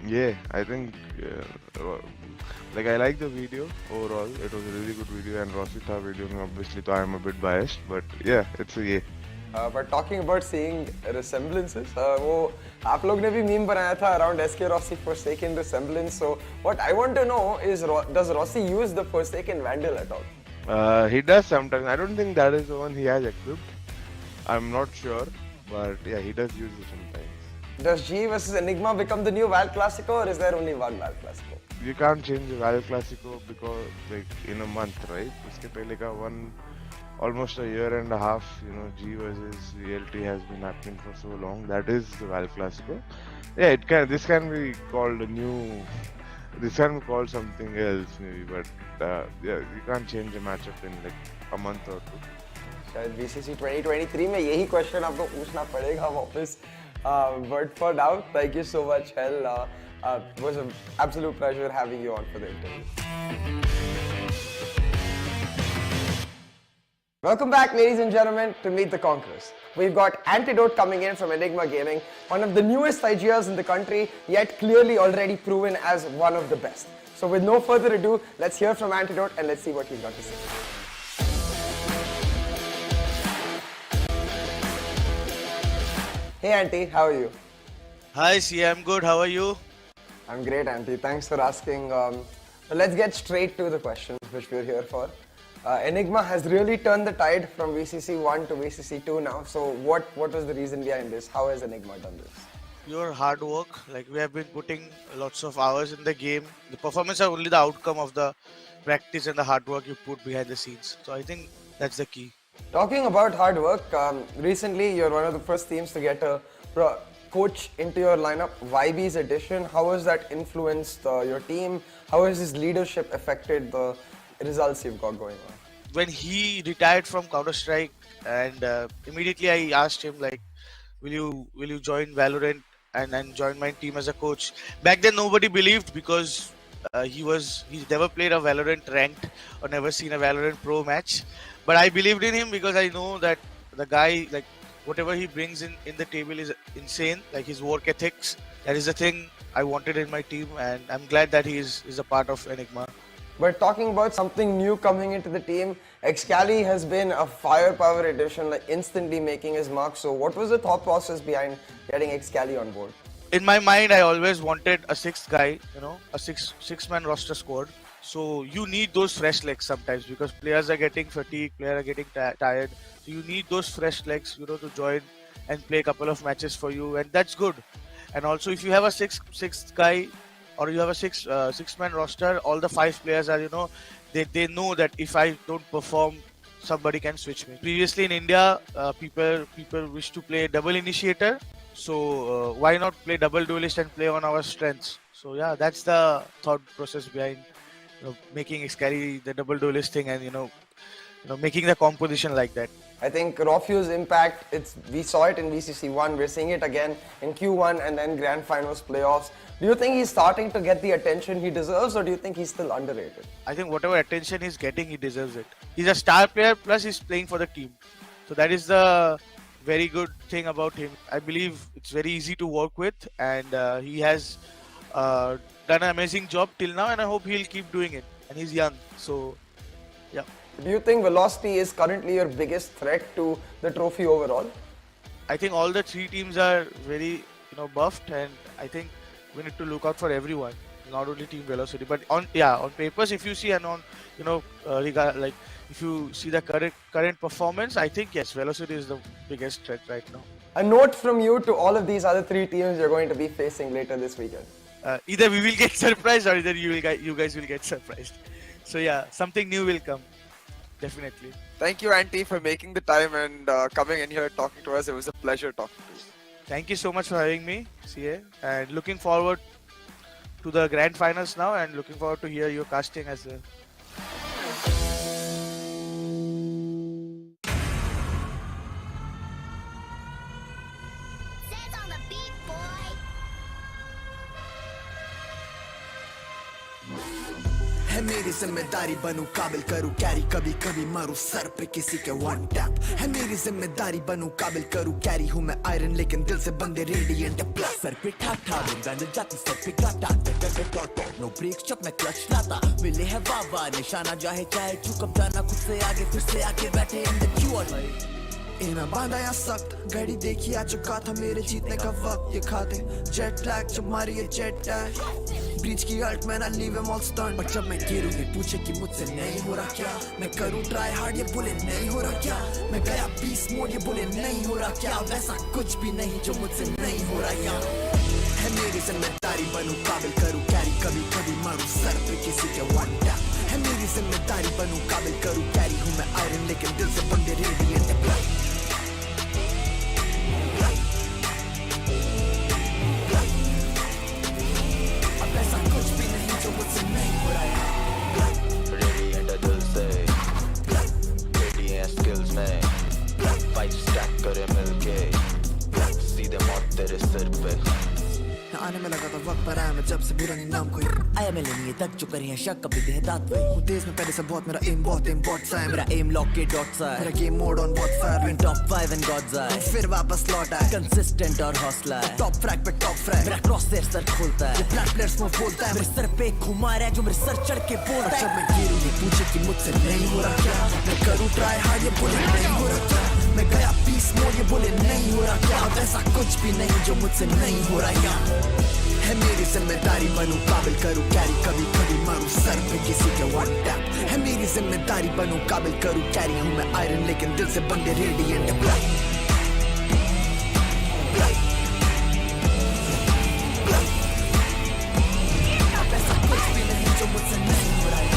Yeah, I think like I like the video overall. It was a really good video, and Rossi tha video mein obviously so I am a bit biased, but yeah, it's a yeah. But talking about seeing resemblances, वो आप लोग ने भी meme बनाया था around SK Rossi Forsaken resemblance. So what I want to know is, does Rossi use the Forsaken Vandal at all? He does sometimes. I don't think that is the one he has equipped. I'm not sure, but yeah, he does use it sometimes. Does G versus Enigma become the new Val Classico, or is there only one Val Classico? You can't change the Val Classico because like in a month, right? Uske pehle ka almost a year and a half, G versus VLT has been happening for so long. That is the Val Classico. Yeah, this can be called a new. This can be called something else maybe, but yeah, you can't change a matchup in like a month or two. शायद VCC 2023 में यही question आपको पूछना पड़ेगा वापस. But for now, thank you so much, Hell. It was an absolute pleasure having you on for the interview. Welcome back, ladies and gentlemen, to Meet the Conquerors. We've got Antidote coming in from Enigma Gaming, one of the newest IGLs in the country, yet clearly already proven as one of the best. So with no further ado, let's hear from Antidote and let's see what he's got to say. Hey Auntie, how are you? Hi CA, I'm good. How are you? I'm great, Auntie. Thanks for asking. Let's get straight to the question which we're here for. Enigma has really turned the tide from VCC 1 to VCC 2 now. So what was the reason behind this? How has Enigma done this? Your hard work. Like we have been putting lots of hours in the game. The performance are only the outcome of the practice and the hard work you put behind the scenes. So I think that's the key. Talking about hard work, recently you're one of the first teams to get a coach into your lineup, YB's addition. How has that influenced your team? How has his leadership affected the results you've got going on? When he retired from Counter-Strike, and immediately I asked him like, will you join Valorant and join my team as a coach? Back then nobody believed because he's never played a Valorant ranked or never seen a Valorant Pro match. But I believed in him because I know that the guy, like whatever he brings in the table is insane. Like his work ethics, that is the thing I wanted in my team, and I'm glad that he is a part of Enigma. But talking about something new coming into the team, Excali has been a firepower addition, like instantly making his mark. So what was the thought process behind getting Excali on board? In my mind, I always wanted a sixth guy, a six-man roster squad. So you need those fresh legs sometimes because players are getting fatigued, players are getting tired. So you need those fresh legs, to join and play a couple of matches for you, and that's good. And also, if you have a sixth guy, or you have a six-man roster, all the 5 players are, they know that if I don't perform, somebody can switch me. Previously in India, people wish to play double initiator. So why not play double duelist and play on our strengths? So yeah, that's the thought process behind making Excali the double duelist thing, and making the composition like that. I think Rofu's impact, we saw it in VCC 1, we're seeing it again in Q1 and then Grand Finals playoffs. Do you think he's starting to get the attention he deserves, or do you think he's still underrated? I think whatever attention he's getting, he deserves it. He's a star player, plus he's playing for the team. So that is the very good thing about him. I believe it's very easy to work with, and he has done an amazing job till now, and I hope he'll keep doing it. And he's young, so yeah. Do you think Velocity is currently your biggest threat to the trophy overall? I think all the 3 teams are very buffed, and I think we need to look out for everyone, not only Team Velocity. But on papers, if you see, and on if you see the current performance, I think yes, Velocity is the biggest threat right now. A note from you to all of these other 3 teams you're going to be facing later this weekend. Either we will get surprised, or either you guys will get surprised. So yeah, something new will come. Definitely. Thank you, Auntie, for making the time and coming in here talking to us. It was a pleasure talking to you. Thank you so much for having me, CA, and looking forward to the grand finals now, and looking forward to hear your casting as well. है मेरी जिम्मेदारी बनूं काबिल करूं carry कभी कभी मारूं sir पे किसी के वन टैप है मेरी जिम्मेदारी बनूं काबिल करूं कैरी हूं मैं आयरन लेकिन दिल से बंदे रेडिएंट प्लस सर पे ठाक ठाक गाने जाती सर पे काटा नो ब्रेक जब मैं क्लच लाता मिले है वाह निशाना चाहे चाहे चुकअप जाना खुद से आगे फिर से आके बैठे इन द क्यू मैं बांधा या सख्त घड़ी देखी आ चुका था मेरे जीतने का वक्त ये खाते जेट लैग जब मारी ये जेट टैग ब्रीच की अल्ट मैं ना लीव एम ऑल स्टर्न पर जब मैं गिरूं ये पूछे कि मुझसे नहीं हो रहा क्या मैं करूं ट्राई हार्ड ये बोले नहीं हो रहा क्या मैं गया पीस मोड ये बोले नहीं हो रहा क्या वैसा कुछ भी नहीं जो मुझसे नहीं हो रहा क्या है मेरी जिम्मेदारी बनूं काबिल करूं कैरी कभी कभी मारूं सर पे किसी के वन टैप है मेरी जिम्मेदारी बनूं काबिल करूं कैरी हूं मैं आयरन लेकिन दिल से बंदे रेडिएंट आने में लगा था वक्त पर आया मैं जब से बुरा नहीं नाम कोई आया मैं लेनी तक चुका रही है शक कभी देहदात वही हूँ तेज में पहले से बहुत मेरा एम बहुत सा है मेरा एम लॉक के डॉट्स है मेरा गेम मोड ऑन बहुत fire win top 5 and gods आई फिर वापस लौट आया कंसिस्टेंट और हौसला है टॉप फ्रैग पे टॉप फ्रैग मेरा क्रॉस से सर खोलता है फ्लैट प्लेयर्स में बोलता है मेरे सर पे घुमा रहा है जो मेरे सर चढ़ के बोलता है जब मैं गिरूं ये पूछे कि मुझसे नहीं हो रहा क्या मैं करूं ट्राई हार्ड ये बोले नहीं हो रहा क्या मैं गया पीस मोड ये बोले नहीं हो रहा क्या वैसा कुछ भी नहीं जो मुझसे नहीं हो रहा क्या है मेरी जिम्मेदारी बनूं काबिल करूं कैरी कभी कभी मारूं सर पे किसी के वन टैप है मेरी जिम्मेदारी बनूं काबिल करूं कैरी हूं मैं आयरन लेकिन दिल से बंदे रेडिएंट ब्लैक ऐसा कुछ भी नहीं जो मुझसे नहीं हो रहा है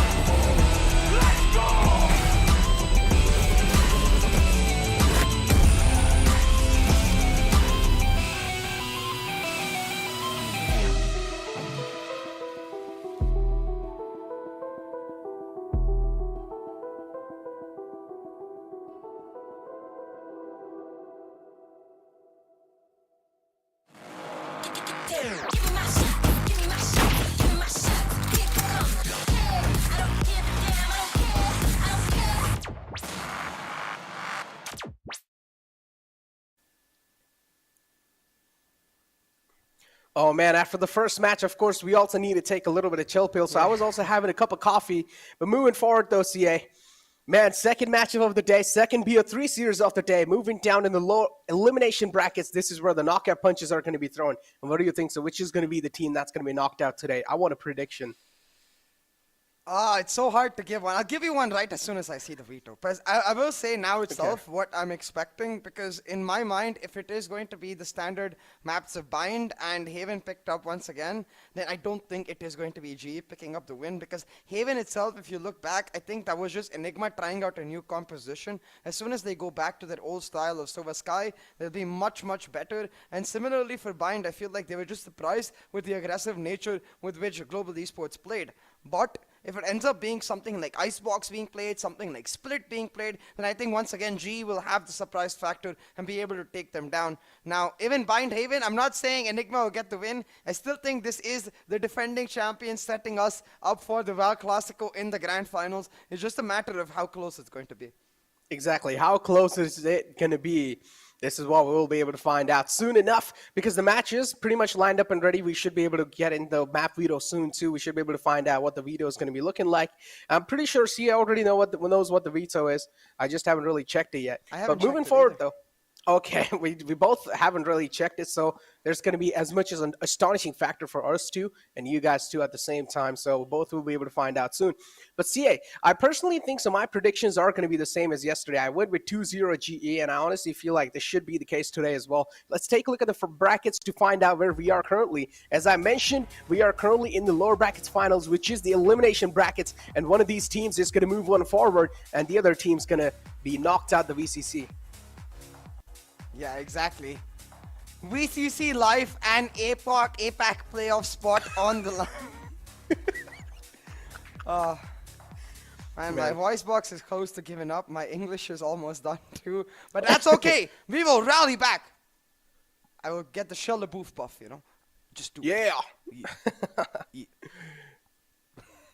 Oh man, after the first match, of course, we also need to take a little bit of chill pill. So I was also having a cup of coffee. But moving forward though, CA, man, second matchup of the day, second BO3 series of the day, moving down in the low elimination brackets. This is where the knockout punches are going to be thrown. And what do you think? So which is going to be the team that's going to be knocked out today? I want a prediction. It's so hard to give one. I'll give you one right as soon as I see the veto. But I will say now itself what I'm expecting, because in my mind, if it is going to be the standard maps of Bind and Haven picked up once again, then I don't think it is going to be GE picking up the win, because Haven itself, if you look back, I think that was just Enigma trying out a new composition. As soon as they go back to their old style of Sova Sky, they'll be much, much better. And similarly for Bind, I feel like they were just surprised with the aggressive nature with which Global Esports played. But if it ends up being something like Icebox being played, something like Split being played, then I think once again GE will have the surprise factor and be able to take them down. Now, even Bind Haven, I'm not saying Enigma will get the win. I still think this is the defending champions setting us up for the Val Classico in the grand finals. It's just a matter of how close it's going to be. Exactly. How close is it going to be? This is what we'll be able to find out soon enough, because the match is pretty much lined up and ready. We should be able to get in the map veto soon too. We should be able to find out what the veto is going to be looking like. I'm pretty sure Sia already knows what the veto is. I just haven't really checked it yet. But moving forward though. Okay, we both haven't really checked it, so there's going to be as much as an astonishing factor for us two and you guys too at the same time, so both will be able to find out soon. But CA, I personally think so my predictions are going to be the same as yesterday. I went with 2-0 GE, and I honestly feel like this should be the case today as well. Let's take a look at the brackets to find out where we are currently. As I mentioned, we are currently in the lower brackets finals, which is the elimination brackets, and one of these teams is going to move one forward, and the other team's going to be knocked out the VCC. Yeah, exactly. VCC live and APAC playoff spot on the line. Man, my voice box is close to giving up. My English is almost done too. But that's okay. We will rally back. I will get the Shell booth buff, you know. Just do it. Yeah.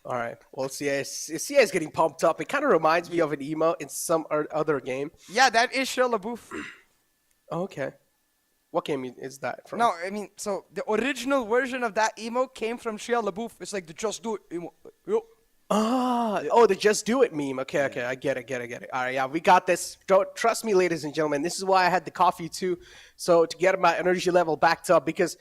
All right. Well, CA is getting pumped up. It kind of reminds me of an emo in some other game. Yeah, that is Shia LaBeouf. Okay. What game is that from? No, I mean, so the original version of that emo came from Shia LaBeouf. It's like the Just Do It emo. Yo. The Just Do It meme. Okay, I get it. All right, yeah, we got this. Trust me, ladies and gentlemen. This is why I had the coffee too. So to get my energy level backed up, because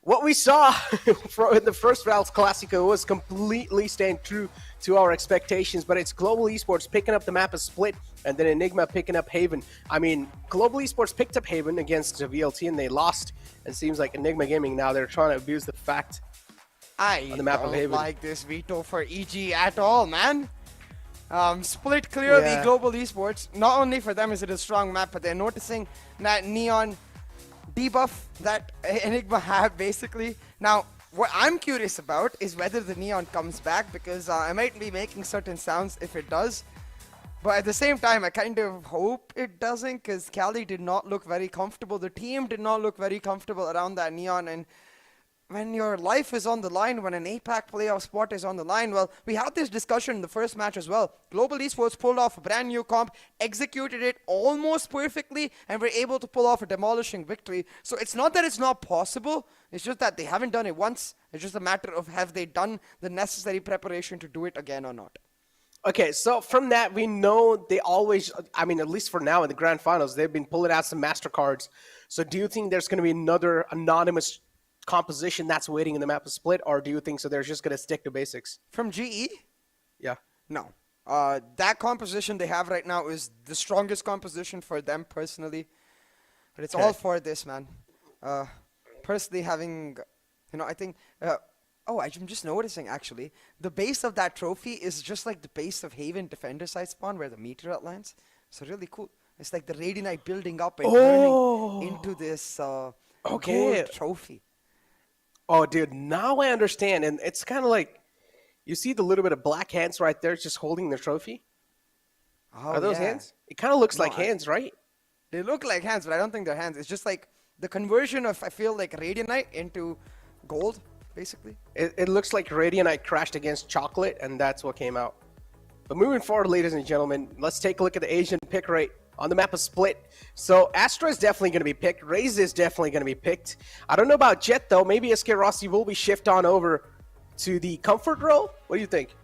what we saw in the first Val's Classico was completely staying true to our expectations, but it's Global Esports picking up the map of Split and then Enigma picking up Haven. I mean, Global Esports picked up Haven against VLT and they lost. It seems like Enigma Gaming now, they're trying to abuse the fact on the map of Haven. I don't like this veto for EG at all, man. Split clearly Global Esports. Not only for them is it a strong map, but they're noticing that Neon debuff that Enigma have basically. Now, what I'm curious about is whether the Neon comes back, because I might be making certain sounds if it does. But at the same time, I kind of hope it doesn't, because Cali did not look very comfortable. The team did not look very comfortable around that Neon. And when your life is on the line, when an APAC playoff spot is on the line, well, we had this discussion in the first match as well. Global Esports pulled off a brand new comp, executed it almost perfectly, and were able to pull off a demolishing victory. So it's not that it's not possible, it's just that they haven't done it once. It's just a matter of have they done the necessary preparation to do it again or not. Okay, so from that, we know they always, I mean, at least for now in the grand finals, they've been pulling out some MasterCards. So do you think there's going to be another anonymous composition that's waiting in the map of Split, or do you think so they're just going to stick to basics? From GE? Yeah. No. That composition they have right now is the strongest composition for them personally. But it's all for this, man. Personally having, I think... I'm just noticing, actually. The base of that trophy is just like the base of Haven Defender side spawn where the meteorite lands. So really cool. It's like the Radianite building up and turning into this gold trophy. Oh, dude, now I understand. And it's kind of like, you see the little bit of black hands right there just holding the trophy? Are those hands? It kind of looks like hands, right? They look like hands, but I don't think they're hands. It's just like the conversion of, I feel like, Radianite into gold, basically. It looks like Radianite crashed against chocolate, and that's what came out. But moving forward, ladies and gentlemen, let's take a look at the Asian pick rate on the map of Split. So Astra is definitely going to be picked. Raze is definitely going to be picked. I don't know about Jet, though. Maybe SK Rossi will be shifted on over to the comfort role. What do you think?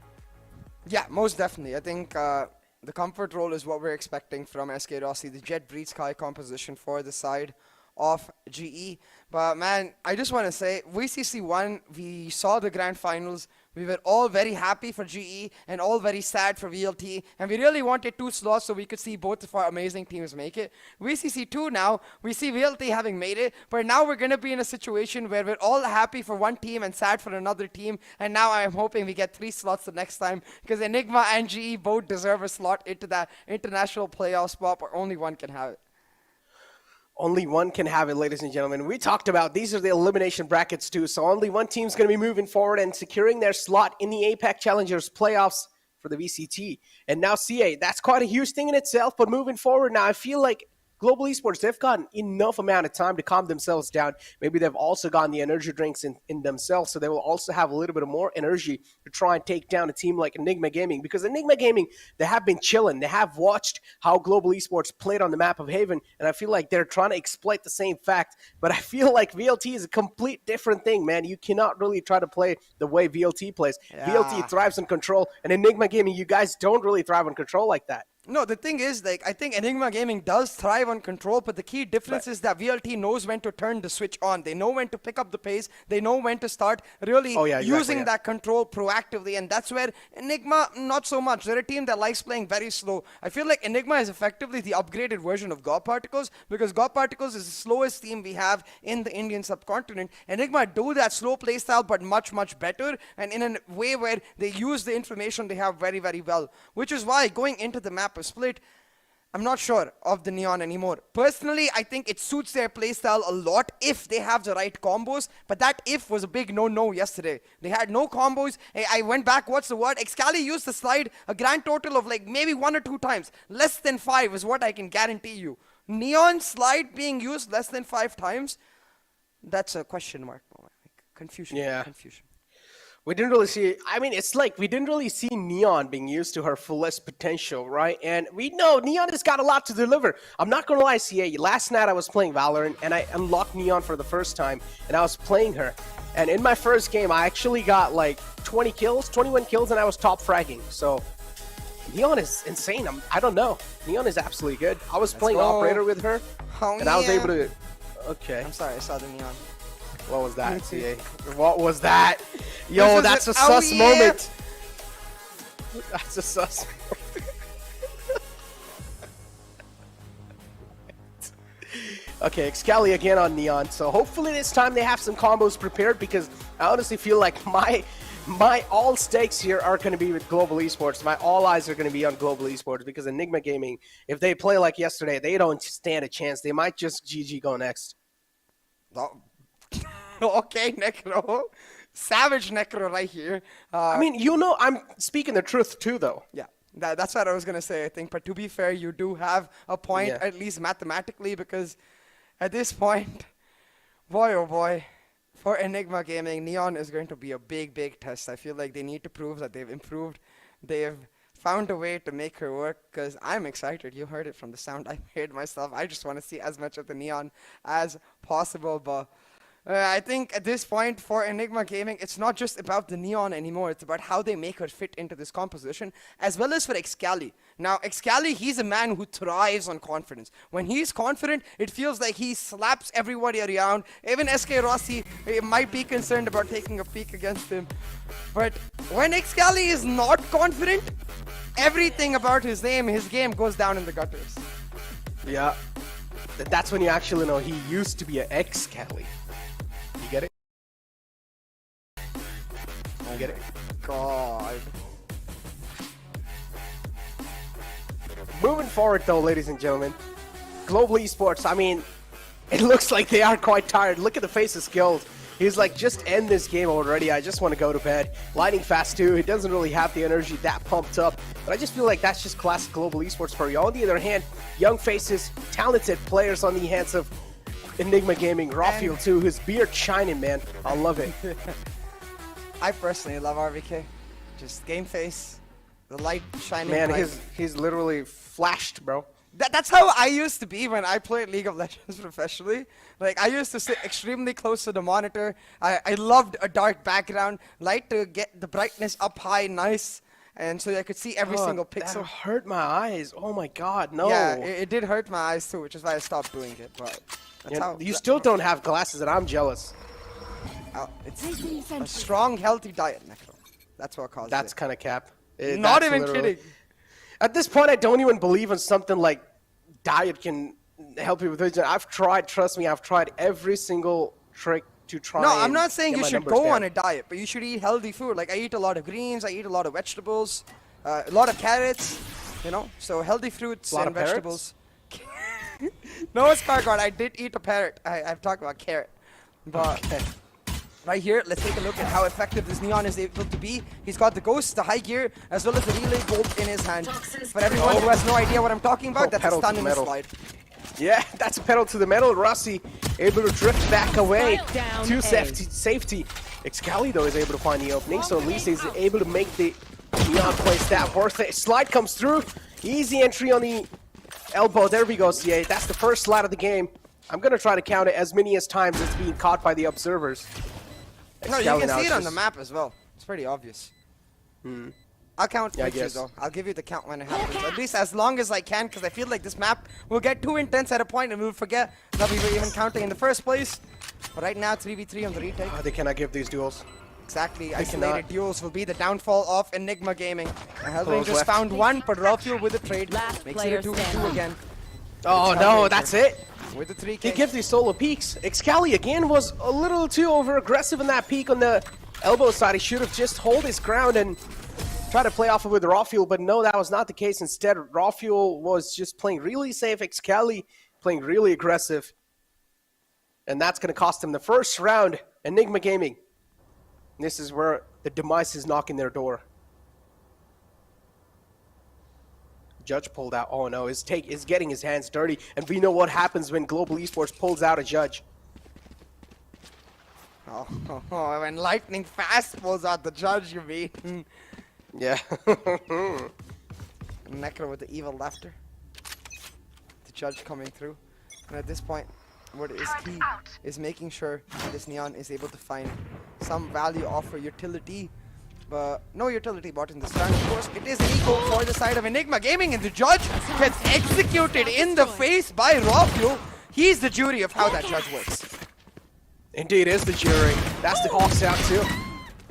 Yeah, most definitely. I think the comfort role is what we're expecting from SK Rossi. The Jet Breed Sky composition for the side of GE. But man, I just want to say, VCC 1, we saw the grand finals. We were all very happy for GE and all very sad for VLT. And we really wanted 2 slots so we could see both of our amazing teams make it. VCC 2 now, we see VLT having made it. But now we're going to be in a situation where we're all happy for one team and sad for another team. And now I'm hoping we get 3 slots the next time, because Enigma and GE both deserve a slot into that international playoff spot, but only one can have it. Only one can have it, ladies and gentlemen. We talked about these are the elimination brackets too, so only one team's going to be moving forward and securing their slot in the APAC Challengers playoffs for the VCT. And now CA, that's quite a huge thing in itself, but moving forward now, I feel like Global Esports, they've gotten enough amount of time to calm themselves down. Maybe they've also gotten the energy drinks in themselves, so they will also have a little bit of more energy to try and take down a team like Enigma Gaming. Because Enigma Gaming, they have been chilling. They have watched how Global Esports played on the map of Haven, and I feel like they're trying to exploit the same fact. But I feel like VLT is a complete different thing, man. You cannot really try to play the way VLT plays. Yeah. VLT thrives on control, and Enigma Gaming, you guys don't really thrive on control like that. No, the thing is, like, I think Enigma Gaming does thrive on control, but the key difference is that VLT knows when to turn the switch on. They know when to pick up the pace. They know when to start really using that control proactively, and that's where Enigma, not so much. They're a team that likes playing very slow. I feel like Enigma is effectively the upgraded version of God Particles, because God Particles is the slowest team we have in the Indian subcontinent. Enigma do that slow play style, but much, much better, and in a way where they use the information they have very, very well, which is why going into the map Split, I'm not sure of the Neon anymore. Personally, I think it suits their playstyle a lot if they have the right combos, but that if was a big no-no yesterday. They had no combos. I went back, what's the word? Excali used the slide a grand total of like maybe 1 or 2 times. Less than 5 is what I can guarantee you. Neon slide being used less than 5 times, that's a question mark. Confusion. Yeah. Confusion. We didn't really see. I mean, it's like we didn't really see Neon being used to her fullest potential, right? And we know Neon has got a lot to deliver. I'm not gonna lie, CA. Last night I was playing Valorant and I unlocked Neon for the first time, and I was playing her. And in my first game, I actually got like 20 kills, 21 kills, and I was top fragging. So Neon is insane. I don't know. Neon is absolutely good. I was playing Operator with her, and I was able to. Okay. I'm sorry, I saw the Neon. What was that, CA? What was that? Yo, that's a sus moment. That's a sus moment. Okay, Excali again on Neon. So hopefully this time they have some combos prepared, because I honestly feel like my all stakes here are going to be with Global Esports. My all eyes are going to be on Global Esports, because Enigma Gaming, if they play like yesterday, they don't stand a chance. They might just GG go next. Okay, Necro. Savage Necro right here. I mean, you know, I'm speaking the truth too, though. Yeah, that's what I was going to say, I think. But to be fair, you do have a point, at least mathematically, because at this point, boy, oh boy, for Enigma Gaming, Neon is going to be a big, big test. I feel like they need to prove that they've improved. They've found a way to make her work, because I'm excited. You heard it from the sound I made myself. I just want to see as much of the Neon as possible, but I think at this point for Enigma Gaming, it's not just about the Neon anymore. It's about how they make her fit into this composition, as well as for Excali. Now, Excali, he's a man who thrives on confidence. When he's confident, it feels like he slaps everybody around. Even SK Rossi might be concerned about taking a peek against him. But when Excali is not confident, everything about his game goes down in the gutters. Yeah. That's when you actually know he used to be an Excali. You get it? You get it? God. Moving forward, though, ladies and gentlemen, Global Esports, I mean, it looks like they are quite tired. Look at the face of Skilled. He's like, just end this game already. I just want to go to bed. Lightning Fast, too. He doesn't really have the energy that pumped up. But I just feel like that's just classic Global Esports for you. On the other hand, young faces, talented players on the hands of Enigma Gaming, Rafiel too, his beard shining, man. I love it. I personally love RVK. Just game face, the light shining. Man, bright. he's literally flashed, bro. That's how I used to be when I played League of Legends professionally. Like, I used to sit extremely close to the monitor. I loved a dark background, light to get the brightness up high, nice. And so I could see every single pixel. That hurt my eyes. Oh my god, no. Yeah, it did hurt my eyes too, which is why I stopped doing it. But that's how you still don't have glasses, and I'm jealous. It's a strong, healthy diet, Necro. That's what caused it. That's kind of cap. Not even kidding. At this point, I don't even believe in something like diet can help you with vision. I've tried, trust me, I've tried every single trick to try. No, I'm not saying you should go on a diet, but you should eat healthy food. Like, I eat a lot of greens, I eat a lot of vegetables, a lot of carrots, you know, so healthy fruits and vegetables. No, Scarguard, I did eat a parrot. I've talked about carrot. But right here, let's take a look at how effective this Neon is able to be. He's got the Ghost, the high gear, as well as the relay bolt in his hand. For everyone who has no idea what I'm talking about, that's a stun in the slide. Yeah, that's a pedal to the metal. Rossi able to drift back away to safety. Excali, though, is able to find the opening, so at least he's able to make the Neon place that worth it. Slide comes through. Easy entry on the elbow. There we go, CA. That's the first slide of the game. I'm going to try to count it as many as times as being caught by the observers. No, you can see it on the map as well. It's pretty obvious. I'll count pictures though. I'll give you the count when it happens. At least as long as I can, because I feel like this map will get too intense at a point and we'll forget that we were even counting in the first place. But right now, 3v3 on the retake. They cannot give these duels. Exactly. Isolated duels will be the downfall of Enigma Gaming. Hellbane just found one, but Rafiel with the trade makes it a 2v2 again. Oh no, that's it. With the 3K. He gives these solo peeks. Excali again was a little too over aggressive in that peek on the elbow side. He should have just hold his ground and try to play off it with Rafiel, but no, that was not the case. Instead, Rafiel was just playing really safe. Excali playing really aggressive. And that's going to cost him the first round. Enigma Gaming. This is where the demise is knocking their door. Judge pulled out. Oh no, his take is getting his hands dirty. And we know what happens when Global Esports pulls out a judge. Oh, when lightning fast pulls out the judge, you mean? Yeah. Necro with the evil laughter. The judge coming through. And at this point, what is key is making sure this Neon is able to find some value offer utility. But no utility bot in this round. Of course, it is an equal for the side of Enigma Gaming, and the judge gets executed in the face by Rockyu. He's the jury of how that judge works. Indeed is the jury. That's the Hawks out too.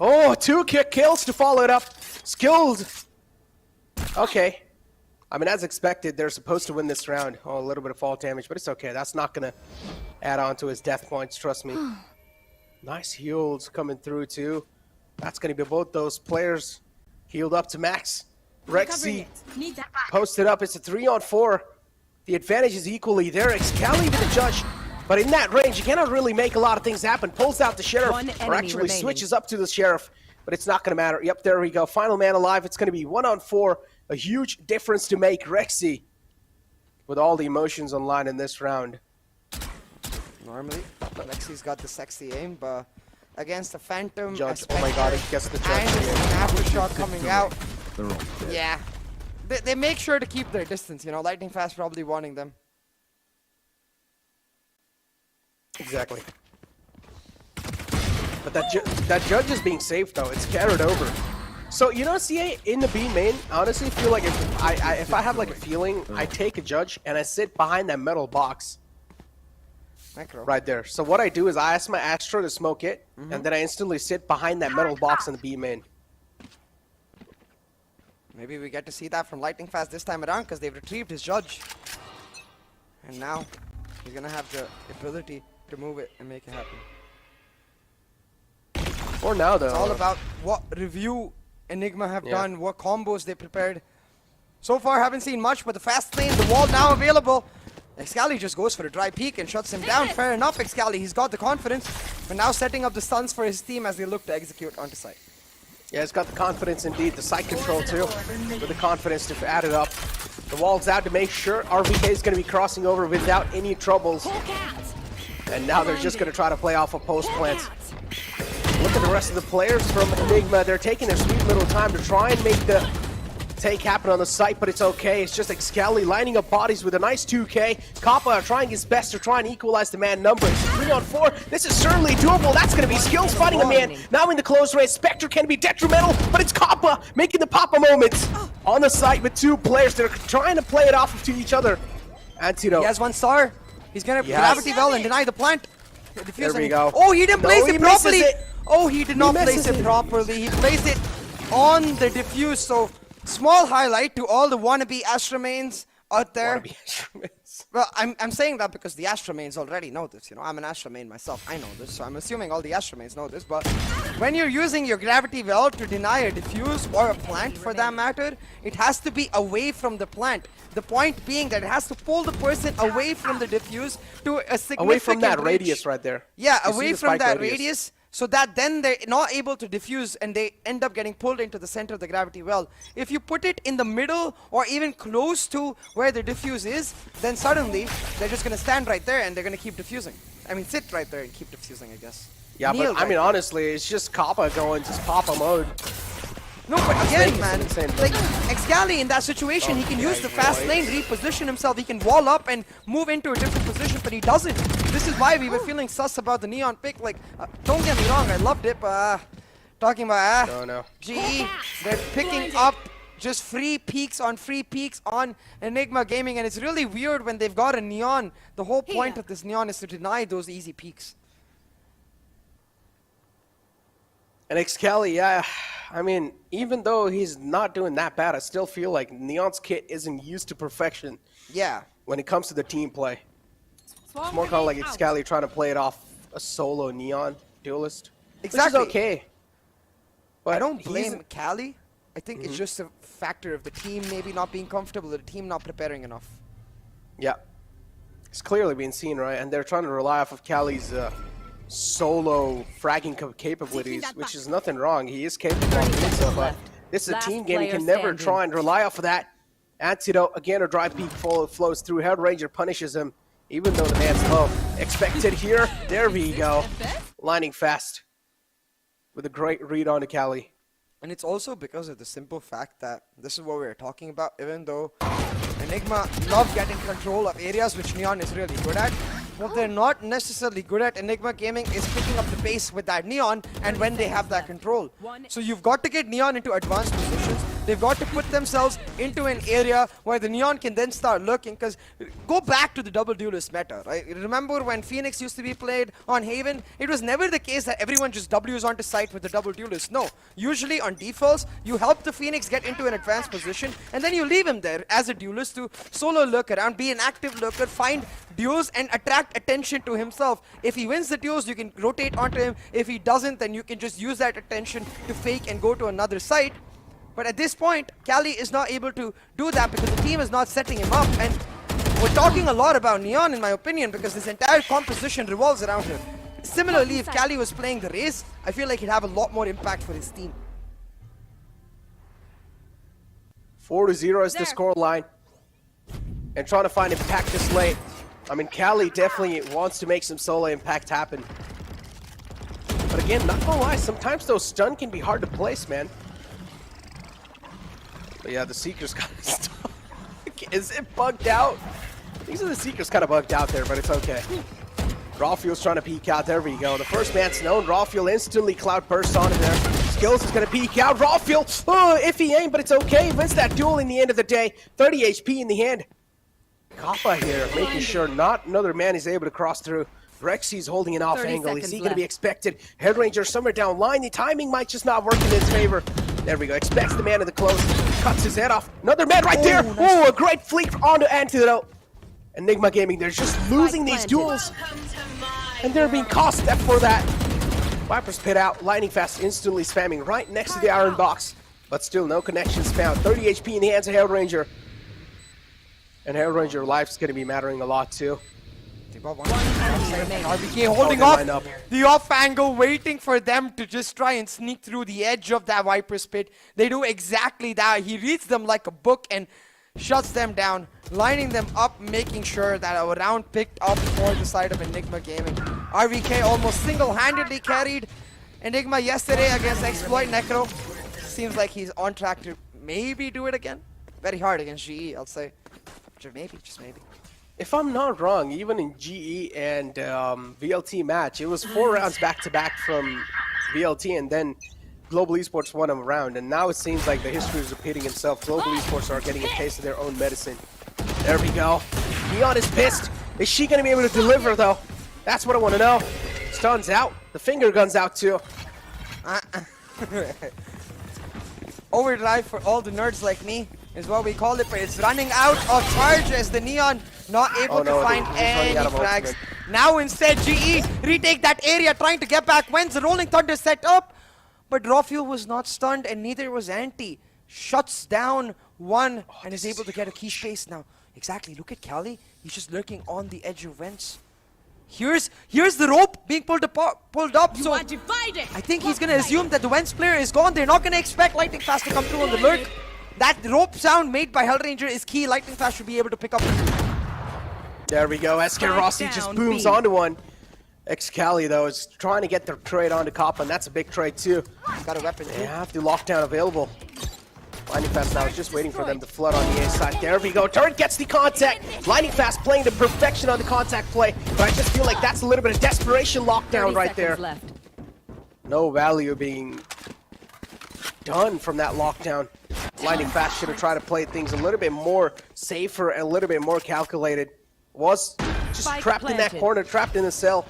Oh, 2 kick kills to follow it up. Skilled. Okay. I mean, as expected, they're supposed to win this round. Oh, a little bit of fall damage, but it's okay. That's not going to add on to his death points, trust me. Nice heals coming through too. That's going to be both those players healed up to max. Rexy posted up. It's a 3-on-4. The advantage is equally there. Excali with the judge. But in that range, you cannot really make a lot of things happen. Pulls out the Sheriff, or actually switches up to the Sheriff. But it's not going to matter. Yep, there we go. Final man alive. It's going to be 1-on-4. A huge difference to make. Rexy with all the emotions online in this round. Normally, Rexy's got the sexy aim, but against the Phantom, judge. Oh my god, he gets the judge. And an aftershock coming out. Yeah. They make sure to keep their distance, you know. Lightning Fast probably warning them. Exactly. But that judge is being safe though. It's carried over. So you know, CA in the B main, I honestly feel like if I have like a feeling, I take a judge and I sit behind that metal box. Right there. So what I do is I ask my Astro to smoke it, and then I instantly sit behind that metal box in the B main. Maybe we get to see that from Lightning Fast this time around because they've retrieved his judge. And now he's going to have the ability to move it and make it happen. For now, though. It's all about what review Enigma have done, what combos they prepared. So far, haven't seen much, but the fast lane, the wall now available. Excali just goes for a dry peek and shuts him down. Fair enough, Excali. He's got the confidence. But now setting up the stuns for his team as they look to execute onto site. Yeah, he's got the confidence indeed. The site control too. With the confidence to add it up. The wall's out to make sure RVK is going to be crossing over without any troubles. And now they're just going to try to play off a post plant. Look at the rest of the players from Enigma. They're taking their sweet little time to try and make the take happen on the site, but it's okay. It's just Excali lining up bodies with a nice 2K. Kappa trying his best to try and equalize the man numbers. 3-on-4. This is certainly doable. That's going to be skills fighting a man. Now in the close race, Spectre can be detrimental, but it's Kappa making the Papa moments on the site with 2 players that are trying to play it off to each other. Antidote. He has 1 star. He's going to gravity well and deny the plant. There we go. Oh, he didn't place it properly. Oh, he did not place it properly. He placed it on the diffuse, so small highlight to all the wannabe Astra mains out there. Well, I'm saying that because the Astra mains already know this, you know. I'm an Astra main myself. I know this, so I'm assuming all the Astra mains know this. But when you're using your gravity well to deny a diffuse or a plant for that matter, it has to be away from the plant. The point being that it has to pull the person away from the diffuse to a significant away from that reach. radius right there. Yeah, away from that radius. So that then they're not able to diffuse and they end up getting pulled into the center of the gravity well. If you put it in the middle or even close to where the diffuse is, then suddenly they're just going to stand right there and they're going to keep diffusing. I mean, sit right there and keep diffusing, I guess. Yeah, but I mean, honestly, it's just Kappa going to Papa mode. No, but again, man, like Excali in that situation, he can use the fast lane, reposition himself, he can wall up and move into a different position, but he doesn't. This is why we were feeling sus about the Neon pick. Like, don't get me wrong, I loved it, but talking about GE, they're picking up just free peaks on Enigma Gaming, and it's really weird when they've got a Neon. The whole point of this Neon is to deny those easy peaks. And Excali, yeah, I mean, even though he's not doing that bad, I still feel like Neon's kit isn't used to perfection. Yeah. When it comes to the team play. It's more kind of like Excali trying to play it off a solo Neon duelist. Exactly. Which is okay. But I don't blame Cali. I think it's just a factor of the team maybe not being comfortable, or the team not preparing enough. Yeah. It's clearly being seen, right? And they're trying to rely off of Cali's solo fragging capabilities, which is nothing wrong. He is capable of doing so, but this is a team game. You can never try and rely off of that. Antidote, again, a dry peak flows through. Held Ranger punishes him, even though the man's low. Expected here. There we go. lining fast with a great read on to Cali. And it's also because of the simple fact that this is what we were talking about, even though Enigma love getting control of areas which Neon is really good at. What they're not necessarily good at, Enigma Gaming, is picking up the pace with that Neon and when they have that control. So you've got to get Neon into advanced positions. They've got to put themselves into an area where the Neon can then start looking, because go back to the double duelist meta, right? Remember when Phoenix used to be played on Haven? It was never the case that everyone just W's onto site with the double duelist. No. Usually on defaults, you help the Phoenix get into an advanced position and then you leave him there as a duelist to solo lurk around, be an active lurker, find duels and attract attention to himself. If he wins the duels, you can rotate onto him. If he doesn't, then you can just use that attention to fake and go to another site. But at this point, Cali is not able to do that because the team is not setting him up. And we're talking a lot about Neon, in my opinion, because this entire composition revolves around him. Similarly, if Cali was playing the race, I feel like he'd have a lot more impact for his team. 4-0 is the score line. And trying to find impact this late. I mean, Cali definitely wants to make some solo impact happen. But again, not gonna lie, sometimes those stun can be hard to place, man. But yeah, the Seeker's kind of stuck. Is it bugged out? These are the Seekers kind of bugged out there, but it's okay. Rawfuel's trying to peek out. There we go. The first man's known. Rawfuel instantly cloud bursts onto there. Skills is going to peek out. Rawfuel, iffy aim, but it's okay. Wins that duel in the end of the day. 30 HP in the hand. Kappa here, making sure not another man is able to cross through. Rexy's holding an off angle. Is he going to be expected? Head Ranger somewhere down line. The timing might just not work in his favor. There we go. Expects the man in the close. Cuts his head off. Another man right there. Nice. A great fleet onto Antidote. Enigma Gaming, they're just losing these duels. And they're being cost death for that. Viper's pit out. Lightning Fast instantly spamming right next to the Iron Box. But still no connections found. 30 HP in the hands of Hell Ranger. And Hell Ranger life's going to be mattering a lot too. RBK holding off the off angle, waiting for them to just try and sneak through the edge of that Viper's pit. They do exactly that. He reads them like a book and shuts them down, lining them up, making sure that a round picked up for the side of Enigma Gaming. RVK almost single-handedly carried Enigma yesterday against Exploit Necro. Seems like he's on track to maybe do it again. Very hard against GE, I'll say. Maybe, just maybe. If I'm not wrong, even in GE and VLT match, it was 4 rounds back-to-back from VLT, and then Global Esports won a round, and now it seems like the history is repeating itself. Global Esports are getting a taste of their own medicine. There we go. Neon is pissed. Is she going to be able to deliver, though? That's what I want to know. Stun's out. The finger gun's out, too. Overdrive for all the nerds like me is what we call it, but it's running out of charge as the Neon not able to find any frags. Now instead, GE retake that area, trying to get back. When's the Rolling Thunder set up? But Rawfuel was not stunned, and neither was Anti. Shuts down one and is able to get a key space now. Exactly, look at Cali. He's just lurking on the edge of vents. Here's the rope being pulled up. So I think he's going to assume that the Vents player is gone. They're not going to expect Lightning Fast to come through on the lurk. That rope sound made by Hell Ranger is key. Lightning Fast should be able to pick up. There we go. SK Rossi just booms onto one. Excali, though, is trying to get their trade onto Kappa, and that's a big trade, too. He's got a weapon. They have the lockdown available. Lightning Fast now is just waiting for them to flood on the A side. There we go. Turret gets the contact. Lightning Fast playing to perfection on the contact play, but I just feel like that's a little bit of desperation lockdown right there. No value being done from that lockdown. Lightning Fast should have tried to play things a little bit more safer and a little bit more calculated. Was just trapped in that corner, trapped in the cell.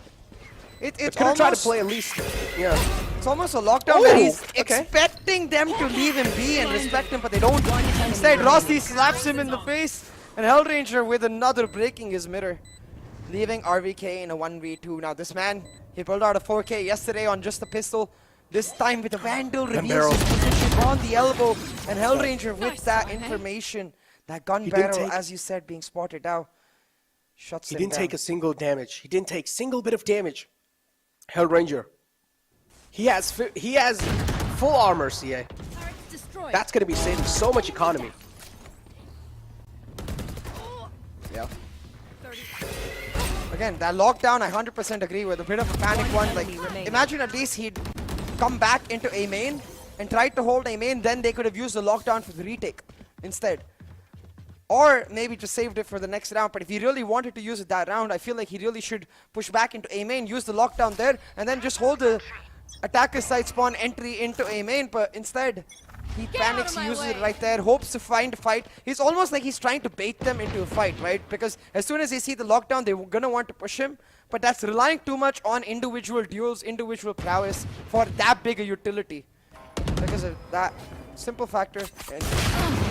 It's gonna try to play at least, yeah. It's almost a lockdown where he's expecting them to leave him be and respect him, but they don't. Instead, Rossi slaps him in the face, and Hell Ranger with another breaking his mirror, leaving RVK in a 1v2. Now this man, he pulled out a 4K yesterday on just a pistol. This time with a Vandal reveals his position on the elbow, and Hell Ranger with that information, that gun barrel, as you said, being spotted out, shuts him down. He didn't take a single damage. He didn't take a single bit of damage. Hell Ranger. He has full armor, CA. That's going to be saving so much economy. Yeah. Again, that lockdown, I 100% agree with. A bit of a panic one. Like, imagine at least he'd come back into A main and tried to hold A main, then they could have used the lockdown for the retake instead. Or maybe just saved it for the next round. But if he really wanted to use it that round, I feel like he really should push back into A main, use the lockdown there, and then just hold the attacker side spawn entry into A main. But instead, he panics, he uses it right there, hopes to find a fight. He's almost like he's trying to bait them into a fight, right? Because as soon as they see the lockdown, they're gonna want to push him. But that's relying too much on individual duels, individual prowess for that big a utility. Because of that simple factor. And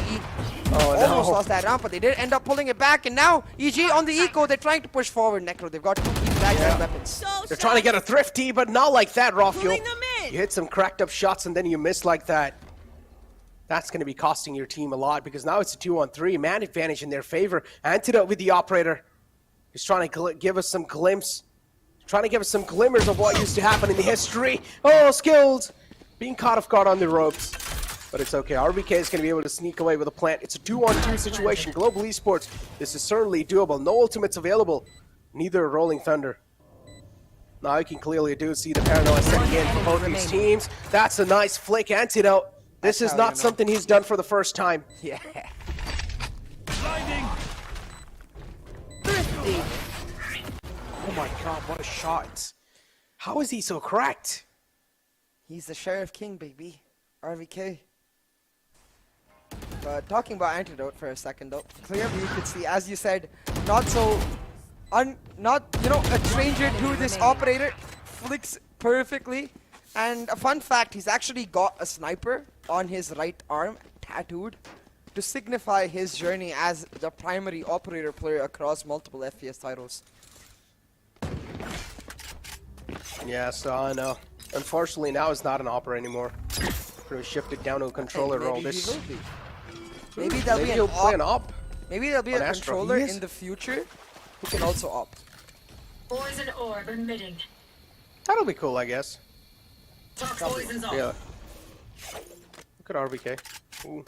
he almost lost that round, but they did end up pulling it back. And now EG on the eco, they're trying to push forward. Necro, they've got 2 key back weapons. They're trying to get a thrifty, but not like that, Rafio. You hit some cracked up shots and then you miss like that. That's going to be costing your team a lot because now it's a 2-on-3. Man advantage in their favor. Antidote with the operator. He's trying to give us some glimpse. Trying to give us some glimmers of what used to happen in the history. Oh, skilled. Being caught off guard on the ropes. But it's okay. RBK is going to be able to sneak away with a plant. It's a 2-on-2 situation. Global Esports, this is certainly doable. No ultimates available. Neither Rolling Thunder. Now you can clearly see the paranoia setting in for both these teams. That's a nice flick. Antidote. This is not something he's done for the first time. Yeah. Oh my god, what a shot. How is he so cracked? He's the Sheriff King, baby. RVK. But talking about Antidote for a second though, clearly you could see, as you said, not a stranger to this operator. Flicks perfectly. And a fun fact, he's actually got a sniper on his right arm, tattooed, to signify his journey as the primary operator player across multiple FPS titles. Yeah, so I know. Unfortunately, now he's not an operator anymore. Pretty shifted down to a controller role. This. Maybe there'll be he'll play an op. Maybe there'll be a Astro. controller in the future who can also op. Poison orb emitting. That'll be cool, I guess. Poison's off. Yeah. Look at RBK. Ooh.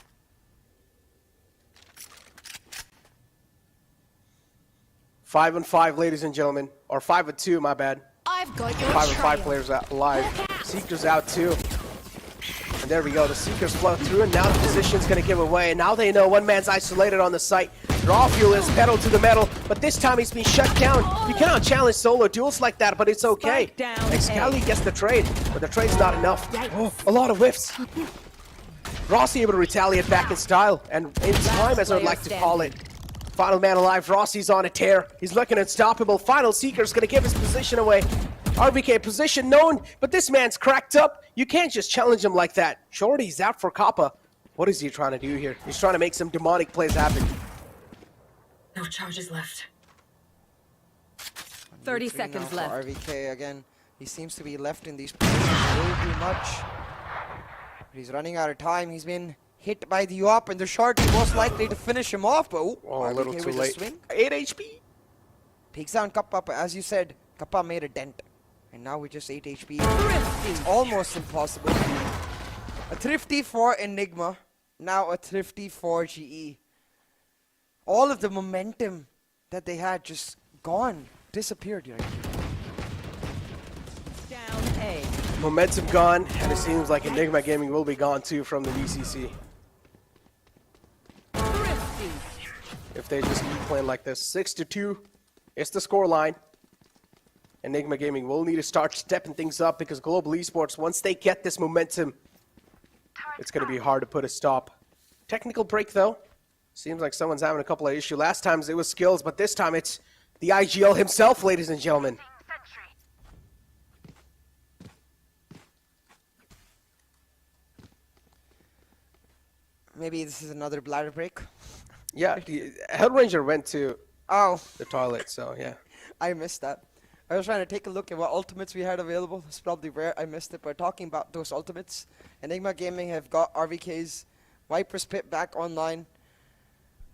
Five and 5, ladies and gentlemen. Or 5 and 2, my bad. I've got your 5 and 5 players out alive. Seeker's out too. And there we go. The Seekers flow through, and now the position's going to give away. And now they know one man's isolated on the site. Drawfuel is pedal to the metal, but this time he's been shut down. You cannot challenge solo duels like that, but it's okay. Excali gets the trade, but the trade's not enough. Oh, a lot of whiffs. Rossi able to retaliate back in style, and in time, as I'd like to call it. Final man alive, Rossi's on a tear. He's looking unstoppable. Final Seeker's going to give his position away. RBK position known, but this man's cracked up. You can't just challenge him like that. Shorty's out for Kappa. What is he trying to do here? He's trying to make some demonic plays happen. No charges left. 30 seconds left. RVK again. He seems to be left in these positions way too much. He's running out of time. He's been hit by the op, and the short is most likely to finish him off. But a little too late. Swing. 8 HP. Takes down Kappa, but as you said, Kappa made a dent. And now we're just 8 HP. It's almost impossible. A thrifty for Enigma. Now a thrifty for GE. All of the momentum that they had just gone. Disappeared. Down A. Momentum gone, and it seems like Enigma Gaming will be gone too from the VCC. If they just keep playing like this. 6-2. It's the scoreline. Enigma Gaming will need to start stepping things up because Global Esports, once they get this momentum, it's going to be hard to put a stop. Technical break, though. Seems like someone's having a couple of issues. Last time it was skills, but this time it's the IGL himself, ladies and gentlemen. Maybe this is another bladder break. Yeah, Hellranger went to the toilet, so yeah. I missed that. I was trying to take a look at what ultimates we had available. It's probably where I missed it, but talking about those ultimates, Enigma Gaming have got RVK's Viper's Pit back online.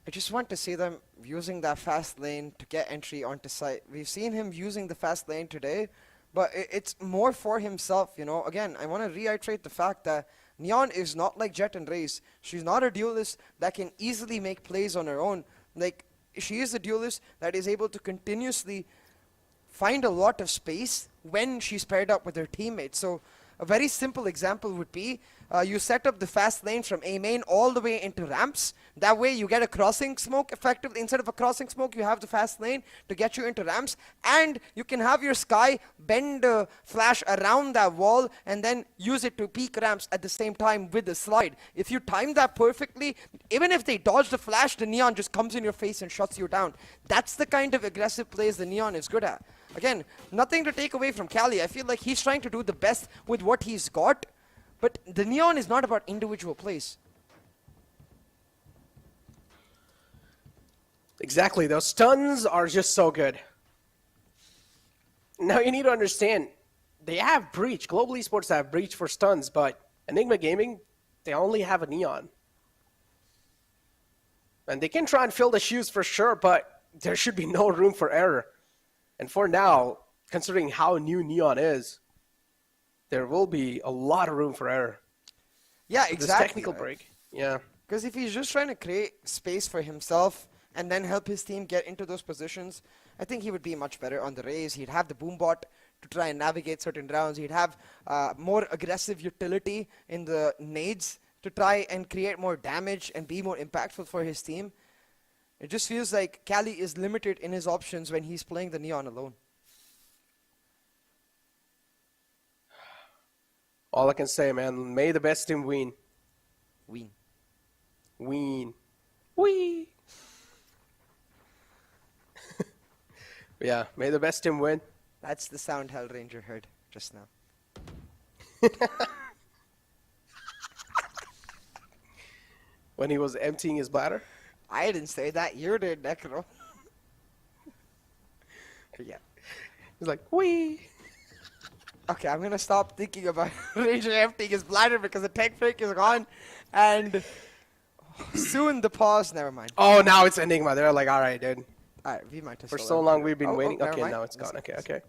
I just want to see them using that fast lane to get entry onto site. We've seen him using the fast lane today, but it's more for himself, you know. Again, I want to reiterate the fact that Neon is not like Jet and Raze. She's not a duelist that can easily make plays on her own. Like, she is a duelist that is able to continuously find a lot of space when she's paired up with her teammates. So a very simple example would be you set up the fast lane from A main all the way into ramps. That way you get a crossing smoke effectively. Instead of a crossing smoke, you have the fast lane to get you into ramps. And you can have your Sky bend flash around that wall and then use it to peek ramps at the same time with the slide. If you time that perfectly, even if they dodge the flash, the Neon just comes in your face and shuts you down. That's the kind of aggressive plays the Neon is good at. Again, nothing to take away from Cali. I feel like he's trying to do the best with what he's got. But the Neon is not about individual plays. Exactly. Those stuns are just so good. Now you need to understand, they have Breach. Global Esports have Breach for stuns, but Enigma Gaming, they only have a Neon. And they can try and fill the shoes for sure, but there should be no room for error. And for now, considering how new Neon is, there will be a lot of room for error. Yeah, This exactly. technical break. Yeah. Because if he's just trying to create space for himself and then help his team get into those positions, I think he would be much better on the Raze. He'd have the Boombot to try and navigate certain rounds. He'd have more aggressive utility in the nades to try and create more damage and be more impactful for his team. It just feels like Cali is limited in his options when he's playing the Neon alone. All I can say, man, may the best team win. Win. Win. Wee. Yeah, may the best team win. That's the sound Hellranger heard just now. When he was emptying his bladder? I didn't say that. You did, Necro. Yeah. He's like, wee. Okay, I'm gonna stop thinking about Ranger emptying his bladder because the tech fake is gone, and soon the pause. Never mind. Oh, now it's Enigma. They're like, all right, dude. All right, we might. For so long we've been waiting. never Okay, mind. now it's gone. Okay, okay.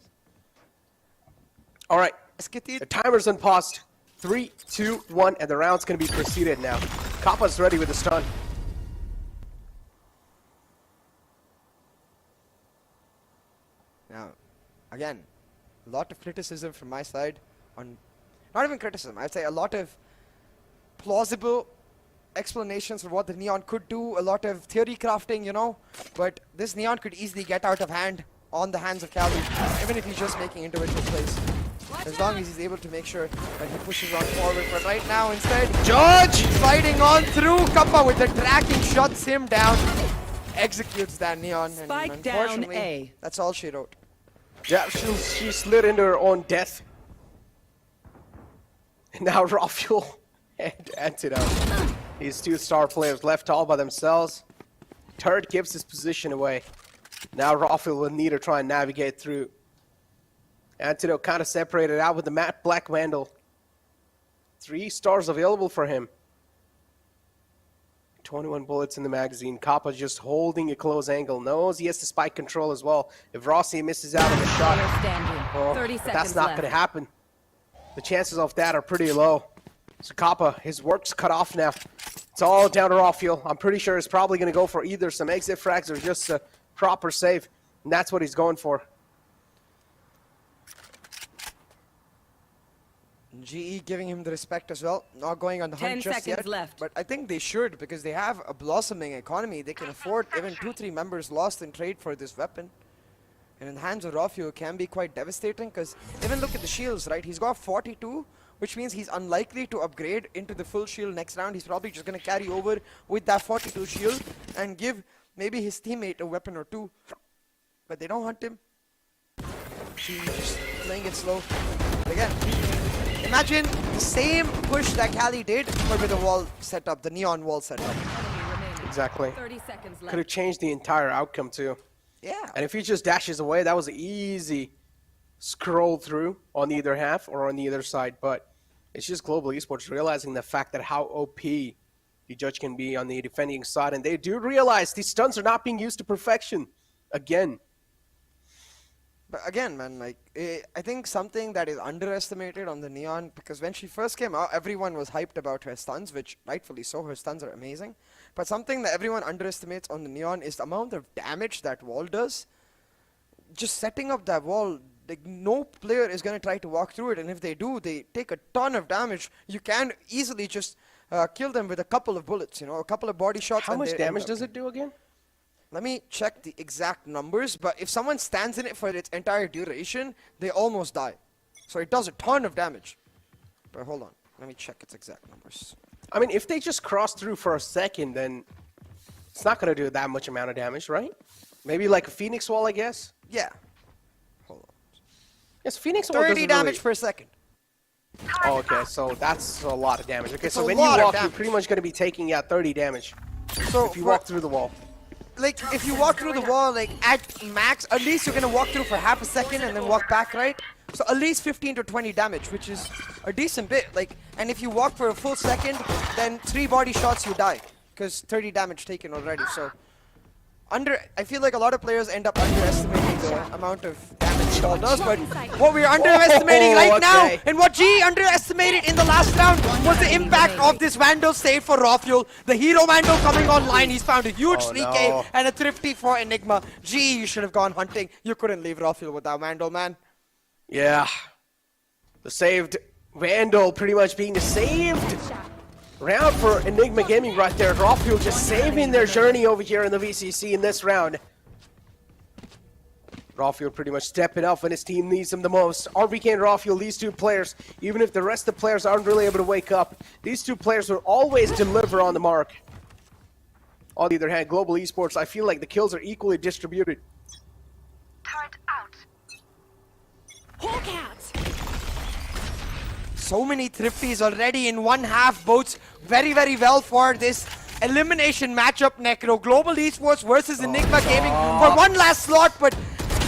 All right. Let's get the The timer's unpaused. 3, 2, 1, and the round's gonna be proceeded now. Kappa's ready with the stun. Now, again, a lot of criticism from my side on, not even criticism, I'd say a lot of plausible explanations for what the Neon could do, a lot of theory crafting, you know, but this Neon could easily get out of hand on the hands of Cali, even if he's just making individual plays. As long as he's able to make sure that he pushes on forward, but right now instead, George sliding on through, Kappa with the tracking shuts him down, executes that Neon, and Spike down unfortunately, A. that's all she wrote. Yeah, she slid into her own death. And now Rafuel and Antidote. These two star players left all by themselves. Turret gives his position away. Now Rafuel will need to try and navigate through. Antidote kind of separated out with the matte black Vandal. 3 stars available for him. 21 bullets in the magazine. Kappa just holding a close angle. Knows he has to spike control as well. If Rossi misses out on the shot, oh, 30 but that's seconds not left. going to happen. The chances of that are pretty low. So Kappa, his work's cut off now. It's all down to Rafuel. I'm pretty sure he's probably going to go for either some exit frags or just a proper save. And that's what he's going for. GE giving him the respect as well, not going on the 10 hunt just seconds yet. left. But I think they should because they have a blossoming economy. They can afford even 2-3 members lost in trade for this weapon. And in the hands of Rafuel, it can be quite devastating because even look at the shields, right? He's got 42, which means he's unlikely to upgrade into the full shield next round. He's probably just going to carry over with that 42 shield and give maybe his teammate a weapon or two. But they don't hunt him. She's just playing it slow. But again, imagine the same push that Cali did, but with the wall set up, the Neon wall set up. Exactly. 30 seconds left. Could have changed the entire outcome too. Yeah. And if he just dashes away, that was an easy scroll through on either half or on the other side. But it's just Global Esports realizing the fact that how OP the judge can be on the defending side. And they do realize these stuns are not being used to perfection again. But again, man, like, I think something that is underestimated on the Neon, because when she first came out, everyone was hyped about her stuns, which rightfully so, her stuns are amazing. But something that everyone underestimates on the Neon is the amount of damage that wall does. just setting up that wall, like no player is going to try to walk through it, and if they do, they take a ton of damage. You can easily just kill them with a couple of bullets, you know, a couple of body shots. How much damage does it do again? Let me check the exact numbers, but if someone stands in it for its entire duration, they almost die. So it does a ton of damage. But hold on, let me check its exact numbers. I mean, if they just cross through for a second, then it's not going to do that much amount of damage, right? Maybe like a Phoenix wall, I guess? Yeah. Hold on. Yes, Phoenix wall 30 damage per second. Oh, okay, so that's a lot of damage. Okay, It's so a when you lot of walk, you're damage. pretty much going to be taking, 30 damage. So if you walk through the wall. Like, if you walk through the wall, like, at max, at least you're going to walk through for half a second and then walk back, right? So at least 15 to 20 damage, which is a decent bit. Like, and if you walk for a full second, then 3 body shots, you die. Because 30 damage taken already, so... I feel like a lot of players end up underestimating the amount of damage it does, but what we're underestimating right now, and what G underestimated in the last round, was the impact of this Vandal save for Rafuel. The Hero Vandal coming online, he's found a huge 3K and a thrifty for Enigma. G, you should have gone hunting. You couldn't leave Rafuel without Vandal, man. Yeah. The saved Vandal pretty much being saved round for Enigma Gaming right there. Rafuel just saving their journey over here in the VCC in this round. Rafuel pretty much stepping up when his team needs him the most. RVK and Rafuel, these two players, even if the rest of the players aren't really able to wake up, these two players will always deliver on the mark. On the other hand, Global Esports, I feel like the kills are equally distributed. Turret out. Hawk out. So many thrifties already in one half, bodes very, very well for this elimination matchup, Necro. Global Esports versus Enigma Gaming for one last slot, but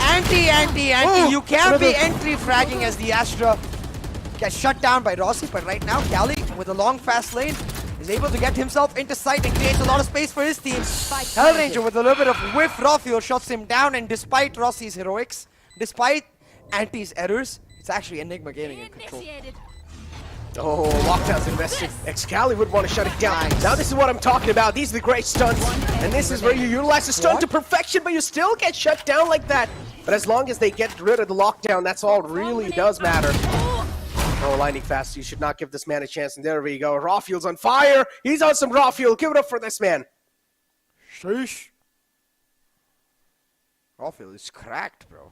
anti, you can't be entry fragging as the Astra gets shut down by Rossi, but right now, Cali, with a long, fast lane, is able to get himself into sight and creates a lot of space for his team. Hellranger with a little bit of whiff, Rafuel shuts him down, and despite Rossi's heroics, despite Anti's errors, it's actually Enigma Gaming in control. Oh, lockdown's invested. Excali would want to shut it down. Now this is what I'm talking about. These are the great stunts. And this is where you utilize the stun to perfection, but you still get shut down like that. But as long as they get rid of the lockdown, that's all it really does matter. Oh, lightning fast. You should not give this man a chance. And there we go. Rafuel's on fire. He's on some Rafuel. Give it up for this man. Sheesh. Rafuel is cracked, bro.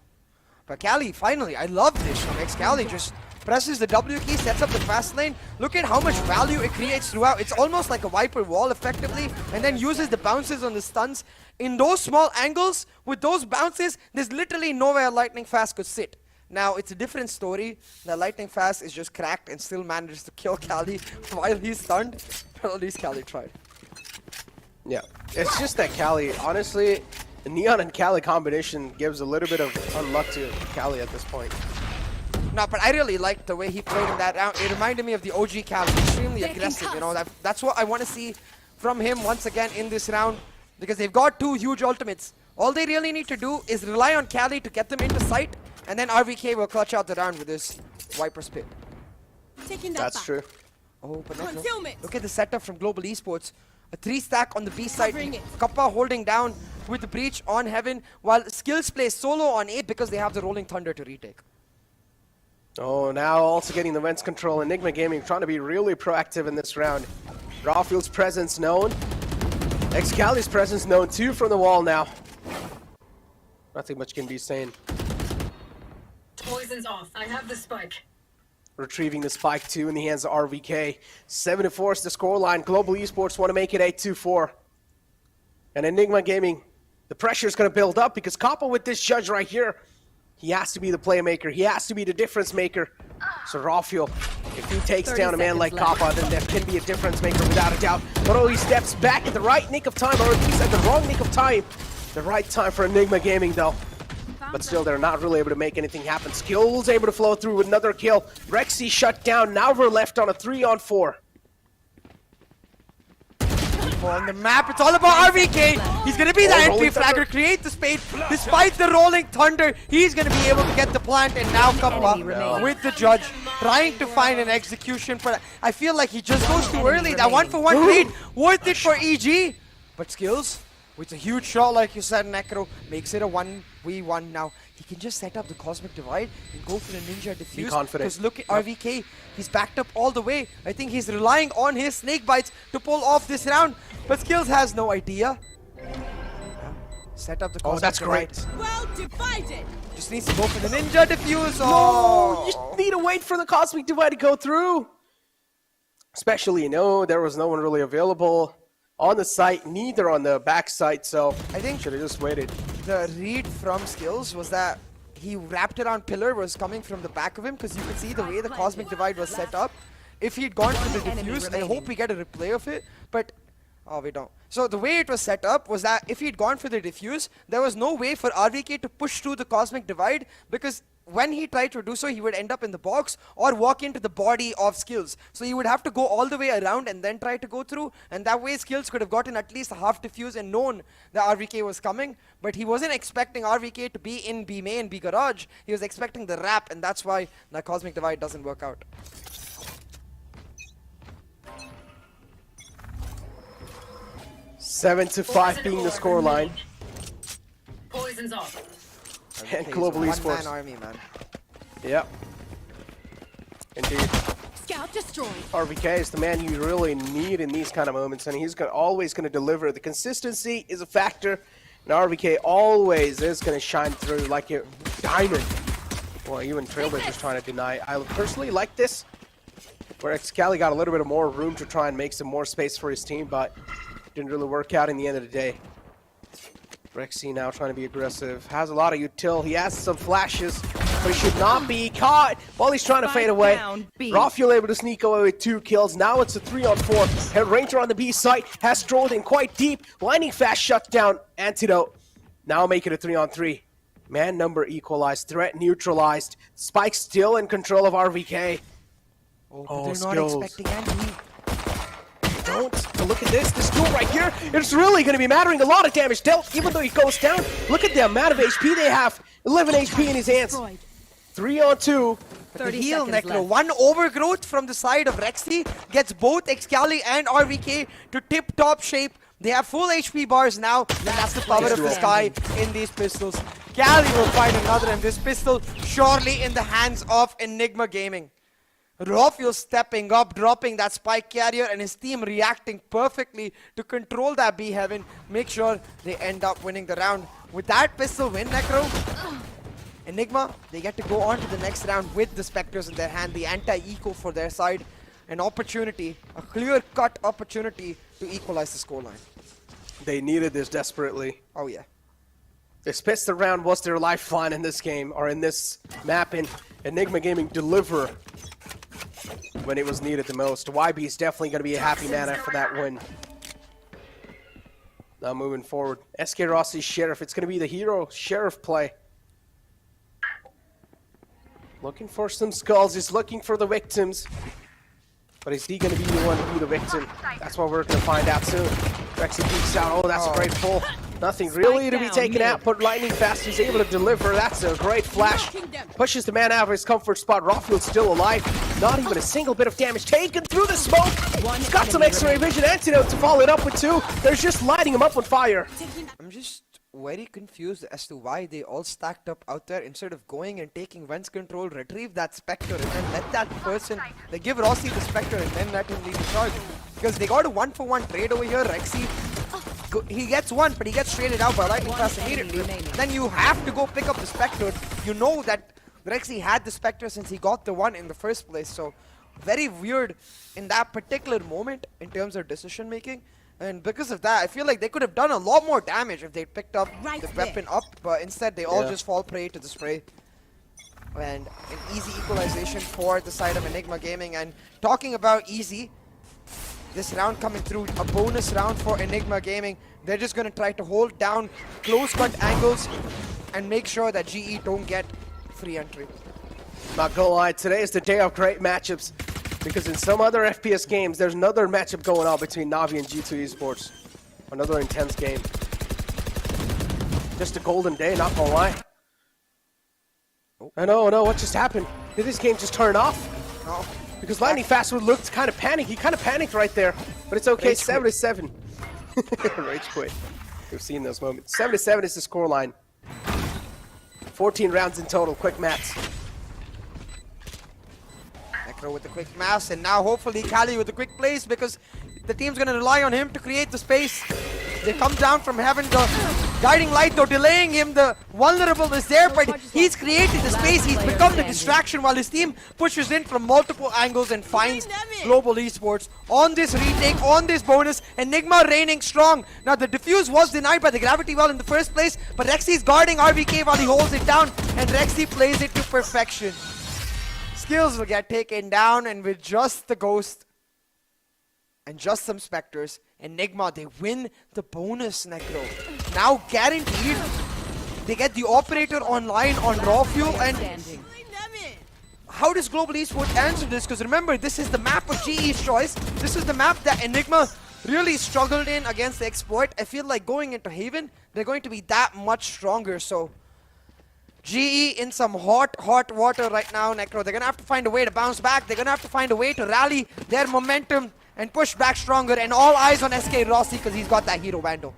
But Cali, finally, I love this from Excali. Just presses the W key, sets up the fast lane. Look at how much value it creates throughout. It's almost like a Viper wall, effectively, and then uses the bounces on the stuns. In those small angles, with those bounces, there's literally nowhere Lightning Fast could sit. Now, it's a different story. The Lightning Fast is just cracked and still manages to kill Cali while he's stunned. But at least Cali tried. Yeah, it's just that Cali, honestly, the Neon and Cali combination gives a little bit of unluck to Cali at this point. No, but I really liked the way he played in that round. It reminded me of the OG Cali, extremely aggressive, you know. That's what I want to see from him once again in this round, because they've got 2 huge ultimates. All they really need to do is rely on Cali to get them into sight, and then RVK will clutch out the round with his Viper Spit. That's true. Oh, but no. Look at the setup from Global Esports. A 3-stack on the B side. Kappa holding down with the breach on Heaven, while Skills plays solo on 8 because they have the Rolling Thunder to retake. Oh, now also getting the vents control. Enigma Gaming trying to be really proactive in this round. Rafuel's presence known. Excali's presence known too from the wall now. Nothing much can be saying. Poison's off. I have the spike. Retrieving the spike 2 in the hands of RVK. 7-4 is the scoreline. Global Esports want to make it 8-2-4. And Enigma Gaming, the pressure is going to build up because Kappa with this judge right here, he has to be the playmaker. He has to be the difference maker. So Rafuel, if he takes down a man like Kappa, then there can be a difference maker without a doubt. But oh, he steps back at the right nick of time, or at least at the wrong nick of time. The right time for Enigma Gaming though. But still, they're not really able to make anything happen. Skills able to flow through with another kill. Rexy shut down. Now we're left on a 3-on-4. On the map, it's all about RVK. He's going to be the entry flagger, create the space. Despite the Rolling Thunder, he's going to be able to get the plant, and now Kappa with the judge trying to find an execution. But I feel like he just goes too early. That 1-for-1 trade, worth it for EG. But Skills With a huge shot, like you said, Necro makes it a 1v1 now. He can just set up the Cosmic Divide and go for the Ninja Diffuse. Be confident. Because look at RVK, he's backed up all the way. I think he's relying on his Snake Bites to pull off this round. But Skills has no idea. Set up the Cosmic that's Divide. great. Well divided. Just needs to go for the Ninja Diffuse. No, you just need to wait for the Cosmic Divide to go through. Especially, there was no one really available on the site, neither on the back site, so I think should have just waited. The read from Skills was that he wrapped around pillar was coming from the back of him, because you could see the way the Cosmic Divide was set up. If he'd gone for the Diffuse, I hope we get a replay of it, but oh, we don't. So the way it was set up was that if he'd gone for the Diffuse, there was no way for RVK to push through the Cosmic Divide, because when he tried to do so, he would end up in the box or walk into the body of Skills. So he would have to go all the way around and then try to go through. And that way, Skills could have gotten at least a half Diffuse and known that RVK was coming. But he wasn't expecting RVK to be in B main, B garage. He was expecting the wrap, and that's why the Cosmic Divide doesn't work out. Seven to 5 being the scoreline. Poison's off. And Global Esports. One-man army, man. Yep. Indeed. Scout destroyed. RVK is the man you really need in these kind of moments, and he's always going to deliver. The consistency is a factor, and RVK always is going to shine through like a diamond. Well, even Trailblazer's trying to deny. I personally like this, where Excali got a little bit of more room to try and make some more space for his team, but didn't really work out in the end of the day. Rexy now trying to be aggressive. Has a lot of util. He has some flashes, but he should not be caught while he's trying to fade away. Rafael able to sneak away with 2 kills. Now it's a 3-on-4. Head Ranger on the B site has strolled in quite deep. Lightning Fast shut down Antidote. Now make it a 3-on-3. Man number equalized. Threat neutralized. Spike still in control of RVK. Oh, they're not expecting Andy. But look at this duel right here. It's really going to be mattering. A lot of damage dealt, even though he goes down. Look at the amount of HP they have. 11 HP in his hands. 3-on-2. The heal, Necro. One overgrowth from the side of Rexy gets both Excali and RVK to tip-top shape. They have full HP bars now, and that's the power of the sky in these pistols. Cali will find another, and this pistol surely in the hands of Enigma Gaming. Rafael stepping up, dropping that spike carrier, and his team reacting perfectly to control that B heaven, make sure they end up winning the round. With that pistol win, Necro, Enigma, they get to go on to the next round with the Spectres in their hand, the anti-eco for their side. An opportunity, a clear-cut opportunity to equalize the scoreline. They needed this desperately. Oh yeah. This pistol round was their lifeline in this game, or in this map, and Enigma Gaming deliver when it was needed the most. YB is definitely going to be a happy man after that win. Now moving forward, SK Rossi's Sheriff. It's going to be the hero Sheriff play. Looking for some skulls. He's looking for the victims. But is he going to be the one to be the victim? That's what we're going to find out soon. Rexy peeks out. Oh, that's a great pull. Nothing really to be taken out, but Lightning Fast is able to deliver. That's a great flash. Pushes the man out of his comfort spot. Rafael's still alive. Not even a single bit of damage taken through the smoke. He's got some X-ray vision. Antidote to follow it up with 2. They're just lighting him up on fire. I'm just very confused as to why they all stacked up out there instead of going and taking Vents control, retrieve that Spectre, and then let that person, they give Rossi the Spectre and then let him lead the charge. Because they got a 1-for-1 trade over here. Rexy, he gets one, but he gets traded out by Lightning Fast immediately. Then you have to go pick up the Spectre. You know that Rexy had the Spectre since he got the one in the first place. So very weird in that particular moment in terms of decision making. And because of that, I feel like they could have done a lot more damage if they picked up the weapon up, but instead they all just fall prey to the spray. And an easy equalization for the side of Enigma Gaming. And talking about easy, this round coming through, a bonus round for Enigma Gaming. They're just going to try to hold down close cut angles and make sure that GE don't get free entry. Not gonna lie, today is the day of great matchups. Because in some other FPS games, there's another matchup going on between Navi and G2 Esports. Another intense game. Just a golden day, not gonna lie. I know, what just happened? Did this game just turn off? No. Because Lightning Fast looked kind of panicked. He kind of panicked right there. But it's okay, 7-7. Rage quit. We've seen those moments. 7-7 is the scoreline. 14 rounds in total. Quick maths. Necro with the quick mass, and now hopefully Kali with the quick plays, because the team's going to rely on him to create the space. They come down from having the guiding light, though, delaying him. The vulnerable is there, but he's created the space. He's become the distraction while his team pushes in from multiple angles and finds Global Esports on this retake, on this bonus. Enigma reigning strong. Now, the defuse was denied by the gravity well in the first place, but Rexy's guarding RBK while he holds it down, and Rexy plays it to perfection. Skills will get taken down, and with just the Ghost and just some Spectres, Enigma, they win the bonus, Necro. Now guaranteed, they get the operator online on raw fuel. And how does Global Esports answer this? Because remember, this is the map of GE's choice. This is the map that Enigma really struggled in against the Exploit. I feel like going into Haven, they're going to be that much stronger. So GE in some hot water right now, Necro. They're going to have to find a way to bounce back. They're going to have to find a way to rally their momentum and push back stronger, and all eyes on SK Rossi because he's got that Hero Vandal.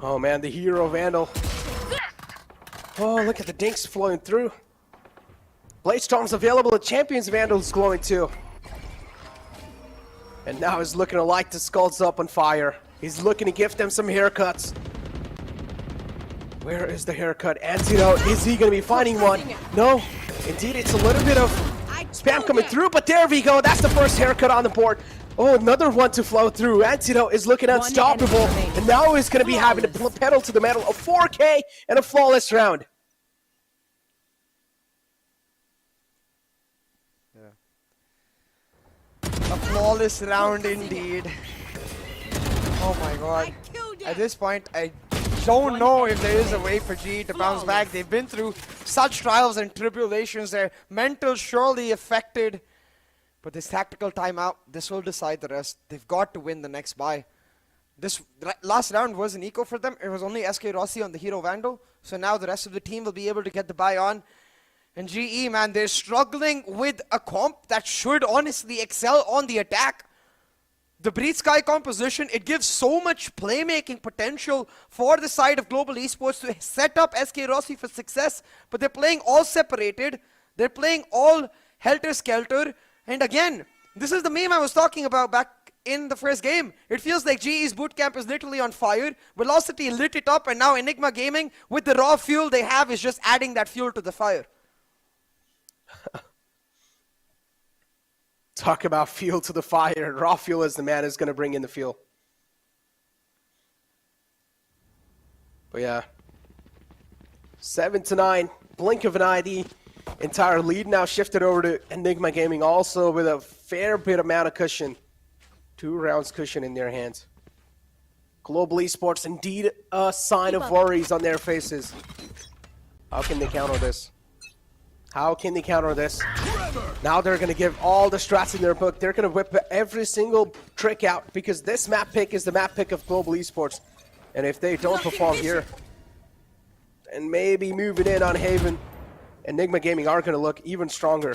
Oh man, the Hero Vandal. Oh, look at the dinks flowing through. Blade Storm's available, the Champions Vandal's glowing too. And now he's looking to light the skulls up on fire. He's looking to gift them some haircuts. Where is the haircut antidote? Is he going to be finding one? No. Indeed, it's a little bit of spam coming through, but there we go. That's the first haircut on the board. Oh, another one to flow through. Antidote is looking unstoppable, and now he's going to be having to pedal to the metal. A 4K and a flawless round. A flawless round indeed. Oh my god. At this point, I don't know if there is a way for GE to bounce back. They've been through such trials and tribulations. Their mental surely affected. But this tactical timeout, this will decide the rest. They've got to win the next buy. This last round was an eco for them. It was only SK Rossi on the Hero Vandal. So now the rest of the team will be able to get the buy on. And GE, man, they're struggling with a comp that should honestly excel on the attack. The Breathe Sky composition, it gives so much playmaking potential for the side of Global Esports to set up SK Rossi for success. But they're playing all separated. They're playing all helter-skelter. And again, this is the meme I was talking about back in the first game. It feels like GE's bootcamp is literally on fire. Velocity lit it up, and now Enigma Gaming, with the raw fuel they have, is just adding that fuel to the fire. Talk about fuel to the fire. Raw fuel is the man who's going to bring in the fuel. But yeah. 7-9. Blink of an eye. The entire lead now shifted over to Enigma Gaming, also with a fair bit amount of cushion. 2 rounds cushion in their hands. Global Esports, indeed a sign of worries on their faces. How can they counter this? How can they counter this? Now they're going to give all the strats in their book. They're going to whip every single trick out, because this map pick is the map pick of Global Esports. And if they don't perform here, and maybe moving in on Haven, Enigma Gaming are going to look even stronger.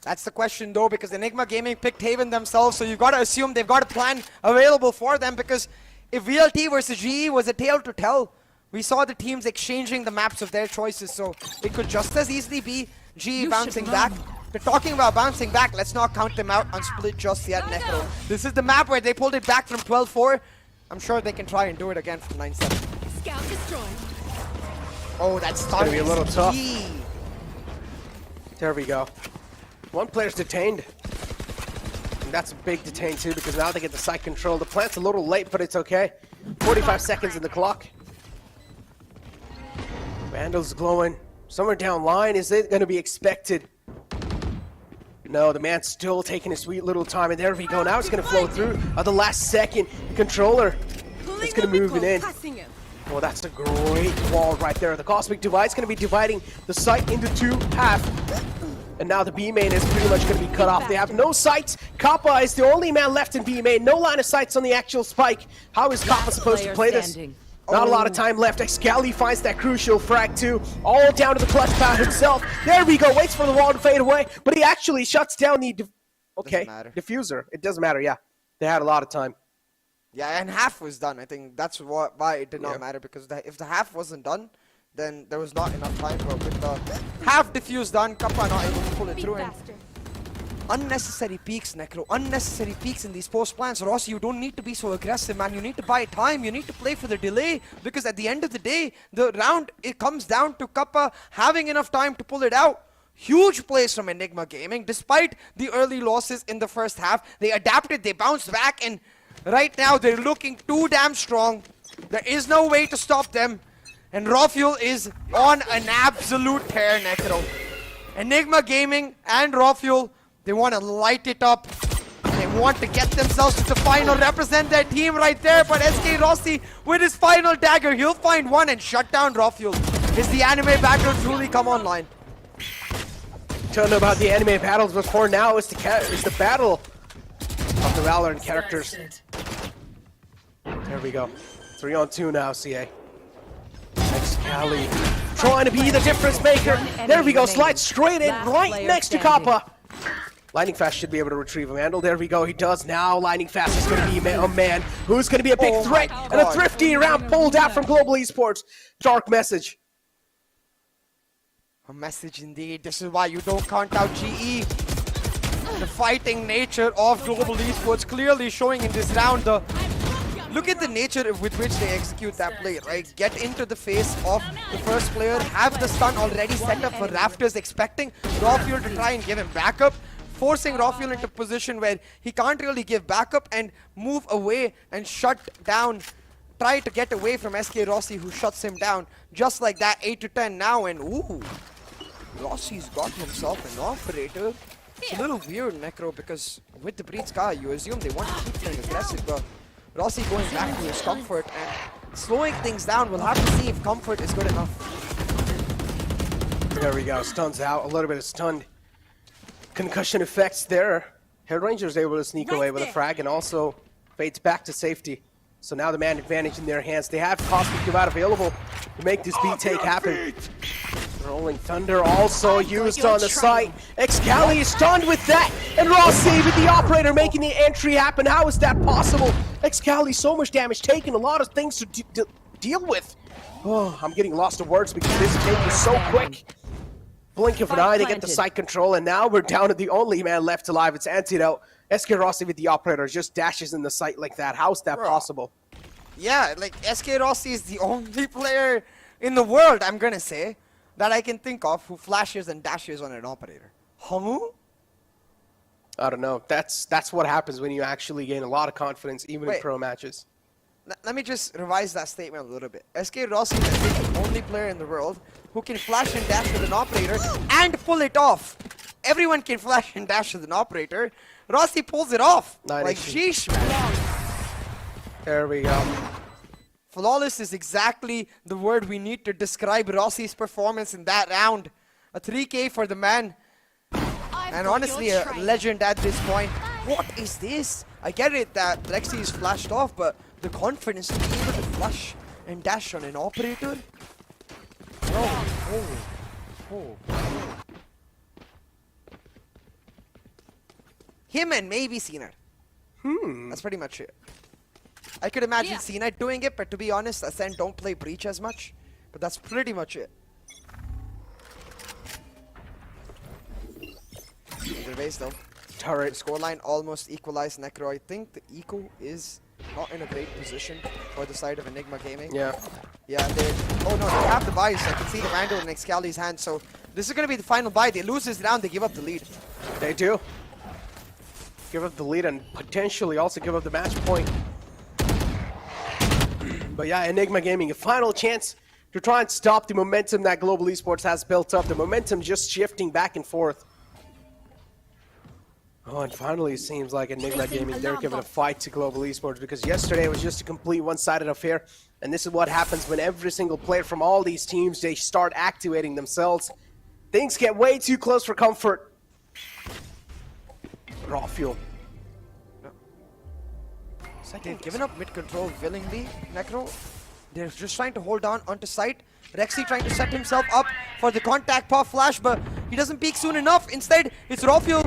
That's the question though, because Enigma Gaming picked Haven themselves, so you've got to assume they've got a plan available for them, because if VLT versus GE was a tale to tell, we saw the teams exchanging the maps of their choices, so it could just as easily be GE bouncing back. They're talking about bouncing back. Let's not count them out on split just yet, Necro. This is the map where they pulled it back from 12-4. I'm sure they can try and do it again from 9-7. Scout destroyed. Oh, that's going to be a little tough. There we go. One player's detained. And that's a big detain too, because now they get the site control. The plant's a little late, but it's okay. 45 seconds in the clock. Vandal's glowing. Somewhere down line, is it going to be expected? No, the man's still taking his sweet little time, and there we go. Now it's going to flow through at the last second. Controller, it's going to move it in. Well, that's a great wall right there. The Cosmic Divide's going to be dividing the site into 2 halves. And now the B main is pretty much going to be cut off. They have no sights. Kappa is the only man left in B main. No line of sights on the actual spike. How is Kappa supposed to play this? Not a lot of time left. Excali finds that crucial frag too. All down to the clutch pad himself. There we go. Waits for the wall to fade away. But he actually shuts down the diffuser. It doesn't matter, yeah. They had a lot of time. Yeah, and half was done. I think that's why it did not matter, because if the half wasn't done, then there was not enough time. But with the half defuse done, Kappa not able to pull it through. And unnecessary peaks, Necro. Unnecessary peaks in these post plans. Rossi, you don't need to be so aggressive, man. You need to buy time. You need to play for the delay, because at the end of the day, the round, it comes down to Kappa having enough time to pull it out. Huge plays from Enigma Gaming. Despite the early losses in the first half, they adapted, they bounced back, and right now they're looking too damn strong. There is no way to stop them. And Rafuel is on an absolute tear, Necro. Enigma Gaming and Rafuel, they want to light it up. They want to get themselves to the final, represent their team right there. But SK Rossi, with his final dagger, he'll find one and shut down Rafuel. Is the anime battle truly come online? Don't know about the anime battles before now. It's the battle of the Valorant characters. There we go. 3-on-2 now, CA. Excali trying to be the difference maker. There we go. Slide straight in, right next to Kappa. Lightning Fast should be able to retrieve a Vandal. There we go. He does now. Lightning Fast is going to be a man who's going to be a big threat. And a thrifty round pulled out from Global Esports. Dark message. A message indeed. This is why you don't count out GE. The fighting nature of Global Esports clearly showing in this round. Look at the nature with which they execute that play, right? Get into the face of the first player, have the stun already set up for Rafters, expecting Rafuel to try and give him backup, forcing Rafuel into a position where he can't really give backup and move away and shut down, try to get away from SK Rossi, who shuts him down. Just like that, 8-10 now, and ooh, Rossi's got himself an operator. It's a little weird, Necro, because with the Breed Scar, you assume they want to keep playing aggressive, but Rossi going back to his comfort and slowing things down. We'll have to see if comfort is good enough. There we go. Stuns out. A little bit of stunned concussion effects there. Head Ranger's able to sneak away with a frag and also fades back to safety. So now the man advantage in their hands. They have Cosmic Divide available to make this beat take happen. Rolling Thunder also used on the site. Excali is stunned with that. And Rossi with the operator making the entry happen. How is that possible? Excali, so much damage taken. A lot of things to deal with. Oh, I'm getting lost of words because this take is so quick. Blink of an eye, they get the site control. And now we're down to the only man left alive. It's Antidote. SK Rossi with the operator just dashes in the site like that. How is that possible? Yeah, like SK Rossi is the only player in the world, I'm gonna say, that I can think of who flashes and dashes on an operator. Hamu? I don't know. That's what happens when you actually gain a lot of confidence, even in pro matches. Let me just revise that statement a little bit. SK Rossi is the only player in the world who can flash and dash with an operator and pull it off. Everyone can flash and dash with an operator. Rossi pulls it off. Like, sheesh, man. There we go. Flawless is exactly the word we need to describe Rossi's performance in that round. A 3K for the man. And honestly, a legend at this point. What is this? I get it that Lexi is flashed off, but the confidence to be able to flash and dash on an operator? Oh. Him and maybe Cena. That's pretty much it. I could imagine Cena doing it, but to be honest, Ascent don't play Breach as much. But that's pretty much it. Either ways though. Turret. The scoreline almost equalized, Necro. I think the eco is not in a great position for the side of Enigma Gaming. Yeah, they have the buys. I can see the Vandal in Excali's hand. So this is going to be the final buy. They lose this round, they give up the lead. They do. Give up the lead and potentially also give up the match point. But yeah, Enigma Gaming, a final chance to try and stop the momentum that Global Esports has built up. The momentum just shifting back and forth. Oh, and finally it seems like Enigma Gaming, they're giving a fight to Global Esports, because yesterday it was just a complete one-sided affair. And this is what happens when every single player from all these teams, they start activating themselves. Things get way too close for comfort. Raw fuel. They've given up mid-control willingly, Necro. They're just trying to hold on onto site. Rexy trying to set himself up for the contact pop flash, but he doesn't peek soon enough. Instead, it's Rafuel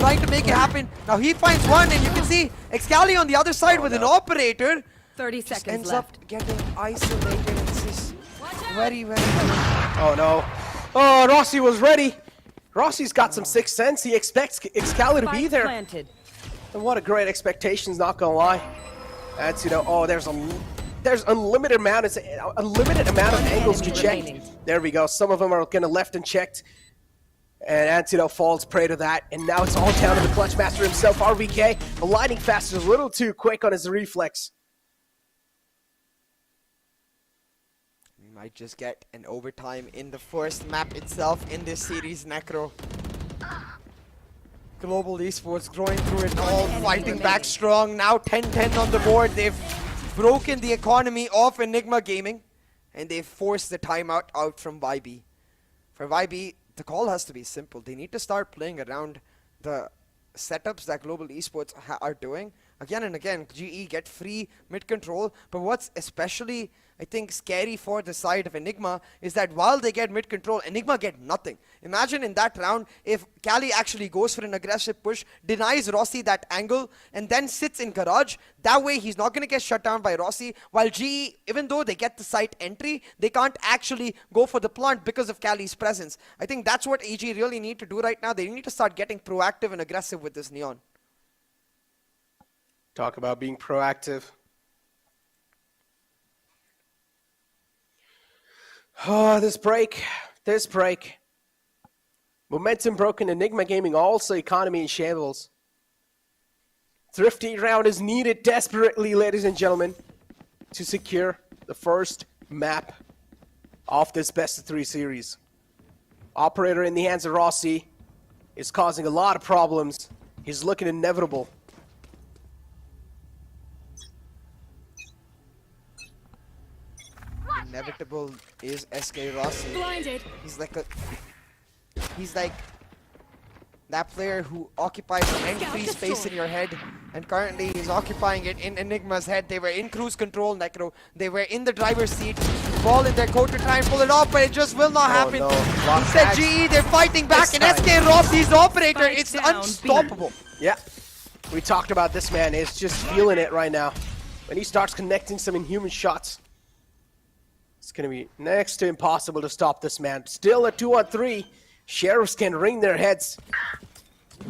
trying to make it happen. Now he finds one, and you can see Excali on the other side with an operator. 30 Just seconds ends left. up getting isolated. And this is very, very. Oh no. Oh, Rossi was ready. Rossi's got some sixth sense. He expects Excali to be there. Planted. And what a great expectations, not gonna lie. That's, you know, oh, there's unlimited amount of angles to check. There we go. Some of them are gonna left and checked. And Antidote falls prey to that. And now it's all down to the clutch master himself, RVK. The lightning fast is a little too quick on his reflex. We might just get an overtime in the first map itself in this series, Necro. Global Esports growing through it all, fighting back strong. Now 10-10 on the board. They've broken the economy of Enigma Gaming, and they've forced the timeout out from YB. For YB, the call has to be simple. They need to start playing around the setups that Global Esports are doing. Again and again, GE get free mid-control, but what's especially, I think, scary for the side of Enigma is that while they get mid-control, Enigma get nothing. Imagine in that round, if Cali actually goes for an aggressive push, denies Rossi that angle, and then sits in garage, that way he's not going to get shut down by Rossi, while GE, even though they get the site entry, they can't actually go for the plant because of Cali's presence. I think that's what EG really need to do right now. They need to start getting proactive and aggressive with this Neon. Talk about being proactive. Oh, this break. Momentum broken, Enigma Gaming, also economy in shambles. Thrifty round is needed desperately, ladies and gentlemen, to secure the first map of this best of 3 series. Operator in the hands of Rossi is causing a lot of problems. He's looking inevitable. Inevitable is SK Rossi. Blinded. He's like that player who occupies an entry space in your head, and currently he's occupying it in Enigma's head. They were in cruise control, Necro. They were in the driver's seat. Ball in their coat to try and pull it off, but it just will not happen. No. Instead, GE, they're fighting back, and SK Rossi's operator, it's unstoppable. Yeah, we talked about this man. Is just feeling it right now. When he starts connecting some inhuman shots, it's going to be next to impossible to stop this man. Still a 2-on-3. Sheriffs can wring their heads.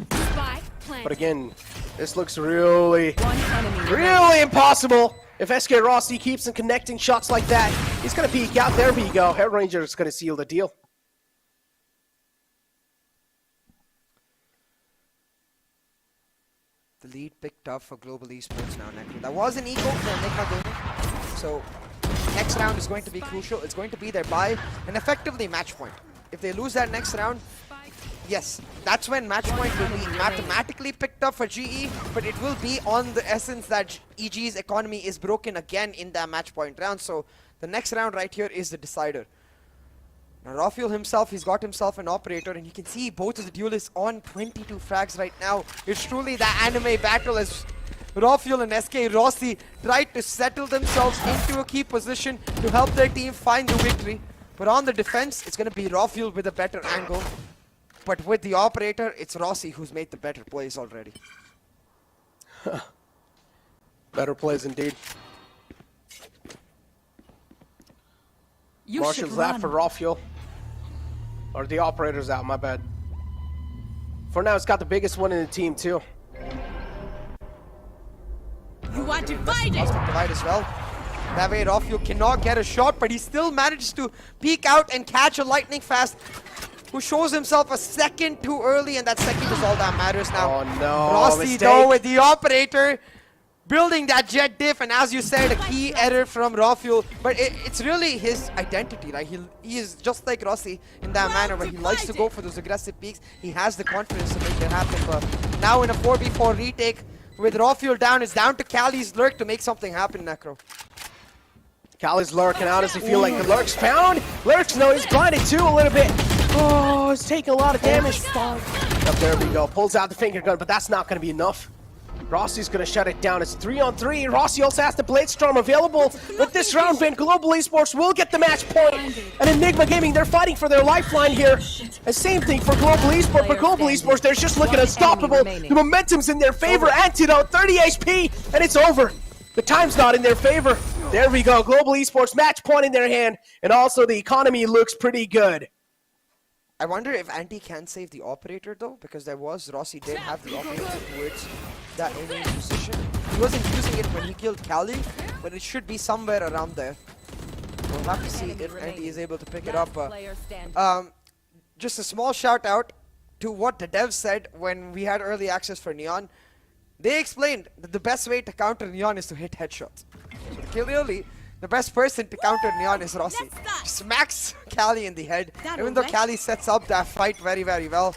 But again, this looks really impossible. If SK Rossi keeps on connecting shots like that, he's going to peek out. There we go. Head Ranger is going to seal the deal. The lead picked up for Global Esports now, Necro. That was an eco for Enigma Gaming. So next round is going to be crucial. It's going to be their buy and effectively match point. If they lose that next round, yes, that's when match point will be mathematically picked up for GE, but it will be on the essence that EG's economy is broken again in that match point round. So the next round right here is the decider. Now Rafael himself, he's got himself an operator, and you can see both of the duelists on 22 frags right now. It's truly the anime battle as Rafael and SK Rossi tried to settle themselves into a key position to help their team find the victory. But on the defense, it's going to be Rafael with a better angle. But with the operator, it's Rossi who's made the better plays already. Better plays indeed. Marshall's out for Rafael. Or the operator's out, my bad. For now, it's got the biggest one in the team, too. You are divided. Divide as well. That way, Rafael cannot get a shot, but he still managed to peek out and catch a lightning fast, who shows himself a second too early, and that second is all that matters now. Oh no, Rossi though with the operator, building that jet diff, and as you said, a key error from Rafael, but it's really his identity, right? He is just like Rossi in that manner, where he likes to go for those aggressive peaks. He has the confidence to make it happen, but now in a 4v4 retake, with Rafael down, it's down to Cali's lurk to make something happen, Necro. Cali's lurk, and honestly feel like the lurk's found. Lurk's, no, he's blinded too a little bit. Oh, he's taking a lot of damage. Up there we go. Pulls out the finger gun, but that's not going to be enough. Rossi's going to shut it down. It's 3-on-3. Rossi also has the Blade Storm available. But this round, Ben, Global Esports will get the match point. And Enigma Gaming, they're fighting for their lifeline here. And same thing for Global Esports. For Global Esports, they're just looking unstoppable. The momentum's in their favor. Antidote, 30 HP, and it's over. The time's not in their favor. There we go. Global Esports match point in their hand. And also the economy looks pretty good. I wonder if Anti can save the operator though, because Rossi did have the operator towards that enemy position. He wasn't using it when he killed Cali, but it should be somewhere around there. We'll have to see if Anti is able to pick it up. Just a small shout out to what the devs said when we had early access for Neon. They explained that the best way to counter Neon is to hit headshots. So clearly, the best person to counter Neon is Rossi. Smacks Cali in the head. Even though Cali sets up that fight very, very well.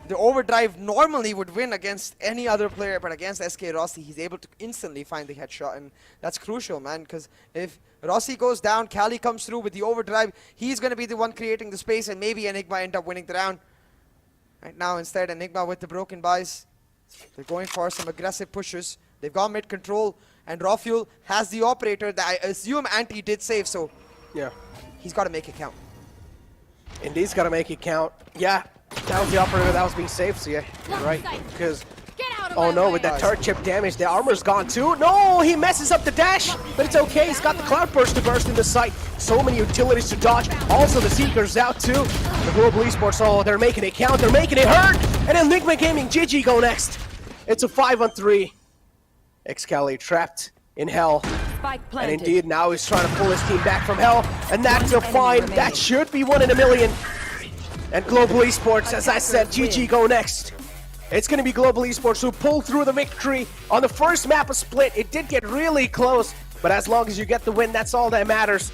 The overdrive normally would win against any other player, but against SK Rossi, he's able to instantly find the headshot, and that's crucial, man, because if Rossi goes down, Cali comes through with the overdrive, he's going to be the one creating the space, and maybe Enigma end up winning the round. Right now, instead, Enigma with the broken buys. They're going for some aggressive pushes. They've got mid-control, and Rafuel has the operator that I assume Anti did save, so yeah, he's got to make it count. Indeed's got to make it count. Yeah, that was the operator that was being saved, so yeah, you're right. Because, oh no, with that turret chip damage, the armor's gone too. No, he messes up the dash, but it's okay. He's got the cloud burst to burst in the sight. So many utilities to dodge. Also, the Seeker's out too. The Global Esports, oh, they're making it count. They're making it hurt. And Enigma Gaming, GG go next. It's a 5-on-3. Excali trapped in hell. And indeed, now he's trying to pull his team back from hell. And that's a fine. That should be 1 in a million. And Global Esports, as I said, GG go next. It's going to be Global Esports who pulled through the victory on the first map of Split. It did get really close, but as long as you get the win, that's all that matters.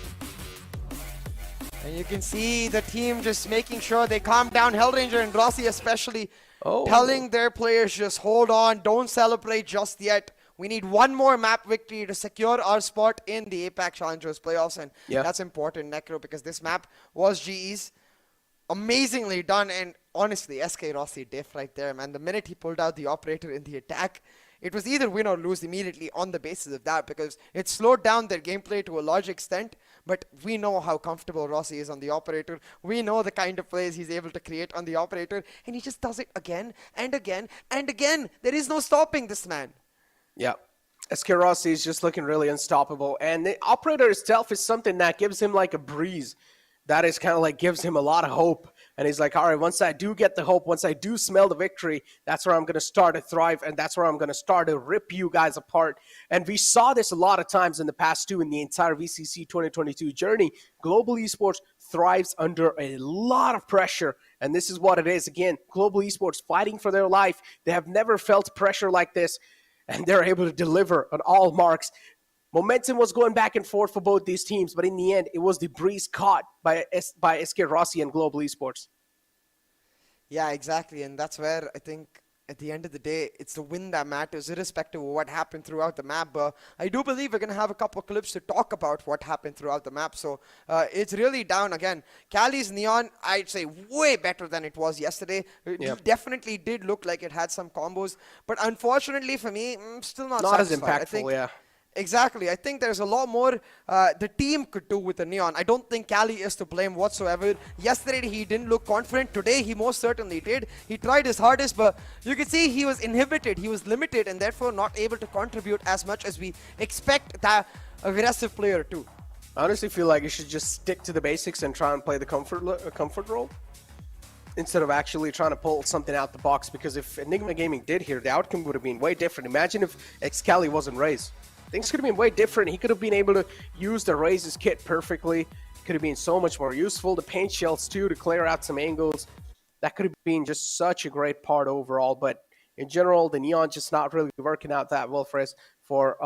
And you can see the team just making sure they calm down. Hellranger and Rossi especially telling their players just hold on, don't celebrate just yet. We need one more map victory to secure our spot in the APAC Challengers playoffs, and that's important, Necro, because this map was GE's. Amazingly done, and honestly, SK Rossi diff right there, man. The minute he pulled out the operator in the attack, it was either win or lose immediately on the basis of that, because it slowed down their gameplay to a large extent, but we know how comfortable Rossi is on the operator. We know the kind of plays he's able to create on the operator, and he just does it again and again and again. There is no stopping this man. Yeah. SK Rossi is just looking really unstoppable, and the operator itself is something that gives him like a breeze. That is kind of like gives him a lot of hope. And he's like, all right, once I do get the hope, once I do smell the victory, that's where I'm going to start to thrive, and that's where I'm going to start to rip you guys apart. And we saw this a lot of times in the past, too, in the entire VCC 2022 journey. Global Esports thrives under a lot of pressure, and this is what it is. Again, Global Esports fighting for their life. They have never felt pressure like this, and they're able to deliver on all marks. Momentum was going back and forth for both these teams, but in the end, it was the breeze caught by SK Rossi and Global Esports. Yeah, exactly, and that's where I think at the end of the day, it's the win that matters, irrespective of what happened throughout the map. I do believe we're going to have a couple of clips to talk about what happened throughout the map, so it's really down again. Cali's Neon, I'd say way better than it was yesterday. It definitely did look like it had some combos, but unfortunately for me, still not satisfied. Not as impactful, yeah. Exactly. I think there's a lot more the team could do with the Neon. I don't think Cali is to blame whatsoever. Yesterday, he didn't look confident. Today, he most certainly did. He tried his hardest, but you can see he was inhibited. He was limited and therefore not able to contribute as much as we expect that aggressive player to. I honestly feel like you should just stick to the basics and try and play the comfort role instead of actually trying to pull something out the box, because if Enigma Gaming did here, the outcome would have been way different. Imagine if Excali wasn't raised. Things could have been way different. He could have been able to use the Razor's kit perfectly. Could have been so much more useful. The paint shells, too, to clear out some angles. That could have been just such a great part overall. But in general, the Neon just not really working out that well for us, for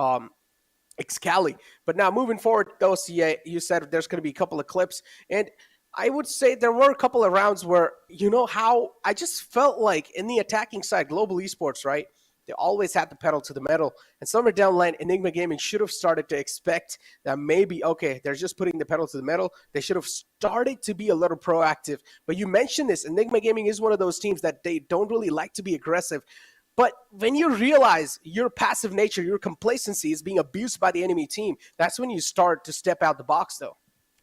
Excali. But now moving forward, though, you said there's going to be a couple of clips. And I would say there were a couple of rounds where, you know how I just felt like in the attacking side, Global Esports, right? They always had the pedal to the metal. And somewhere down the line, Enigma Gaming should have started to expect that maybe, okay, they're just putting the pedal to the metal. They should have started to be a little proactive. But you mentioned this. Enigma Gaming is one of those teams that they don't really like to be aggressive. But when you realize your passive nature, your complacency is being abused by the enemy team, that's when you start to step out the box, though.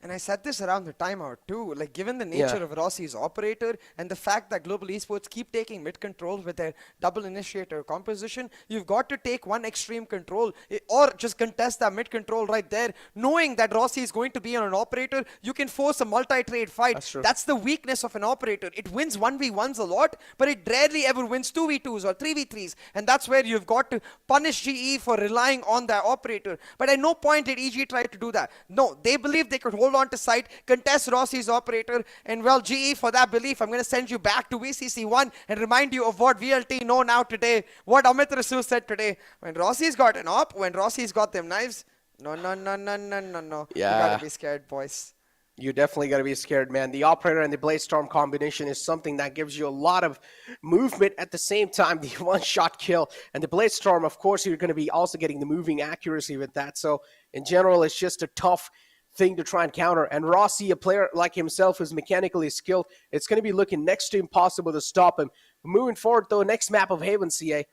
And I said this around the timeout too. Like, given the nature of Rossi's operator and the fact that Global Esports keep taking mid control with their double initiator composition, you've got to take one extreme control or just contest that mid control right there. Knowing that Rossi is going to be on an operator, you can force a multi-trade fight. That's the weakness of an operator. It wins 1v1s a lot, but it rarely ever wins 2v2s or 3v3s. And that's where you've got to punish GE for relying on that operator. But at no point did EG try to do that. No, they believed they could hold on to site, contest Rossi's operator, and well, GE, for that belief, I'm going to send you back to VCC 1 and remind you of what VLT know now today, what Amit Rasu said today. When Rossi's got an op, when Rossi's got them knives, no. Yeah. You gotta be scared, boys. You definitely got to be scared, man. The operator and the blade storm combination is something that gives you a lot of movement at the same time. The one-shot kill and the blade storm, of course, you're going to be also getting the moving accuracy with that. So in general, it's just a tough thing to try and counter. And Rossi, a player like himself who's mechanically skilled, it's going to be looking next to impossible to stop him. Moving forward, though, next map of Haven CA.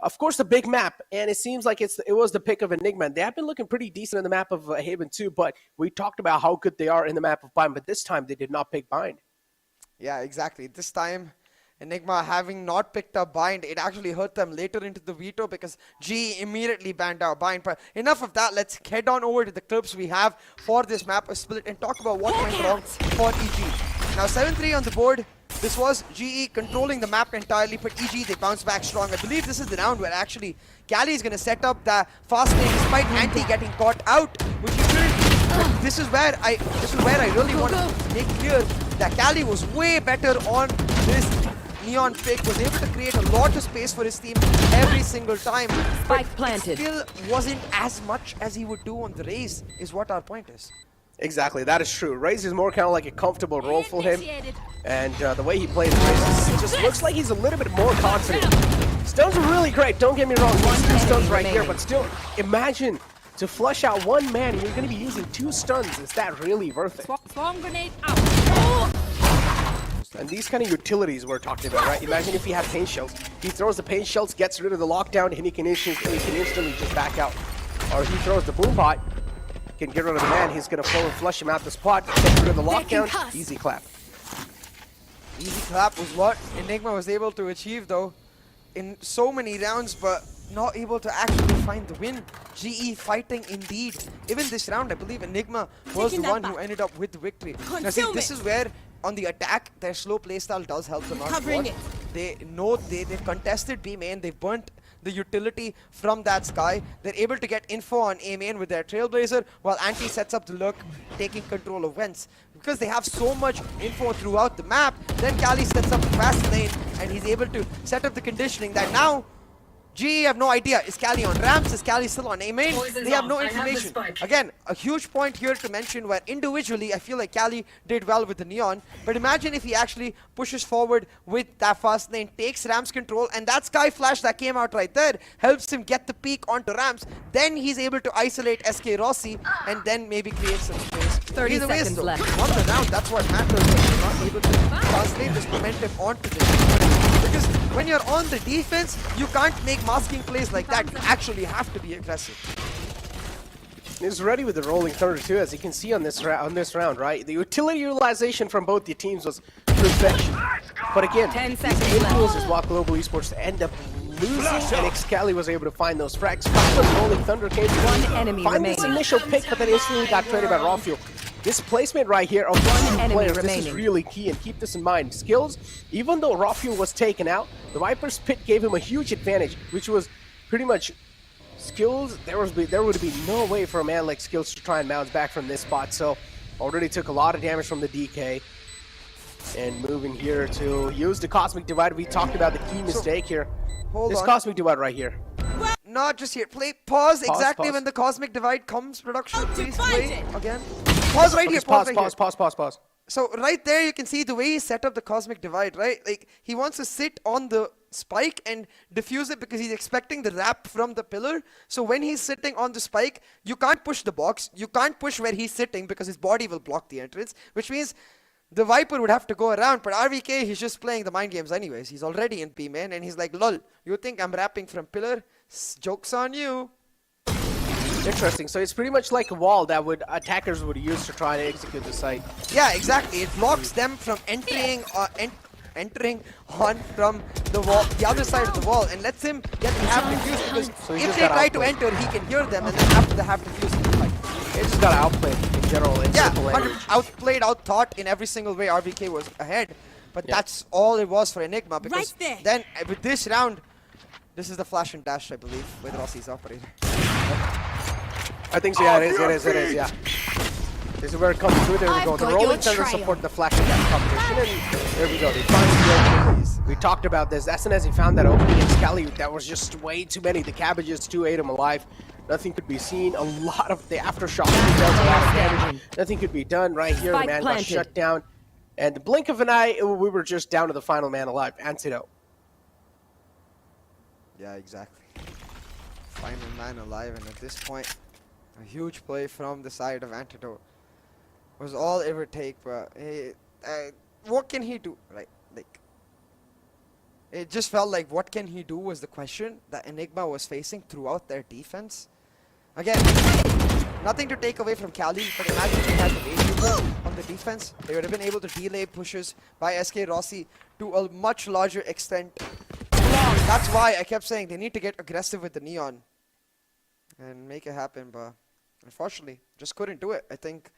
Of course, the big map, and it seems like it was the pick of Enigma. They have been looking pretty decent in the map of Haven too, but we talked about how good they are in the map of Bind, but this time they did not pick Bind. Yeah, exactly. This time, Enigma having not picked up Bind, it actually hurt them later into the veto because G immediately banned out Bind. But enough of that, let's head on over to the clips we have for this map of Split and talk about what went wrong for EG. Now 7-3 on the board. This was GE controlling the map entirely, but EG, they bounce back strong. I believe this is the round where actually Cali is going to set up the fast lane despite Anti getting caught out, which he shouldn't. This is where I really want to make clear that Cali was way better on this Neon pick, was able to create a lot of space for his team every single time. Spike planted. Still wasn't as much as he would do on the Raze, is what our point is. Exactly, that is true. Raze is more kind of like a comfortable role for him. And the way he plays Raze, it just looks like he's a little bit more confident. Stuns are really great, don't get me wrong. He's 2 stuns right here, but still, imagine to flush out 1 man, you're going to be using 2 stuns. Is that really worth it? Swarm grenade out. And these kind of utilities we're talking about, right? Imagine if he had pain shells. He throws the pain shells, gets rid of the lockdown, and he can instantly just back out. Or he throws the boom bot, can get rid of the man. He's going to flow and flush him out the spot, get rid of the lockdown, easy clap. Easy clap was what Enigma was able to achieve though in so many rounds, but not able to actually find the win. GE fighting indeed. Even this round, I believe Enigma was the one who ended up with the victory. Now see, this is where on the attack, their slow playstyle does help them out. They know they've contested B main, they've burnt the utility from that Sky. They're able to get info on A main with their Trailblazer, while Anti sets up the look, taking control of Vents. Because they have so much info throughout the map, then Cali sets up the fast lane, and he's able to set up the conditioning that now GE have no idea. Is Cali on ramps? Is Cali still on A main? They have no information. Again, a huge point here to mention where individually I feel like Cali did well with the Neon. But imagine if he actually pushes forward with that fast lane, takes ramps control, and that Sky Flash that came out right there helps him get the peak onto ramps. Then he's able to isolate SK Rossi and then maybe create some space. 30 Either seconds way, left. Won the round, that's what matters. You're not able to translate this momentum onto this. Because when you're on the defense, you can't make masking plays like that. You actually have to be aggressive. He's ready with the rolling thunder too, as you can see on this round, right? The utility utilization from both the teams was perfection. But again, 10 these seconds influences what Global Esports end up losing, and Excali was able to find those frags. Rolling thunder came to find this initial pick, but then instantly got traded by Rafuel. This placement right here of one players, this is really key, and keep this in mind. Skills, even though Rafuel was taken out, the Viper's pit gave him a huge advantage, which was pretty much Skills. There would be no way for a man like Skills to try and bounce back from this spot, so already took a lot of damage from the DK. And moving here to use the Cosmic Divide. We talked about the key mistake here. This Cosmic Divide right here. Not just here. Pause exactly when the Cosmic Divide comes, production. Please play again. Pause right here. Pause. So right there you can see the way he set up the Cosmic Divide, right? Like he wants to sit on the spike and diffuse it because he's expecting the wrap from the pillar. So when he's sitting on the spike, you can't push the box. You can't push where he's sitting because his body will block the entrance, which means the Viper would have to go around, but RVK, he's just playing the mind games anyways. He's already in B main, and he's like, lol, you think I'm rapping from pillar? Joke's on you. Interesting. So it's pretty much like a wall that attackers would use to try and execute the site. Yeah, exactly. It blocks them from entering on from the wall, the other side of the wall, and lets him get the half defuse, because So if they try to enter, he can hear them, and then after the half defuse, he can fight. They just got outplayed in general. In Yeah, simple language. outplayed, outthought in every single way. RVK was ahead, but that's all it was for Enigma, because then with this round, this is the flash and dash, I believe, with Rossi's operator. I think so, yeah, it is, yeah. This is where it comes through. There we go. The rolling thunder support the flash and dash combination, and there we go. They find the openings. We talked about this. As soon as he found that opening against Cali, that was just way too many. The cabbages to ate him alive. Nothing could be seen. A lot of the aftershock. Nothing could be done right here. The man got shut down. And the blink of an eye, we were just down to the final man alive. Antidote. Yeah, exactly. Final man alive, and at this point, a huge play from the side of Antidote was all it would take. But what can he do, right? Like, it just felt like what can he do was the question that Enigma was facing throughout their defense. Again, nothing to take away from Cali, but imagine they had the Veto on the defense. They would have been able to delay pushes by SK Rossi to a much larger extent. That's why I kept saying they need to get aggressive with the Neon and make it happen, but unfortunately, just couldn't do it. I think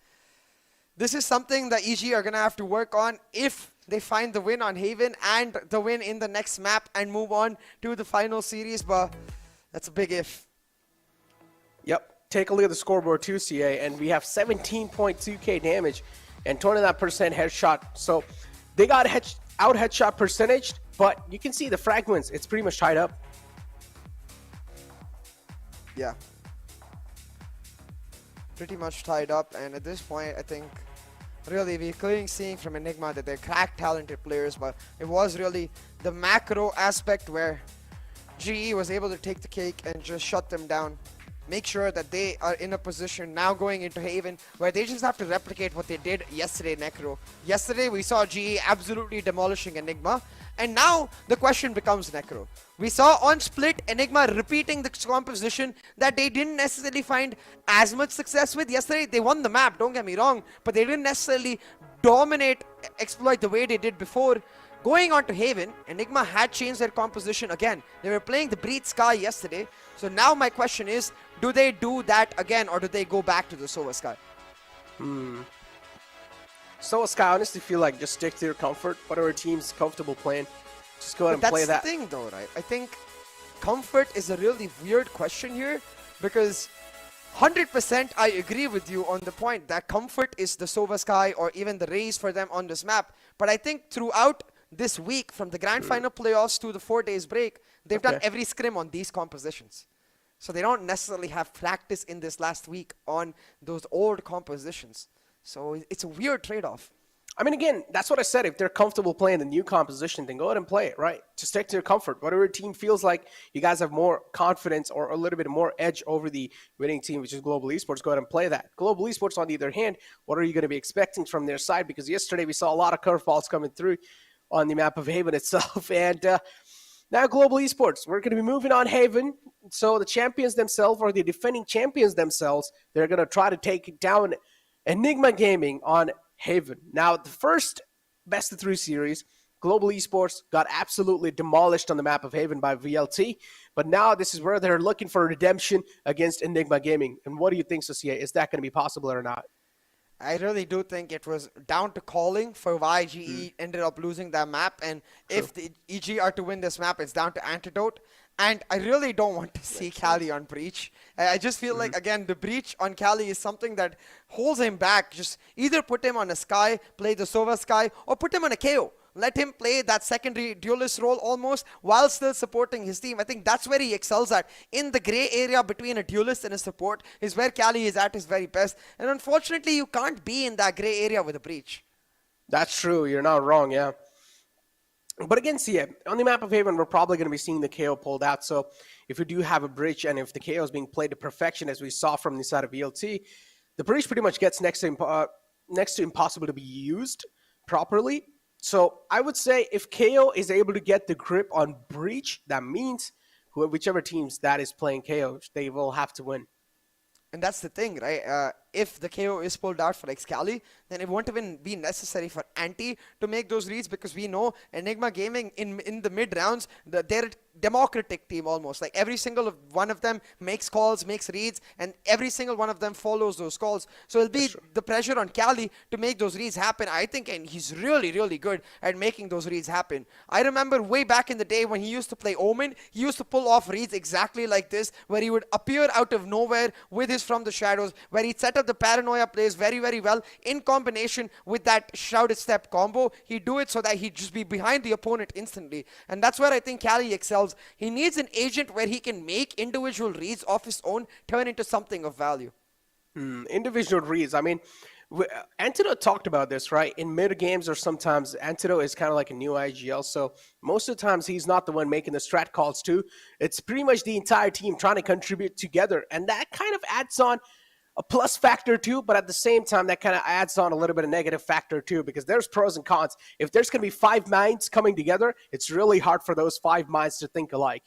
this is something that EG are going to have to work on if they find the win on Haven and the win in the next map and move on to the final series, but that's a big if. Yep. Take a look at the scoreboard too, CA, and we have 17.2k damage and 29% headshot. So they got out headshot percentage, but you can see the fragments. It's pretty much tied up. Yeah. Pretty much tied up, and at this point, I think really we're clearly seeing from Enigma that they're crack talented players, but it was really the macro aspect where GE was able to take the cake and just shut them down. Make sure that they are in a position now going into Haven where they just have to replicate what they did yesterday, Necro. Yesterday we saw GE absolutely demolishing Enigma, and now the question becomes Necro. We saw on Split Enigma repeating the composition that they didn't necessarily find as much success with. Yesterday they won the map, don't get me wrong, but they didn't necessarily dominate, exploit the way they did before. Going on to Haven, Enigma had changed their composition again. They were playing the Breathe Sky yesterday. So now my question is, do they do that again, or do they go back to the Sova Sky? Sova Sky, I honestly feel like just stick to your comfort. Whatever team's comfortable playing, just go ahead and play that. That's the thing though, right? I think comfort is a really weird question here, because 100% I agree with you on the point that comfort is the Sova Sky or even the Raze for them on this map. But I think throughout this week, from the grand final playoffs to the 4 days break, they've done every scrim on these compositions. So they don't necessarily have practice in this last week on those old compositions. So it's a weird trade-off. I mean, again, that's what I said. If they're comfortable playing the new composition, then go ahead and play it, right? To stick to your comfort. Whatever team feels like you guys have more confidence or a little bit more edge over the winning team, which is Global Esports, go ahead and play that. Global Esports, on the other hand, what are you going to be expecting from their side? Because yesterday we saw a lot of curveballs coming through on the map of Haven itself. And now Global Esports, we're going to be moving on Haven. So the champions themselves, or the defending champions themselves, they're going to try to take down Enigma Gaming on Haven. Now, the first best of 3 series, Global Esports got absolutely demolished on the map of Haven by VLT. But now this is where they're looking for redemption against Enigma Gaming. And what do you think, Socia? Is that going to be possible or not? I really do think it was down to calling for why GE ended up losing that map. And if the EG are to win this map, it's down to Antidote. And I really don't want to see Cali on Breach. I just feel like, again, the Breach on Cali is something that holds him back. Just either put him on a Sky, play the Sova Sky, or put him on a KO. Let him play that secondary duelist role almost while still supporting his team. I think that's where he excels at. In the gray area between a duelist and a support is where Cali is at his very best. And unfortunately, you can't be in that gray area with a Breach. That's true. You're not wrong, yeah. But again, see, on the map of Haven, we're probably going to be seeing the KO pulled out. So if we do have a breach and if the KO is being played to perfection, as we saw from the side of VLT, the breach pretty much gets next to impossible to be used. properly. So I would say if KO is able to get the grip on Breach, that means whichever teams that is playing KO, they will have to win. And that's the thing, right? If the KO is pulled out for Excali, then it won't even be necessary for Anti to make those reads, because we know Enigma Gaming in the mid rounds, they're a democratic team almost. Like every single one of them makes calls, makes reads, and every single one of them follows those calls. So it'll be the pressure on Cali to make those reads happen, I think, and he's really, really good at making those reads happen. I remember way back in the day when he used to play Omen, he used to pull off reads exactly like this, where he would appear out of nowhere with his From the Shadows, where he'd set up the paranoia plays very, very well in combination with that shrouded step combo. He'd do it so that he'd just be behind the opponent instantly, and that's where I think Cali excels. He needs an agent where he can make individual reads off his own turn into something of value. Individual reads, I mean, Antidote talked about this, right? In mid games or sometimes Antidote is kind of like a new IGL, so most of the times he's not the one making the strat calls too. It's pretty much the entire team trying to contribute together, and that kind of adds on a plus factor too, but at the same time that kind of adds on a little bit of negative factor too, because there's pros and cons. If there's going to be 5 minds coming together, it's really hard for those 5 minds to think alike.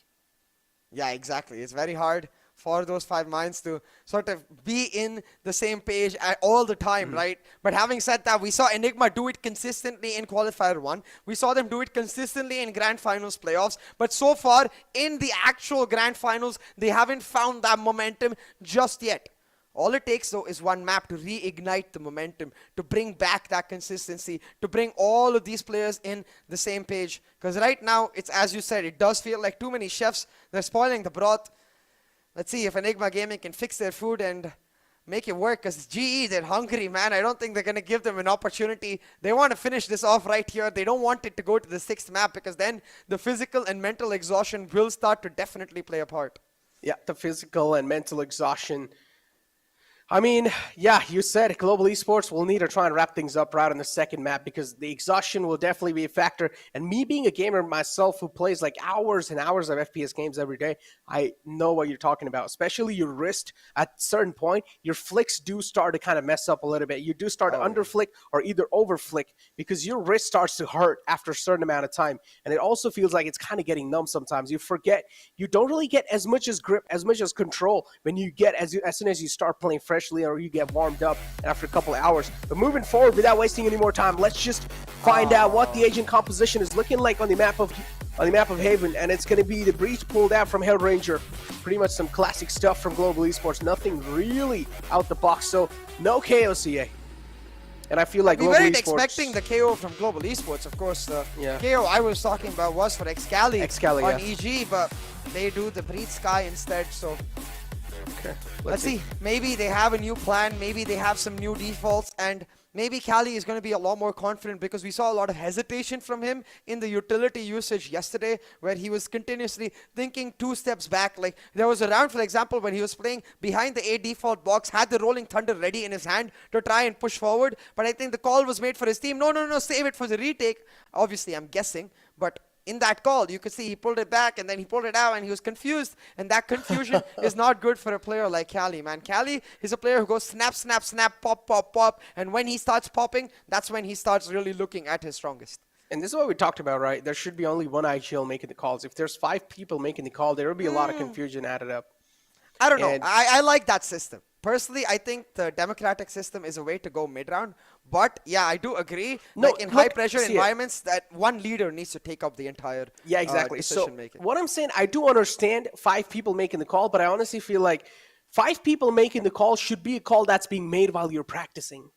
Yeah, exactly. It's very hard for those 5 minds to sort of be in the same page all the time, right? But having said that, we saw Enigma do it consistently in Qualifier 1. We saw them do it consistently in Grand Finals playoffs. But so far, in the actual Grand Finals, they haven't found that momentum just yet. All it takes, though, is one map to reignite the momentum, to bring back that consistency, to bring all of these players in the same page. Because right now, it's as you said, it does feel like too many chefs. They're spoiling the broth. Let's see if Enigma Gaming can fix their food and make it work, because GE, they're hungry, man. I don't think they're going to give them an opportunity. They want to finish this off right here. They don't want it to go to the 6th map, because then the physical and mental exhaustion will start to definitely play a part. Yeah, the physical and mental exhaustion. I mean, yeah, you said Global Esports will need to try and wrap things up right on the 2nd map, because the exhaustion will definitely be a factor. And me being a gamer myself who plays like hours and hours of FPS games every day, I know what you're talking about. Especially your wrist, at a certain point, your flicks do start to kind of mess up a little bit. You do start to underflick or either overflick, because your wrist starts to hurt after a certain amount of time. And it also feels like it's kind of getting numb sometimes. You forget. You don't really get as much as grip, as much as control when you get as soon as you start playing freshly or you get warmed up after a couple of hours. But moving forward, without wasting any more time, let's just find out what the agent composition is looking like on the map of Haven, and it's going to be the Breach pulled out from Hellranger. Pretty much some classic stuff from Global Esports. Nothing really out the box, so no KOCA. And I feel like we Global weren't Esports, expecting the KO from Global Esports, of course. The Yeah. KO I was talking about was for Excali on yeah. EG, but they do the Breach Sky instead, so... Okay. Let's see. Maybe they have a new plan. Maybe they have some new defaults. And maybe Cali is going to be a lot more confident, because we saw a lot of hesitation from him in the utility usage yesterday, where he was continuously thinking 2 steps back. Like there was a round, for example, when he was playing behind the A default box, had the Rolling Thunder ready in his hand to try and push forward. But I think the call was made for his team. No, save it for the retake. Obviously, I'm guessing. But in that call, you could see he pulled it back and then he pulled it out and he was confused. And that confusion is not good for a player like Cali, man. Cali is a player who goes snap, snap, snap, pop, pop, pop. And when he starts popping, that's when he starts really looking at his strongest. And this is what we talked about, right? There should be only one IGL making the calls. If there's 5 people making the call, there will be a lot of confusion added up. I don't know. I like that system. Personally, I think the democratic system is a way to go mid-round. But, yeah, I do agree. Like in high-pressure environments, that one leader needs to take up the entire decision-making. What I'm saying, I do understand 5 people making the call, but I honestly feel like 5 people making the call should be a call that's being made while you're practicing.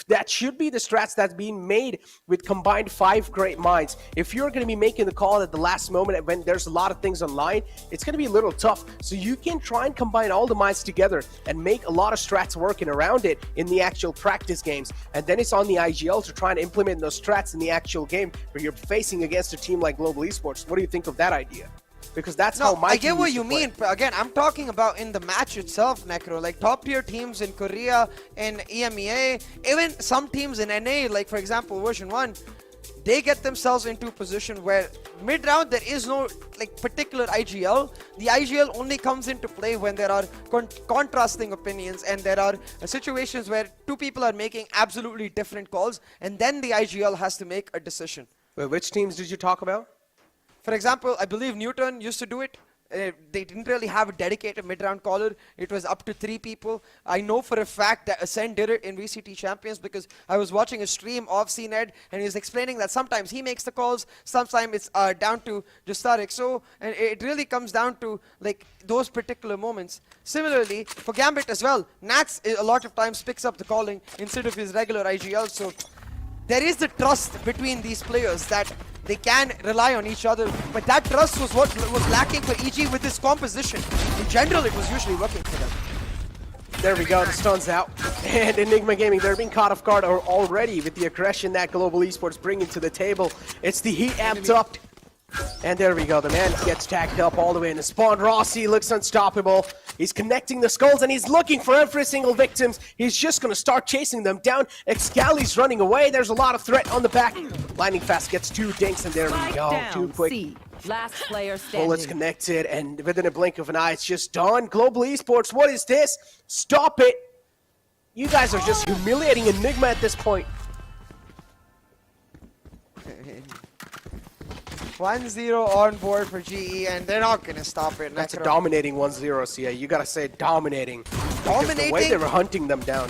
That should be the strats that's being made with combined 5 great minds. If you're going to be making the call at the last moment when there's a lot of things online, it's going to be a little tough. So you can try and combine all the minds together and make a lot of strats working around it in the actual practice games. And then it's on the IGL to try and implement those strats in the actual game where you're facing against a team like Global Esports. What do you think of that idea? Because that's how my I get what you mean. Again, I'm talking about in the match itself, Necro. Like top tier teams in Korea, in EMEA, even some teams in NA, like for example, version 1, they get themselves into a position where mid-round there is no like particular IGL. The IGL only comes into play when there are contrasting opinions and there are situations where two people are making absolutely different calls, and then the IGL has to make a decision. Wait, which teams did you talk about? For example, I believe Newton used to do it. They didn't really have a dedicated mid-round caller. It was up to 3 people. I know for a fact that Ascend did it in VCT Champions because I was watching a stream of CNED and he was explaining that sometimes he makes the calls, sometimes it's down to Justarik. So and it really comes down to like those particular moments. Similarly, for Gambit as well, Nats a lot of times picks up the calling instead of his regular IGL. So there is the trust between these players that they can rely on each other, but that trust was what was lacking for EG with this composition. In general, it was usually working for them. There we go, the stun's out. And Enigma Gaming, they're being caught off guard already with the aggression that Global Esports bringing to the table. It's the heat amped up. And there we go, the man gets tagged up all the way in the spawn. Rossi looks unstoppable. He's connecting the skulls and he's looking for every single victim. He's just going to start chasing them down. Excali's running away. There's a lot of threat on the back. Lightning Fast gets 2 dinks and there we go. Too quick. Last player standing. Bullets connected and within a blink of an eye, it's just done. Global Esports, what is this? Stop it. You guys are just humiliating Enigma at this point. 1-0 on board for GE, and they're not going to stop it. That's a dominating 1-0, CA. You got to say dominating. Dominating. The way they were hunting them down.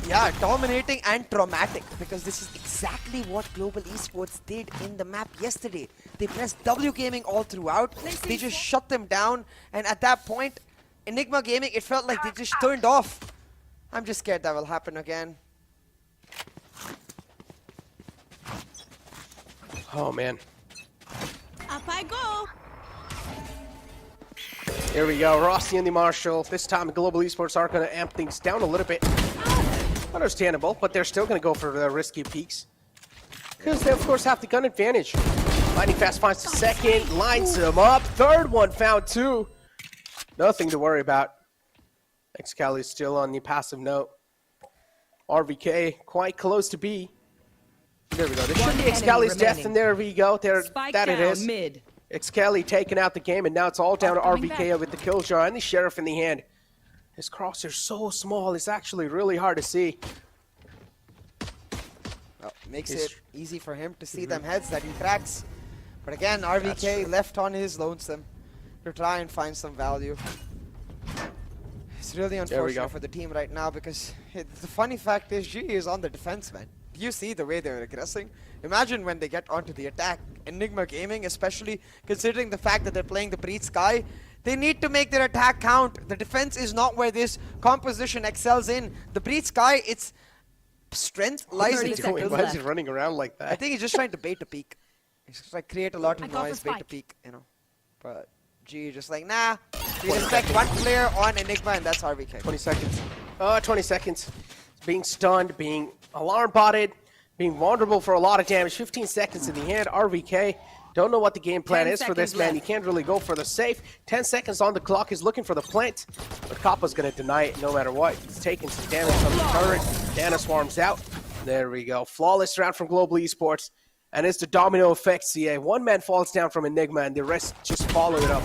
Yeah, dominating and traumatic, because this is exactly what Global Esports did in the map yesterday. They pressed W Gaming all throughout. They just shut them down, and at that point, Enigma Gaming, it felt like they just turned off. I'm just scared that will happen again. Oh, man. Up I go. Here we go, Rossi and the Marshall. This time, Global Esports are going to amp things down a little bit. Understandable, but they're still going to go for the risky peaks. Because they, of course, have the gun advantage. Lightning Fast finds the second, lines him up. Third one found too. Nothing to worry about. Excali is still on the passive note. RVK quite close to B. There we go. This should be Excali's death, and there we go. That it is. Excali taking out the game, and now it's all down to RVK with the kill jar and the Sheriff in the hand. His crosshair's so small, it's actually really hard to see. Well, makes it easy for him to see them heads that he cracks. But again, RVK left on his lonesome to try and find some value. It's really unfortunate for the team right now because the funny fact is GE is on the defense, man. You see the way they're aggressing. Imagine when they get onto the attack. Enigma Gaming, especially considering the fact that they're playing the Breed Sky, they need to make their attack count. The defense is not where this composition excels in. The Breed Sky, its strength lies in its ability. Why is he running around like that? I think he's just trying to bait a peak. He's just like create a lot of noise, bait a peak, you know. But GE just like, nah. We respect one player on Enigma, and that's RVK. 20 seconds. 20 seconds. Being stunned, being alarm botted, being vulnerable for a lot of damage. 15 seconds in the hand. RVK, don't know what the game plan is for this man. He can't really go for the safe. 10 seconds on the clock. He's looking for the plant, but Kappa's going to deny it no matter what. He's taking some damage from the turret. Dana swarms out. There we go. Flawless round from Global Esports. And it's the domino effect, CA. One man falls down from Enigma, and the rest just follow it up.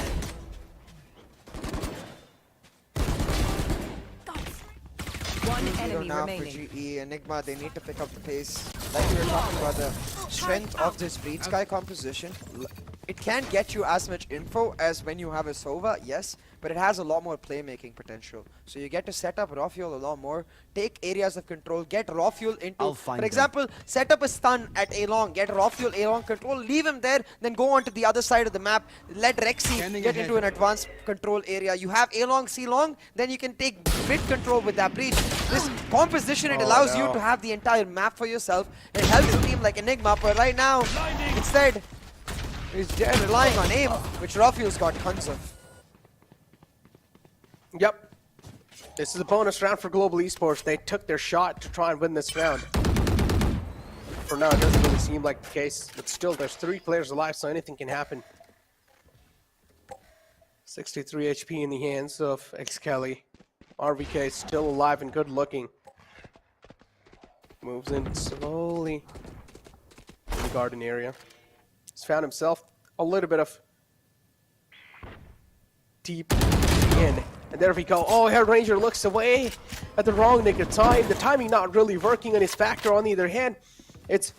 One enemy now remaining. for GE. Enigma, they need to pick up the pace. Like we were talking about the strength of this Breed Sky composition. It can't get you as much info as when you have a Sova, yes, but it has a lot more playmaking potential. So you get to set up raw fuel a lot more, take areas of control, get raw fuel into, for example, set up a stun at A-Long, get raw fuel A-Long control, leave him there, then go on to the other side of the map, let Rexy get into an advanced control area. You have A-Long, C-Long, then you can take mid control with that breach. This composition, it allows you to have the entire map for yourself. It helps a team like Enigma, but right now, instead, he's relying on aim, which Rafuel's got tons of. Yep. This is a bonus round for Global Esports. They took their shot to try and win this round. For now, it doesn't really seem like the case, but still, there's 3 players alive, so anything can happen. 63 HP in the hands of Excali. RVK still alive and good looking. Moves in slowly. garden area. He's found himself a little bit of deep in. And there we go. Oh, Hair Ranger looks away at the wrong nick of time. The timing not really working on his factor. On the other hand, it's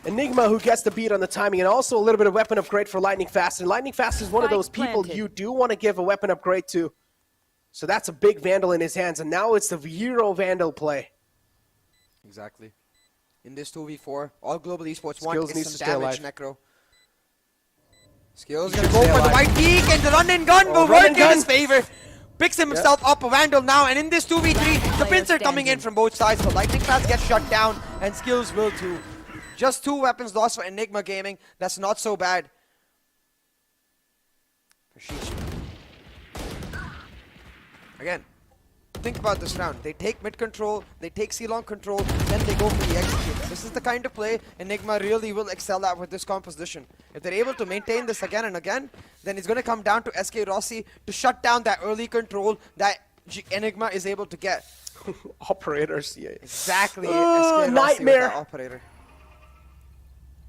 Enigma who gets the beat on the timing, and also a little bit of weapon upgrade for Lightning Fast. And Lightning Fast is one of those people you do want to give a weapon upgrade to. So that's a big Vandal in his hands, and now it's the Hero Vandal play. Exactly. In this 2v4, all Global Esports Skills want needs is to some stay damage, alive. Necro. Skills gonna go for the white peak, and the run and gun will work in his favor. Picks himself up a Vandal now, and in this 2v3, the pins are coming in from both sides, but Lightning Fast gets shut down, and Skills will too. Just 2 weapons lost for Enigma Gaming. That's not so bad. Again, think about this round. They take mid control, they take C-long control, then they go for the execute. This is the kind of play Enigma really will excel at with this composition. If they're able to maintain this again and again, then it's going to come down to SK Rossi to shut down that early control that Enigma is able to get. Operators, yeah. Exactly. SK Rossi nightmare. with that operator.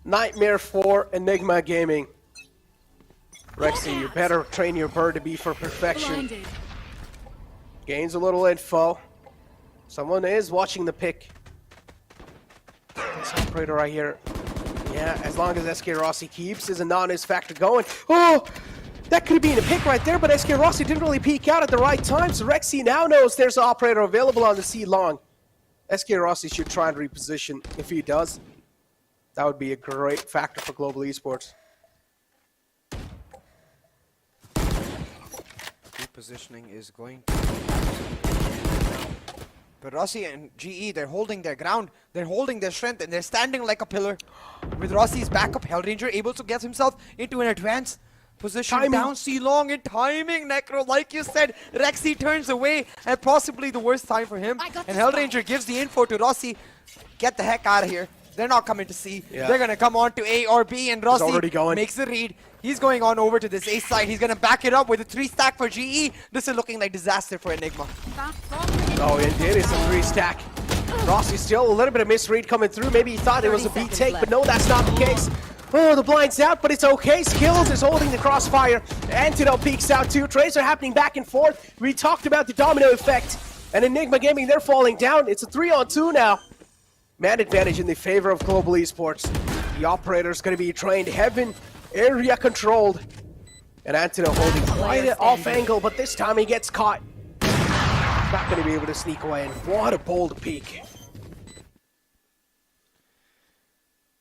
Nightmare for Enigma Gaming. Rexy, you better train your bird to be for perfection. Blinded. Gains a little info. Someone is watching the pick. This operator right here. Yeah, as long as SK Rossi keeps his anonymous factor going. Oh! That could have been a pick right there, but SK Rossi didn't really peek out at the right time, so Rexy now knows there's an operator available on the C-long. SK Rossi should try and reposition. If he does, that would be a great factor for Global Esports. Repositioning is going to... But Rossi and GE, they're holding their ground, they're holding their strength, and they're standing like a pillar. With Rossi's backup, Hellranger able to get himself into an advanced position down C-long and timing, Necro, like you said. Rexy turns away at possibly the worst time for him, and Hellranger gives the info to Rossi. Get the heck out of here. They're not coming to C. Yeah. They're going to come on to A or B, and Rossi makes the read. He's going on over to this A side. He's going to back it up with a 3-stack for GE. This is looking like disaster for Enigma. Oh, indeed, it's a 3-stack. Rossi still a little bit of misread coming through. Maybe he thought it was a B take, but no, that's not the case. Oh, the blind's out, but it's okay. Skills is holding the crossfire. Antidote peeks out too. Trades are happening back and forth. We talked about the domino effect. And Enigma Gaming, they're falling down. It's a 3-on-2 now. Man advantage in the favor of Global Esports. The operator's going to be trained. Heaven, area controlled. And Antidote holding quite an off angle, but this time he gets caught. Not going to be able to sneak away. And what a bold peek.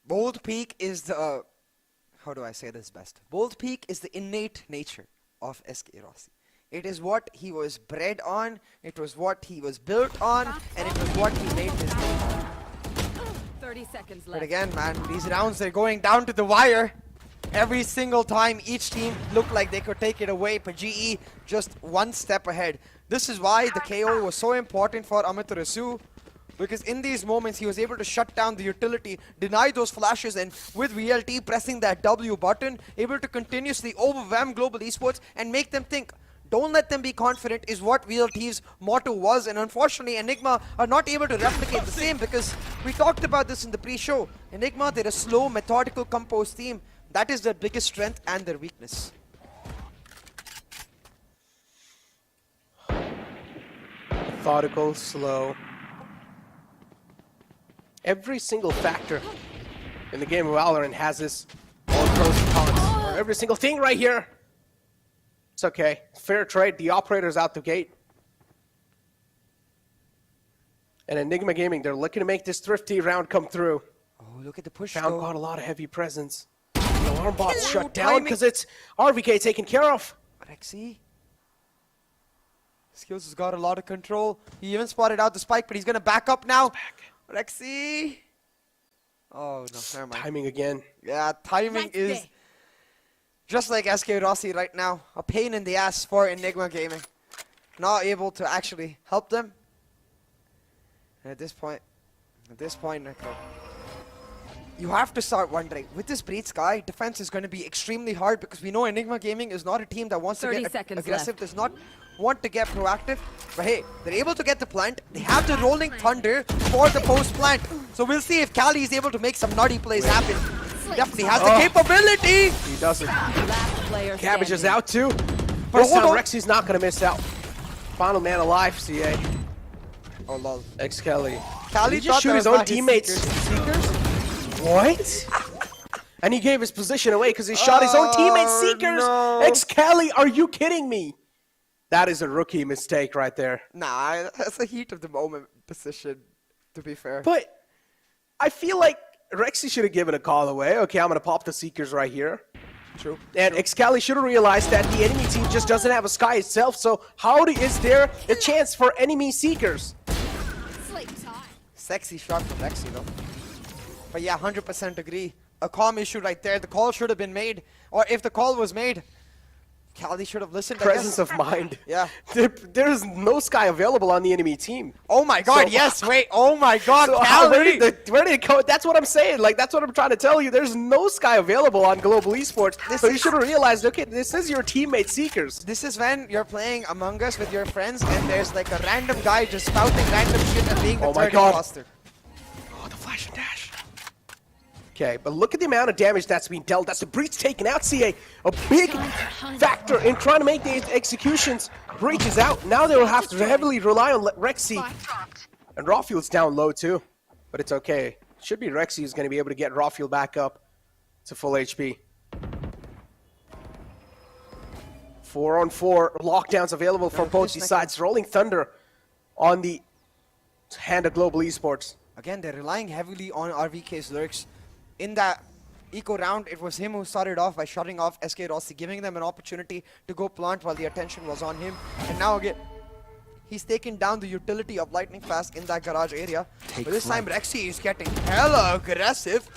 Bold peek is the... how do I say this best? Bold peek is the innate nature of SK Rossi. It is what he was bred on, it was what he was built on, and it was what he made his name on. 30 seconds left. But again, man, these rounds are going down to the wire. Every single time each team looked like they could take it away, but GE just one step ahead. This is why the KO was so important for Amaterasu, because in these moments he was able to shut down the utility, deny those flashes, and with VLT pressing that W button, able to continuously overwhelm Global Esports and make them think. Don't let them be confident is what VLT's motto was, and unfortunately Enigma are not able to replicate the same, because we talked about this in the pre-show. Enigma, they're a slow, methodical, composed team. That is their biggest strength and their weakness. Methodical, slow. Every single factor in the game of Valorant has this all pros and cons. Or every single thing right here. It's okay. Fair trade. The operator's out the gate. And Enigma Gaming, they're looking to make this thrifty round come through. Oh, look at the push. Found got a lot of heavy presence. The alarm bot's shut down because it's RVK taken care of. Rexy. Skills has got a lot of control. He even spotted out the spike, but he's going to back up now. Rexy. Oh, no, never mind. Timing again. Yeah, timing is just like SK Rossi right now. A pain in the ass for Enigma Gaming. Not able to actually help them. And at this point, Necro, you have to start wondering, with this Breed Sky, defense is going to be extremely hard, because we know Enigma Gaming is not a team that wants to get aggressive, does not want to get proactive. But hey, they're able to get the plant. They have the Rolling Thunder for the post plant. So we'll see if Cali is able to make some nutty plays happen. Definitely has the capability. He doesn't. Player Cabbage is standing. out too. But This hold time on. Rexy's not gonna miss out. Final man alive, CA. Oh lol. X-Kelly. Kali Did he just thought shoot that his was own not his teammates' Seekers. Seekers? What? And he gave his position away because he shot his own teammates' Seekers. No. X-Kelly, are you kidding me? That is a rookie mistake right there. Nah, that's a heat of the moment position, to be fair. But I feel like Rexy should have given a call away. Okay, I'm gonna pop the Seekers right here. True. And X-Kelly should have realized that the enemy team just doesn't have a sky itself. So how is there a chance for enemy Seekers? Sexy shot from Rexy though. But yeah, 100% agree. A calm issue right there. The call should have been made. Or if the call was made, Kali should have listened. Presence of mind. Yeah. There's no sky available on the enemy team. Oh my god, So- yes, wait. Oh my god, So Kali. where did it go? That's what I'm saying. Like, that's what I'm trying to tell you. There's no sky available on Global Esports. So you should have realized, okay, this is your teammate Seekers. This is when you're playing Among Us with your friends and there's like a random guy just spouting random shit and being the Oh my third God. imposter. Oh, the flash and dash. Okay, but look at the amount of damage that's being dealt. That's the Breach taken out, CA. A big factor in trying to make these executions. Breach is out. Now they will have to heavily rely on Rexy. And Rawfield's down low too. But it's okay. Should be Rexy who's going to be able to get Rawfield back up to full HP. 4-on-4 lockdowns available for both these sides. Rolling Thunder on the hand of Global Esports. Again, they're relying heavily on RVK's lurks. In that eco round, it was him who started off by shutting off SK Rossi, giving them an opportunity to go plant while the attention was on him. And now again, he's taken down the utility of Lightning Fast in that garage area. But this time, Rexy is getting hella aggressive.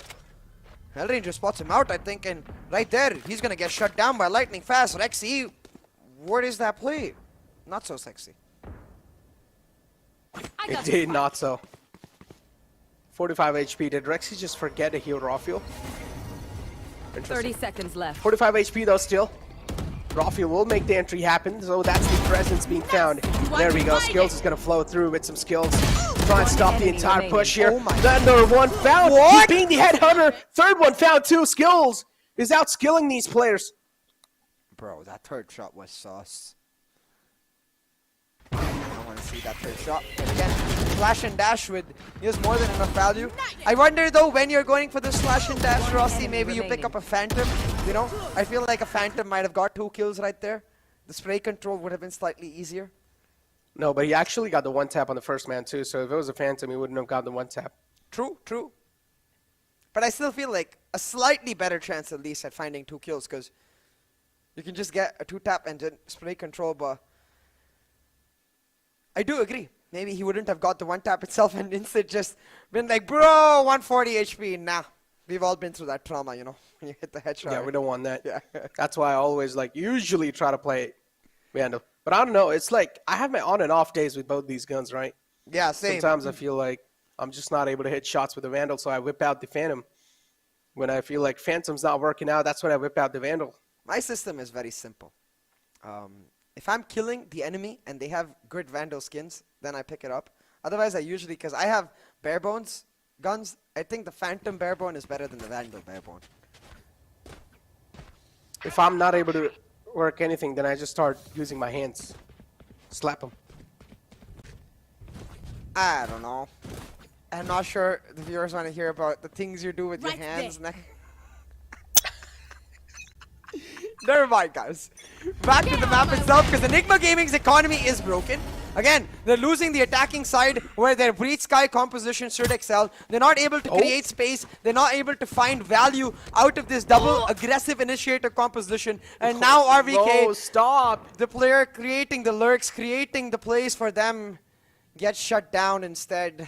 Hellranger spots him out, I think, and right there, he's gonna get shut down by Lightning Fast. Rexy, what is that play? Not so sexy. It did not so. 45 HP. Did Rexy just forget to heal Rawfield? 30 seconds left. 45 HP though still. Rawfield will make the entry happen, so that's the presence being found. There we go. Skills is going to flow through with some skills. Try and stop the entire push here. Another one found. He's being the headhunter. Third one found too. Skills is outskilling these players. Bro, that third shot was sauce. I want to see that third shot. But again, slash and dash with is more than enough value. I wonder though, when you're going for the slash and dash, Rossi, maybe you pick up a Phantom. You know, I feel like a Phantom might have got 2 kills right there. The spray control would have been slightly easier. No, but he actually got the one tap on the first man too, so if it was a Phantom, he wouldn't have got the one tap. True, true. But I still feel like a slightly better chance at least at finding 2 kills, because you can just get a 2-tap and then spray control, but I do agree. Maybe he wouldn't have got the 1-tap itself and instead just been like, bro, 140 HP. Nah, we've all been through that trauma, you know, when you hit the headshot. Yeah, we don't want that. Yeah. That's why I always usually try to play Vandal. But I don't know, it's like I have my on and off days with both these guns, right? Yeah, same. Sometimes I feel like I'm just not able to hit shots with the Vandal, so I whip out the Phantom. When I feel like Phantom's not working out, that's when I whip out the Vandal. My system is very simple. If I'm killing the enemy and they have good Vandal skins, then I pick it up. Otherwise, I usually, because I have bare bones guns, I think the Phantom bare bone is better than the Vandal bare bone. If I'm not able to work anything, then I just start using my hands. Slap them. I don't know. I'm not sure the viewers want to hear about the things you do with your hands. Never mind, guys. Back to the map itself, because Enigma Gaming's economy is broken. Again, they're losing the attacking side where their Breach Sky composition should excel. They're not able to create space. They're not able to find value out of this double aggressive initiator composition. And now RVK, stop. The player creating the lurks, creating the plays for them, gets shut down instead.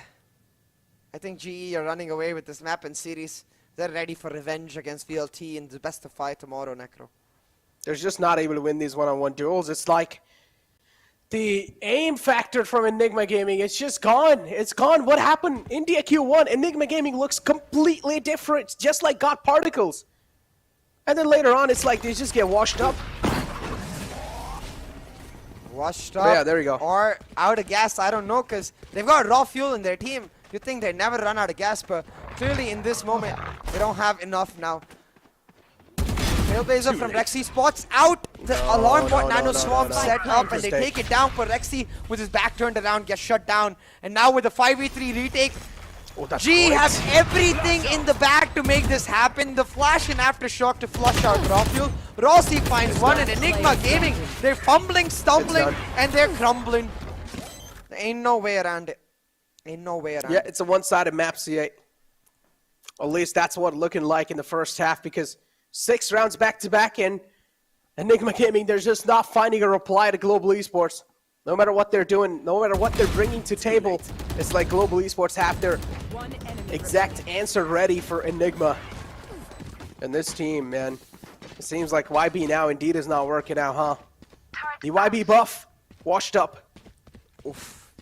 I think GE are running away with this map and series. They're ready for revenge against VLT in the best of 5 tomorrow, Necro. They're just not able to win these one-on-one duels. It's like the aim factor from Enigma Gaming, it's just gone. It's gone. What happened? India Q1, Enigma Gaming looks completely different, just like God Particles. And then later on, it's like they just get washed up. Washed up? Yeah, there we go. Or out of gas, I don't know, because they've got raw fuel in their team. You think they never run out of gas, but clearly in this moment, they don't have enough now. Trailblazer from Rexy spots out the alarm bot Nano Swamp set up, and they take it down for Rexy with his back turned around, gets shut down. And now with the 5v3 retake, G has everything in the bag to make this happen. The flash and aftershock to flush out Rafuel. Rossi finds one, and Enigma Gaming, they're fumbling, stumbling, and they're crumbling. There ain't no way around it. Ain't no way around it. Yeah, it's a one-sided map, C8. At least that's what it's looking like in the first half, because 6 rounds back-to-back, and Enigma Gaming, they're just not finding a reply to Global Esports. No matter what they're doing, no matter what they're bringing to table, it's like Global Esports have their exact answer ready for Enigma. And this team, man, it seems like YB now indeed is not working out, huh? The YB buff, washed up. Oof,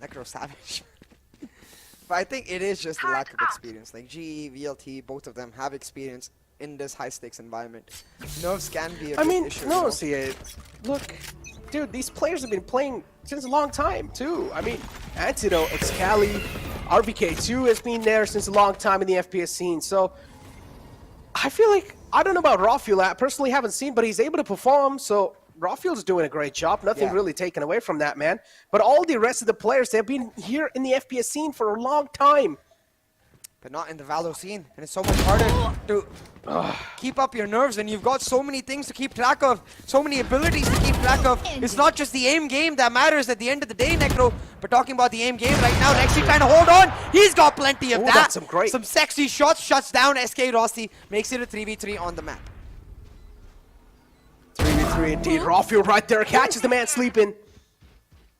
Necro savage. But I think it is just the lack of experience. Like GE, VLT, both of them have experience in this high-stakes environment. Nerves can be a big issue. No, C8. Look, dude, these players have been playing since a long time, too. I mean, Antidote, Excali, RVK2 has been there since a long time in the FPS scene. So, I feel like, I don't know about Rafuel, I personally haven't seen, but he's able to perform, so Rafuel's doing a great job. Nothing really taken away from that, man. But all the rest of the players, they've been here in the FPS scene for a long time. But not in the Valo scene. And it's so much harder to keep up your nerves when you've got so many things to keep track of, so many abilities to keep track of. It's not just the aim game that matters at the end of the day, Necro. But talking about the aim game right now, Rexy trying to hold on. He's got plenty of that. Some sexy shots, shuts down SK Rossi, makes it a 3v3 on the map. 3v3 indeed. Rafuel right there catches the man sleeping.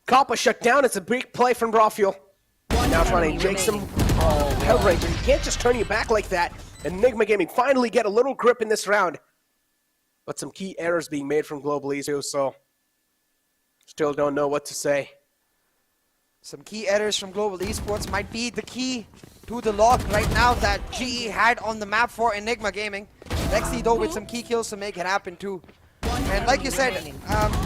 Kappa shut down. It's a big play from Rafuel. Now trying to inject some Hellraiser. You can't just turn your back like that. Enigma Gaming finally get a little grip in this round. But some key errors being made from Global Esports, so still don't know what to say. Some key errors from Global Esports might be the key to the lock right now that GE had on the map for Enigma Gaming. Rexy though with some key kills to make it happen too. And like you said,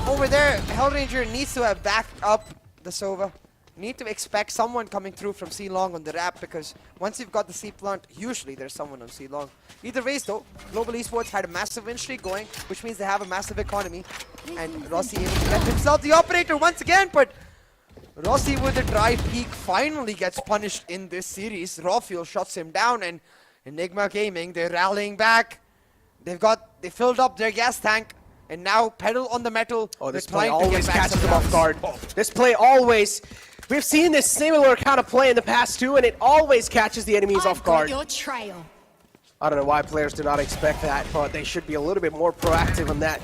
over there, Hellranger needs to have backed up the Sova. Need to expect someone coming through from C long on the ramp, because once you've got the C plant, usually there's someone on C long. Either ways though, Global Esports had a massive win streak going, which means they have a massive economy. And Rossi able to get himself the operator once again, but Rossi with a dry peak finally gets punished in this series. Rafuel shuts him down, and Enigma Gaming, they're rallying back. They filled up their gas tank, and now pedal on the metal. Oh, this play always catches them off guard. This play always. We've seen this similar kind of play in the past too, and it always catches the enemies off guard. Your trail. I don't know why players do not expect that, but they should be a little bit more proactive on that,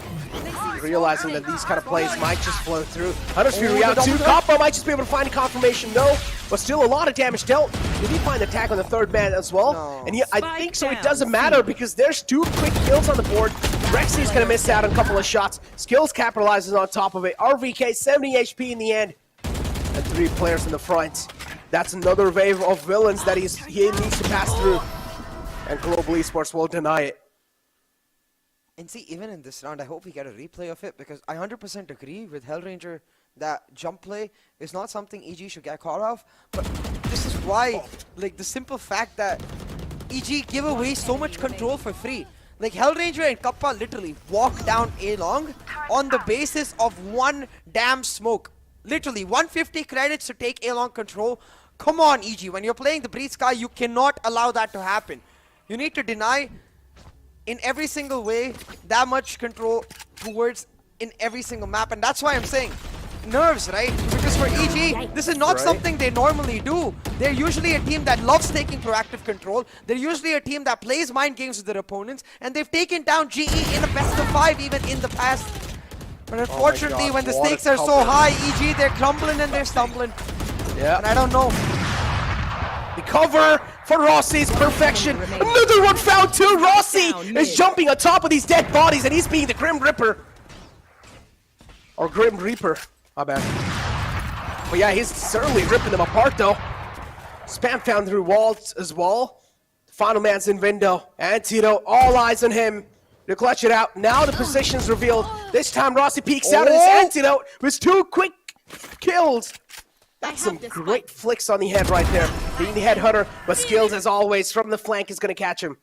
realizing that these kind of plays might just flow through. Hunter's Fury out too. Kappa might just be able to find a confirmation. No, but still a lot of damage dealt. Did he find the tag on the third man as well? No. And I think so. It doesn't matter because there's 2 quick kills on the board. Rexy's going to miss out on a couple of shots. Skills capitalizes on top of it. RVK 70 HP in the end. And 3 players in the front. That's another wave of villains that he needs to pass through. And Global Esports will deny it. And see, even in this round, I hope we get a replay of it, because I 100% agree with Hellranger that jump play is not something EG should get caught off. But this is why, like, the simple fact that EG give away so much control for free. Like, Hellranger and Kappa literally walk down A long on the basis of one damn smoke. Literally, 150 credits to take A long control. Come on, EG. When you're playing the Breathe Sky, you cannot allow that to happen. You need to deny in every single way that much control towards in every single map. And that's why I'm saying nerves, right? Because for EG, this is not something they normally do. They're usually a team that loves taking proactive control. They're usually a team that plays mind games with their opponents. And they've taken down GE in a best of 5 even in the past. But unfortunately, when the stakes are so high, EG, they're crumbling and they're stumbling. Yeah. And I don't know. The cover for Rossi's perfection. Another one found too. Rossi is jumping on top of these dead bodies, and he's being the Grim Ripper. Or Grim Reaper. My bad. But yeah, he's certainly ripping them apart, though. Spam found through walls as well. Final man's in window. Antidote, all eyes on him. To clutch it out. Now the position's revealed. This time Rossi peeks out, and it's Antidote with 2 quick kills. That's some great flicks on the head right there. Being the headhunter, but Skills, as always, from the flank is going to catch him.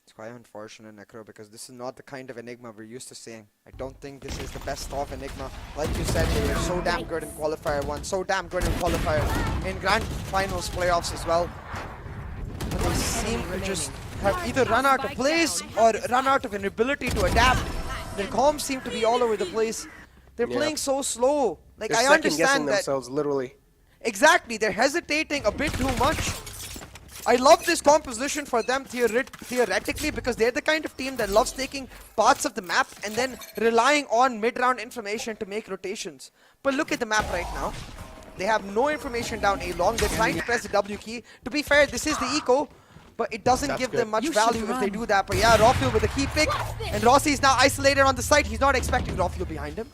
It's quite unfortunate, Necro, because this is not the kind of Enigma we're used to seeing. I don't think this is the best of Enigma. Like you said, they were so damn good in Qualifier 1, so damn good in Qualifier, in Grand Finals playoffs as well. But they seem to just have either run out of plays or run out of an ability to adapt. Their comms seem to be all over the place. They're playing so slow. Like, They're I understand that. themselves, literally. Exactly, they're hesitating a bit too much. I love this composition for them theoretically because they're the kind of team that loves taking parts of the map and then relying on mid-round information to make rotations. But look at the map right now. They have no information down A long. They're trying to press the W key. To be fair, this is the eco, but it doesn't give them much value if they do that. But yeah, Rafiel with a key pick, and Rossi is now isolated on the site. He's not expecting Rafiel behind him.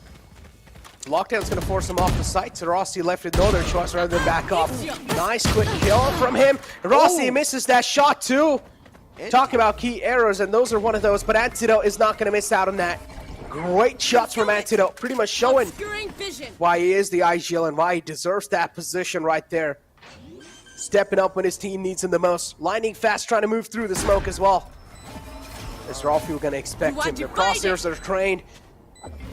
Lockdown's going to force him off the site, so Rossi left with no other choice rather than back off. Nice quick kill from him. Rossi misses that shot too. Talking about key errors, and those are one of those, but Antidote is not going to miss out on that. Great shots from Antidote, pretty much showing why he is the IGL and why he deserves that position right there. Stepping up when his team needs him the most. Lightning fast, trying to move through the smoke as well. Is Rafiel going to expect him? The crosshairs are trained.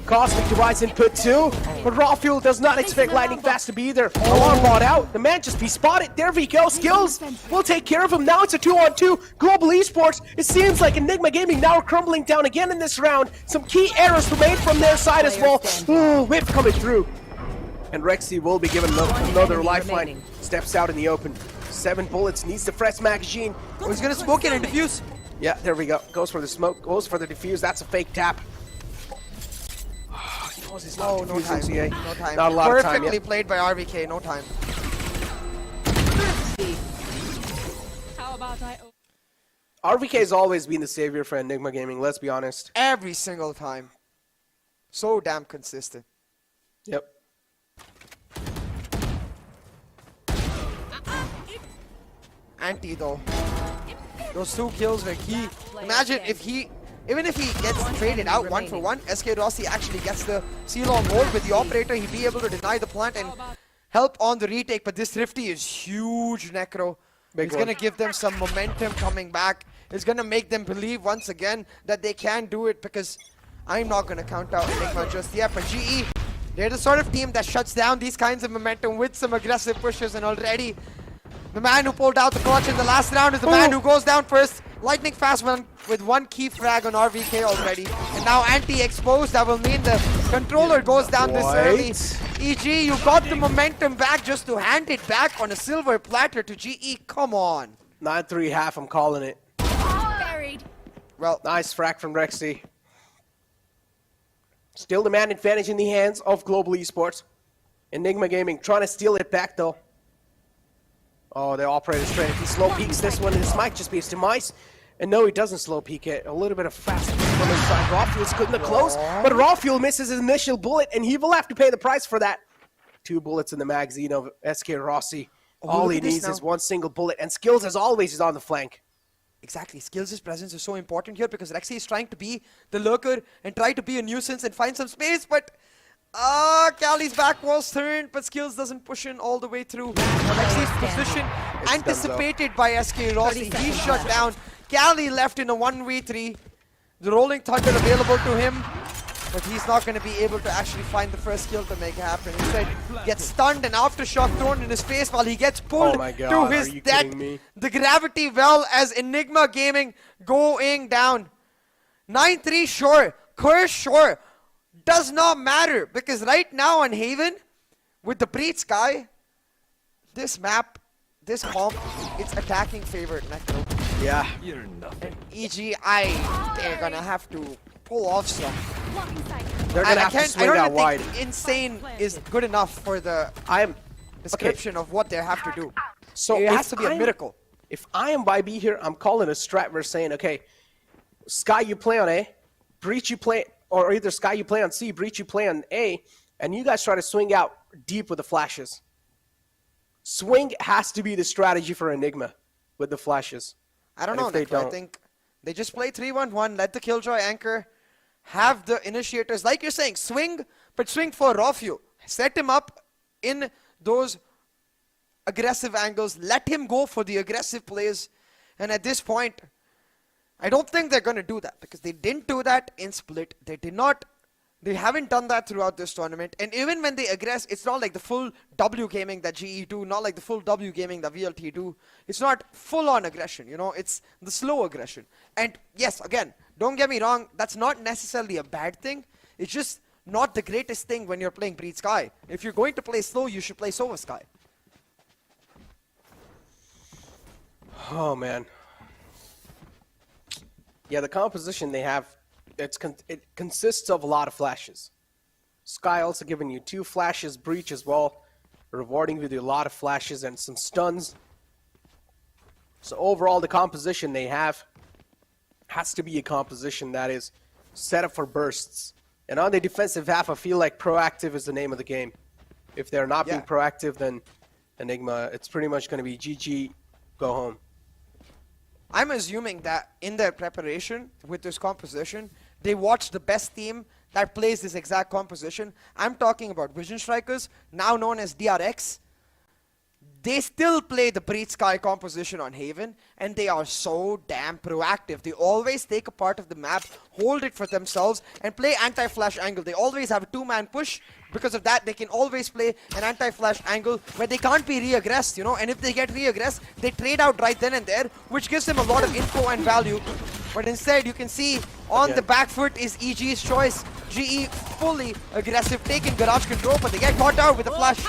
Cosmic device input too, but Rafiel does not expect Lightning Fast to be there. Alarm bot out, the man just be spotted. There we go, Skills will take care of him. Now it's a 2-on-2, Global Esports. It seems like Enigma Gaming now are crumbling down again in this round. Some key errors were made from their side as well. Ooh, whip coming through. And Rexy will be given another lifeline. Steps out in the open. 7 bullets, needs the fresh magazine. Oh, he's gonna smoke it and defuse. Yeah, there we go. Goes for the smoke, goes for the defuse. That's a fake tap. Oh, no time. No time. Not a lot of time Perfectly yet. played by RVK, no time. How about RVK has always been the savior for Enigma Gaming, let's be honest. Every single time. So damn consistent. Yep. Anti though. Those 2 kills were key. Imagine if he, even if he gets traded out 1 for 1, SK Rossi actually gets the C-long hold with the operator. He'd be able to deny the plant and help on the retake. But this Thrifty is huge, Necro. It's going to give them some momentum coming back. It's going to make them believe once again that they can do it, because I'm not going to count out Enigma just yet. But GE, they're the sort of team that shuts down these kinds of momentum with some aggressive pushes, and already the man who pulled out the clutch in the last round is the man who goes down first. Lightning fast one with 1 key frag on RVK already. And now anti-exposed, that will mean the controller goes down this early. EG, you got the momentum back just to hand it back on a silver platter to GE. Come on. 9-3 half, I'm calling it. Buried. Well, nice frag from Rexy. Still the man advantage in the hands of Global Esports. Enigma Gaming trying to steal it back though. Oh, the operator's trying. If he slow peeks this one, this might just be his demise. And no, he doesn't slow peek it. A little bit of fast from inside. Rafiel's good in the close, but Rafiel misses his initial bullet, and he will have to pay the price for that. 2 bullets in the magazine of SK Rossi. All he needs is 1 single bullet, and Skills, as always, is on the flank. Exactly. Skills' presence is so important here because Rexy is trying to be the lurker and try to be a nuisance and find some space, but Cali's back was turned, but Skills doesn't push in all the way through. Rexy's position anticipated by SK Rossi. He's shut down. Cali left in a 1v3. The Rolling Thunder available to him, but he's not going to be able to actually find the first kill to make it happen. Instead, gets stunned and aftershock thrown in his face while he gets pulled to his death. The gravity well as Enigma Gaming going down. 9-3 sure, Curse sure. Does not matter, because right now on Haven, with the Breed Sky, this map, this comp, it's attacking favorite, Necro. Yeah. You're nothing. EG, they're gonna have to pull off some. They're gonna have to swing out wide. Insane is good enough for the description of what they have to do. So it has to be a miracle. If I am by B here, I'm calling a strat. We're saying, okay, Sky, you play on A, Breach, you play, or either Sky, you play on C, Breach, you play on A, and you guys try to swing out deep with the flashes. Swing has to be the strategy for Enigma with the flashes. I don't know, Nick. I think they just play 3-1-1, let the Killjoy anchor, have the initiators, like you're saying, swing, but swing for Rofio. Set him up in those aggressive angles. Let him go for the aggressive plays. And at this point, I don't think they're going to do that because they didn't do that in Split. They haven't done that throughout this tournament. And even when they aggress, it's not like the full W gaming that GE do, not like the full W gaming that VLT do. It's not full-on aggression, you know, it's the slow aggression. And yes, again, don't get me wrong, that's not necessarily a bad thing. It's just not the greatest thing when you're playing Breed Sky. If you're going to play slow, you should play Sova Sky. Oh, man. Yeah, the composition they have, it consists of a lot of flashes. Sky also giving you 2 flashes, Breach as well, rewarding with a lot of flashes and some stuns. So overall, the composition they have has to be a composition that is set up for bursts. And on the defensive half, I feel like proactive is the name of the game. If they're not being proactive, then Enigma, it's pretty much going to be GG, go home. I'm assuming that in their preparation with this composition, they watched the best team that plays this exact composition. I'm talking about Vision Strikers, now known as DRX. They still play the Breed Sky composition on Haven, and they are so damn proactive. They always take a part of the map, hold it for themselves, and play anti-flash angle. They always have a 2-man push. Because of that, they can always play an anti-flash angle where they can't be re-aggressed, you know. And if they get re-aggressed, they trade out right then and there, which gives them a lot of info and value. But instead, you can see on the back foot is EG's choice. GE fully aggressive, taking garage control, but they get caught out with a flash.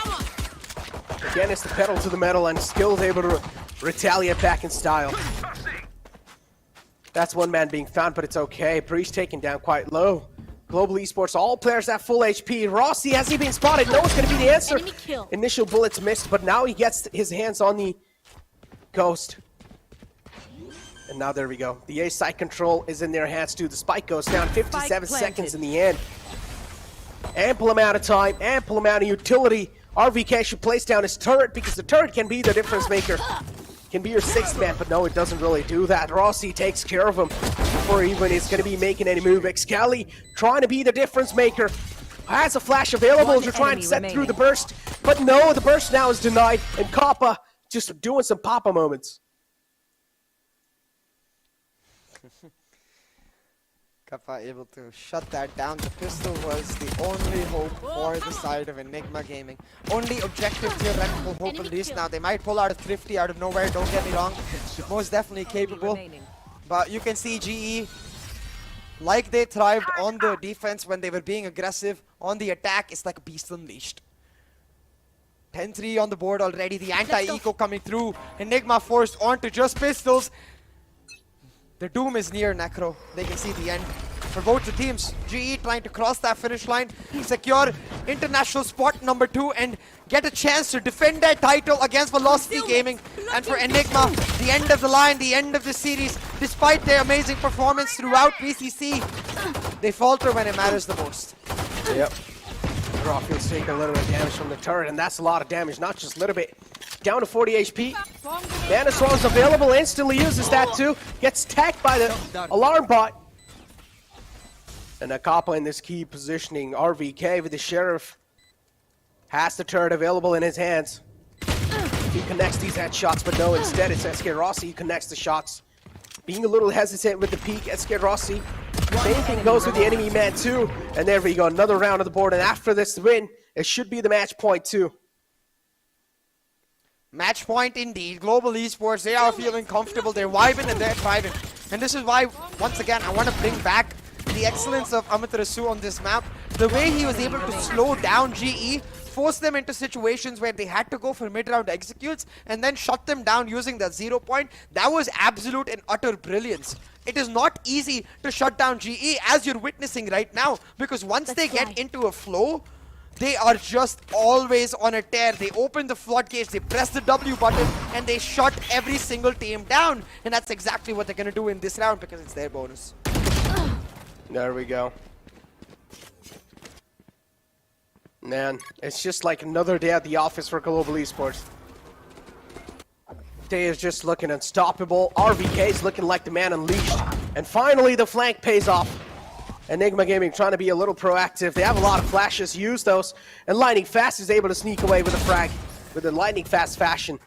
Again, it's the pedal to the metal, and Skill's able to retaliate back in style. That's one man being found, but it's okay. Breach taken down quite low. Global Esports, all players at full HP. Rossi, has he been spotted? No, it's going to be the answer. Initial bullets missed, but now he gets his hands on the Ghost. And now there we go. The A side control is in their hands too. The spike goes down, 57 seconds in the end. Ample amount of time, ample amount of utility. RVK should place down his turret because the turret can be the difference maker. Can be your 6th man, but no, it doesn't really do that. Rossi takes care of him before even is going to be making any move. Excali trying to be the difference maker. Has a flash available to try and set through the burst, but no, the burst now is denied, and Kappa just doing some Papa moments. Kappa able to shut that down. The pistol was the only hope for the side of Enigma Gaming. Only objective theoretical hope at least. Now they might pull out a Thrifty out of nowhere, don't get me wrong. Most definitely capable. But you can see GE, like they thrived on the defense when they were being aggressive. On the attack, it's like a beast unleashed. 10-3 on the board already. The anti-eco coming through. Enigma forced onto just pistols. The doom is near, Necro. They can see the end for both the teams. GE trying to cross that finish line, secure international spot number 2, and get a chance to defend their title against Velocity Gaming. And for Enigma, the end of the line, the end of the series. Despite their amazing performance throughout VCC, they falter when it matters the most. Yep. Rawfield's taking a little bit of damage from the turret, and that's a lot of damage, not just a little bit. Down to 40 HP. Mana Swarm's available, instantly uses that too. Gets tagged by the alarm bot. And Akapa in this key positioning. RVK with the Sheriff has the turret available in his hands. He connects these headshots, but no, instead it's SK Rossi who connects the shots. Being a little hesitant with the peak, SK Rossi. Same thing goes with the enemy man too. And there we go, another round of the board. And after this win, it should be the match point too. Match point indeed. Global Esports, they are feeling comfortable. They're vibing and they're thriving. And this is why, once again, I want to bring back the excellence of Amaterasu on this map. The way he was able to slow down GE, force them into situations where they had to go for mid-round executes, and then shut them down using that 0 point. That was absolute and utter brilliance. It is not easy to shut down GE, as you're witnessing right now, because once they get into a flow, they are just always on a tear. They open the floodgates, they press the W button, and they shut every single team down. And that's exactly what they're going to do in this round because it's their bonus. There we go. Man, it's just like another day at the office for Global Esports. Day is just looking unstoppable. RVK is looking like the man unleashed. And finally, the flank pays off. Enigma Gaming trying to be a little proactive. They have a lot of flashes, use those, and Lightning Fast is able to sneak away with a frag with a lightning fast fashion.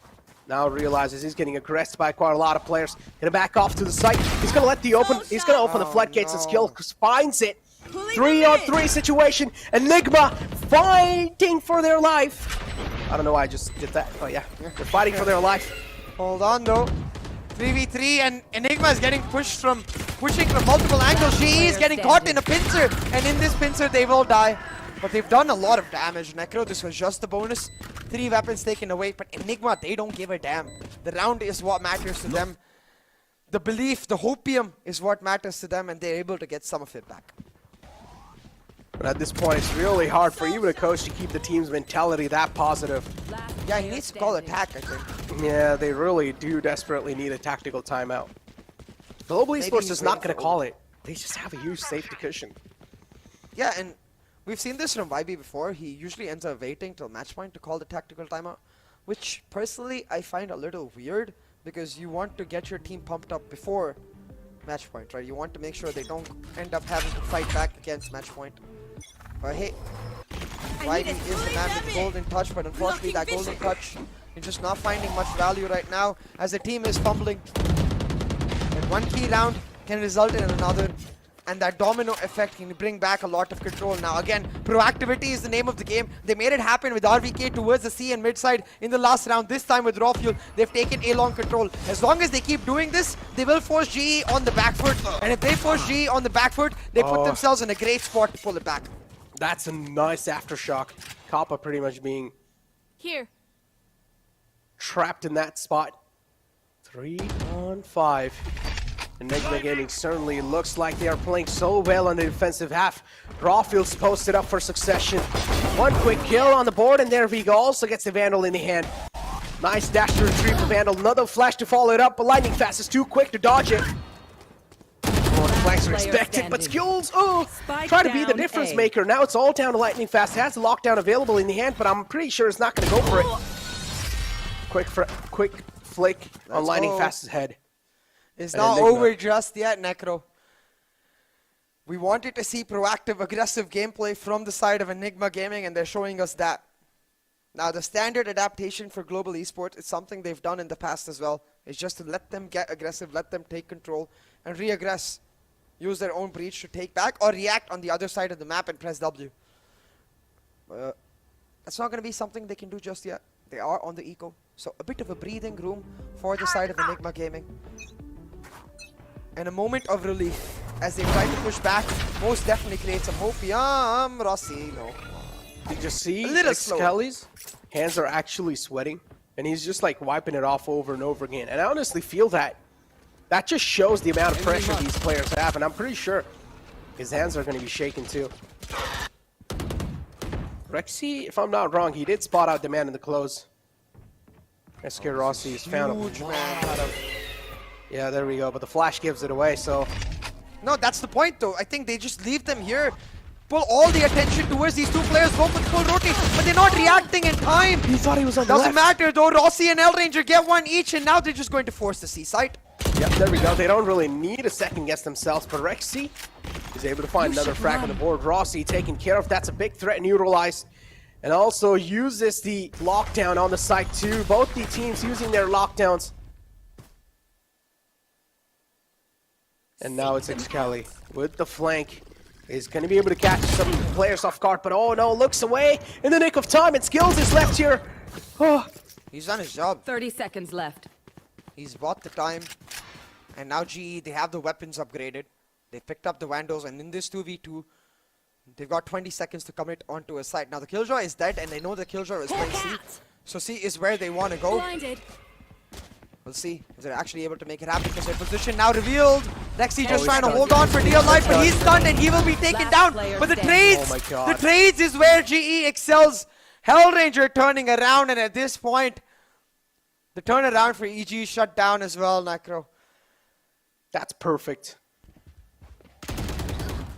Now realizes he's getting aggressed by quite a lot of players. Gonna back off to the site. He's gonna let the open. He's gonna open the floodgates and skill finds it. 3-on-3 situation. Enigma fighting for their life. I don't know why I just did that. Oh yeah, they're fighting for their life. Hold on though. 3v3 and Enigma is getting pushing from multiple angles. GE is getting caught in a pincer, and in this pincer they will die. But they've done a lot of damage. Necro, this was just the bonus. 3 weapons taken away, but Enigma, they don't give a damn. The round is what matters to them. The belief, the hopium is what matters to them, and they're able to get some of it back. But at this point, it's really hard for even a coach to keep the team's mentality that positive. Yeah, he needs to call attack, I think. Yeah, they really do desperately need a tactical timeout. Global Esports is not going to call it. They just have a huge safety cushion. Yeah, and we've seen this from YB before. He usually ends up waiting till match point to call the tactical timeout, which personally I find a little weird because you want to get your team pumped up before match point, right? You want to make sure they don't end up having to fight back against match point. But hey, YB is the man with the golden touch, but unfortunately that golden touch is just not finding much value right now as the team is fumbling. And one key round can result in another, and that domino effect can bring back a lot of control. Now again, proactivity is the name of the game. They made it happen with RVK towards the C and mid side in the last round. This time with raw fuel, they've taken A-long control. As long as they keep doing this, they will force GE on the back foot. And if they force GE on the back foot, they put themselves in a great spot to pull it back. That's a nice aftershock. Kappa pretty much being trapped in that spot. 3-on-5. Enigma Gaming certainly looks like they are playing so well on the defensive half. Rawfield's posted up for succession. One quick kill on the board, and there we go. Also gets the Vandal in the hand. Nice dash to retrieve the Vandal. Another flash to follow it up, but Lightning Fast is too quick to dodge it. Oh, the flanks are expected, but skills, try to be the difference maker. Now it's all down to Lightning Fast. Has the lockdown available in the hand, but I'm pretty sure it's not going to go for it. Quick flick on Lightning Fast's head. It's not over just yet, Necro. We wanted to see proactive, aggressive gameplay from the side of Enigma Gaming, and they're showing us that. Now, the standard adaptation for global esports is something they've done in the past as well. It's just to let them get aggressive, let them take control, and re-aggress. Use their own breach to take back, or react on the other side of the map and press W. That's not going to be something they can do just yet. They are on the eco, so a bit of a breathing room for the side of Enigma Gaming. And a moment of relief as they try to push back. Most definitely create some hope. Rossi, no. You just see Kelly's hands are actually sweating, and he's just like wiping it off over and over again. And I honestly feel that just shows the amount of pressure these players have, and I'm pretty sure his hands are going to be shaking too. Rexy, if I'm not wrong, he did spot out the man in the close. SK Rossi has found a yeah, there we go, but the flash gives it away, so... No, that's the point, though. I think they just leave them here. Pull all the attention towards these two players, go for the full rotate, but they're not reacting in time. He thought he was on the Doesn't matter, though. Rossi and L Ranger get one each, and now they're just going to force the C site. Yep, there we go. They don't really need a second guess themselves, but Rexy is able to find another frag on the board. Rossi taken care of. That's a big threat neutralized. And also uses the lockdown on the site, too. Both the teams using their lockdowns. And now it's Xkelly with the flank. He's going to be able to catch some players off guard, but oh no, looks away in the nick of time, and Skills is left here. Oh. He's done his job. 30 seconds left. He's bought the time, and now GE, they have the weapons upgraded. They picked up the Vandals, and in this 2v2, they've got 20 seconds to commit onto a site. Now the Killjoy is dead, and they know the Killjoy is playing C, so C is where they want to go. Blinded. We'll see if they're actually able to make it happen because their position now revealed. Rexy just trying to hold on for dear life, but he's stunned and he will be taken down. But the trades is where GE excels. Hellranger turning around, and at this point, the turnaround for EG shut down as well, Necro. That's perfect.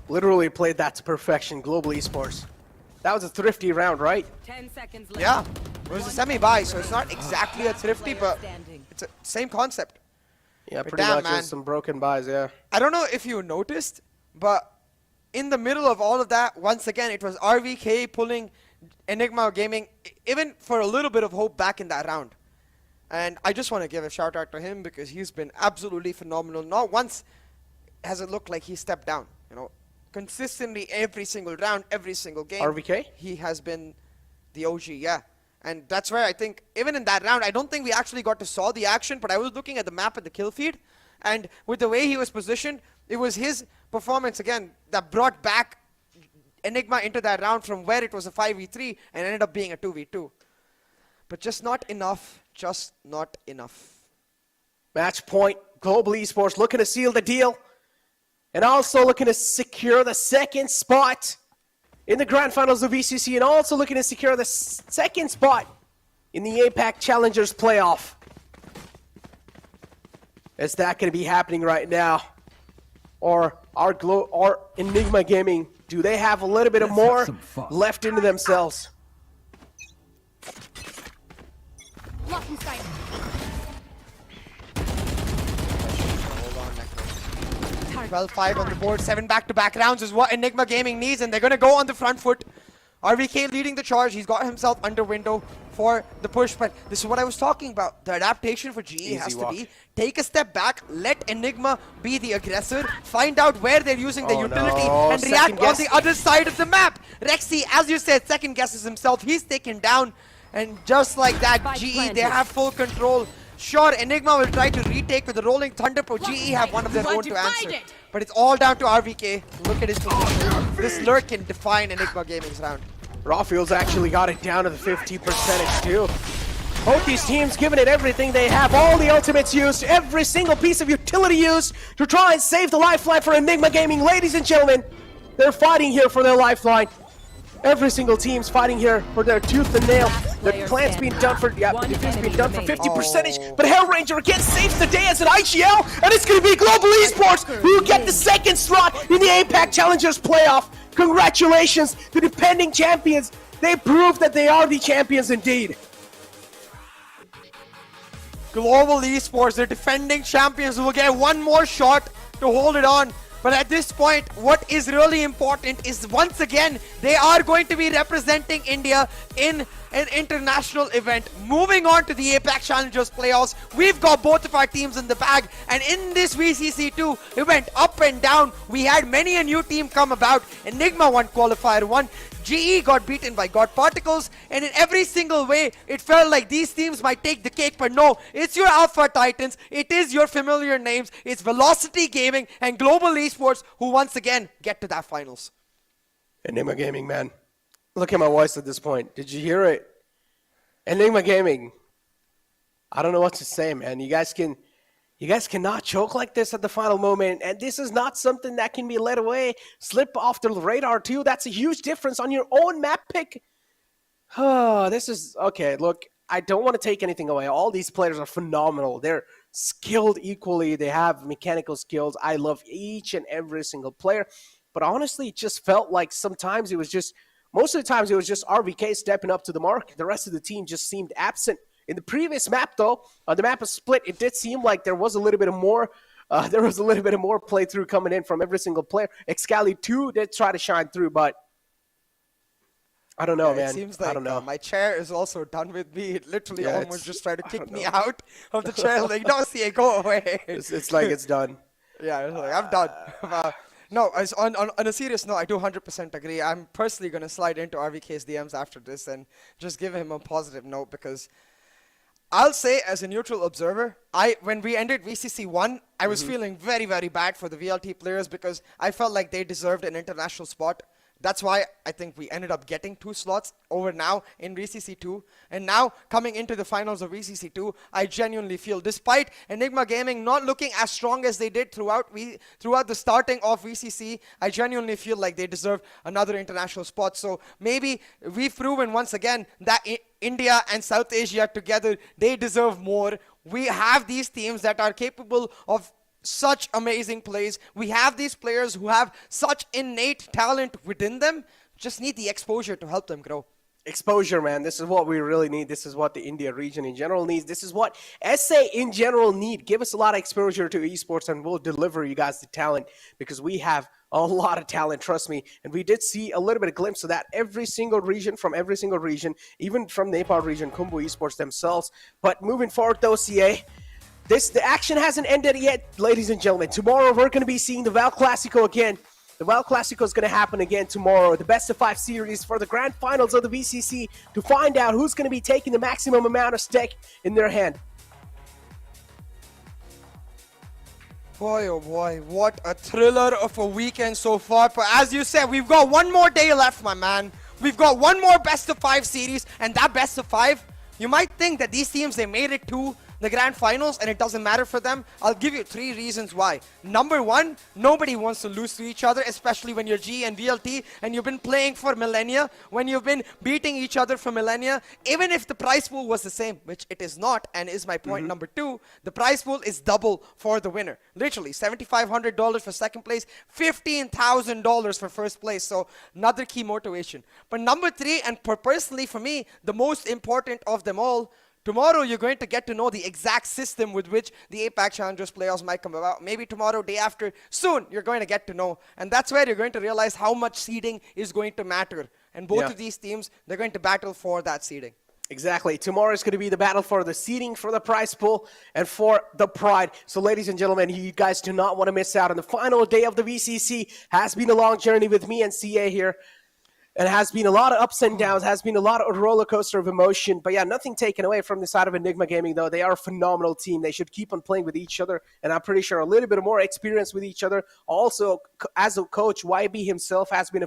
Literally played that to perfection, Global Esports. That was a thrifty round, right? 10 seconds left. Yeah, it was a semi-buy, so it's not exactly a thrifty, but it's the same concept. Yeah, but pretty damn, much man. just some broken buys, yeah. I don't know if you noticed, but in the middle of all of that, once again, it was RVK pulling Enigma Gaming, even for a little bit of hope back in that round. And I just want to give a shout out to him because he's been absolutely phenomenal. Not once has it looked like he stepped down. You know, consistently every single round, every single game. RVK? He has been the OG, yeah. And that's where I think, even in that round, I don't think we actually got to saw the action, but I was looking at the map at the kill feed, and with the way he was positioned, it was his performance, again, that brought back Enigma into that round from where it was a 5v3 and ended up being a 2v2. But just not enough. Just not enough. Match point. Global Esports looking to seal the deal. And also looking to secure the second spot in the Grand Finals of VCC. And also looking to secure the second spot in the APAC Challengers playoff. Is that going to be happening right now? Or our Enigma Gaming, do they have a little bit of more left into themselves? 12-5 on the board, 7 back-to-back rounds is what Enigma Gaming needs, and they're going to go on the front foot. RVK leading the charge. He's got himself under window for the push, but this is what I was talking about. The adaptation for GE has to be take a step back, let Enigma be the aggressor, find out where they're using the utility, and react on the other side of the map. Rexy, as you said, second guesses himself. He's taken down, and just like that, GE, they have full control. Sure, Enigma will try to retake with the rolling thunder, but GE have one of their own to answer. But it's all down to RVK. Look at his position. This lurk can define Enigma Gaming's round. Rawfield's actually got it down to the 50% too. Both these teams giving it everything they have. All the ultimates used, every single piece of utility used to try and save the lifeline for Enigma Gaming. Ladies and gentlemen, they're fighting here for their lifeline. Every single team's fighting here for their tooth and nail. The plan's being done for, the defense being done for 50%, but Hellranger again saves the day as an IGL, and it's going to be Global Esports who get the second slot in the APAC Challengers playoff. Congratulations to defending champions. They proved that they are the champions indeed. Global Esports, they're defending champions who will get one more shot to hold it on. But at this point, what is really important is, once again, they are going to be representing India in an international event. Moving on to the APAC Challengers playoffs, we've got both of our teams in the bag. And in this VCC2, it went up and down. We had many a new team come about. Enigma won Qualifier 1. GE got beaten by God Particles, and in every single way, it felt like these teams might take the cake, but no, it's your Alpha Titans, it is your familiar names, it's Velocity Gaming and Global Esports who once again get to that finals. Enigma Gaming, man. Look at my voice at this point. Did you hear it? Enigma Gaming. I don't know what to say, man. You guys cannot choke like this at the final moment, and this is not something that can be let away. Slip off the radar too. That's a huge difference on your own map pick. Oh, this is okay. Look, I don't want to take anything away. All these players are phenomenal. They're skilled equally. They have mechanical skills. I love each and every single player, but honestly, it just felt like sometimes it was just, most of the times it was just RVK stepping up to the mark. The rest of the team just seemed absent. In the previous map, though, the map is split. It did seem like there was a little bit of more. Playthrough coming in from every single player. Excali 2 did try to shine through, but I don't know, man. It seems like I don't know. My chair is also done with me. It literally almost just tried to kick me out of the chair. Like, no, see, go away. It's like it's done. Yeah, it's like, I'm done. No, on a serious note, I do 100% agree. I'm personally going to slide into RVK's DMs after this and just give him a positive note, because I'll say, as a neutral observer, when we ended VCC 1, I was feeling very, very bad for the VLT players because I felt like they deserved an international spot. That's why I think we ended up getting 2 slots over now in VCC 2. And now, coming into the finals of VCC 2, I genuinely feel, despite Enigma Gaming not looking as strong as they did throughout the starting of VCC, I genuinely feel like they deserve another international spot. So maybe we've proven once again that India and South Asia together, they deserve more. We have these teams that are capable of such amazing plays. We have these players who have such innate talent within them. Just need the exposure to help them grow. Exposure, man. This is what we really need. This is what the India region in general needs. This is what SA in general need. Give us a lot of exposure to esports and we'll deliver you guys the talent because we have a lot of talent, trust me. And we did see a little bit of glimpse of that every single region, even from Nepal region, Kumbu Esports themselves. But moving forward though, CA, the action hasn't ended yet, ladies and gentlemen. Tomorrow we're going to be seeing the Val Classico again. The Val Classico is going to happen again tomorrow. The best of 5 series for the grand finals of the VCC to find out who's going to be taking the maximum amount of stake in their hand. Boy, oh boy, what a thriller of a weekend so far. But as you said, we've got one more day left, my man. We've got one more best of 5 series, and that best of 5, you might think that these teams, they made it to the grand finals and it doesn't matter for them. I'll give you 3 reasons why. Number 1, nobody wants to lose to each other, especially when you're G and VLT and you've been playing for millennia, when you've been beating each other for millennia, even if the prize pool was the same, which it is not, and is my point. Number 2, the prize pool is double for the winner. Literally, $7,500 for second place, $15,000 for first place. So another key motivation. But number 3, and personally for me, the most important of them all, tomorrow, you're going to get to know the exact system with which the APAC Challengers playoffs might come about. Maybe tomorrow, day after, soon, you're going to get to know. And that's where you're going to realize how much seeding is going to matter. And both of these teams, they're going to battle for that seeding. Exactly. Tomorrow is going to be the battle for the seeding, for the prize pool, and for the pride. So, ladies and gentlemen, you guys do not want to miss out on the final day of the VCC. Has been a long journey with me and CA here. And it has been a lot of ups and downs, has been a lot of roller coaster of emotion. But yeah, nothing taken away from the side of Enigma Gaming, though. They are a phenomenal team. They should keep on playing with each other. And I'm pretty sure a little bit more experience with each other. Also, as a coach, YB himself has been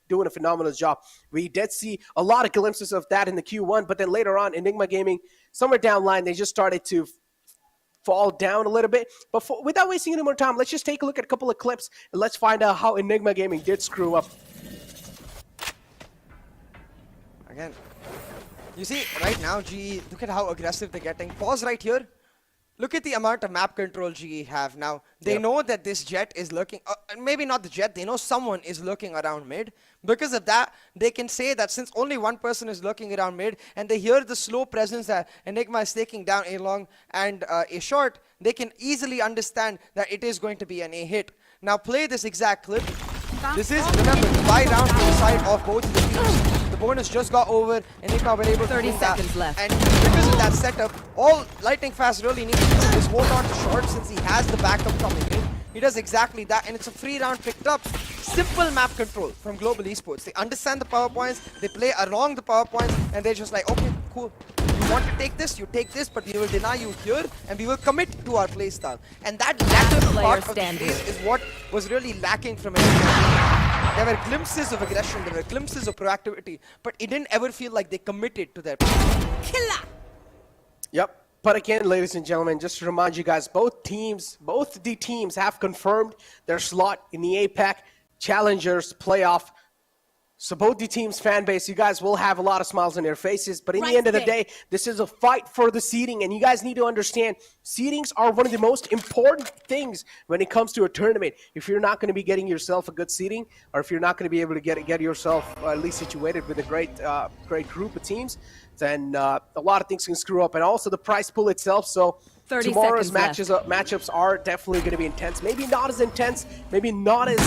doing a phenomenal job. We did see a lot of glimpses of that in the Q1. But then later on, Enigma Gaming, somewhere down the line, they just started to fall down a little bit. But without wasting any more time, let's just take a look at a couple of clips. And let's find out how Enigma Gaming did screw up. Again, you see, right now, GE, look at how aggressive they're getting. Pause right here. Look at the amount of map control GE have now. They know that this jet is lurking, maybe not the jet, they know someone is lurking around mid. Because of that, they can say that since only one person is lurking around mid, and they hear the slow presence that Enigma is taking down A long and A short, they can easily understand that it is going to be an A hit. Now play this exact clip. This is, remember, 5 rounds to the side of both the teams. The bonus just got over, and Enigma were able to 30 seconds left. And because of that setup, all Lightning Fast really needs to do is hold on to short since he has the backup coming in. He does exactly that, and it's a free round picked up. Simple map control from Global Esports. They understand the power points, they play along the power points, and they're just like, okay, cool. You want to take this, you take this, but we will deny you here, and we will commit to our playstyle. And that latter part of the phase is what was really lacking from Enigma. There were glimpses of aggression, there were glimpses of proactivity, but it didn't ever feel like they committed to their killer. Yep. But again, ladies and gentlemen, just to remind you guys, both the teams have confirmed their slot in the APAC Challengers playoff. So both the teams' fan base, you guys will have a lot of smiles on your faces. But in the end of the day, this is a fight for the seeding. And you guys need to understand, seedings are one of the most important things when it comes to a tournament. If you're not going to be getting yourself a good seeding, or if you're not going to be able to get yourself at least situated with a great group of teams, then a lot of things can screw up. And also the prize pool itself. So tomorrow's matchups are definitely going to be intense. Maybe not as intense, maybe not as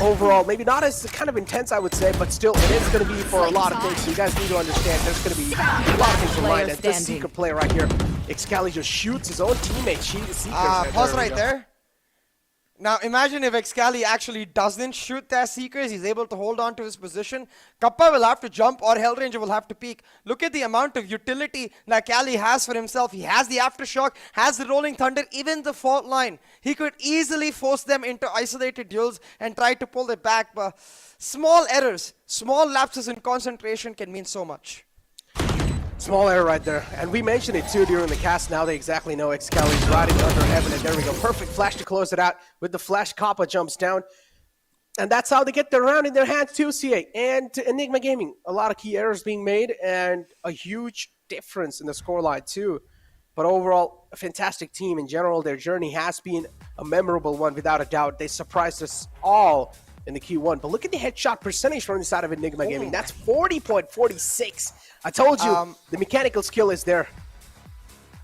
overall, maybe not as kind of intense, I would say, but still, it is going to be for a lot of things. So you guys need to understand there's going to be a lot of things to mind. And this Seeker player right here, Excali, just shoots his own teammate. Pause right there. Now, imagine if Excali actually doesn't shoot their Seekers, he's able to hold on to his position. Kappa will have to jump or Hellranger will have to peek. Look at the amount of utility that Cali has for himself. He has the Aftershock, has the Rolling Thunder, even the fault line. He could easily force them into isolated duels and try to pull it back. But small errors, small lapses in concentration can mean so much. Small error right there. And we mentioned it too during the cast. Now they exactly know Excali's riding under heaven. And there we go. Perfect flash to close it out. With the flash, Kappa jumps down. And that's how they get the round in their hands too, CA. And to Enigma Gaming, a lot of key errors being made and a huge difference in the scoreline too. But overall, a fantastic team in general. Their journey has been a memorable one without a doubt. They surprised us all in the Q1. But look at the headshot percentage from the side of Enigma Gaming. That's 40.46. I told you, the mechanical skill is there.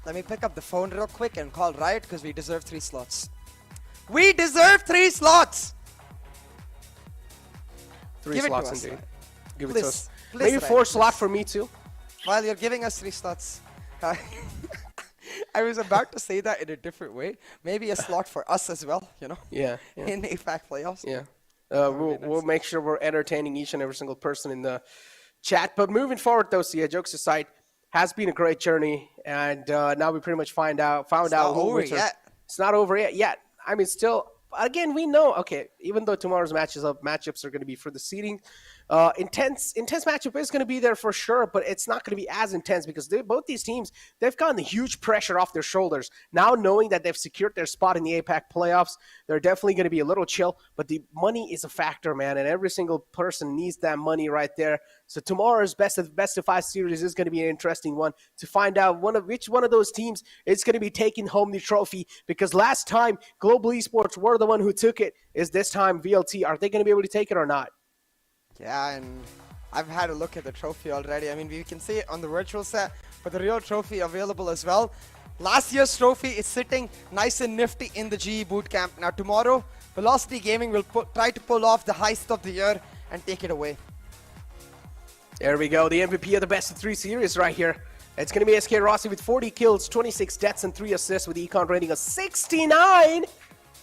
Let me pick up the phone real quick and call Riot because we deserve 3 slots. We deserve 3 slots! 3 Give slots it to us, indeed. Riot. Give it Please, to us. please, Maybe Riot, 4 please. slot for me too. While you're giving us 3 slots. I was about to say that in a different way. Maybe a slot for us as well, you know? Yeah. In APAC playoffs. Yeah. We'll make sure we're entertaining each and every single person in the chat. But moving forward, though, Sia, jokes aside, has been a great journey. And now we pretty much found out It's not over yet. It's not over yet. I mean, still, again, we know, okay, even though tomorrow's matchups are going to be for the seeding, intense matchup is going to be there for sure, but it's not going to be as intense because both these teams, they've gotten the huge pressure off their shoulders. Now knowing that they've secured their spot in the APAC playoffs, they're definitely going to be a little chill, but the money is a factor, man, and every single person needs that money right there. So tomorrow's best of 5 series is going to be an interesting one to find out which one of those teams is going to be taking home the trophy, because last time Global Esports were the one who took it. Is this time VLT, are they going to be able to take it or not? Yeah, and I've had a look at the trophy already. I mean, we can see it on the virtual set, but the real trophy available as well. Last year's trophy is sitting nice and nifty in the GE bootcamp. Now tomorrow, Velocity Gaming will try to pull off the heist of the year and take it away. There we go, the MVP of the best of 3 series right here. It's going to be SK Rossi with 40 kills, 26 deaths, and 3 assists with econ rating of 69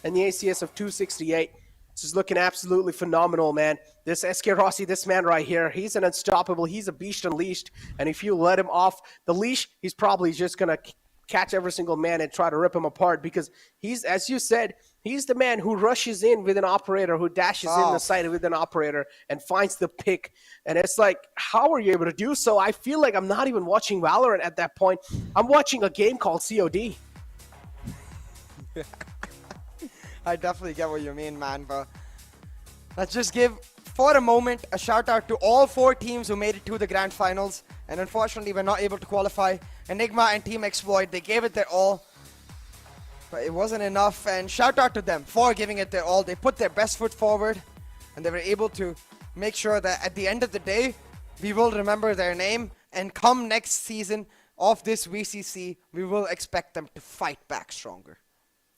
and the ACS of 268. This is looking absolutely phenomenal, man. This SK Rossi, this man right here, he's an unstoppable. He's a beast unleashed. And if you let him off the leash, he's probably just going to catch every single man and try to rip him apart, because he's, as you said, he's the man who rushes in with an operator, who dashes in the site with an operator and finds the pick. And it's like, how are you able to do so? I feel like I'm not even watching Valorant at that point. I'm watching a game called COD. I definitely get what you mean, man, but let's just give, for a moment, a shout out to all 4 teams who made it to the grand finals, and unfortunately were not able to qualify. Enigma and Team Exploit, they gave it their all, but it wasn't enough, and shout out to them for giving it their all. They put their best foot forward, and they were able to make sure that at the end of the day, we will remember their name, and come next season of this VCC, we will expect them to fight back stronger.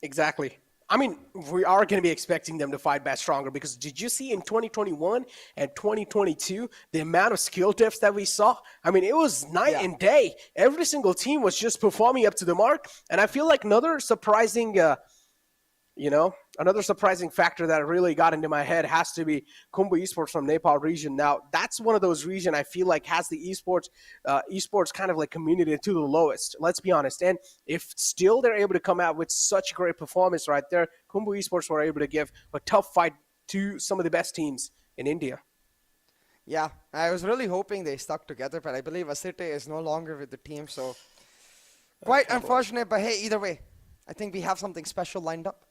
Exactly. I mean, we are going to be expecting them to fight back stronger, because did you see in 2021 and 2022 the amount of skill dips that we saw? I mean, it was night and day. Every single team was just performing up to the mark, and I feel like another surprising factor that really got into my head has to be Kumbu Esports from Nepal region. Now, that's one of those regions I feel like has the esports kind of like community to the lowest. Let's be honest. And if still they're able to come out with such great performance right there, Kumbu Esports were able to give a tough fight to some of the best teams in India. Yeah, I was really hoping they stuck together, but I believe Asite is no longer with the team, so quite unfortunate. But hey, either way, I think we have something special lined up.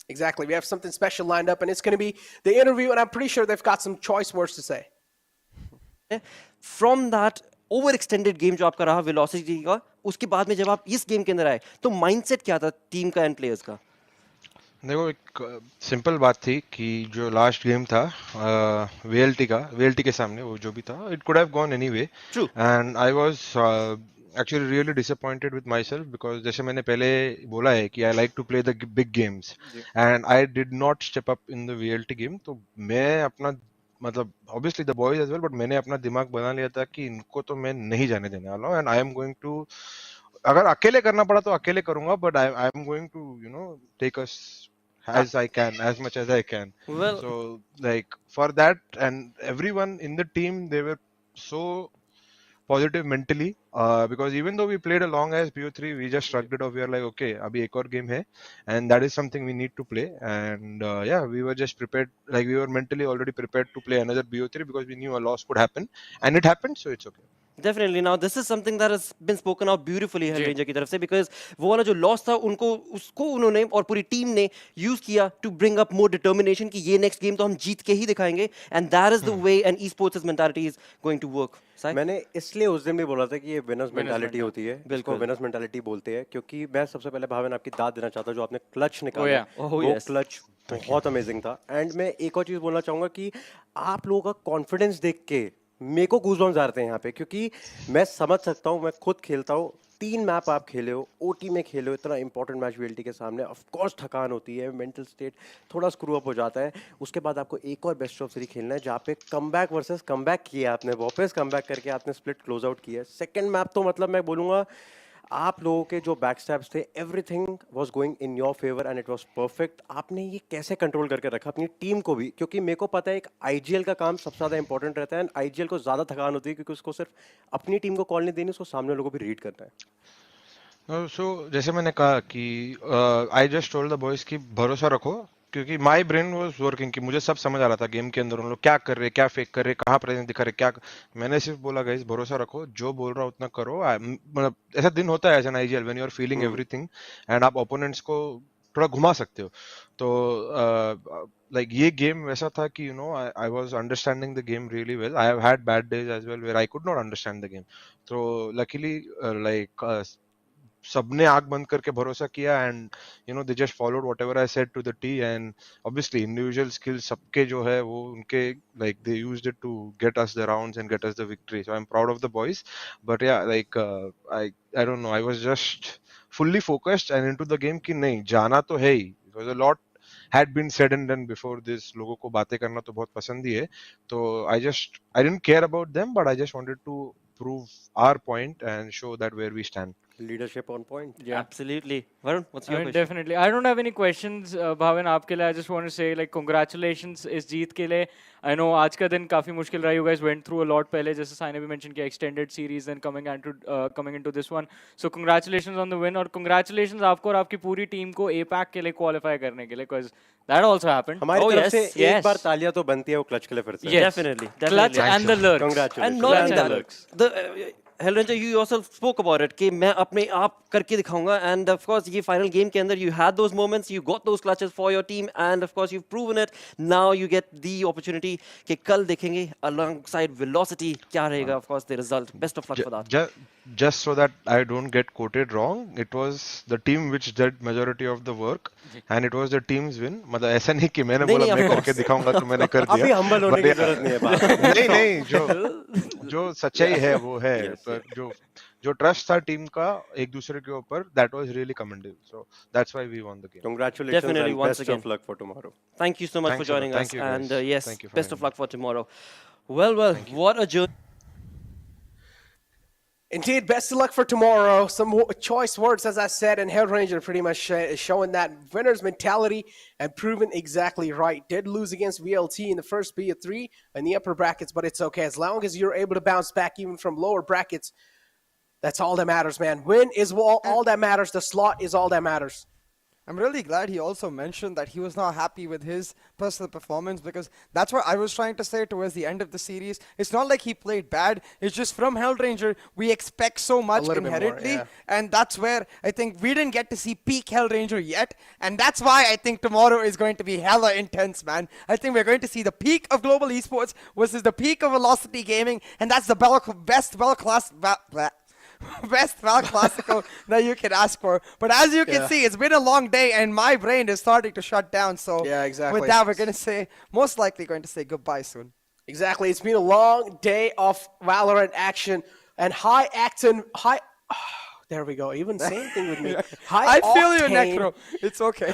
Exactly. We have something special lined up, and it's going to be the interview, and I'm pretty sure they've got some choice words to say. From that overextended game जो आपका रहा Velocity का, उसके बाद में जब आप इस गेम के अंदर आए, तो mindset क्या था टीम का and players का? देखो, एक सिंपल बात थी कि जो लास्ट गेम था VLT के सामने, वो जो भी था, it could have gone anyway. True. And I was actually really disappointed with myself, because जैसे मैंने पहले बोला है कि I like to play the big games, and I did not step up in the VLT game. तो मैं अपना मतलब obviously the boys as well, but मैंने अपना दिमाग बना लिया था कि इनको तो मैं नहीं जाने देने वाला हूँ, and I am going to, अगर अकेले करना पड़ा तो अकेले करूँगा, but I am going to take us as I can, as much as I can. Well, so like for that, and everyone in the team, they were so positive mentally, because even though we played a long as BO3, we just shrugged it off. We are like, okay, abhi ek aur game hai, and that is something we need to play. And we were just prepared, like we were mentally already prepared to play another BO3, because we knew a loss could happen, and it happened, so it's okay. Definitely. Now, this is something that has been spoken out beautifully Hell Ranger की तरफ से, because वो वाला जो loss था उनको उसको उन्होंने और पूरी टीम ने use किया to bring up more determination कि ये next game तो हम जीत के ही दिखाएंगे, and that is the way an esports mentality is going to work. मैंने इसलिए उस दिन भी बोला था कि ये विनर्स मेंटालिटी होती है, बिल्कुल विनर्स मेंटालिटी बोलते हैं, क्योंकि मैं सबसे पहले भावन आपकी दाद देना चाहता हूं जो आपने क्लच निकाला, वो क्लच बहुत अमेजिंग था। एंड मैं एक और चीज बोलना चाहूंगा कि आप लोगों का कॉन्फिडेंस देख के मेरे को गूज़बम्स आ रहे हैं यहाँ पे, क्योंकि मैं समझ सकता हूँ, मैं खुद खेलता हूँ, 3 मैप आप खेले हो, ओटी में खेले हो, इतना इंपॉर्टेंट मैच वीएलटी के सामने, ऑफ कोर्स थकान होती है, मेंटल स्टेट थोड़ा स्क्रू अप हो जाता है। उसके बाद आपको एक और बेस्ट ऑफ 3 खेलना है जहाँ पे कमबैक वर्सेस कमबैक किया आपने, वापस कमबैक करके आपने स्प्लिट क्लोज आउट किया है। सेकंड मैप तो मतलब मैं बोलूँगा आप लोगों के जो बैकस्टैप्स थे, everything was going in your favour and it was perfect. आपने ये कैसे कंट्रोल करके रखा अपनी टीम को भी, क्योंकि मेरे को पता है एक आईजीएल का काम सबसे ज़्यादा इंपॉर्टेंट रहता है, एंड आईजीएल को ज़्यादा थकान होती है क्योंकि उसको सिर्फ अपनी टीम को कॉल नहीं देनी, उसको सामने लोगों को भी रीड करना है। जैसे मैंने कहा कि I just told the boys कि भरोसा रखो, क्योंकि माई ब्रेन वाज वर्किंग कि मुझे सब समझ आ रहा था गेम के अंदर उन लोग क्या कर रहे, क्या फेक कर रहे, कहाँ प्रेजेंस दिखा रहे, क्या। मैंने सिर्फ बोला गाइस भरोसा रखो, जो बोल रहा उतना करो। मतलब ऐसा दिन होता है as an IGL when you are feeling everything and आप ओपोनेंट्स को थोड़ा घुमा सकते हो। तो लाइक ये गेम वैसा था कि you know I was understanding the game really well. I have had bad days as well where I could not understand the game. तो लकीली लाइक सबने आंख बंद करके भरोसा किया and you know they just followed whatever I said to the T, and obviously individual skills सबके जो है वो उनके like they used it to get us the rounds and get us the victory. So I am proud of the boys, but yeah like I don't know, I was just fully focused and into the game कि नहीं जाना तो है ही। It was a lot had been said and done before this. लोगों को बातें करना तो बहुत पसंद ही है, तो I didn't care about them, but I just wanted to prove our point and show that where we stand. Leadership on point. Yeah, absolutely. Varun, what's your question? Definitely. I don't have any questions, Bhavin, आपके लिए. I just want to say like congratulations इस जीत के लिए. I know आज का दिन काफी मुश्किल रहा. You guys went through a lot पहले, जैसे साई ने भी mention किया, extended series and coming into this one. So congratulations on the win, और congratulations आपको और आपकी पूरी टीम को APAC के लिए qualify करने के लिए, because that also happened. हमारी तरफ से एक बार तालियां तो बनती है वो क्लच के लिए फिर से. Yes, definitely. Clutch and the lurks. Congratulations. And not only that, the Hell Ranger, you yourself spoke about it कि मैं अपने आप करके दिखाऊंगा, and of course ये final game के अंदर you had those moments, you got those clutches for your team, and of course you've proven it. Now you get the opportunity कि कल देखेंगे alongside velocity क्या रहेगा, of course the result. Best of luck for that. Just so that I don't get quoted wrong, it was the team which did majority of the work and it was the team's win. मतलब ऐसा नहीं कि मैंने बोला मैं करके दिखाऊंगा तो मैंने कर दिया। अभी humble होने की जरूरत नहीं है बात। नहीं, जो सच्चाई है वो है, पर जो ट्रस्ट था टीम का एक दूसरे के ऊपर, that was really commendable. So that's why we won the game. Congratulations. Definitely, and once best again. of luck for tomorrow. Thank you so much for joining us, you, and yes, Thank you best of luck for tomorrow. Well, what a journey. Indeed, best of luck for tomorrow. Some choice words, as I said, and Hell Ranger pretty much showing that winner's mentality and proven exactly right. Did lose against VLT in the first B3 in the upper brackets, but it's okay. As long as you're able to bounce back even from lower brackets, that's all that matters, man. Win is all that matters. The slot is all that matters. I'm really glad he also mentioned that he was not happy with his personal performance, because that's what I was trying to say towards the end of the series. It's not like he played bad. It's just from Hell Ranger, we expect so much inherently. More, yeah. And that's where I think we didn't get to see peak Hell Ranger yet. And that's why I think tomorrow is going to be hella intense, man. I think we're going to see the peak of global esports versus the peak of Velocity Gaming. And that's the best Val Classico that you can ask for. But as you can see, it's been a long day and my brain is starting to shut down. So yeah, exactly. With that, we're going to say, most likely going to say goodbye soon. Exactly. It's been a long day of Valorant action and there we go. Even same thing with me. I feel you, Necro. It's okay.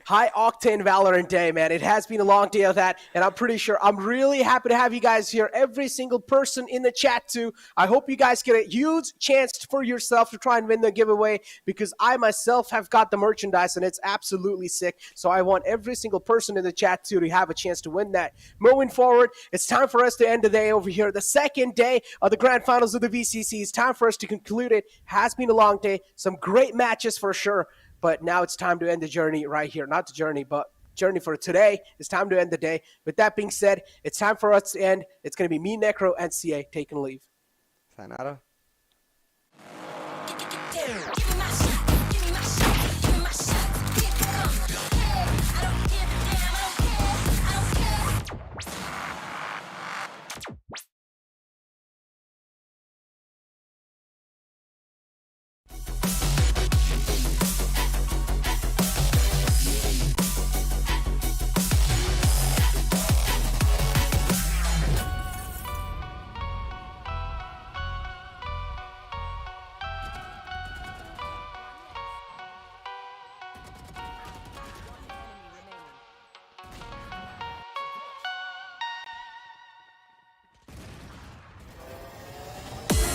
High octane Valorant day, man. It has been a long day of that, and I'm pretty sure I'm really happy to have you guys here. Every single person in the chat too. I hope you guys get a huge chance for yourself to try and win the giveaway, because I myself have got the merchandise and it's absolutely sick. So I want every single person in the chat too to have a chance to win that. Moving forward, it's time for us to end the day over here. The second day of the grand finals of the VCC. It's time for us to conclude it. Has been a long day. Some great matches for sure. But now it's time to end the journey right here. Not the journey, but journey for today. It's time to end the day. With that being said, it's time for us to end. It's going to be me, Necro, and CA taking leave. Sayonara.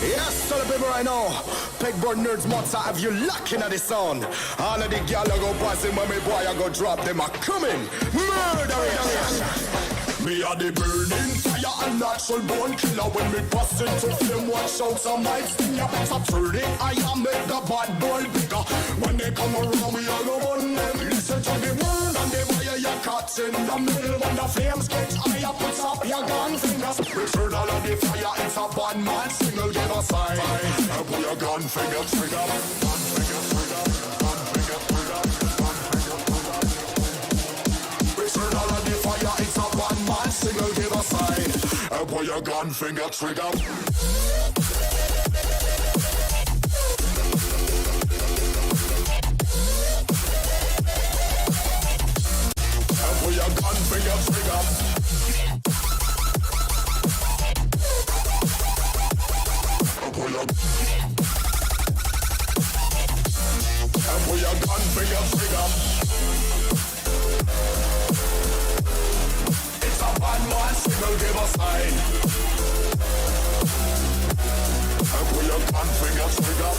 Yes, so the people right now, Pegboard Nerds Monster have you locking at the sound. All of the gal go passing when me boy I go drop them a coming. Murderers. Me are the burning fire and natural born killer. When me bust into flame, watch out some mics sting ya better turn it. I am make the bad boy bigger. When they come around, we all go on them. Listen to the word and the wire your cuts in the middle. When the flames get higher, put up your gun fingers. Return all of the fire, it's a bad man single, give a sign. Put your gun finger trigger. Gun finger trigger. Gun finger trigger. Gun finger trigger. Return all of the fire, it's a bad man single, give a sign. Put your gun finger trigger. Put your gun finger trigger. Put your gun finger trigger. It's a bad man signal, give a sign. Put your gun finger trigger.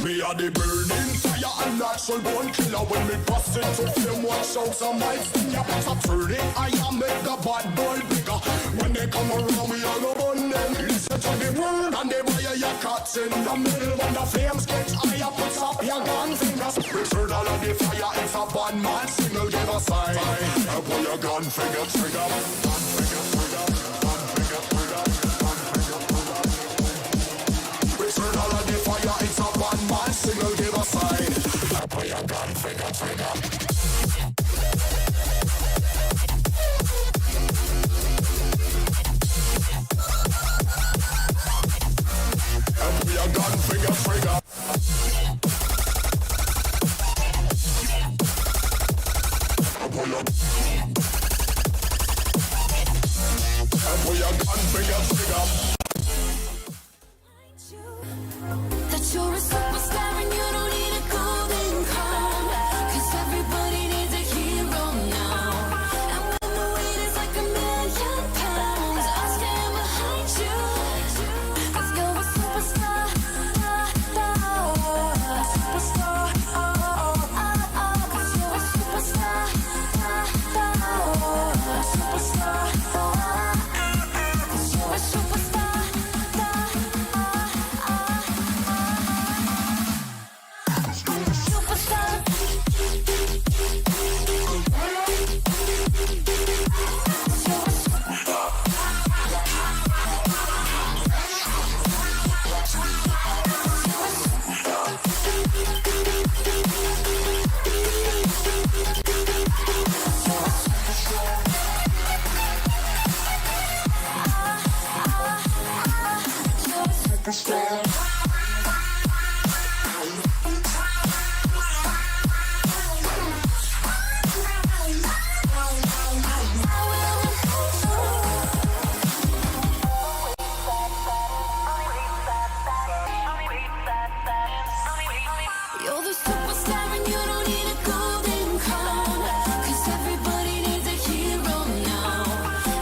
Me are the burning fire and natural born killer. When me bust into flame, watch out some mics sting ya better turn it. I am make the bad boy bigger. When they come around, we all go on them. Listen to the word and they wire your cuts in the middle. When the flames get higher, put up your gun fingers. Return all of the fire, it's a bad man signal, give a sign. Put your gun finger trigger. Gun finger trigger. Gun finger trigger. Gun finger trigger. Return all of the fire, it's a bad man signal, give a sign. Put your gun finger trigger. Put your gun finger trigger. Put your gun finger trigger. That you're a superstar and you don't need a golden crown. 'Cause everybody needs a hero now. And when the weight is like £1,000,000, I'll stand behind you. 'Cause you're a superstar. Superstar. 'Cause you're a superstar. Superstar. 'Cause you're a superstar. You're the superstar and you don't need a golden crown. 'Cause everybody needs a hero now.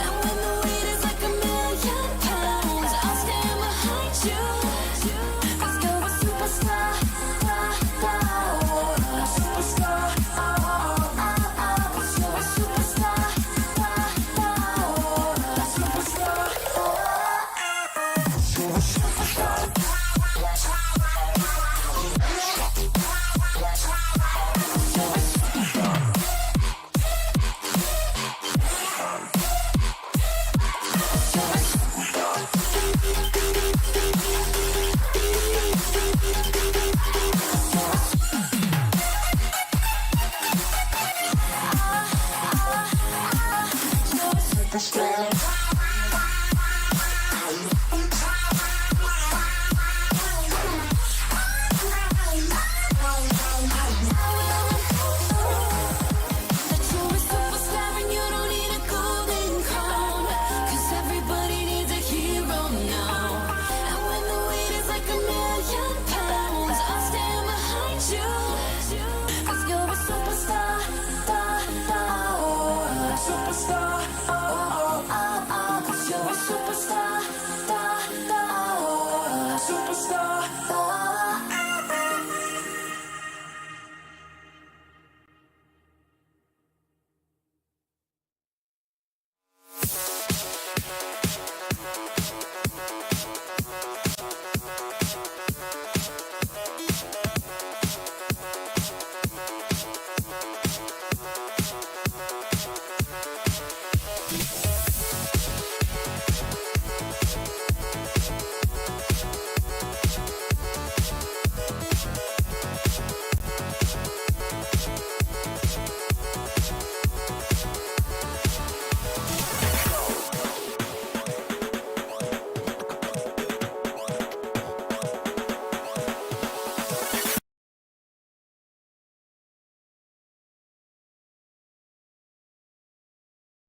And when the weight is like £1,000,000, I'll stand behind you.